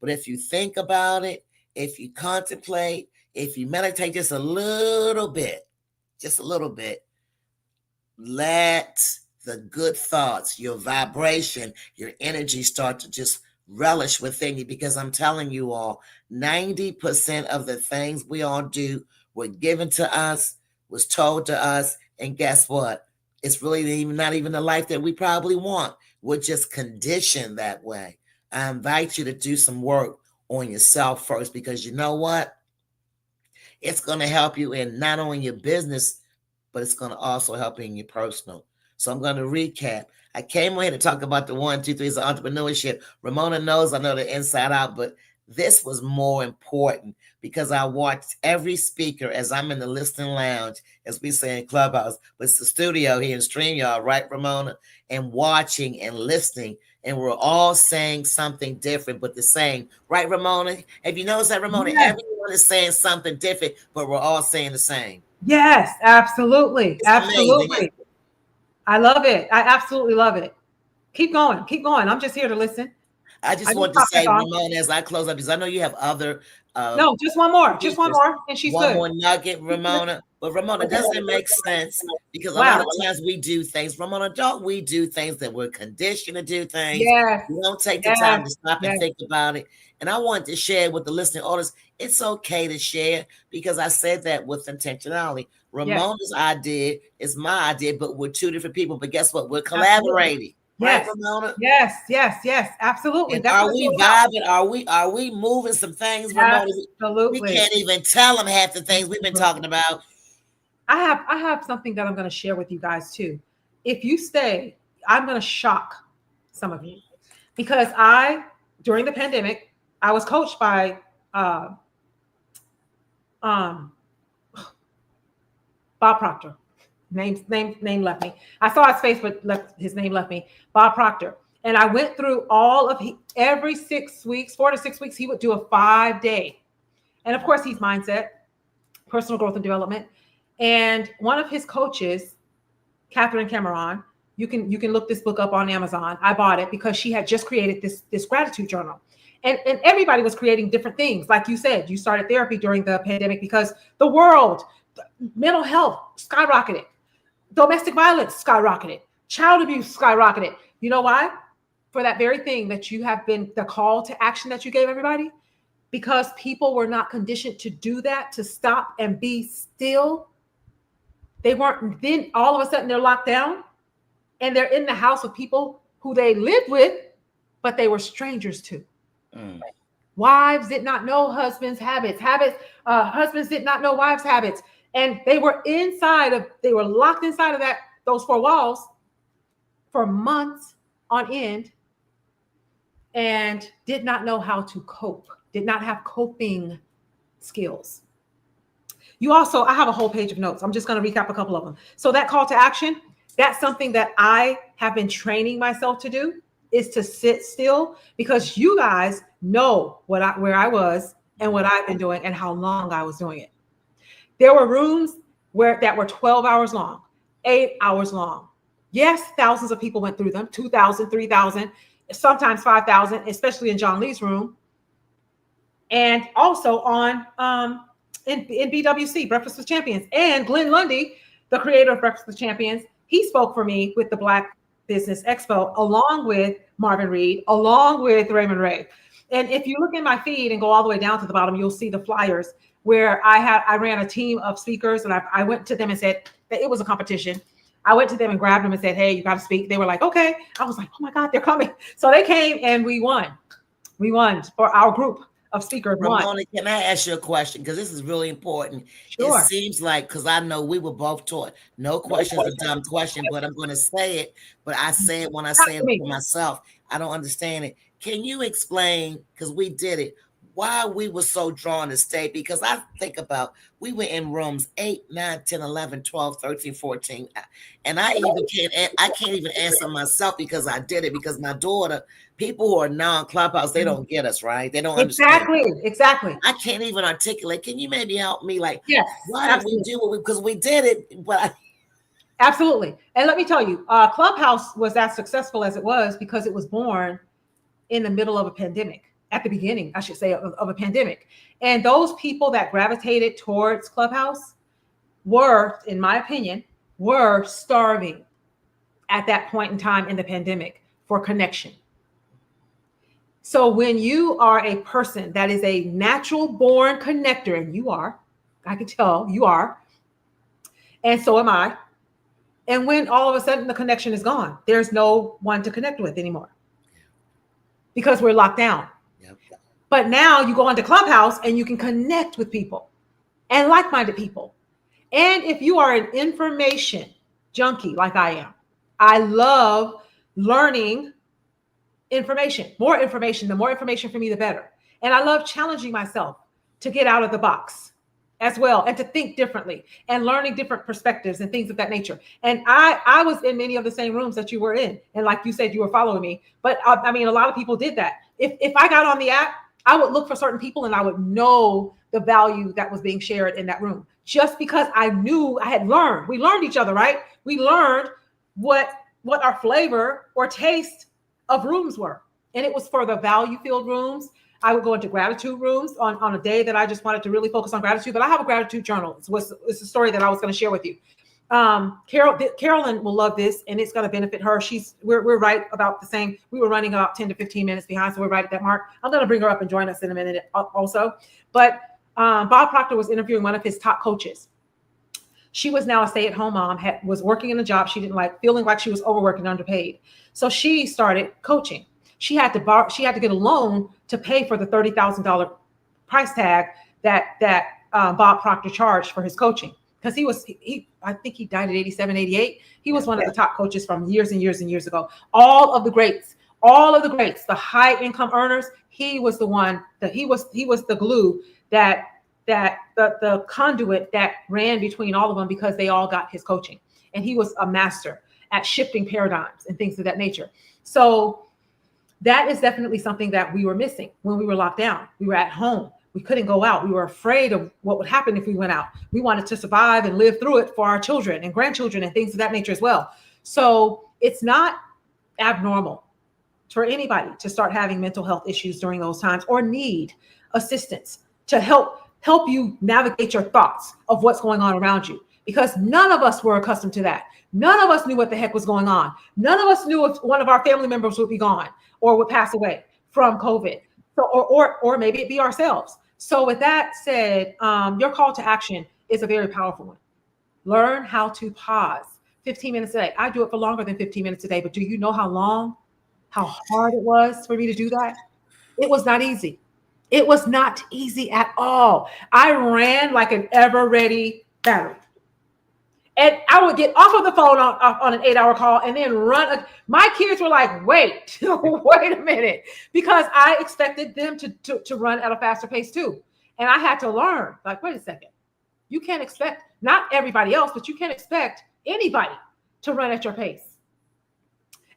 But if you think about it, if you contemplate, if you meditate just a little bit, let the good thoughts, your vibration, your energy start to just relish within you. Because I'm telling you all, 90% of the things we all do were given to us, was told to us, and guess what? It's really not even the life that we probably want. We're just conditioned that way. I invite you to do some work on yourself first, because you know what? It's going to help you in not only your business, but it's going to also help you in your personal. So I'm going to recap. I came here to talk about the 1, 2, 3 of entrepreneurship. Ramona knows I know the inside out, but this was more important because I watched every speaker as I'm in the listening lounge, as we say in Clubhouse, but it's the studio here in StreamYard, right, Ramona? And watching and listening, and we're all saying something different, but the same. Right, Ramona? Have you noticed that, Ramona? Yes. Everyone is saying something different, but we're all saying the same. Yes, absolutely. It's absolutely. amazing. I love it. I absolutely love it. Keep going. Keep going. I'm just here to listen. I just want to say, Ramona, as I close up, because I know you have other. No, just one more. Just one more. And she's one good. more nugget, Ramona. But Ramona, doesn't it make sense? Because a lot of times we do things, Ramona, don't we do things that we're conditioned to do things? Yes. We don't take the time to stop and think about it. And I want to share with the listening audience, it's okay to share, because I said that with intentionality. Ramona's idea is my idea, but we're two different people. But guess what? We're collaborating. Yes. Right, Ramona? Yes, absolutely. And are we vibing? Are we moving some things, Ramona? Absolutely. We can't even tell them half the things we've been talking about. I have something that I'm going to share with you guys too. If you stay, I'm going to shock some of you, because during the pandemic, I was coached by Bob Proctor. Name left me. I saw his face, but his name left me. Bob Proctor. And I went through every 6 weeks, 4 to 6 weeks, he would do a 5-day. And of course, he's mindset, personal growth and development. And one of his coaches, Catherine Cameron, you can look this book up on Amazon. I bought it because she had just created this gratitude journal. And everybody was creating different things. Like you said, you started therapy during the pandemic because the world, mental health skyrocketed. Domestic violence skyrocketed. Child abuse skyrocketed. You know why? For that very thing that you have been, the call to action that you gave everybody, because people were not conditioned to do that, to stop and be still. They weren't, then all of a sudden they're locked down and they're in the house with people who they lived with, but they were strangers to. Wives did not know husbands' habits. Husbands did not know wives' habits. And they were locked inside of those 4 walls for months on end and did not know how to cope, did not have coping skills. I have a whole page of notes. I'm just going to recap a couple of them. So that call to action, that's something that I have been training myself to do, is to sit still, because you guys know where I was and what I've been doing and how long I was doing it. There were rooms that were 12 hours long, 8 hours long. Yes, thousands of people went through them, 2,000, 3,000, sometimes 5,000, especially in John Lee's room. And also on in BWC, Breakfast with Champions. And Glenn Lundy, the creator of Breakfast with Champions, he spoke for me with the Black Business Expo, along with Marvin Reed, along with Raymond Ray. And if you look in my feed and go all the way down to the bottom, you'll see the flyers where I ran a team of speakers, and I went to them and said that it was a competition. I went to them and grabbed them and said, hey, you got to speak. They were like, okay. I was like, oh my God, they're coming. So they came and we won. We won for our group of speakers. Ramona, can I ask you a question? Because this is really important. Sure. It seems like, because I know we were both taught, no question is a dumb question, but I'm going to say it. But I say it when I say it for myself. I don't understand it. Can you explain, because we did it, why we were so drawn to stay? Because I think about, we were in rooms 8, 9, 10, 11, 12, 13, 14. And I can't even answer myself because I did it, because my daughter, people who are non-Clubhouse, they don't get us, right? They don't understand. Exactly. I can't even articulate. Can you maybe help me? Like, yes, why did we do it? Because we did it. But absolutely. And let me tell you, Clubhouse was as successful as it was because it was born in the middle of a pandemic. At the beginning, I should say, of a pandemic. And those people that gravitated towards Clubhouse were, in my opinion, were starving at that point in time in the pandemic for connection. So when you are a person that is a natural born connector, and you are, I can tell you are, and so am I. And when all of a sudden the connection is gone, there's no one to connect with anymore because we're locked down. Yep. But now you go onto Clubhouse and you can connect with people and like-minded people. And if you are an information junkie like I am, I love learning information, more information. The more information for me, the better. And I love challenging myself to get out of the box as well and to think differently and learning different perspectives and things of that nature. And I was in many of the same rooms that you were in. And like you said, you were following me. But I mean, a lot of people did that. If I got on the app, I would look for certain people and I would know the value that was being shared in that room just because I knew I had learned. We learned each other, right? We learned what our flavor or taste of rooms were. And it was for the value filled rooms. I would go into gratitude rooms on a day that I just wanted to really focus on gratitude. But I have a gratitude journal. It's a story that I was going to share with you. Carolyn will love this, and it's going to benefit her. We're right about the same. We were running about 10 to 15 minutes behind, so we're right at that mark. I'm going to bring her up and join us in a minute also. But Bob Proctor was interviewing one of his top coaches. She was now a stay-at-home mom, was working in a job she didn't like, feeling like she was overworked and underpaid. So she started coaching. She had to get a loan to pay for the $30,000 price tag that Bob Proctor charged for his coaching. Because I think he died at 87, 88. He was one of the top coaches from years and years and years ago. All of the greats, the high income earners, he was the one that he was the glue that the conduit that ran between all of them because they all got his coaching. And he was a master at shifting paradigms and things of that nature. So that is definitely something that we were missing when we were locked down. We were at home. We couldn't go out. We were afraid of what would happen if we went out. We wanted to survive and live through it for our children and grandchildren and things of that nature as well. So it's not abnormal for anybody to start having mental health issues during those times or need assistance to help you navigate your thoughts of what's going on around you, because none of us were accustomed to that. None of us knew what the heck was going on. None of us knew if one of our family members would be gone or would pass away from COVID. So, or maybe it be ourselves. So with that said, your call to action is a very powerful one. Learn how to pause 15 minutes a day. I do it for longer than 15 minutes a day, but do you know how hard it was for me to do that? It was not easy. It was not easy at all. I ran like an ever-ready battery. And I would get off of the phone on an 8-hour call and then run. My kids were like, wait a minute, because I expected them to run at a faster pace too. And I had to learn, like, wait a second. You can't expect, not everybody else, but you can't expect anybody to run at your pace.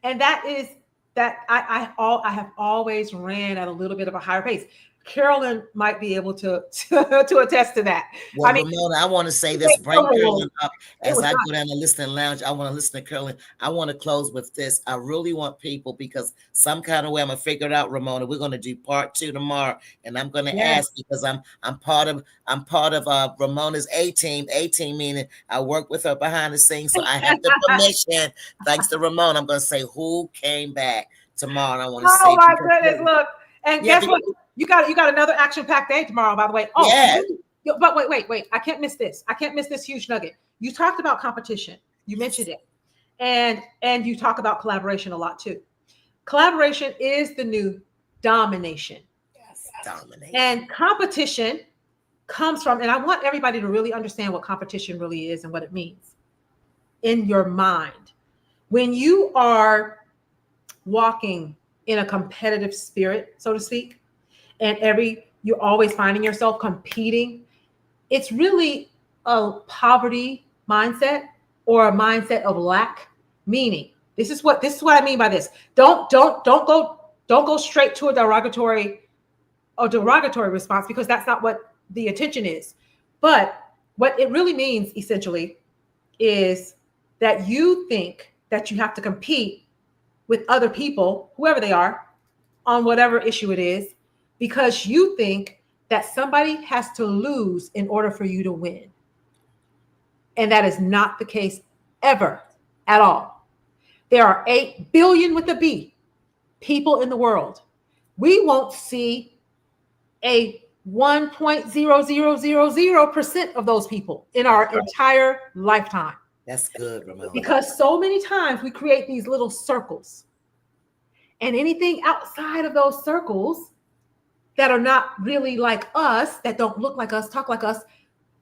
And that is that I have always ran at a little bit of a higher pace. Carolyn might be able to attest to that. Well, Ramona, I want to say this. Bring Carolyn up as I go down the listening lounge. I want to listen to Carolyn. I want to close with this. I really want people, because some kind of way I'm gonna figure it out, Ramona. We're gonna do part 2 tomorrow, and I'm gonna ask, because I'm part of Ramona's A team. A team meaning I work with her behind the scenes, so I have the permission. Thanks to Ramona, I'm gonna say who came back tomorrow. And I want to say, oh my goodness, look, and guess what? You got another action-packed day tomorrow, by the way. Oh, yeah. But wait. I can't miss this. I can't miss this huge nugget. You talked about competition. You mentioned it. And you talk about collaboration a lot too. Collaboration is the new domination. Yes, domination. And competition comes from, and I want everybody to really understand what competition really is and what it means in your mind. When you are walking in a competitive spirit, so to speak, and you're always finding yourself competing, it's really a poverty mindset or a mindset of lack. Meaning, this is what I mean by this. Don't go straight to a derogatory response, because that's not what the intention is. But what it really means essentially is that you think that you have to compete with other people, whoever they are, on whatever issue it is, because you think that somebody has to lose in order for you to win. And that is not the case ever, at all. There are 8 billion with a B people in the world. We won't see a 1.0000% of those people in our entire lifetime. That's good, Ramona. Because so many times we create these little circles, and anything outside of those circles that are not really like us, that don't look like us, talk like us,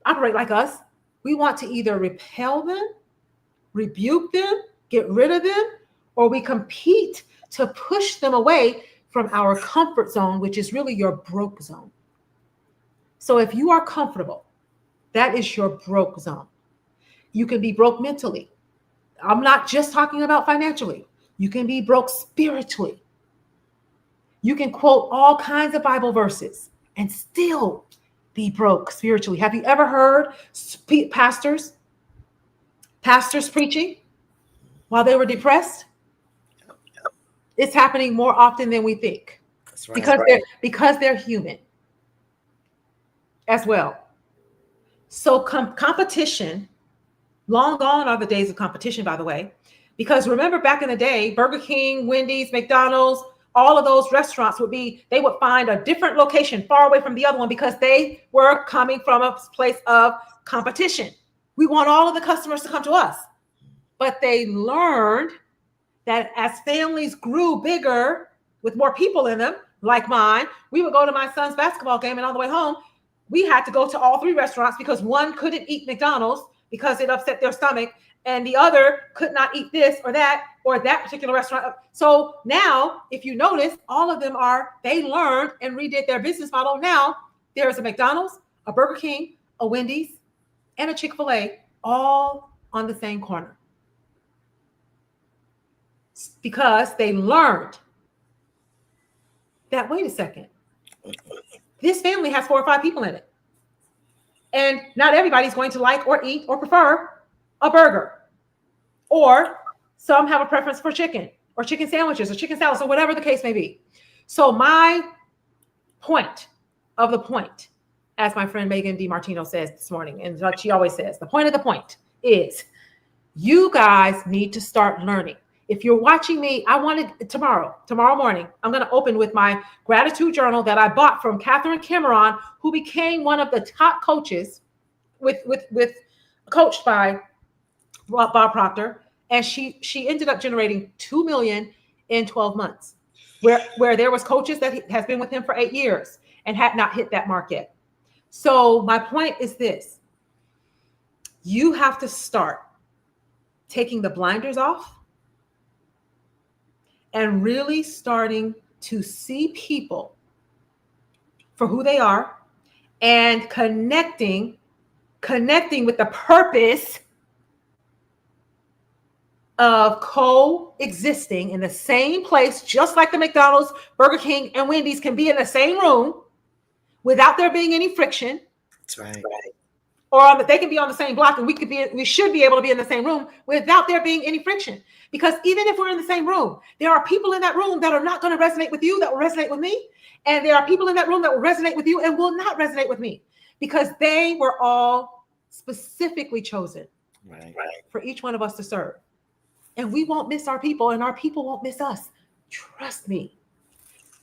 operate like us, we want to either repel them, rebuke them, get rid of them, or we compete to push them away from our comfort zone, which is really your broke zone. So if you are comfortable, that is your broke zone. You can be broke mentally. I'm not just talking about financially. You can be broke spiritually. You can quote all kinds of Bible verses and still be broke spiritually. Have you ever heard pastors preaching while they were depressed? It's happening more often than we think. That's right. Because they're human as well. So competition, long gone are the days of competition, by the way, because remember back in the day, Burger King, Wendy's, McDonald's, all of those restaurants they would find a different location far away from the other one because they were coming from a place of competition. We want all of the customers to come to us. But they learned that as families grew bigger with more people in them, like mine, we would go to my son's basketball game, and on the way home, we had to go to all 3 restaurants because one couldn't eat McDonald's because it upset their stomach, and the other could not eat this or that particular restaurant. So now, if you notice, all of them they learned and redid their business model. Now there's a McDonald's, a Burger King, a Wendy's, and a Chick-fil-A, all on the same corner. Because they learned that, wait a second, this family has 4 or 5 people in it. And not everybody's going to like or eat or prefer a burger. Or some have a preference for chicken or chicken sandwiches or chicken salads or whatever the case may be. So my point of the point, as my friend Megan DiMartino says this morning, and like she always says, the point of the point is you guys need to start learning. If you're watching me, I wanted tomorrow morning, I'm going to open with my gratitude journal that I bought from Catherine Cameron, who became one of the top coaches coached by Bob Proctor. And she ended up generating $2 million in 12 months, where there was coaches that has been with him for 8 years and had not hit that mark yet. So my point is this: you have to start taking the blinders off and really starting to see people for who they are and connecting with the purpose of coexisting in the same place, just like the McDonald's, Burger King, and Wendy's can be in the same room without there being any friction. That's right. Or they can be on the same block, and we should be able to be in the same room without there being any friction. Because even if we're in the same room, there are people in that room that are not going to resonate with you, that will resonate with me. And there are people in that room that will resonate with you and will not resonate with me, because they were all specifically chosen for each one of us to serve. And we won't miss our people, and our people won't miss us. Trust me.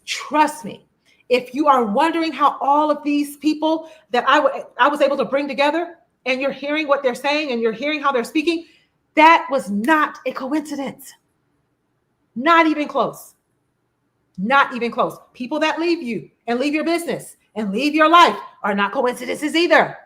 Trust me. If you are wondering how all of these people that I was able to bring together, and you're hearing what they're saying and you're hearing how they're speaking, that was not a coincidence. Not even close. Not even close. People that leave you and leave your business and leave your life are not coincidences either,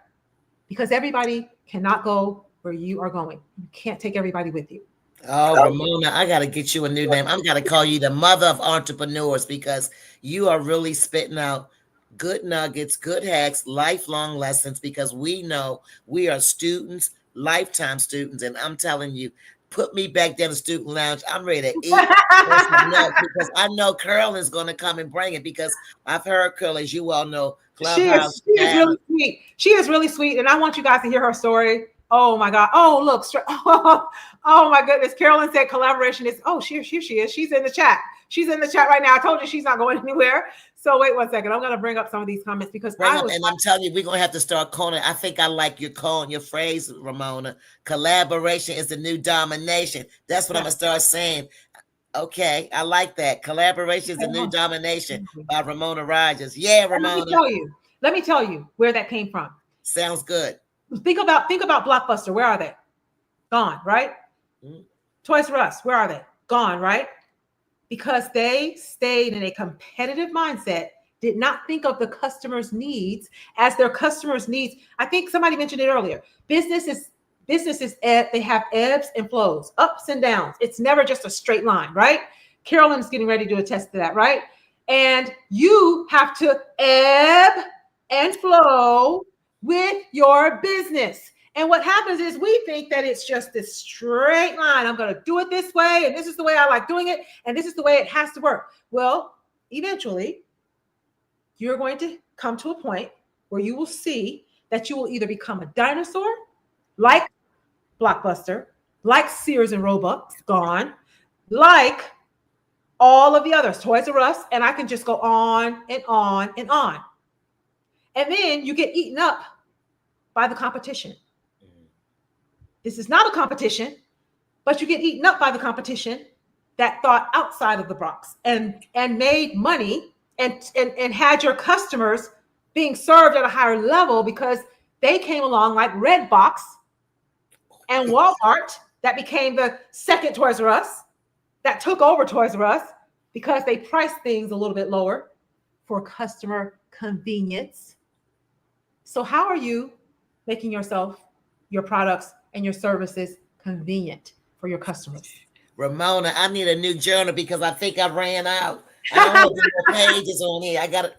because everybody cannot go where you are going. You can't take everybody with you. Oh, Ramona, I got to get you a new name. I'm going to call you the mother of entrepreneurs, because you are really spitting out good nuggets, good hacks, lifelong lessons, because we know we are students, lifetime students. And I'm telling you, put me back there in the student lounge. I'm ready to eat because I know Carolyn's going to come and bring it, because I've heard Carol, as you all know, Clubhouse. She is really sweet. She is really sweet. And I want you guys to hear her story. Oh my God. Oh, look. Oh my goodness. Carolyn said collaboration is, here she is. She's in the chat. She's in the chat right now. I told you she's not going anywhere. So wait 1 second. I'm going to bring up some of these comments, because I'm telling you, we're going to have to start calling. I think I like your phrase, Ramona. Collaboration is the new domination. That's what I'm going to start saying. Okay, I like that. Collaboration is the new domination by Ramona Rogers. Yeah, Ramona. Let me tell you where that came from. Sounds good. Think about Blockbuster. Where are they? Gone, right? Mm-hmm. Toys R Us, where are they? Gone, right? Because they stayed in a competitive mindset, did not think of the customer's needs as their customer's needs. I think somebody mentioned it earlier. Businesses, they have ebbs and flows, ups and downs. It's never just a straight line, right? Carolyn's getting ready to attest to that, right? And you have to ebb and flow with your business. And what happens is we think that it's just this straight line. I'm going to do it this way, and this is the way I like doing it, and this is the way it has to work. Well, eventually, you're going to come to a point where you will see that you will either become a dinosaur, like Blockbuster, like Sears and Roebuck, gone, like all of the others, Toys R Us, and I can just go on and on and on. And then you get eaten up by the competition. This is not a competition, but you get eaten up by the competition that thought outside of the box and made money and had your customers being served at a higher level, because they came along like Redbox and Walmart, that became the second Toys R Us, that took over Toys R Us, because they priced things a little bit lower for customer convenience. So how are you making yourself, your products, and your services convenient for your customers? Ramona, I need a new journal, because I think I ran out. I don't have any pages on here. I got it.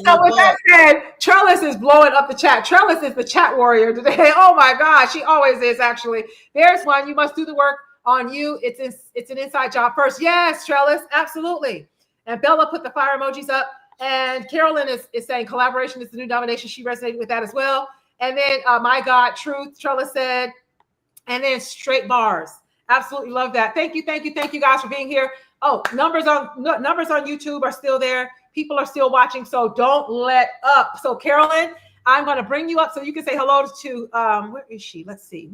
So with that said, Trellis is blowing up the chat. Trellis is the chat warrior today. Oh my God, she always is. Actually, there's one. You must do the work on you. It's an inside job first. Yes, Trellis, absolutely. And Bella put the fire emojis up. And Carolyn is saying collaboration is the new domination. She resonated with that as well. And then my God, truth, Trellis said. And then straight bars. Absolutely love that. Thank you guys for being here. Oh, numbers on YouTube are still there. People are still watching, so don't let up. So Carolyn, I'm going to bring you up so you can say hello to where is she? Let's see.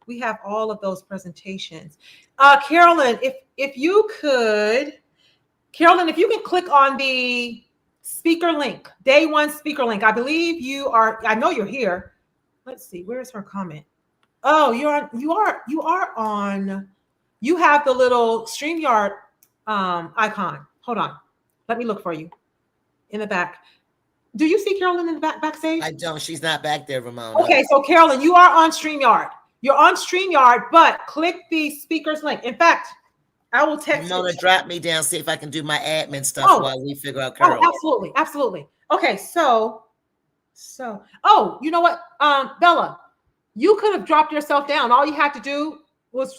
We have all of those presentations. Carolyn, if you could, Carolyn, if you can click on the speaker link, day one speaker link. I believe you are. I know you're here. Let's see. Where's her comment? Oh, you are on. You have the little StreamYard icon. Hold on. Let me look for you in the back. Do you see Carolyn in the backstage? I don't. She's not back there, Ramona. Okay, so Carolyn, you are on StreamYard. You're on StreamYard, but click the speaker's link. In fact, I will text Ramona, drop me down, see if I can do my admin stuff while we figure out Carol. Oh, absolutely. Okay, so, you know what, Bella, you could have dropped yourself down. All you had to do was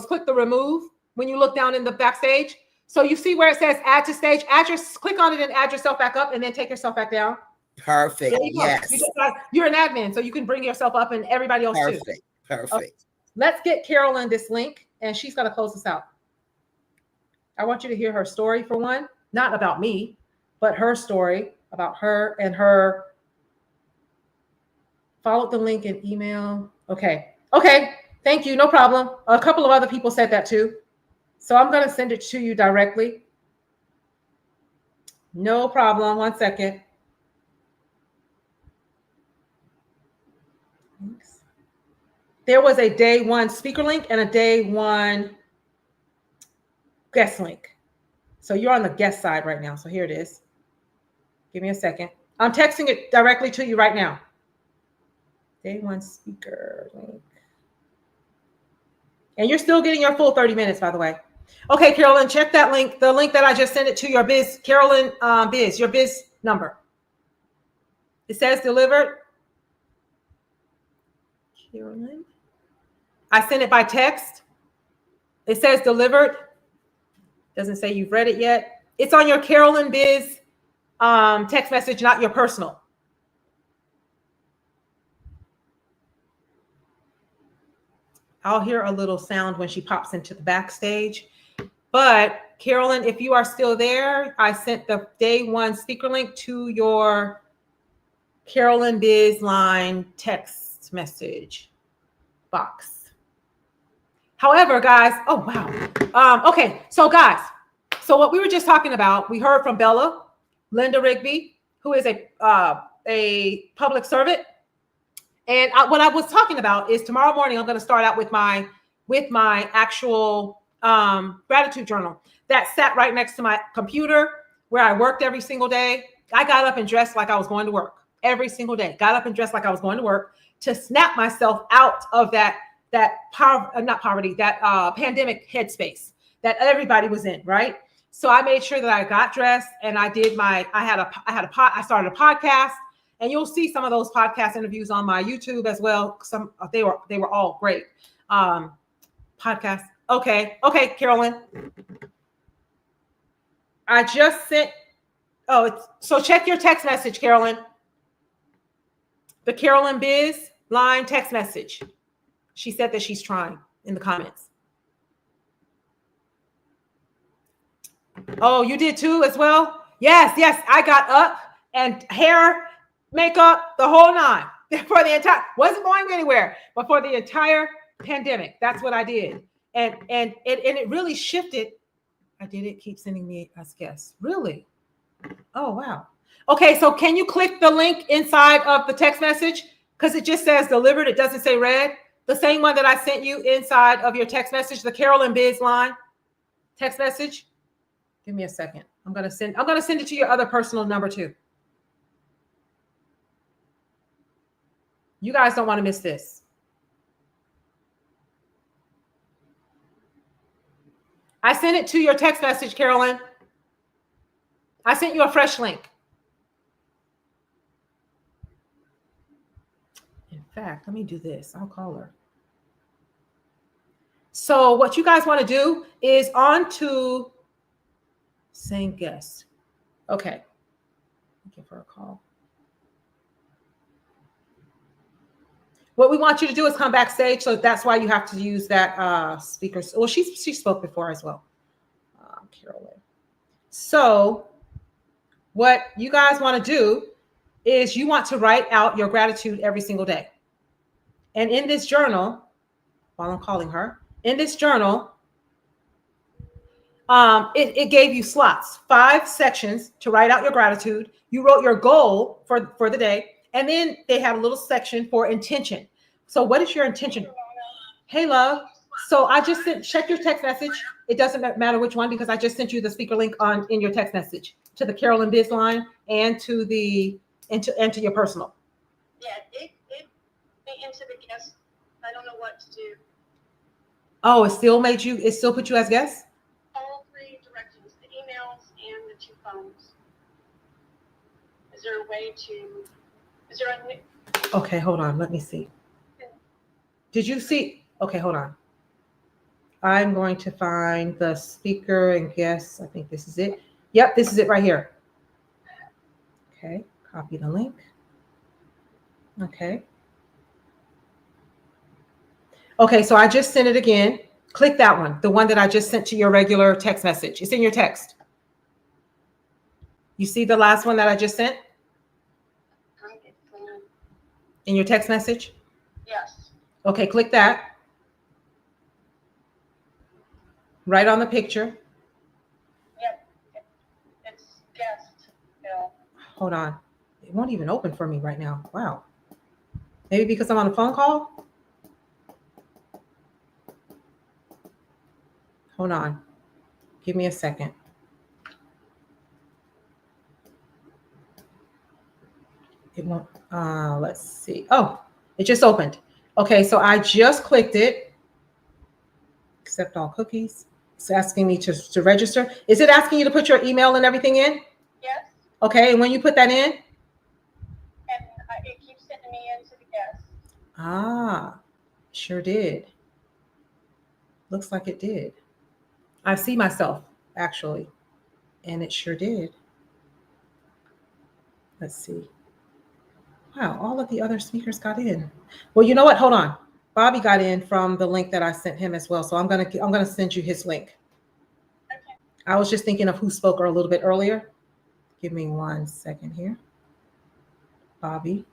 click the remove when you look down in the backstage. So you see where it says add to stage, click on it and add yourself back up and then take yourself back down. Perfect. There you Yes. You're an admin, so you can bring yourself up and everybody else too. Perfect. Okay. Let's get Carolyn this link and she's going to close us out. I want you to hear her story for one, not about me, but her story about her and her. Followed the link and email. Okay. Thank you. No problem. A couple of other people said that too. So I'm going to send it to you directly. No problem. 1 second. Thanks. There was a day one speaker link and a day one guest link. So you're on the guest side right now. So here it is. Give me a second. I'm texting it directly to you right now. Day one speaker link. And you're still getting your full 30 minutes, by the way. Okay, Carolyn, check that link. The link that I just sent it to your biz, Carolyn Biz, your biz number. It says delivered. Carolyn. I sent it by text. It says delivered. Doesn't say you've read it yet. It's on your Carolyn Biz text message, not your personal. I'll hear a little sound when she pops into the backstage. But Carolyn, if you are still there, I sent the day one speaker link to your Carolyn Biz line text message box. However, guys, oh, wow. Okay, so guys, so what we were just talking about, we heard from Bella, Linda Rigby, who is a public servant. And what I was talking about is tomorrow morning, I'm going to start out with my actual gratitude journal that sat right next to my computer where I worked every single day. I got up and dressed like I was going to work every single day. Got up and dressed like I was going to work to snap myself out of that pandemic headspace that everybody was in, right? So I made sure that I got dressed and I started a podcast. And you'll see some of those podcast interviews on my YouTube as well. They were all great. Podcasts. Okay, Carolyn. I just sent. So check your text message, Carolyn. The Carolyn Biz line text message. She said that she's trying in the comments. Oh, you did too as well? Yes. I got up and hair, makeup, the whole nine for the entire, wasn't going anywhere, but for the entire pandemic. That's what I did. And it really shifted. I didn't keep sending me as guests. Really? Oh, wow. Okay, so can you click the link inside of the text message? Because it just says delivered. It doesn't say read. The same one that I sent you inside of your text message, the Carolyn Biz line text message. Give me a second. I'm gonna send it to your other personal number too. You guys don't want to miss this. I sent it to your text message, Carolyn. I sent you a fresh link. In fact, let me do this. I'll call her. So what you guys want to do is on to same guest. Okay. Give her a call. What we want you to do is come backstage. So that's why you have to use that speaker. Well, she spoke before as well, Carolyn. So what you guys want to do is you want to write out your gratitude every single day. And in this journal, while I'm calling her, in this journal, it gave you slots, 5 sections to write out your gratitude. You wrote your goal for the day. And then they have a little section for intention. So what is your intention? Hey, love. So I just check your text message. It doesn't matter which one because I just sent you the speaker link in your text message to the Carolyn Biz line and to your personal. Yeah, it into the guest. I don't know what to do. Oh, it still put you as guest? All 3 directions, the emails and the 2 phones. Is there a way to? Okay, hold on. Let me see. Did you see? Okay, hold on. I'm going to find the speaker and guest. I think this is it. Yep, this is it right here. Okay, copy the link. Okay. Okay, so I just sent it again. Click that one, the one that I just sent to your regular text message. It's in your text. You see the last one that I just sent? In your text message? Yes. Okay, click that. Right on the picture. Yep. It's guest, Bill. Hold on. It won't even open for me right now. Wow. Maybe because I'm on a phone call? Hold on. Give me a second. It won't, let's see. Oh, it just opened. Okay, so I just clicked it. Accept all cookies. It's asking me to register. Is it asking you to put your email and everything in? Yes. Okay, and when you put that in? And it keeps sending me into the guest. Ah, sure did. Looks like it did. I see myself, actually, and it sure did. Let's see. Wow, all of the other speakers got in. Well, you know what? Hold on. Bobby got in from the link that I sent him as well. So I'm gonna send you his link. Okay. I was just thinking of who spoke a little bit earlier. Give me 1 second here. Bobby.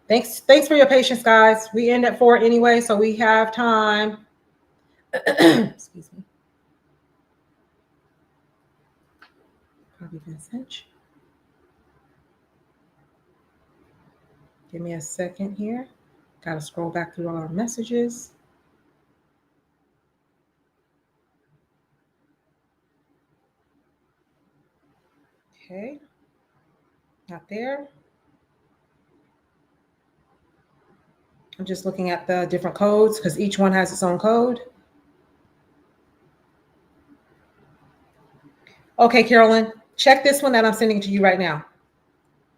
Thanks for your patience, guys. We end at 4 anyway, so we have time. Excuse me. Bobby message. Give me a second here. Got to scroll back through all our messages. Okay. Not there. I'm just looking at the different codes because each one has its own code. Okay, Carolyn, check this one that I'm sending to you right now.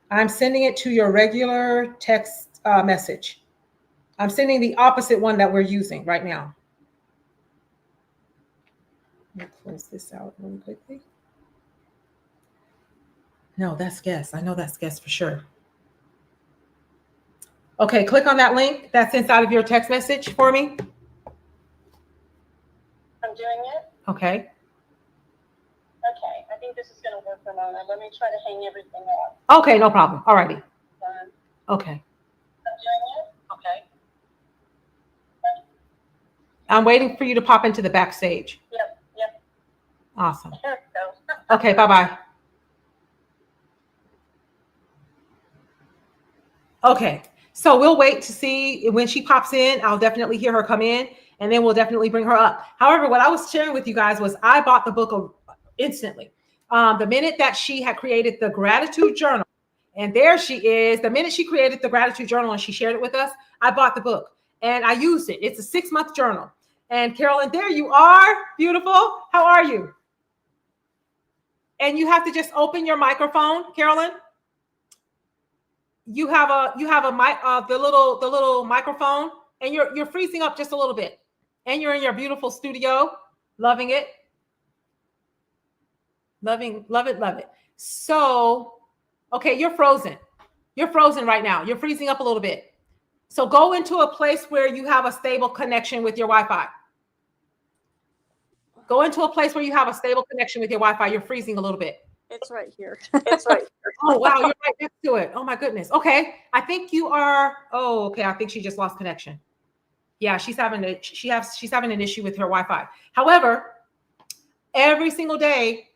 I'm sending it to your regular text message. I'm sending the opposite one that we're using right now. Let me close this out really quickly. No, that's guest. I know that's guest for sure. Okay, click on that link that's inside of your text message for me. I'm doing it. Okay. Okay, I think this is going to work, Ramona. Let me try to hang everything up. Okay, no problem. All righty. Done. Okay. I'm doing it. Okay. I'm waiting for you to pop into the backstage. Yep. Awesome. Here it goes. Okay, bye-bye. Okay, so we'll wait to see when she pops in. I'll definitely hear her come in, and then we'll definitely bring her up. However, what I was sharing with you guys was I bought the book instantly. The minute that she had created the gratitude journal, and there she is, the minute she created the gratitude journal and she shared it with us, I bought the book and I used it. It's a 6-month journal. And Carolyn, there you are. Beautiful. How are you? And you have to just open your microphone, Carolyn. You have a mic, the little microphone, and you're freezing up just a little bit. And you're in your beautiful studio, loving it. Love it. So, okay, you're frozen. You're frozen right now. You're freezing up a little bit. So go into a place where you have a stable connection with your Wi-Fi. Go into a place where you have a stable connection with your Wi-Fi. You're freezing a little bit. It's right here. Oh, wow, you're right next to it. Oh my goodness. Okay. I think you are. Oh, okay. I think she just lost connection. Yeah, she's having an issue with her Wi-Fi. However, every single day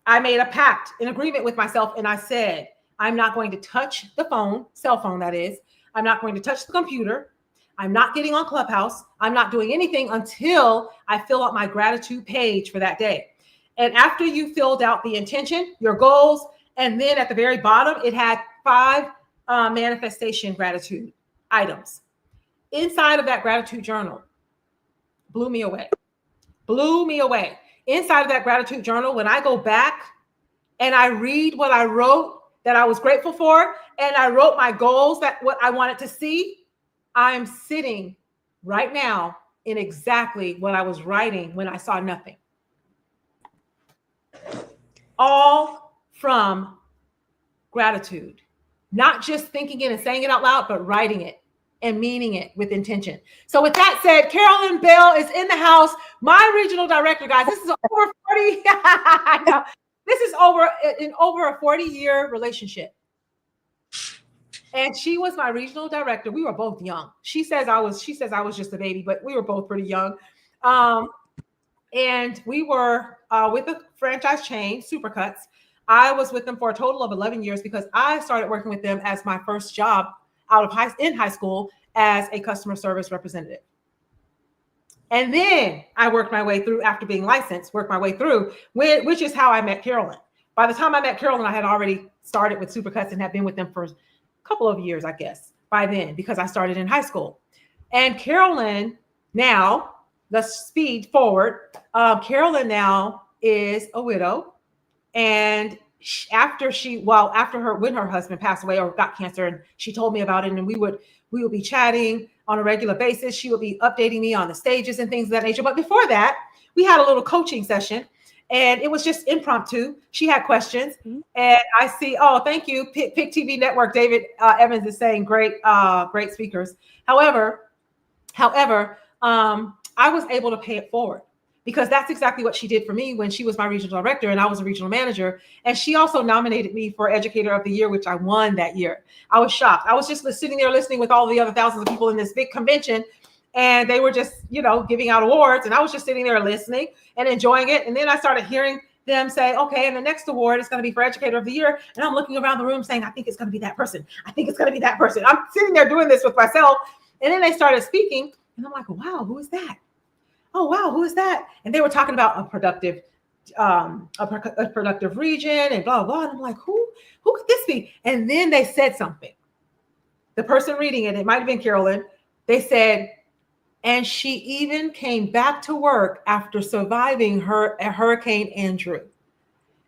I made a pact, an agreement with myself, and I said, I'm not going to touch the phone, cell phone that is. I'm not going to touch the computer. I'm not getting on Clubhouse. I'm not doing anything until I fill out my gratitude page for that day. And after you filled out the intention, your goals, and then at the very bottom, it had 5 manifestation gratitude items. Inside of that gratitude journal, blew me away. Inside of that gratitude journal, when I go back and I read what I wrote that I was grateful for, and I wrote my goals, that what I wanted to see, I'm sitting right now in exactly what I was writing when I saw nothing. All from gratitude, not just thinking it and saying it out loud, but writing it and meaning it with intention. So with that said, Carolyn Bell is in the house, my regional director, guys. This is over 40. I know. This is over a 40-year relationship. And she was my regional director. We were both young. She says I was just a baby, but we were both pretty young. And we were with a franchise chain, Supercuts. I was with them for a total of 11 years because I started working with them as my first job in high school as a customer service representative. And then I worked my way through, after being licensed, which is how I met Carolyn. By the time I met Carolyn, I had already started with Supercuts and had been with them for a couple of years, I guess, by then, because I started in high school. And Carolyn now, let's speed forward. Carolyn now is a widow. And when her husband passed away or got cancer, and she told me about it, and we would be chatting on a regular basis. She would be updating me on the stages and things of that nature. But before that, we had a little coaching session, and it was just impromptu. She had questions, and I see, oh, thank you, Pick TV Network. David Evans is saying great speakers. However, I was able to pay it forward, because that's exactly what she did for me when she was my regional director and I was a regional manager. And she also nominated me for Educator of the Year, which I won that year. I was shocked. I was just sitting there listening with all the other thousands of people in this big convention, and they were just, giving out awards. And I was just sitting there listening and enjoying it. And then I started hearing them say, okay, and the next award is going to be for Educator of the Year. And I'm looking around the room saying, I think it's going to be that person. I think it's going to be that person. I'm sitting there doing this with myself. And then they started speaking, and I'm like, wow, who is that? Oh, wow, who is that? And they were talking about a productive region and blah, blah. And I'm like, who could this be? And then they said something. The person reading it might have been Carolyn. They said, and she even came back to work after surviving Hurricane Andrew.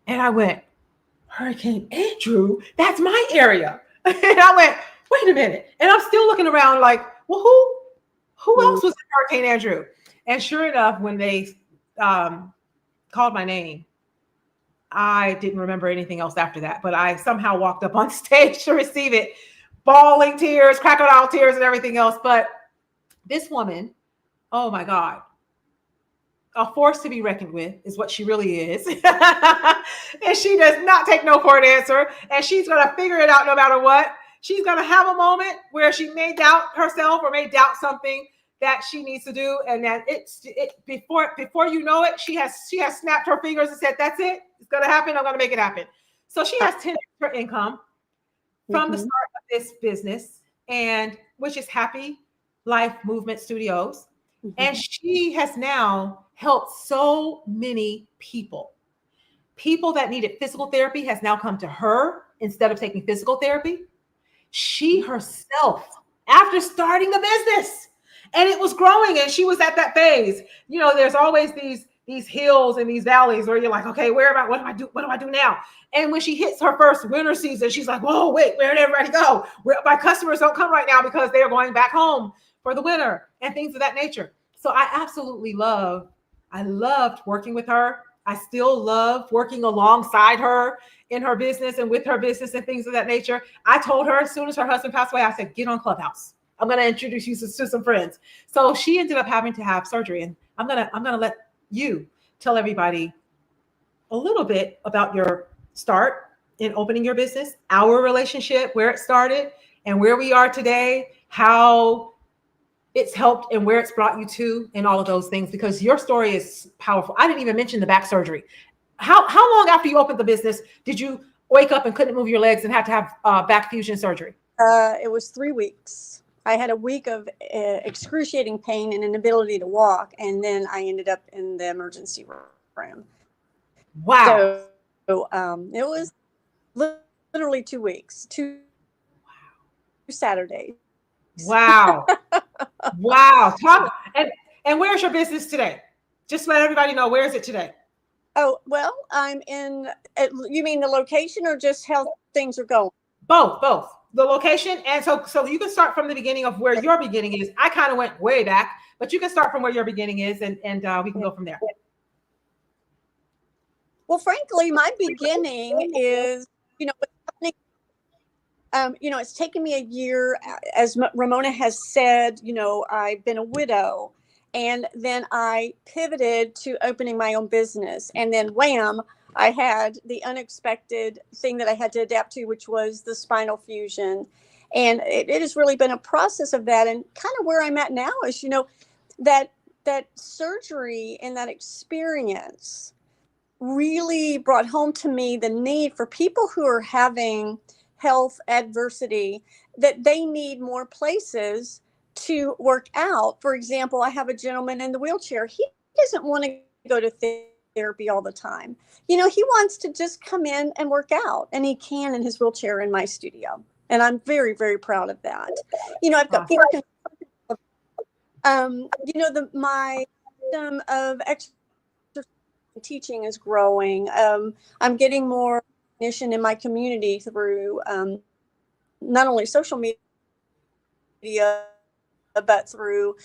And I went, Hurricane Andrew? That's my area. And I went, wait a minute. And I'm still looking around like, well, who else was in Hurricane Andrew? And sure enough, when they called my name, I didn't remember anything else after that. But I somehow walked up on stage to receive it, bawling tears, crocodile tears, and everything else. But this woman, oh my God, a force to be reckoned with is what she really is. And she does not take no for an answer. And she's going to figure it out no matter what. She's going to have a moment where she may doubt herself or may doubt something that she needs to do, and that before you know it, she has snapped her fingers and said, that's it, it's going to happen, I'm going to make it happen. So she has 10 extra income from the start of this business, and which is Happy Life Movement Studios. And she has now helped so many people that needed physical therapy has now come to her instead of taking physical therapy. She herself, after starting the business, and it was growing, and she was at that phase. There's always these hills and these valleys where you're like, okay, what do I do now? And when she hits her first winter season, she's like, whoa, wait, where did everybody go? My customers don't come right now because they are going back home for the winter and things of that nature. So I absolutely loved working with her. I still love working alongside her in her business and with her business and things of that nature. I told her as soon as her husband passed away, I said, get on Clubhouse. I'm going to introduce you to some friends. So she ended up having to have surgery. And I'm going to let you tell everybody a little bit about your start in opening your business, our relationship, where it started and where we are today, how it's helped and where it's brought you to, and all of those things, because your story is powerful. I didn't even mention the back surgery. How long after you opened the business did you wake up and couldn't move your legs and had to have back fusion surgery? It was 3 weeks. I had a week of excruciating pain and inability to walk, and then I ended up in the emergency room. Wow. So it was literally 2 weeks, two Saturdays. Wow. Wow. And where's your business today? Just let everybody know, where is it today? Oh, well, I'm in, you mean the location or just how things are going? Both. the location. And so you can start from the beginning of where your beginning is. I kind of went way back, but you can start from where your beginning is, and we can go from there. Well, frankly, my beginning is, you know, it's taken me a year, as Ramona has said, you know, I've been a widow, and then I pivoted to opening my own business, and then wham, I had the unexpected thing that I had to adapt to, which was the spinal fusion. And it has really been a process of that. And kind of where I'm at now is, you know, that surgery and that experience really brought home to me the need for people who are having health adversity, that they need more places to work out. For example, I have a gentleman in the wheelchair. He doesn't want to go to therapy all the time. You know, he wants to just come in and work out, and he can in his wheelchair in my studio. And I'm very, very proud of that. You know, I've got Parkinson's. You know, my system of exercise teaching is growing. I'm getting more recognition in my community through not only social media, but through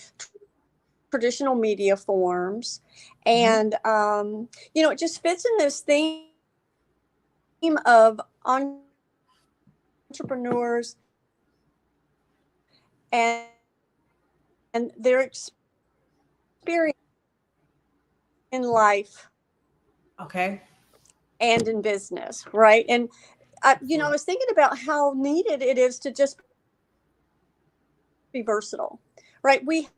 traditional media forms. And, you know, it just fits in this theme of entrepreneurs and their experience in life. Okay. And in business, right? And, you know, I was thinking about how needed it is to just be versatile, right? We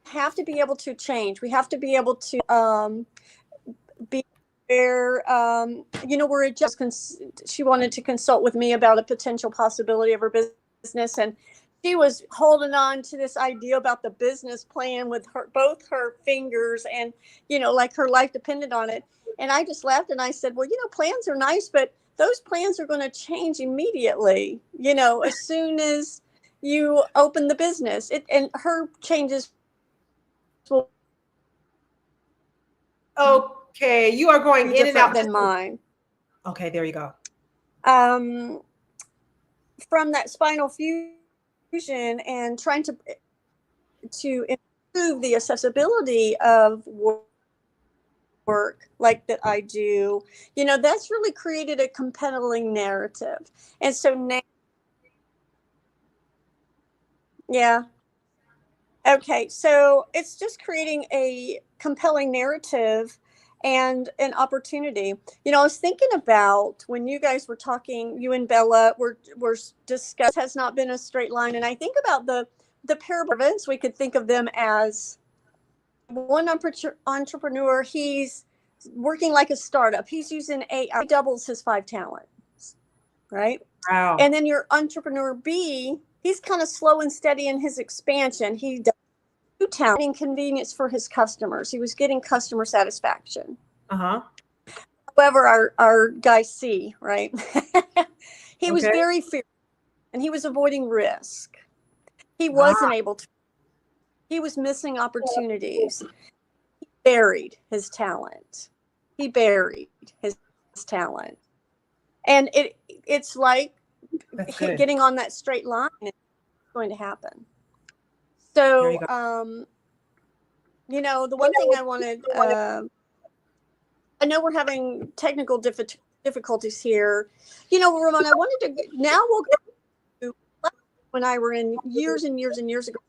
have to be able to change. We have to be able to be where, you know, we're just, she wanted to consult with me about a potential possibility of her business. And she was holding on to this idea about the business plan with both her fingers, and, you know, like her life depended on it. And I just laughed and I said, well, you know, plans are nice, but those plans are going to change immediately, you know, as soon as you open the business. And her changes will. Okay, you are going in and out than mine. Okay, there you go. From that spinal fusion and trying to improve the accessibility of work like that I do, you know, that's really created a compelling narrative. And so now, yeah. Okay, so it's just creating a compelling narrative and an opportunity. You know, I was thinking about when you guys were talking, you and Bella were discussed has not been a straight line. And I think about the parable events, we could think of them as one entrepreneur, he's working like a startup. He's using AI, doubles his 5 talents, right? Wow. And then your entrepreneur B, he's kind of slow and steady in his expansion. He does talent and convenience for his customers. He was getting customer satisfaction. However, our guy C, right? He was very fearful, and he was avoiding risk. He wasn't able to. He was missing opportunities. He buried his talent. And it's like getting on that straight line. It's going to happen. So, you know, the one thing I wanted, I know we're having technical difficulties here. You know, Ramon, I wanted to, now we'll go to when I were in years and years and years ago,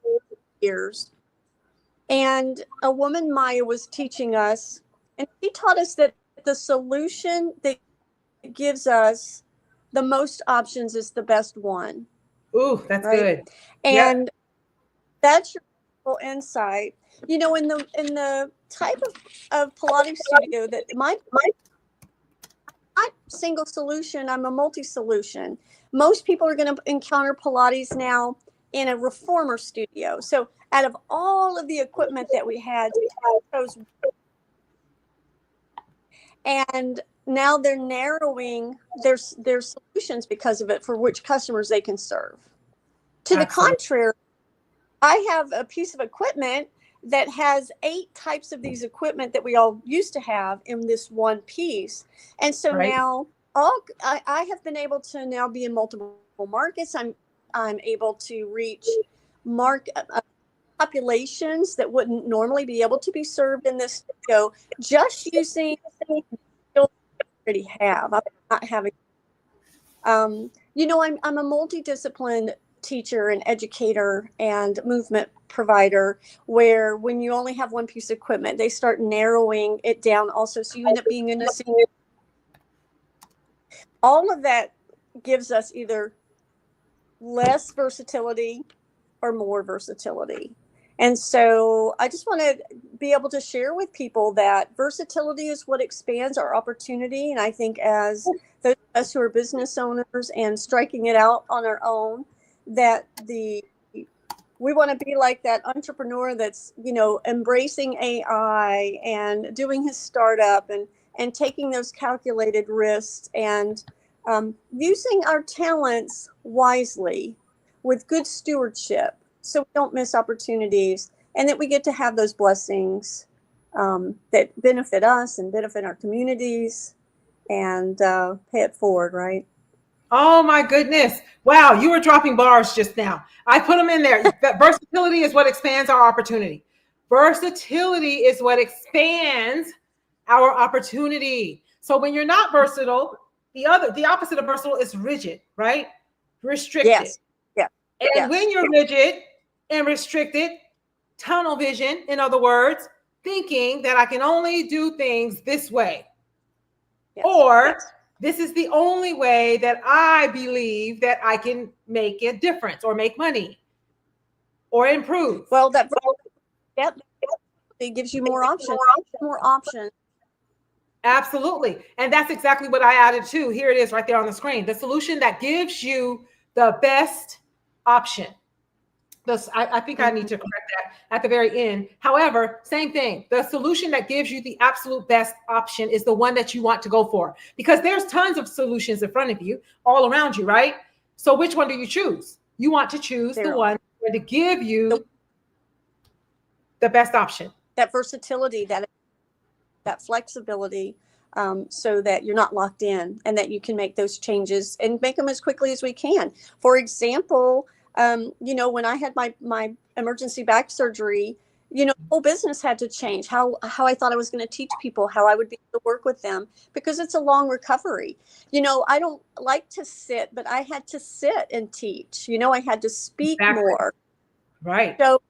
and a woman, Maya, was teaching us, and she taught us that the solution that gives us the most options is the best one. Ooh, that's good. And that's your insight. You know, in the type of Pilates studio that my single solution, I'm a multi-solution. Most people are going to encounter Pilates now in a reformer studio. So out of all of the equipment that we had, and now they're narrowing their solutions because of it for which customers they can serve. To the contrary, I have a piece of equipment that has 8 types of these equipment that we all used to have in this one piece. And so now I have been able to now be in multiple local markets. I'm able to reach populations that wouldn't normally be able to be served in this studio just using skills I already have. I'm not having, I'm a multidisciplined teacher and educator and movement provider, where when you only have one piece of equipment, they start narrowing it down also. So you end up being in a senior. All of that gives us either less versatility or more versatility. And so I just want to be able to share with people that versatility is what expands our opportunity. And I think as those of us who are business owners and striking it out on our own, that we want to be like that entrepreneur that's, embracing AI and doing his startup and taking those calculated risks and using our talents wisely with good stewardship, so we don't miss opportunities, and that we get to have those blessings that benefit us and benefit our communities and pay it forward, right? Oh my goodness. Wow, you were dropping bars just now. I put them in there. That versatility is what expands our opportunity. Versatility is what expands our opportunity. So when you're not versatile, the opposite of versatile is rigid, right? Restricted. Yes. Yeah. And yes. when you're rigid and restricted, tunnel vision, in other words, thinking that I can only do things this way. Yes. Or this is the only way that I believe that I can make a difference or make money or improve. Well, that gives you more options. More options. Absolutely. And that's exactly what I added too. Here it is right there on the screen. The solution that gives you the best option. I think I need to correct that at the very end. However, same thing. The solution that gives you the absolute best option is the one that you want to go for, because there's tons of solutions in front of you all around you, right? So which one do you choose? You want to choose the one to give you the best option. That versatility, that flexibility, so that you're not locked in and that you can make those changes and make them as quickly as we can. For example, when I had my emergency back surgery, the whole business had to change. How I thought I was going to teach people, how I would be able to work with them, because it's a long recovery. I don't like to sit, but I had to sit and teach. I had to speak more. Right. So,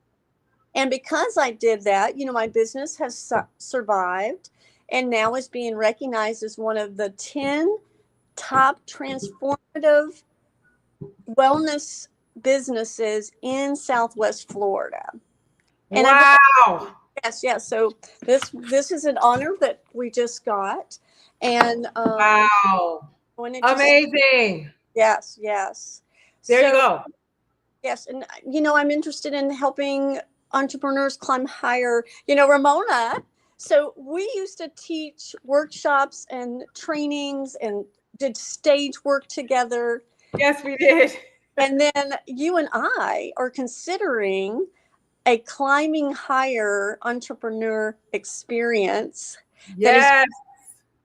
and because I did that, my business has survived and now is being recognized as one of the 10 top transformative wellness businesses in Southwest Florida. And wow. Yes. So this is an honor that we just got. And wow. Amazing. Yes. There you go. Yes. And I'm interested in helping entrepreneurs climb higher. Ramona, so we used to teach workshops and trainings and did stage work together. Yes, we did. And then you and I are considering a climbing higher entrepreneur experience. Yes. That is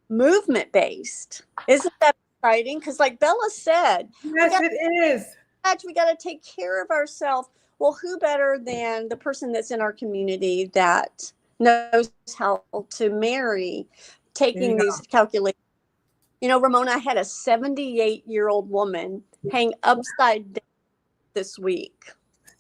movement based. Isn't that exciting? Because like Bella said, yes, it is. We got to take care of ourselves. Well, who better than the person that's in our community that knows how to marry, taking these calculations. Ramona, I had a 78-year-old woman hang upside down this week.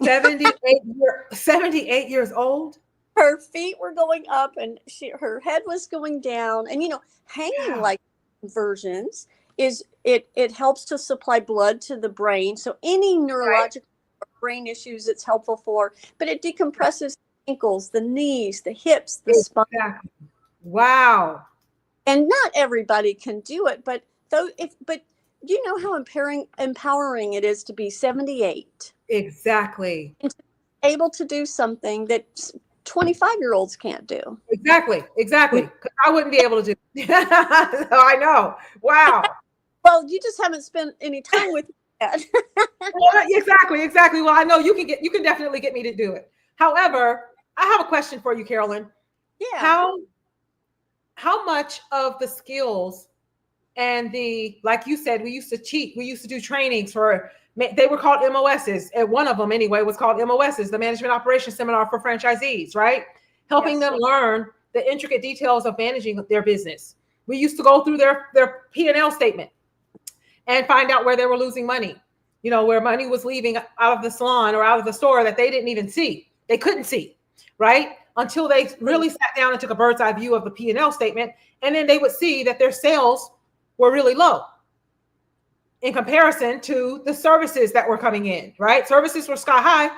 78 years old? Her feet were going up and her head was going down. And, hanging like inversions is it helps to supply blood to the brain. So any neurological brain issues it's helpful for, but it decompresses the ankles, the knees, the hips, the spine. Wow. And not everybody can do it, but you know how empowering it is to be 78. Exactly. And to be able to do something that 25-year-olds can't do. Exactly. Because I wouldn't be able to do it. So I know. Wow. Well, you just haven't spent any time with me yet. Well, exactly. Well, I know you can definitely get me to do it. However, I have a question for you, Carolyn. Yeah. How much of the skills and like you said, we used to cheat. We used to do trainings they were called MOSs. And one of them anyway was called MOSs, the Management Operations Seminar for Franchisees, right? Helping them learn the intricate details of managing their business. We used to go through their P&L statement and find out where they were losing money, where money was leaving out of the salon or out of the store that they didn't even see. They couldn't see, right? Until they really sat down and took a bird's eye view of the P&L statement. And then they would see that their sales were really low in comparison to the services that were coming in, right? Services were sky high.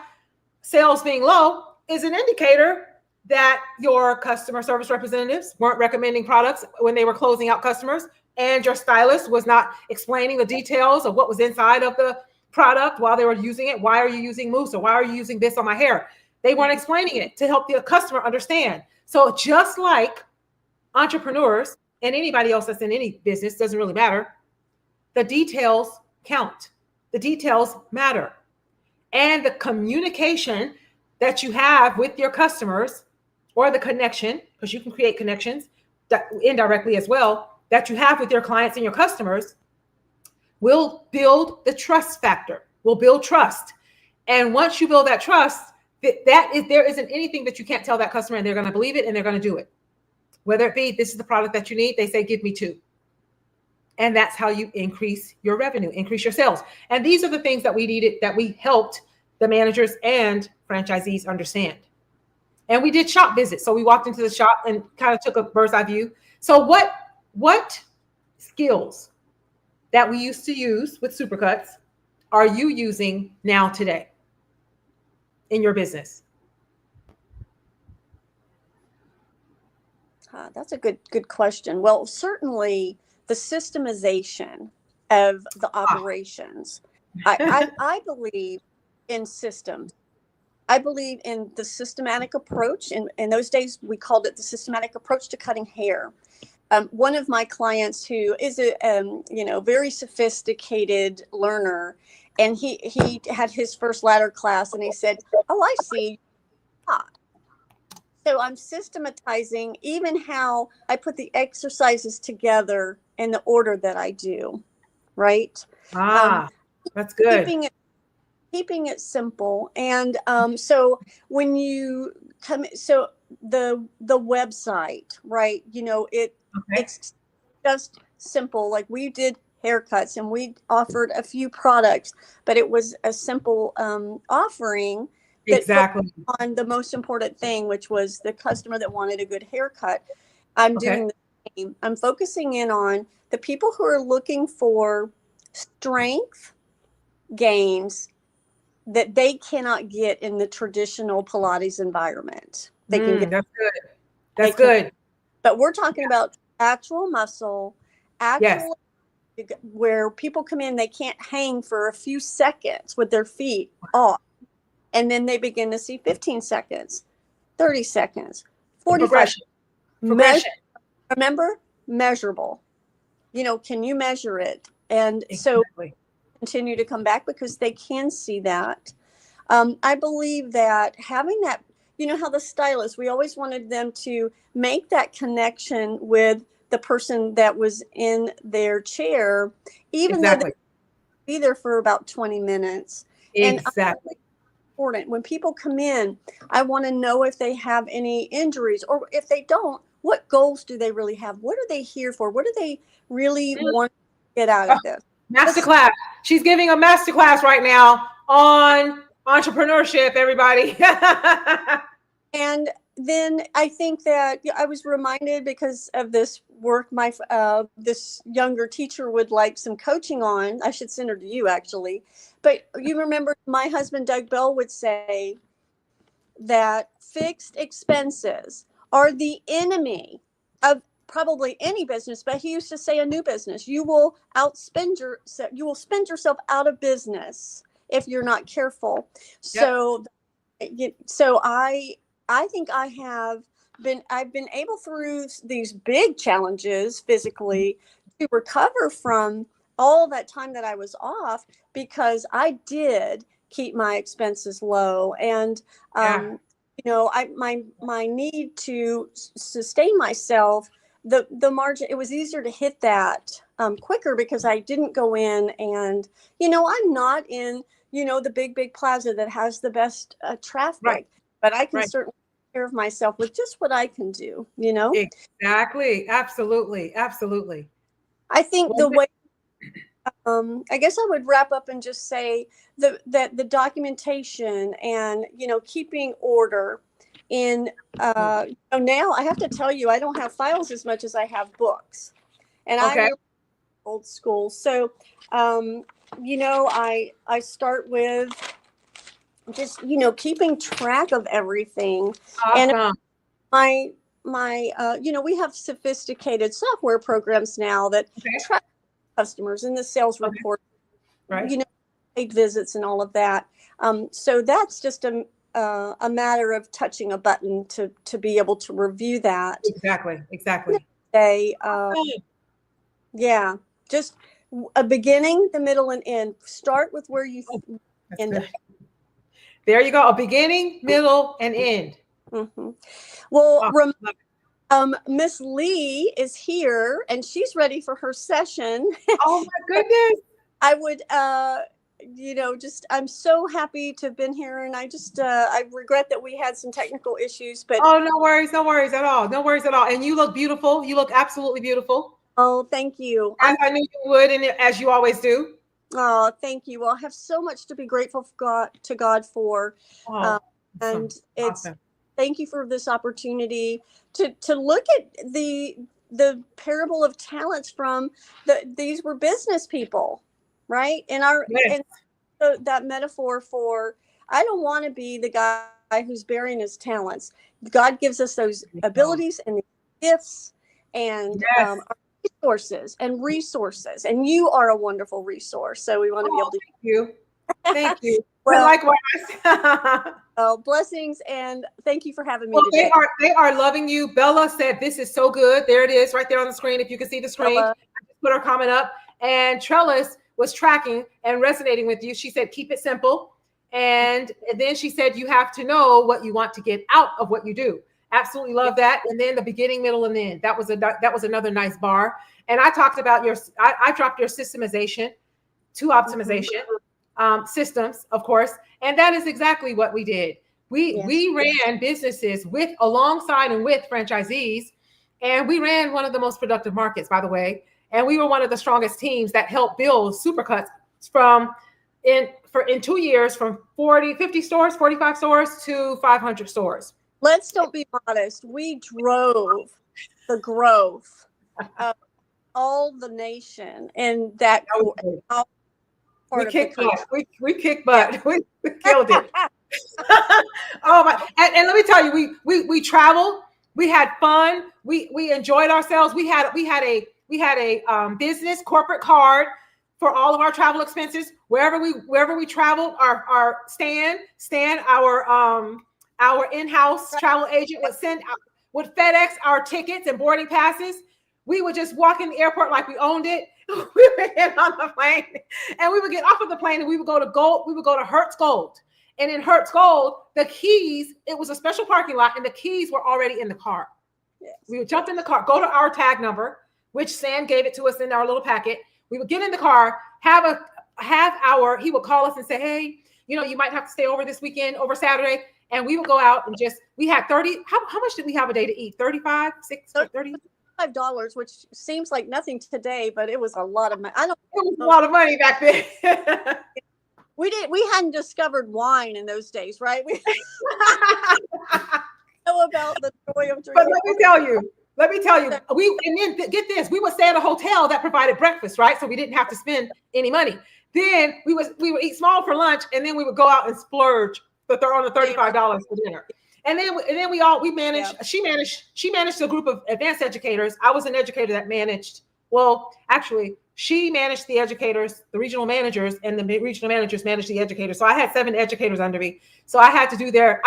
Sales being low is an indicator that your customer service representatives weren't recommending products when they were closing out customers, and your stylist was not explaining the details of what was inside of the product while they were using it. Why are you using mousse, or why are you using this on my hair? They weren't explaining it to help the customer understand. So just like entrepreneurs and anybody else that's in any business, doesn't really matter, the details count. The details matter. And the communication that you have with your customers, or the connection, because you can create connections that indirectly as well, that you have with your clients and your customers, will build the trust factor, will build trust. And once you build that trust, there isn't anything that you can't tell that customer, and they're going to believe it and they're going to do it. Whether it be, this is the product that you need, they say, give me 2. And that's how you increase your revenue, increase your sales. And these are the things that we needed, that we helped the managers and franchisees understand. And we did shop visits. So we walked into the shop and kind of took a bird's eye view. So what skills that we used to use with Supercuts are you using now today in your business? That's a good question. Well, certainly the systemization of the operations. I believe in systems. I believe in the systematic approach. In those days, we called it the systematic approach to cutting hair. One of my clients, who is a very sophisticated learner, and he had his first ladder class, and he said, "Oh, I see." So I'm systematizing even how I put the exercises together in the order that I do, right? That's good. Keeping it simple. And so when you come, so the website, right? It's just simple. Like, we did haircuts and we offered a few products, but it was a simple offering. Exactly. On the most important thing, which was the customer that wanted a good haircut. I'm doing the same. I'm focusing in on the people who are looking for strength gains that they cannot get in the traditional Pilates environment. They can get. That's good. That's good. But we're talking about actual muscle, where people come in, they can't hang for a few seconds with their feet off. And then they begin to see 15 seconds, 30 seconds, 45 Progression. Remember, measurable. Can you measure it? And so continue to come back because they can see that. I believe that having that, how the stylist, we always wanted them to make that connection with the person that was in their chair, even though they be there for about 20 minutes. Exactly. Important. When people come in, I want to know if they have any injuries, or if they don't, what goals do they really have? What are they here for? What do they really want to get out of this? Masterclass. She's giving a masterclass right now on entrepreneurship, everybody. And then I think that I was reminded, because of this work, this younger teacher would like some coaching on. I should send her to you, actually. But you remember my husband, Doug Bell, would say that fixed expenses are the enemy of probably any business, but he used to say a new business. You will spend yourself out of business if you're not careful. Yep. So I think I've been able, through these big challenges physically, to recover from all that time that I was off, because I did keep my expenses low. And my need to sustain myself the margin, it was easier to hit that quicker because I didn't go in and, I'm not in, the big plaza that has the best traffic, Right. but I can Right. certainly take care of myself with just what I can do, Exactly. Absolutely. Absolutely. I think the way, I guess I would wrap up and just say that the documentation and, keeping order in, now I have to tell you, I don't have files as much as I have books, and Okay. I'm really old school. So, I start with just, keeping track of everything. Awesome. And we have sophisticated software programs now that track customers in the sales report, Right. paid visits and all of that. So that's just a matter of touching a button to be able to review that. Exactly. Yeah, just a beginning, the middle, and end. Start with where you end up. There you go. A beginning, middle, and end. Mm-hmm. Well, Miss Lee is here and she's ready for her session. Oh my goodness. I would, I'm so happy to have been here, and I regret that we had some technical issues, but no worries at all. No worries at all. And you look beautiful. You look absolutely beautiful. Oh, thank you. As I knew you would, and as you always do. Oh, thank you. Well, I have so much to be grateful to God for. And thank you for this opportunity to look at the parable of talents from these were business people, right? And that metaphor for, I don't want to be the guy who's burying his talents. God gives us those abilities and gifts and resources, and you are a wonderful resource. So we want to be able to thank you. Well, likewise. Blessings, and thank you for having me today. They are loving you. Bella said this is so good. There it is, right there on the screen. If you can see the screen, I just put her comment up. And Trellis was tracking and resonating with you. She said, keep it simple. And then she said, you have to know what you want to get out of what you do. Absolutely love that. And then the beginning, middle, and end. That was another nice bar. And I talked about I dropped your systemization to optimization systems, of course. And that is exactly what we did. We ran businesses alongside and with franchisees. And we ran one of the most productive markets, by the way. And we were one of the strongest teams that helped build Supercuts in 2 years from 50 stores, 45 stores to 500 stores. Let's don't be modest. We drove the growth of all the nation, and that we kicked butt. We kicked butt. We killed it. Oh my! And let me tell you, we traveled. We had fun. We enjoyed ourselves. We had a business corporate card for all of our travel expenses. Wherever we traveled, our Stan, our in-house travel agent would FedEx our tickets and boarding passes. We would just walk in the airport like we owned it. We would get on the plane, and we would get off of the plane, and we would go to Gold. We would go to Hertz Gold, and in Hertz Gold, the keys. It was a special parking lot, and the keys were already in the car. Yes. We would jump in the car, go to our tag number, which Sam gave it to us in our little packet. We would get in the car, he would call us and say, hey, you might have to stay over this weekend, over Saturday. And we would go out and we had 30, how much did we have a day to eat? 35, 30? $5, which seems like nothing today, but it was a lot of money. It was a lot of money back then. We hadn't discovered wine in those days, right? We know about the joy of drinking. But let me tell you, and then get this, we would stay at a hotel that provided breakfast, right? So we didn't have to spend any money. Then we would eat small for lunch, and then we would go out and splurge on the $35 for dinner. And then we managed. Yeah. She managed a group of advanced educators. I was an educator that managed. Well, actually, she managed the educators, the regional managers, and the regional managers managed the educators. So I had 7 educators under me. So I had to do their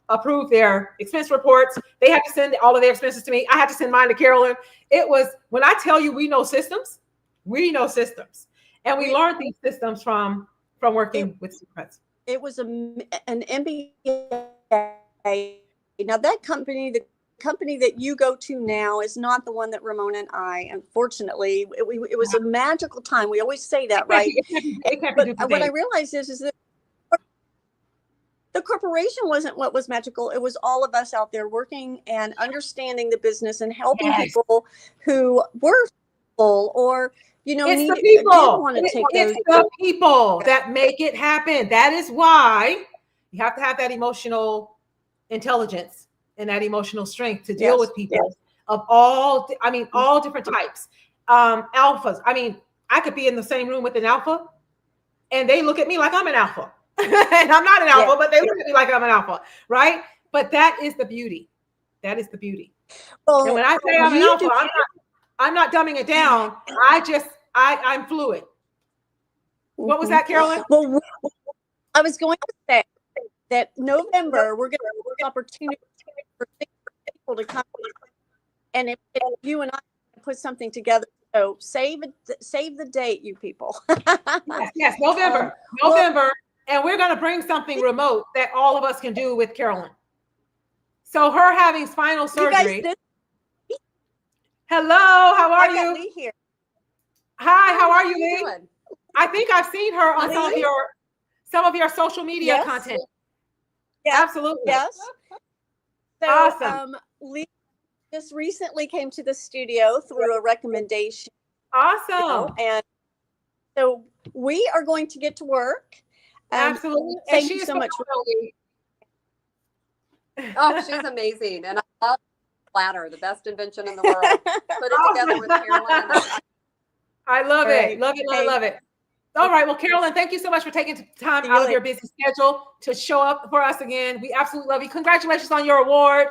approve their expense reports. They had to send all of their expenses to me. I had to send mine to Carolyn. It was, when I tell you we know systems. And we learned these systems from working with Supercuts. It was an MBA. Now that company, the company that you go to now is not the one that Ramona and I, unfortunately, it was a magical time. We always say that, right? But what I realized is that the corporation wasn't what was magical. It was all of us out there working and understanding the business and helping people who were full or, you know, it's did the people. want to take It's the people that make it happen. That is why you have to have that emotional intelligence and that emotional strength to deal with people of all different types. Alphas. I mean, I could be in the same room with an alpha and they look at me like I'm an alpha. And I'm not an alpha, but they look at me like I'm an alpha, right? But that is the beauty. That is the beauty. Well, and when I say I'm an alpha, I'm not dumbing it down. I'm fluid. What was that, Carolyn? Well, I was going to say that November we're going to have an opportunity for people to come, and if you and I put something together, so save the date, you people. yes, November, and we're going to bring something remote that all of us can do with Carolyn. So her having spinal surgery. Hello, how are you? Lee here. Hi, how are you, Lee? I think I've seen her on some of your social media content. Yeah, absolutely. Yes. So, awesome. Lee just recently came to the studio through a recommendation. Awesome. And so we are going to get to work. Absolutely. Thank you so much. Oh, she's amazing. And I love platter, the best invention in the world. Put it together with Carolyn. I love it. Love it. Love it. All right. Well, Carolyn, thank you so much for taking time out of your busy schedule to show up for us again. We absolutely love you. Congratulations on your award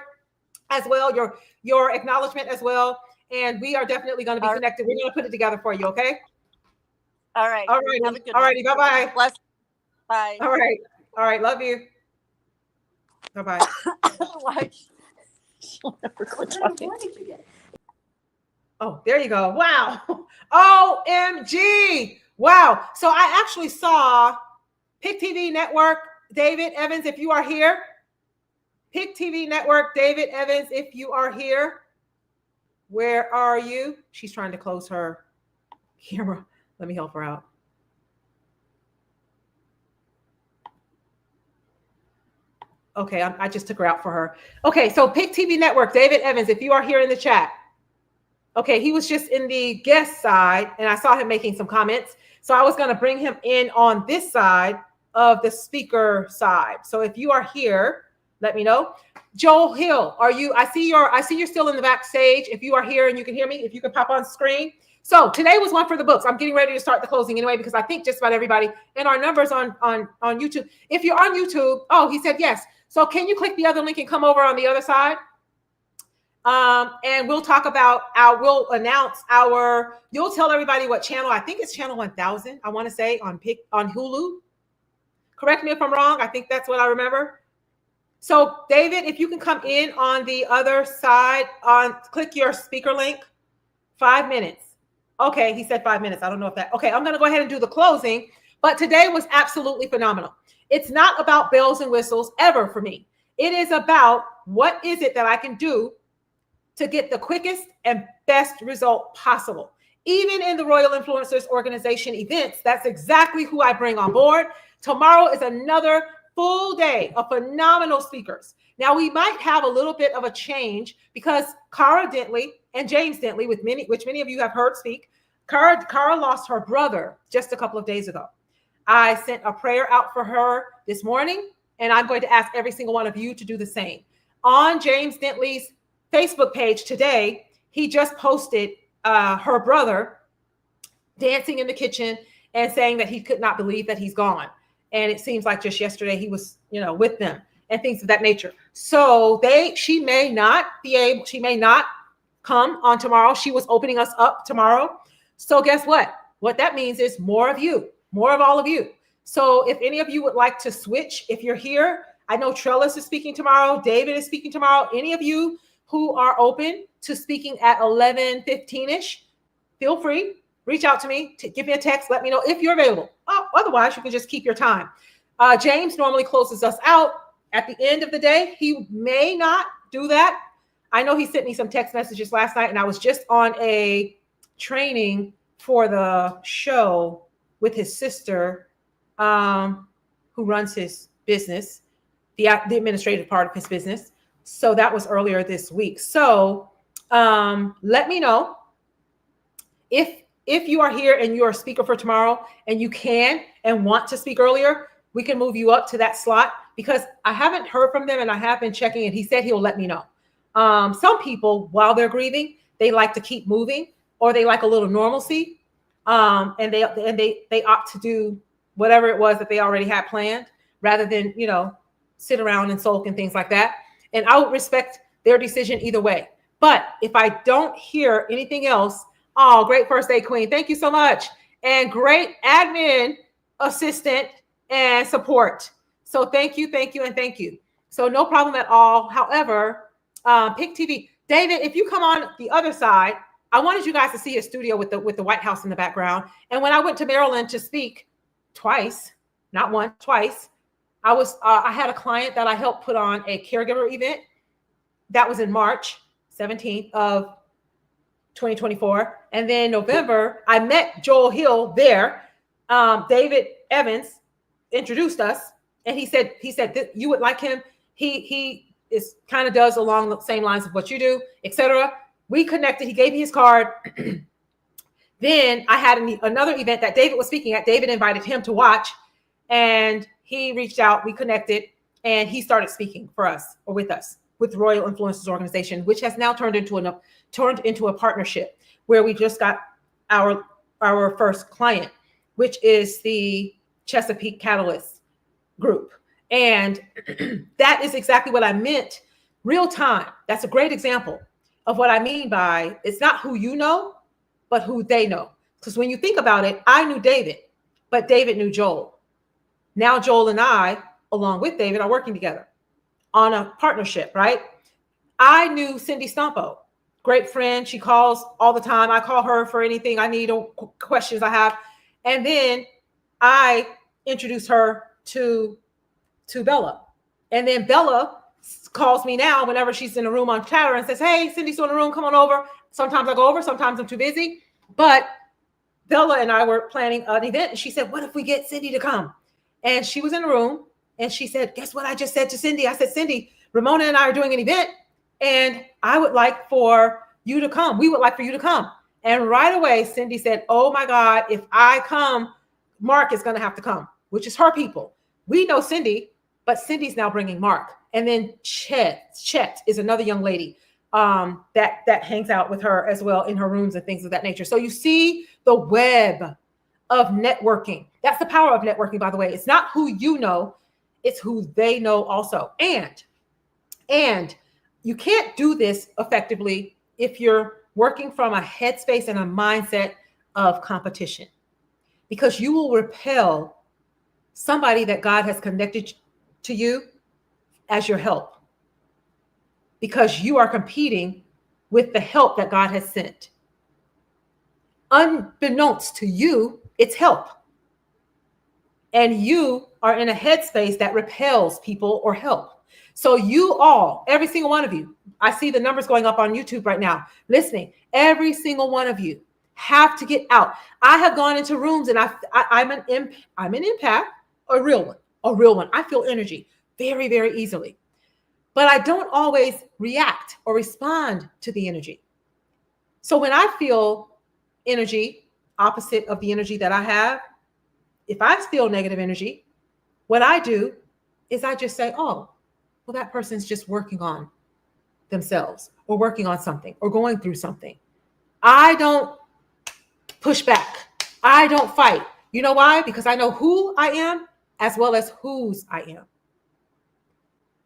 as well, your acknowledgement as well. And we are definitely going to be connected. We're going to put it together for you. Okay. All right. All right. All righty. Bye-bye. Bye. All right. All right. Love you. Bye-bye. Oh, there you go. Wow. OMG. Wow. So I actually saw PIC TV Network, David Evans, if you are here. PIC TV Network, David Evans, if you are here. Where are you? She's trying to close her camera. Let me help her out. Okay, I just took her out for her. Okay, so PIC TV Network, David Evans, if you are here in the chat. Okay, he was just in the guest side, and I saw him making some comments. So I was going to bring him in on this side of the speaker side. So if you are here, let me know. Joel Hill, are you? I see you're still in the backstage. If you are here and you can hear me, if you can pop on screen. So today was one for the books. I'm getting ready to start the closing anyway, because I think just about everybody and our numbers on YouTube. If you're on YouTube, oh, he said yes. So can you click the other link and come over on the other side? And we'll talk about we'll announce you'll tell everybody what channel. I think it's channel 1000. I want to say on Hulu. Correct me if I'm wrong. I think that's what I remember. So David, if you can come in on the other side click your speaker link. 5 minutes. Okay. He said 5 minutes. I don't know if okay. I'm going to go ahead and do the closing, but today was absolutely phenomenal. It's not about bells and whistles ever for me. It is about what is it that I can do to get the quickest and best result possible. Even in the Royal Influencers Organization events, that's exactly who I bring on board. Tomorrow is another full day of phenomenal speakers. Now, we might have a little bit of a change because Cara Dentley and James Dentley, which many of you have heard speak, Cara lost her brother just a couple of days ago. I sent a prayer out for her this morning, and I'm going to ask every single one of you to do the same. On James Dentley's Facebook page today, he just posted her brother dancing in the kitchen and saying that he could not believe that he's gone. And it seems like just yesterday he was, with them and things of that nature. So she may not come on tomorrow. She was opening us up tomorrow. So guess what? What that means is more of you, more of all of you. So if any of you would like to switch, if you're here, I know Trellis is speaking tomorrow. David is speaking tomorrow. Any of you who are open to speaking at 11:15-ish, feel free. Reach out to me, give me a text, let me know if you're available. Otherwise, you can just keep your time. James normally closes us out at the end of the day. He may not do that. I know he sent me some text messages last night, and I was just on a training for the show with his sister, who runs his business, the administrative part of his business. So that was earlier this week. So let me know if you are here and you are a speaker for tomorrow and you can and want to speak earlier, we can move you up to that slot, because I haven't heard from them and I have been checking, and he said he'll let me know. Some people, while they're grieving, they like to keep moving, or they like a little normalcy, and they opt to do whatever it was that they already had planned, rather than, you know, sit around and sulk and things like that. And I would respect their decision either way. But if I don't hear anything else, oh, great first aid queen, thank you so much, and great admin assistant and support. So thank you, and thank you. So no problem at all. However, Pick TV, David, if you come on the other side, I wanted you guys to see his studio with the White House in the background. And when I went to Maryland to speak twice, not once, twice, I had a client that I helped put on a caregiver event. That was in March 17th of 2024. And then November, I met Joel Hill there. David Evans introduced us, and he said that you would like him. He is kind of does along the same lines of what you do, etc. We connected. He gave me his card. Then I had another event that David was speaking at. David invited him to watch, and he reached out. We connected, and he started speaking for us, or with us, with Royal Influencers Organization, which has now turned into a partnership, where we just got our first client, which is the Chesapeake Catalyst Group. And that is exactly what I meant. Real time. That's a great example of what I mean by it's not who you know, but who they know. Because when you think about it, I knew David, but David knew Joel. Now Joel and I, along with David, are working together on a partnership, right? I knew Cindy Stumpo, great friend. She calls all the time. I call her for anything I need or questions I have. And then I introduced her to Bella. And then Bella calls me now whenever she's in a room on Chatter and says, hey, Cindy's still in the room, come on over. Sometimes I go over, sometimes I'm too busy. But Bella and I were planning an event, and she said, what if we get Cindy to come? And she was in the room, and she said, guess what I just said to Cindy? I said, Cindy, Ramona and I are doing an event, and I would like for you to come. We would like for you to come. And right away, Cindy said, oh my God, if I come, Mark is going to have to come, which is her people. We know Cindy, but Cindy's now bringing Mark. And then Chet is another young lady that hangs out with her as well in her rooms and things of that nature. So you see the web of networking. That's the power of networking, by the way. It's not who you know, it's who they know also. And you can't do this effectively if you're working from a headspace and a mindset of competition, because you will repel somebody that God has connected to you as your help, because you are competing with the help that God has sent. Unbeknownst to you, it's help. And you are in a headspace that repels people or help. So you all, every single one of you, I see the numbers going up on YouTube right now, listening, every single one of you have to get out. I have gone into rooms, and I'm an empath, a real one. I feel energy very, very easily, but I don't always react or respond to the energy. So when I feel energy opposite of the energy that I have, if I feel negative energy, what I do is I just say, oh, well, that person's just working on themselves or working on something or going through something. I don't push back. I don't fight. You know why? Because I know who I am as well as whose I am.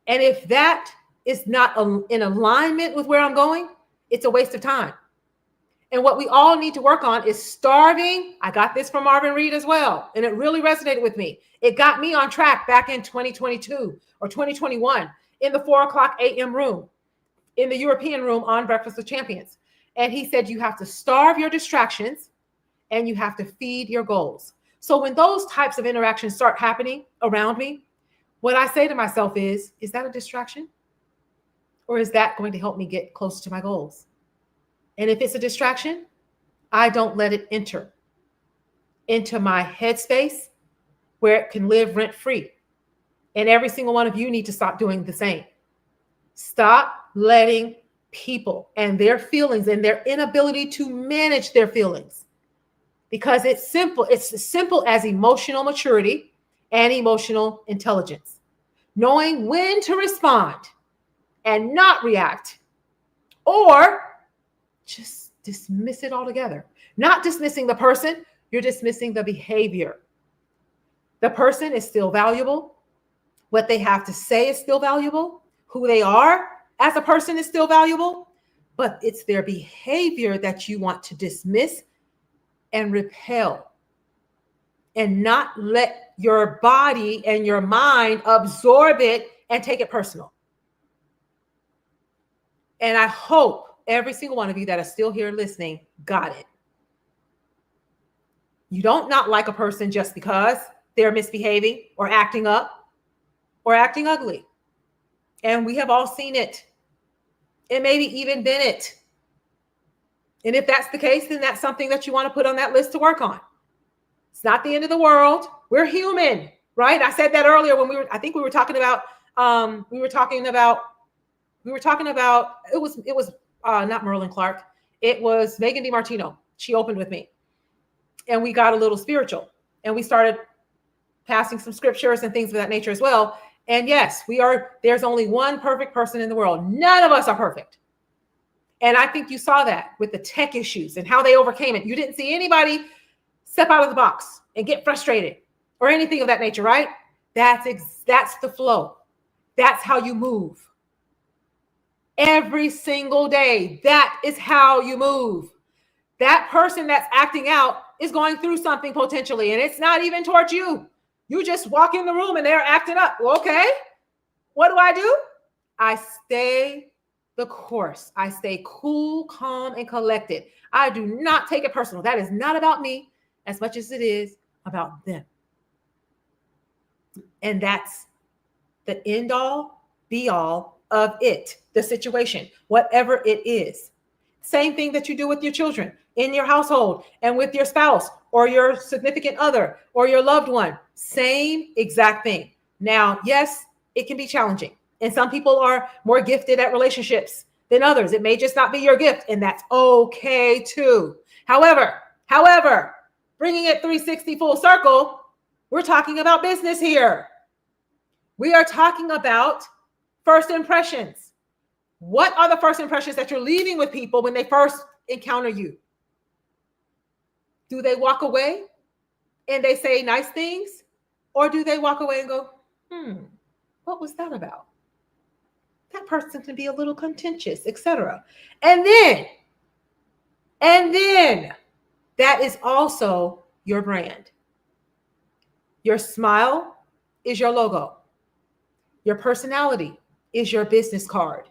And if that is not in alignment with where I'm going, it's a waste of time. And what we all need to work on is starving. I got this from Marvin Reed as well, and it really resonated with me. It got me on track back in 2022 or 2021 in the 4:00 a.m. room, in the European room on Breakfast with Champions. And he said, you have to starve your distractions and you have to feed your goals. So when those types of interactions start happening around me, what I say to myself is that a distraction? Or is that going to help me get closer to my goals? And if it's a distraction, I don't let it enter into my headspace where it can live rent free. And every single one of you need to stop doing the same. Stop letting people and their feelings and their inability to manage their feelings, because it's simple. It's as simple as emotional maturity and emotional intelligence, knowing when to respond and not react, or just dismiss it altogether. Not dismissing the person, you're dismissing the behavior. The person is still valuable. What they have to say is still valuable. Who they are as a person is still valuable, but it's their behavior that you want to dismiss and repel, and not let your body and your mind absorb it and take it personal. And I hope every single one of you that are still here listening got it. You don't not like a person just because they're misbehaving or acting up or acting ugly. And we have all seen it. And maybe even been it. And if that's the case, then that's something that you want to put on that list to work on. It's not the end of the world. We're human, right? I said that earlier when I think we were talking about, it was not Merlin Clark. It was Megan DiMartino. She opened with me and we got a little spiritual and we started passing some scriptures and things of that nature as well. And yes, there's only one perfect person in the world. None of us are perfect. And I think you saw that with the tech issues and how they overcame it. You didn't see anybody step out of the box and get frustrated or anything of that nature, right? That's the flow. That's how you move. Every single day, that is how you move. That person that's acting out is going through something potentially, and it's not even towards you. You just walk in the room and they're acting up. Well, okay, what do? I stay the course. I stay cool, calm, and collected. I do not take it personal. That is not about me as much as it is about them. And that's the end all, be all of it, the situation, whatever it is. Same thing that you do with your children in your household and with your spouse or your significant other or your loved one. Same exact thing. Now, yes, it can be challenging. And some people are more gifted at relationships than others. It may just not be your gift, and that's okay too. However, bringing it 360 full circle, we're talking about business here. We are talking about first impressions. What are the first impressions that you're leaving with people when they first encounter you? Do they walk away and they say nice things? Or do they walk away and go, what was that about? That person can be a little contentious, etc. And then that is also your brand. Your smile is your logo. Your personality is your business card.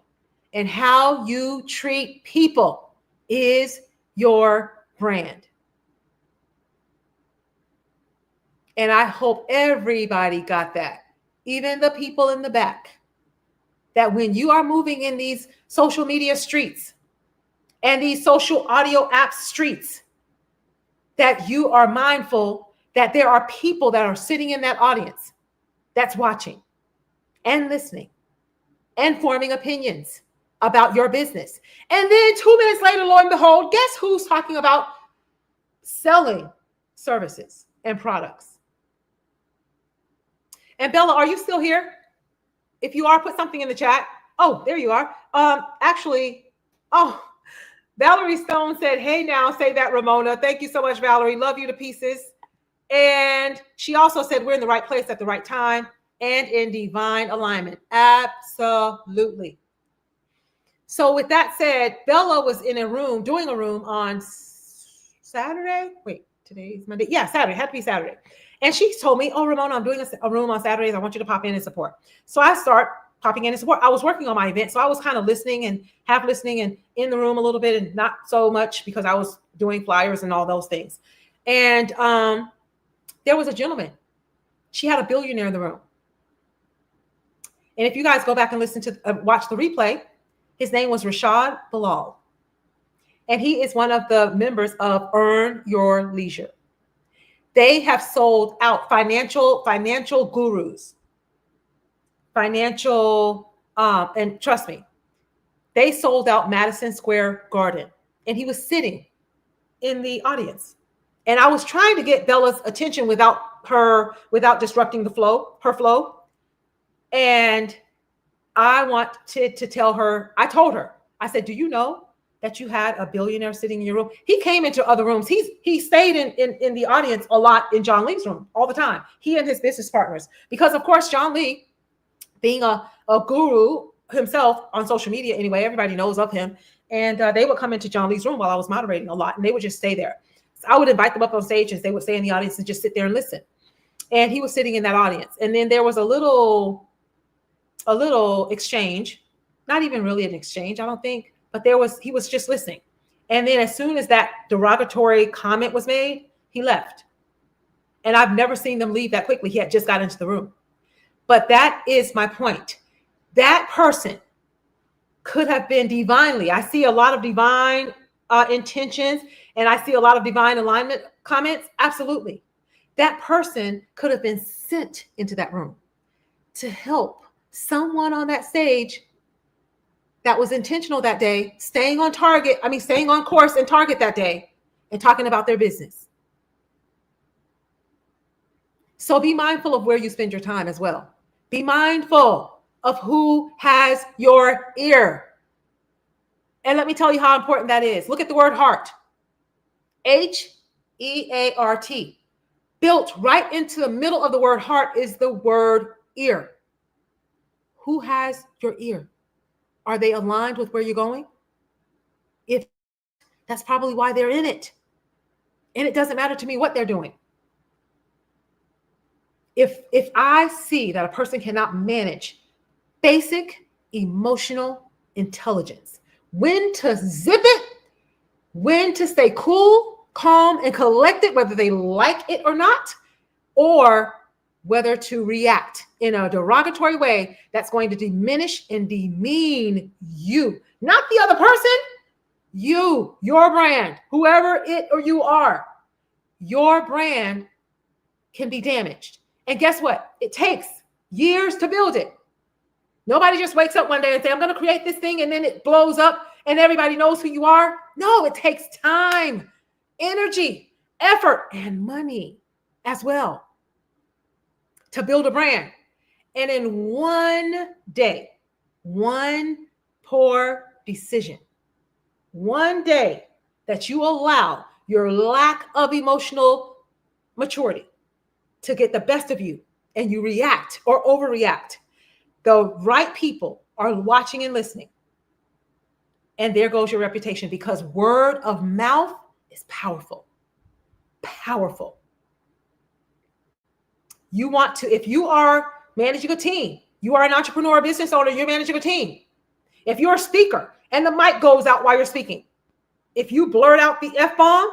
And how you treat people is your brand. And I hope everybody got that, even the people in the back, that when you are moving in these social media streets and these social audio app streets, that you are mindful that there are people that are sitting in that audience that's watching and listening and forming opinions about your business. And then 2 minutes later, lo and behold, guess who's talking about selling services and products? And Bella, are you still here? If you are, put something in the chat. Oh, there you are. Valerie Stone said, hey now, say that, Ramona. Thank you so much, Valerie. Love you to pieces. And she also said we're in the right place at the right time and in divine alignment. Absolutely. So with that said, Bella was in a room, doing a room on Saturday. Wait, today's Monday. Yeah, Saturday. Had to be Saturday. And she told me, oh, Ramona, I'm doing a room on Saturdays. I want you to pop in and support. So I start popping in and support. I was working on my event. So I was kind of listening and half listening and in the room a little bit and not so much because I was doing flyers and all those things. And there was a gentleman. She had a billionaire in the room. And if you guys go back and listen to watch the replay, His name was Rashad Bilal. And he is one of the members of Earn Your Leisure. They have sold out financial gurus, and trust me, they sold out Madison Square Garden. And he was sitting in the audience. And I was trying to get Bella's attention without disrupting her flow. And I wanted to tell her, I told her, I said, do you know that you had a billionaire sitting in your room? He came into other rooms. He stayed in the audience a lot in John Lee's room all the time. He and his business partners, because of course, John Lee, being a guru himself on social media anyway, everybody knows of him. And they would come into John Lee's room while I was moderating a lot, and they would just stay there. So I would invite them up on stage, and they would stay in the audience and just sit there and listen. And he was sitting in that audience. And then there was a little exchange, not even really an exchange, I don't think, but he was just listening. And then as soon as that derogatory comment was made, he left. And I've never seen them leave that quickly. He had just got into the room. But that is my point. That person could have been divinely. I see a lot of divine intentions, and I see a lot of divine alignment comments. Absolutely. That person could have been sent into that room to help someone on that stage that was intentional that day, staying on course and target that day, and talking about their business. So be mindful of where you spend your time as well. Be mindful of who has your ear. And let me tell you how important that is. Look at the word heart. H-E-A-R-T. Built right into the middle of the word heart is the word ear. Who has your ear? Are they aligned with where you're going? If that's probably why they're in it. And it doesn't matter to me what they're doing. If I see that a person cannot manage basic emotional intelligence, when to zip it, when to stay cool, calm, and collected, whether they like it or not, or whether to react in a derogatory way that's going to diminish and demean you, not the other person, you, your brand, whoever it or you are, your brand can be damaged. And guess what? It takes years to build it. Nobody just wakes up one day and say, I'm going to create this thing, and then it blows up and everybody knows who you are. No, it takes time, energy, effort, and money as well to build a brand. And in one day, one poor decision, one day that you allow your lack of emotional maturity to get the best of you and you react or overreact, the right people are watching and listening. And there goes your reputation, because word of mouth is powerful. Powerful. You want to, if you are managing a team, you are an entrepreneur, a business owner, you're managing a team. If you're a speaker and the mic goes out while you're speaking, if you blurt out the F-bomb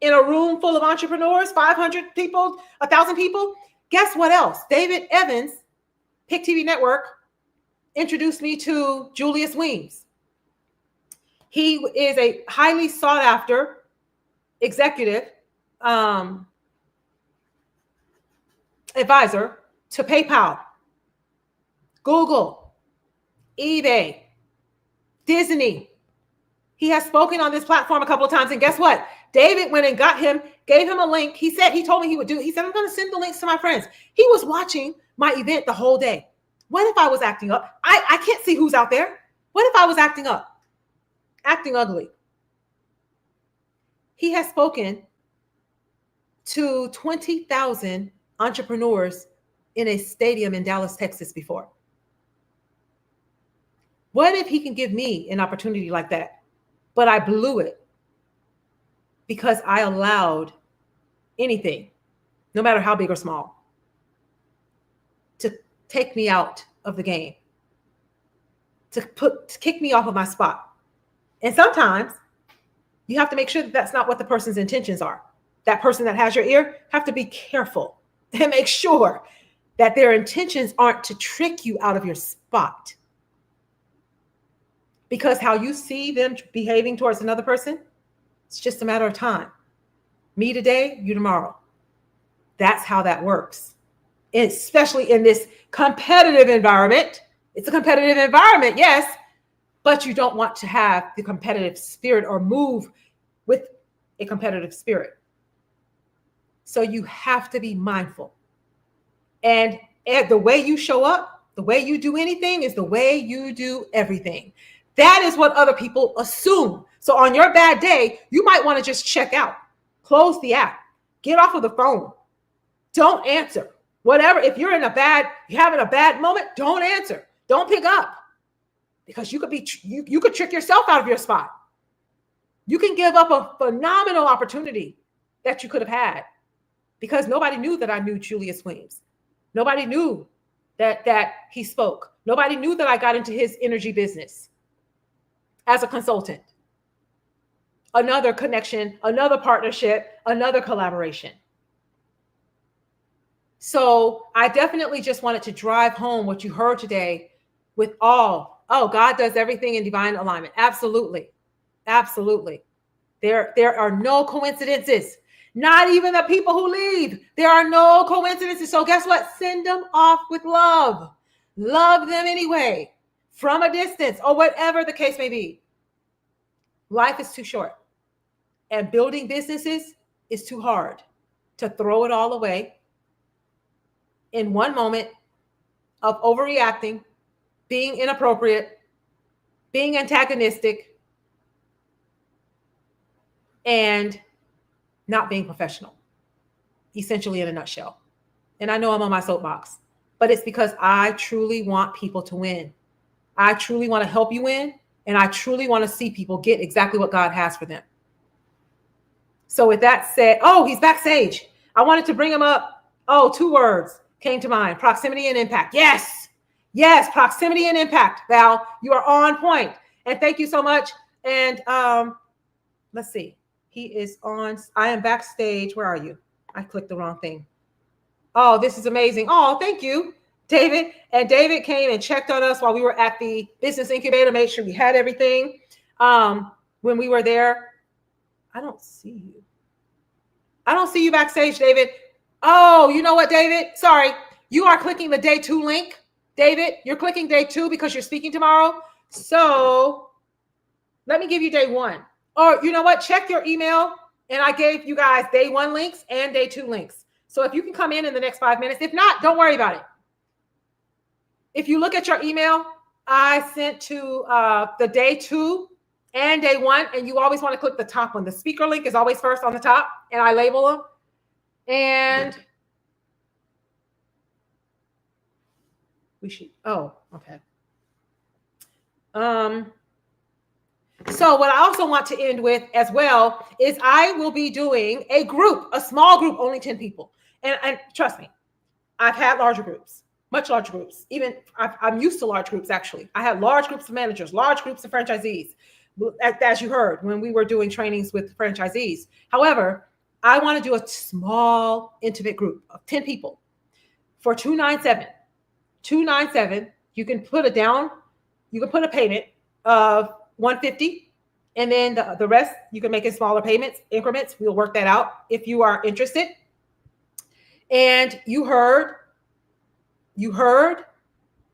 in a room full of entrepreneurs, 500 people, 1,000 people, guess what else? David Evans, Pick TV Network, introduced me to Julius Weems. He is a highly sought after executive advisor to PayPal, Google, eBay, Disney. He has spoken on this platform a couple of times. And guess what? David went and got him, gave him a link. He told me he would do. He said, I'm going to send the links to my friends. He was watching my event the whole day. What if I was acting up? I can't see who's out there. What if I was acting up? Acting ugly. He has spoken to 20,000 entrepreneurs in a stadium in Dallas, Texas before. What if he can give me an opportunity like that? But I blew it because I allowed anything, no matter how big or small, to take me out of the game, to kick me off of my spot. And sometimes you have to make sure that that's not what the person's intentions are. That person that has your ear, have to be careful and make sure that their intentions aren't to trick you out of your spot. because how you see them behaving towards another person, it's just a matter of time. Me today, you tomorrow. That's how that works. Especially in this competitive environment. It's a competitive environment, yes, but you don't want to have the competitive spirit or move with a competitive spirit. So you have to be mindful. And the way you show up, the way you do anything is the way you do everything. That is what other people assume. So on your bad day, you might want to just check out, close the app, get off of the phone. Don't answer. Whatever, if you're having a bad moment, don't answer. Don't pick up, because you could trick yourself out of your spot. You can give up a phenomenal opportunity that you could have had, because nobody knew that I knew Julius Weems. Nobody knew that he spoke. Nobody knew that I got into his energy business as a consultant. Another connection, another partnership, another collaboration. So I definitely just wanted to drive home what you heard today with God does everything in divine alignment. Absolutely. Absolutely. There are no coincidences. Not even the people who leave. There are no coincidences. So guess what? Send them off with love. Love them anyway, from a distance or whatever the case may be. Life is too short. And building businesses is too hard to throw it all away in one moment of overreacting, being inappropriate, being antagonistic, and not being professional, essentially, in a nutshell. And I know I'm on my soapbox, but it's because I truly want people to win. I truly want to help you win, and I truly want to see people get exactly what God has for them. So with that said, he's backstage. I wanted to bring him up. 2 words came to mind: proximity and impact. Yes, proximity and impact. Val, you are on point. And thank you so much. And let's see. He is on. I am backstage. Where are you? I clicked the wrong thing. Oh, this is amazing. Oh, thank you, David. And David came and checked on us while we were at the business incubator, made sure we had everything. When we were there, I don't see you. I don't see you backstage, David. Oh, you know what, David? Sorry. You are clicking the day 2 link. David, you're clicking day 2 because you're speaking tomorrow. So let me give you day 1. Or you know what? Check your email. And I gave you guys day 1 links and day 2 links. So if you can come in the next 5 minutes, if not, don't worry about it. If you look at your email, I sent to the day 2 and day 1, and you always want to click the top one. The speaker link is always first on the top, and I label them. And we should, okay. So what I also want to end with as well is I will be doing a small group, only 10 people. And trust me, I've had larger groups, much larger groups. Even I'm used to large groups, actually. I had large groups of managers, large groups of franchisees, as you heard when we were doing trainings with franchisees. However, I want to do a small, intimate group of 10 people for $297. $297, you can put a payment of $150, and then the rest you can make in smaller payments, increments. We'll work that out if you are interested. And you heard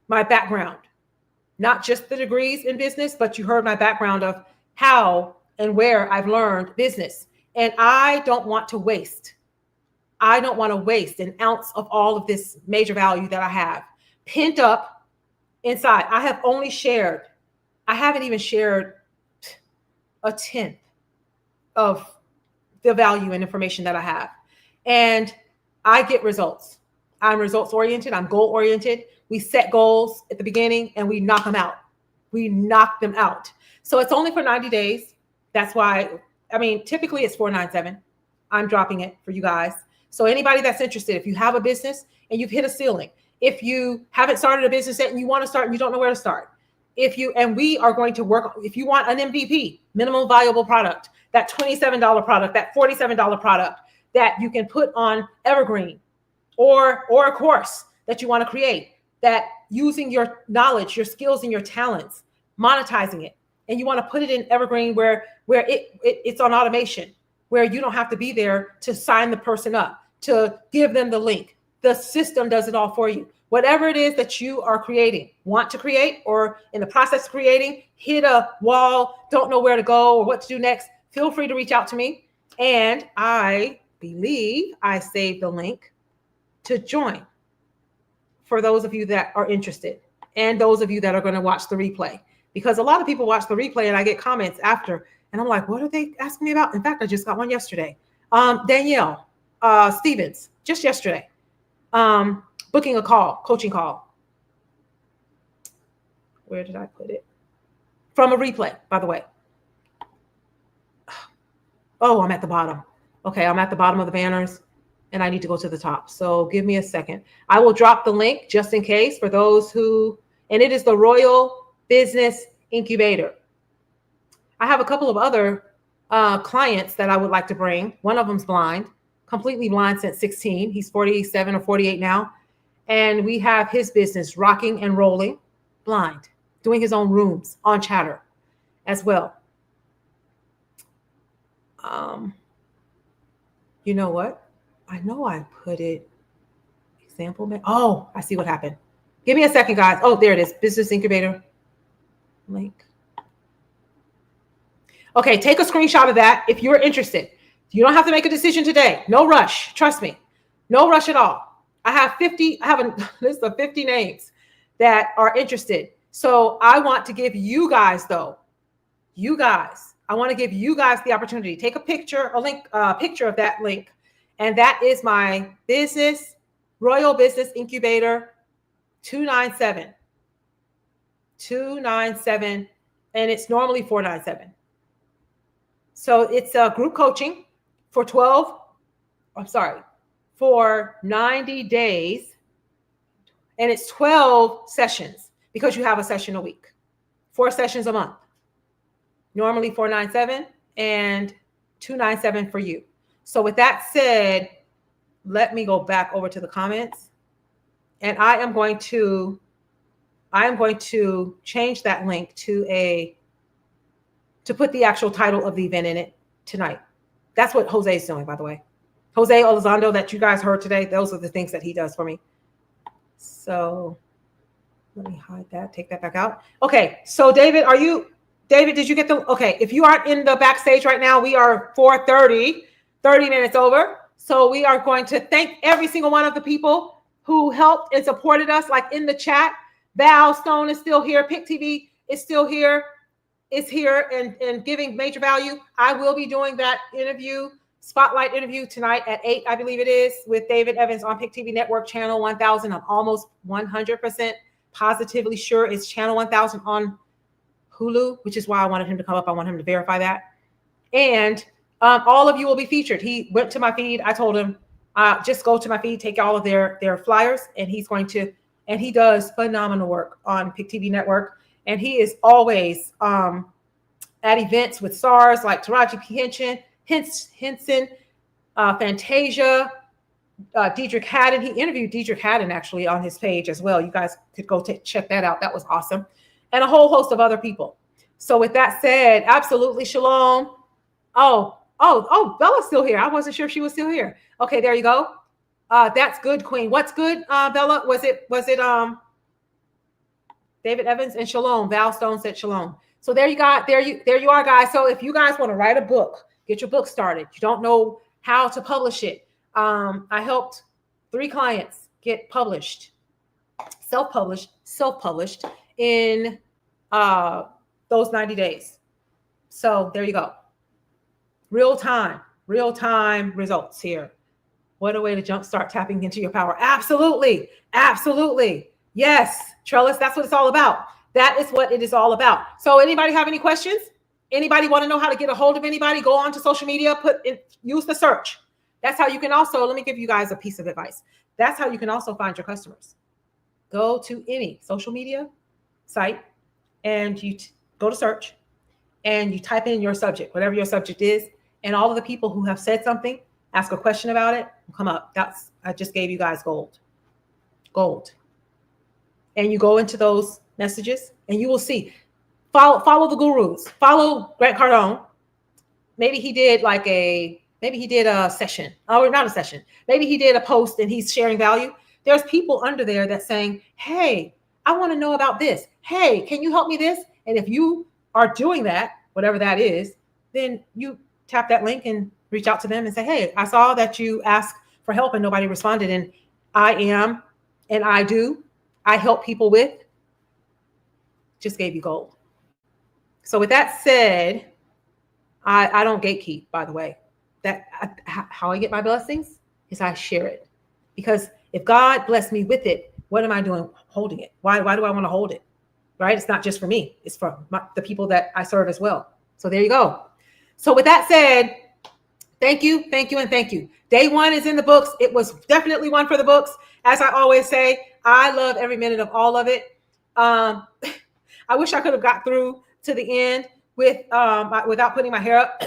my background, not just the degrees in business, but you heard my background of how and where I've learned business. And I don't want to waste an ounce of all of this major value that I have pent up inside. I haven't even shared a tenth of the value and information that I have. And I get results. I'm results oriented. I'm goal oriented. We set goals at the beginning and we knock them out. So it's only for 90 days. That's why, typically it's $497. I'm dropping it for you guys. So anybody that's interested, if you have a business and you've hit a ceiling, if you haven't started a business yet and you want to start and you don't know where to start, we are going to work, if you want an MVP, minimum viable product, that $27 product, that $47 product that you can put on Evergreen, or a course that you want to create, that using your knowledge, your skills, and your talents, monetizing it, and you want to put it in evergreen where it's on automation, where you don't have to be there to sign the person up, to give them the link. The system does it all for you. Whatever it is that you are creating, want to create, or in the process of creating, hit a wall, don't know where to go or what to do next, feel free to reach out to me. And I believe I saved the link to join for those of you that are interested and those of you that are going to watch the replay, because a lot of people watch the replay and I get comments after and I'm like, what are they asking me about? In fact, I just got one yesterday. Danielle Stevens, just yesterday, booking a call, coaching call. Where did I put it? From a replay, by the way. Oh, I'm at the bottom. Okay, I'm at the bottom of the banners and I need to go to the top. So give me a second. I will drop the link just in case for those who, and it is the Royal Business Incubator. I have a couple of other clients that I would like to bring. One of them's blind, completely blind since 16. He's 47 or 48 now. And we have his business rocking and rolling, blind, doing his own rooms on Chatter as well. You know what? I know I put it, example. Oh, I see what happened. Give me a second, guys. Oh, there it is. Business Incubator link. Okay, take a screenshot of that if you're interested. You don't have to make a decision today. No rush. Trust me. No rush at all. I have a list of 50 names that are interested. So I want to give you guys, though, I want to give you guys the opportunity. Take a picture, picture of that link. And that is my business, Royal Business Incubator 297. 297. And it's normally 497. So it's a group coaching for 90 days. And it's 12 sessions because you have a session a week, 4 sessions a month. Normally 497 and 297 for you. So with that said, let me go back over to the comments, and I am going to change that link to put the actual title of the event in it tonight. That's what Jose is doing, by the way. Jose Elizondo that you guys heard today, those are the things that he does for me. So let me hide that, take that back out. Okay, so David, did you get okay, if you aren't in the backstage right now, we are 4:30, 30 minutes over. So we are going to thank every single one of the people who helped and supported us, like in the chat. Val Stone is still here. Pick TV is still here. Is here and giving major value. I will be doing that spotlight interview tonight at 8, I believe it is, with David Evans on Pick TV Network channel 1000. I'm almost 100% positively sure it's channel 1000 on Hulu, which is why I wanted him to come up. I want him to verify that. And all of you will be featured. He went to my feed. I told him, just go to my feed, take all of their flyers, and he does phenomenal work on Pick TV Network. And he is always at events with stars like Taraji P. Henson, Fantasia, Deidre Haddon. He interviewed Deidre Haddon actually on his page as well. You guys could go check that out. That was awesome. And a whole host of other people. So with that said, absolutely shalom. Oh, Bella's still here. I wasn't sure if she was still here. Okay, there you go. That's good, Queen. What's good, Bella? Was it David Evans and shalom? Val Stone said shalom. So there you are, guys. So if you guys want to write a book, get your book started. You don't know how to publish it. I helped 3 clients get published, self-published in those 90 days. So there you go. Real time results here. What a way to jumpstart tapping into your power. Absolutely. Yes, Trellis, that's what it's all about. That is what it is all about. So anybody have any questions? Anybody want to know how to get a hold of anybody? Go on to social media, use the search. That's how you can also, let me give you guys a piece of advice. That's how you can also find your customers. Go to any social media site and you go to search and you type in your subject, whatever your subject is, and all of the people who have said something, ask a question about it, will come up. I just gave you guys gold. And you go into those messages and you will see Follow the gurus. Follow Grant Cardone. Maybe he did a session, or not a session. Maybe he did a post and he's sharing value. There's people under there that's saying, hey, I want to know about this. Hey, can you help me this? And if you are doing that, whatever that is, then you tap that link and reach out to them and say, hey, I saw that you asked for help and nobody responded. And I help people with, just gave you gold. So with that said, I don't gatekeep, by the way. How I get my blessings is I share it. Because if God blessed me with it, what am I doing holding it? Why do I want to hold it? Right? It's not just for me. It's for the people that I serve as well. So there you go. So with that said, thank you, and thank you. Day one is in the books. It was definitely one for the books. As I always say, I love every minute of all of it. I wish I could have got through to the end without putting my hair up.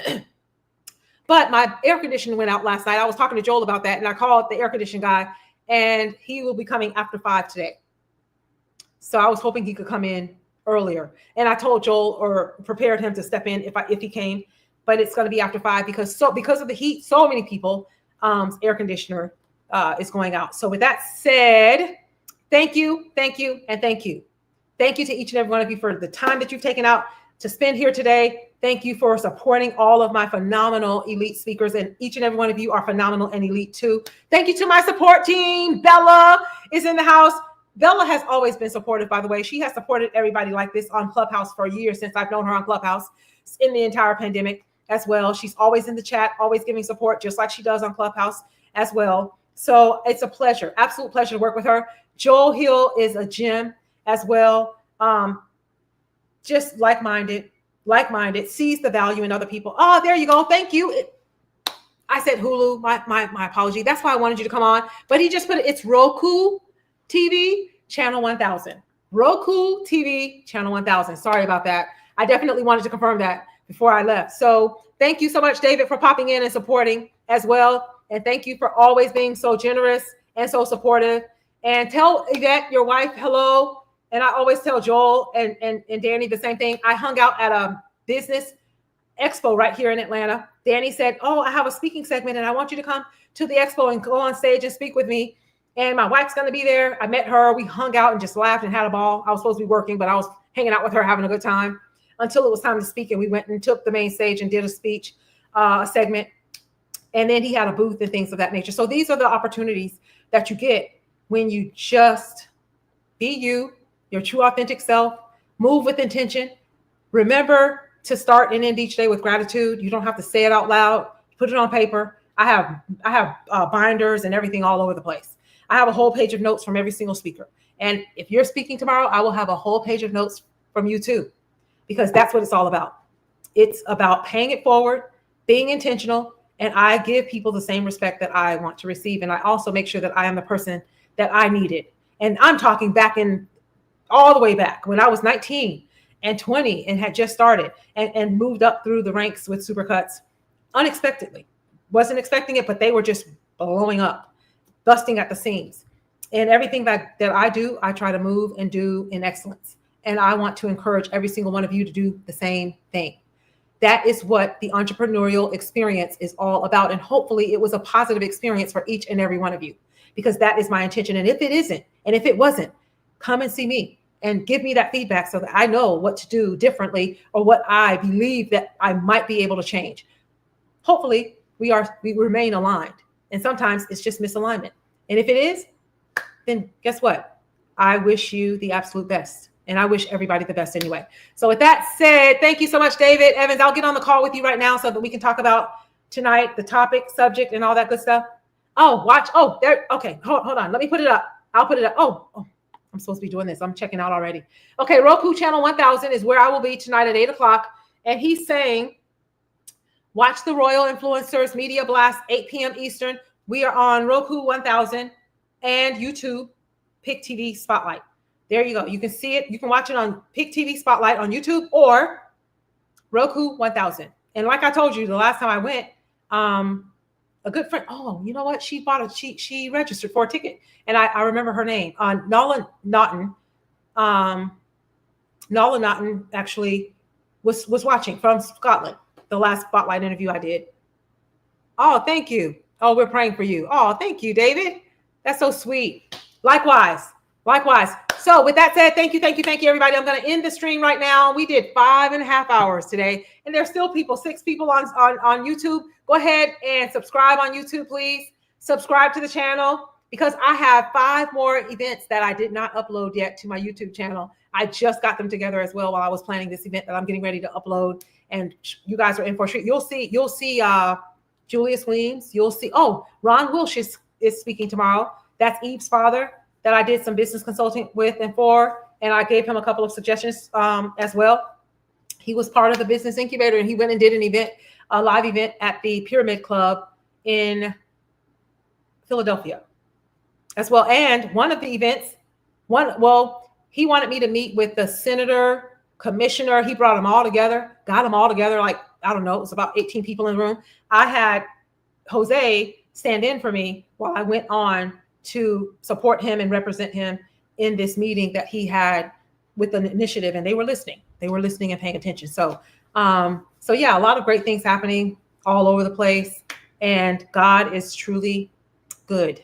But my air conditioner went out last night. I was talking to Joel about that, and I called the air conditioning guy, and he will be coming after 5 today. So I was hoping he could come in earlier. And I told Joel, or prepared him to step in if he came, but it's going to be after 5 because of the heat, so many people air conditioner is going out. So with that said, thank you, and thank you. Thank you to each and every one of you for the time that you've taken out to spend here today. Thank you for supporting all of my phenomenal elite speakers, and each and every one of you are phenomenal and elite too. Thank you to my support team. Bella is in the house. Bella has always been supportive, by the way. She has supported everybody like this on Clubhouse for years since I've known her on Clubhouse in the entire pandemic as well. She's always in the chat, always giving support, just like she does on Clubhouse as well. So it's a pleasure, absolute pleasure to work with her. Joel Hill is a gem as well. Just like-minded, sees the value in other people. Oh, there you go. Thank you. I said Hulu, my apology. That's why I wanted you to come on. But he just put it's Roku TV channel 1000. Roku TV channel 1000. Sorry about that. I definitely wanted to confirm that before I left. So thank you so much, David, for popping in and supporting as well. And thank you for always being so generous and so supportive. And tell Yvette, your wife, hello. And I always tell Joel and Danny the same thing. I hung out at a business expo right here in Atlanta. Danny said, oh, I have a speaking segment and I want you to come to the expo and go on stage and speak with me. And my wife's going to be there. I met her. We hung out and just laughed and had a ball. I was supposed to be working, but I was hanging out with her, having a good time until it was time to speak. And we went and took the main stage and did a speech segment. And then he had a booth and things of that nature. So these are the opportunities that you get when you just be you, your true authentic self, move with intention. Remember to start and end each day with gratitude. You don't have to say it out loud. Put it on paper. I have binders and everything all over the place. I have a whole page of notes from every single speaker. And if you're speaking tomorrow, I will have a whole page of notes from you too, because that's what it's all about. It's about paying it forward, being intentional, and I give people the same respect that I want to receive. And I also make sure that I am the person that I needed. And I'm talking back in all the way back when I was 19 and 20 and had just started and moved up through the ranks with Supercuts unexpectedly. Wasn't expecting it, but they were just blowing up, busting at the seams. And everything that I do, I try to move and do in excellence. And I want to encourage every single one of you to do the same thing. That is what the entrepreneurial experience is all about. And hopefully it was a positive experience for each and every one of you, because that is my intention. And if it isn't, and if it wasn't, come and see me and give me that feedback so that I know what to do differently or what I believe that I might be able to change. Hopefully we remain aligned. And sometimes it's just misalignment. And if it is, then guess what? I wish you the absolute best. And I wish everybody the best anyway. So with that said, thank you so much, David Evans. I'll get on the call with you right now so that we can talk about tonight, the topic, subject, and all that good stuff. Oh, watch. Oh, there. Okay, hold on. Let me put it up. I'll put it up. Oh, I'm supposed to be doing this. I'm checking out already. Okay, Roku channel 1000 is where I will be tonight at 8 o'clock. And he's saying, watch the Royal Influencers Media Blast, 8 p.m. Eastern. We are on Roku 1000 and YouTube, Pick TV Spotlight. There you go. You can see it. You can watch it on Pick TV Spotlight on YouTube or Roku 1000. And like I told you, the last time I went, a good friend, oh, you know what? She registered for a ticket. And I remember her name, Nolan Naughton. Nola Naughton actually was watching from Scotland, the last spotlight interview I did. Oh, thank you. Oh, we're praying for you. Oh, thank you, David. That's so sweet. Likewise. So with that said, thank you, everybody. I'm going to end the stream right now. We did 5.5 hours today, and there's still 6 people on YouTube. Go ahead and subscribe on YouTube, please. Subscribe to the channel, because I have 5 more events that I did not upload yet to my YouTube channel. I just got them together as well while I was planning this event that I'm getting ready to upload, and you guys are in for a treat. You'll see Julius Weems. You'll see, Ron Wilsh is speaking tomorrow. That's Eve's father that I did some business consulting with and for, and I gave him a couple of suggestions as well. He was part of the business incubator, and he went and did an event, a live event at the Pyramid Club in Philadelphia as well. And one of the events, he wanted me to meet with the senator, commissioner. He brought them all together, got them all together. Like, I don't know, it was about 18 people in the room. I had Jose stand in for me while I went on to support him and represent him in this meeting that he had with an initiative, and they were listening and paying attention. So yeah, a lot of great things happening all over the place, and God is truly good.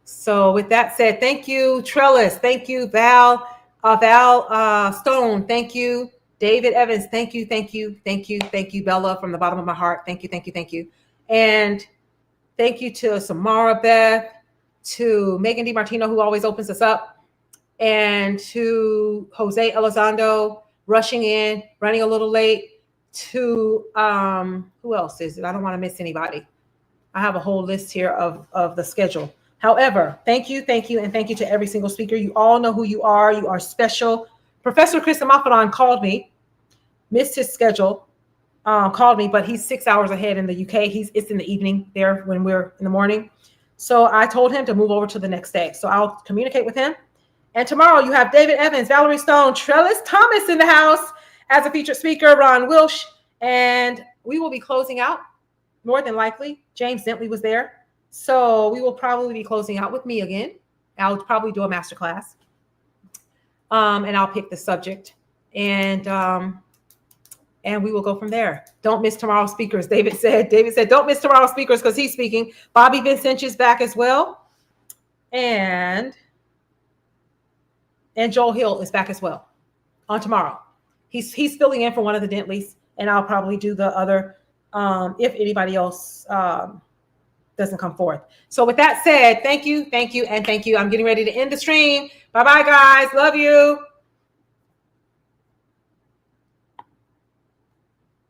So with that said, thank you, Trellis. Thank you, Val Stone. Thank you, David Evans. Thank you, Bella, from the bottom of my heart. Thank you. And thank you to Samara Beth, to Megan DiMartino, who always opens us up, and to Jose Elizondo, rushing in, running a little late, to who else is it? I don't want to miss anybody. I have a whole list here of the schedule. However, thank you, and thank you to every single speaker. You all know who you are. You are special. Professor Chris Amafaran called me, missed his schedule, called me, but he's 6 hours ahead in the UK. It's in the evening there when we're in the morning. So I told him to move over to the next day. So I'll communicate with him. And tomorrow you have David Evans, Valerie Stone, Trellis Thomas in the house as a featured speaker, Ron Wilsh, and we will be closing out. More than likely, James Dentley was there. So we will probably be closing out with me again. I'll probably do a masterclass. And I'll pick the subject. And we will go from there. Don't miss tomorrow's speakers. David said, don't miss tomorrow's speakers because he's speaking. Bobby Vincent is back as well. And Joel Hill is back as well on tomorrow. He's filling in for one of the Dentleys, and I'll probably do the other if anybody else doesn't come forth. So with that said, thank you, and thank you. I'm getting ready to end the stream. Bye-bye, guys. Love you.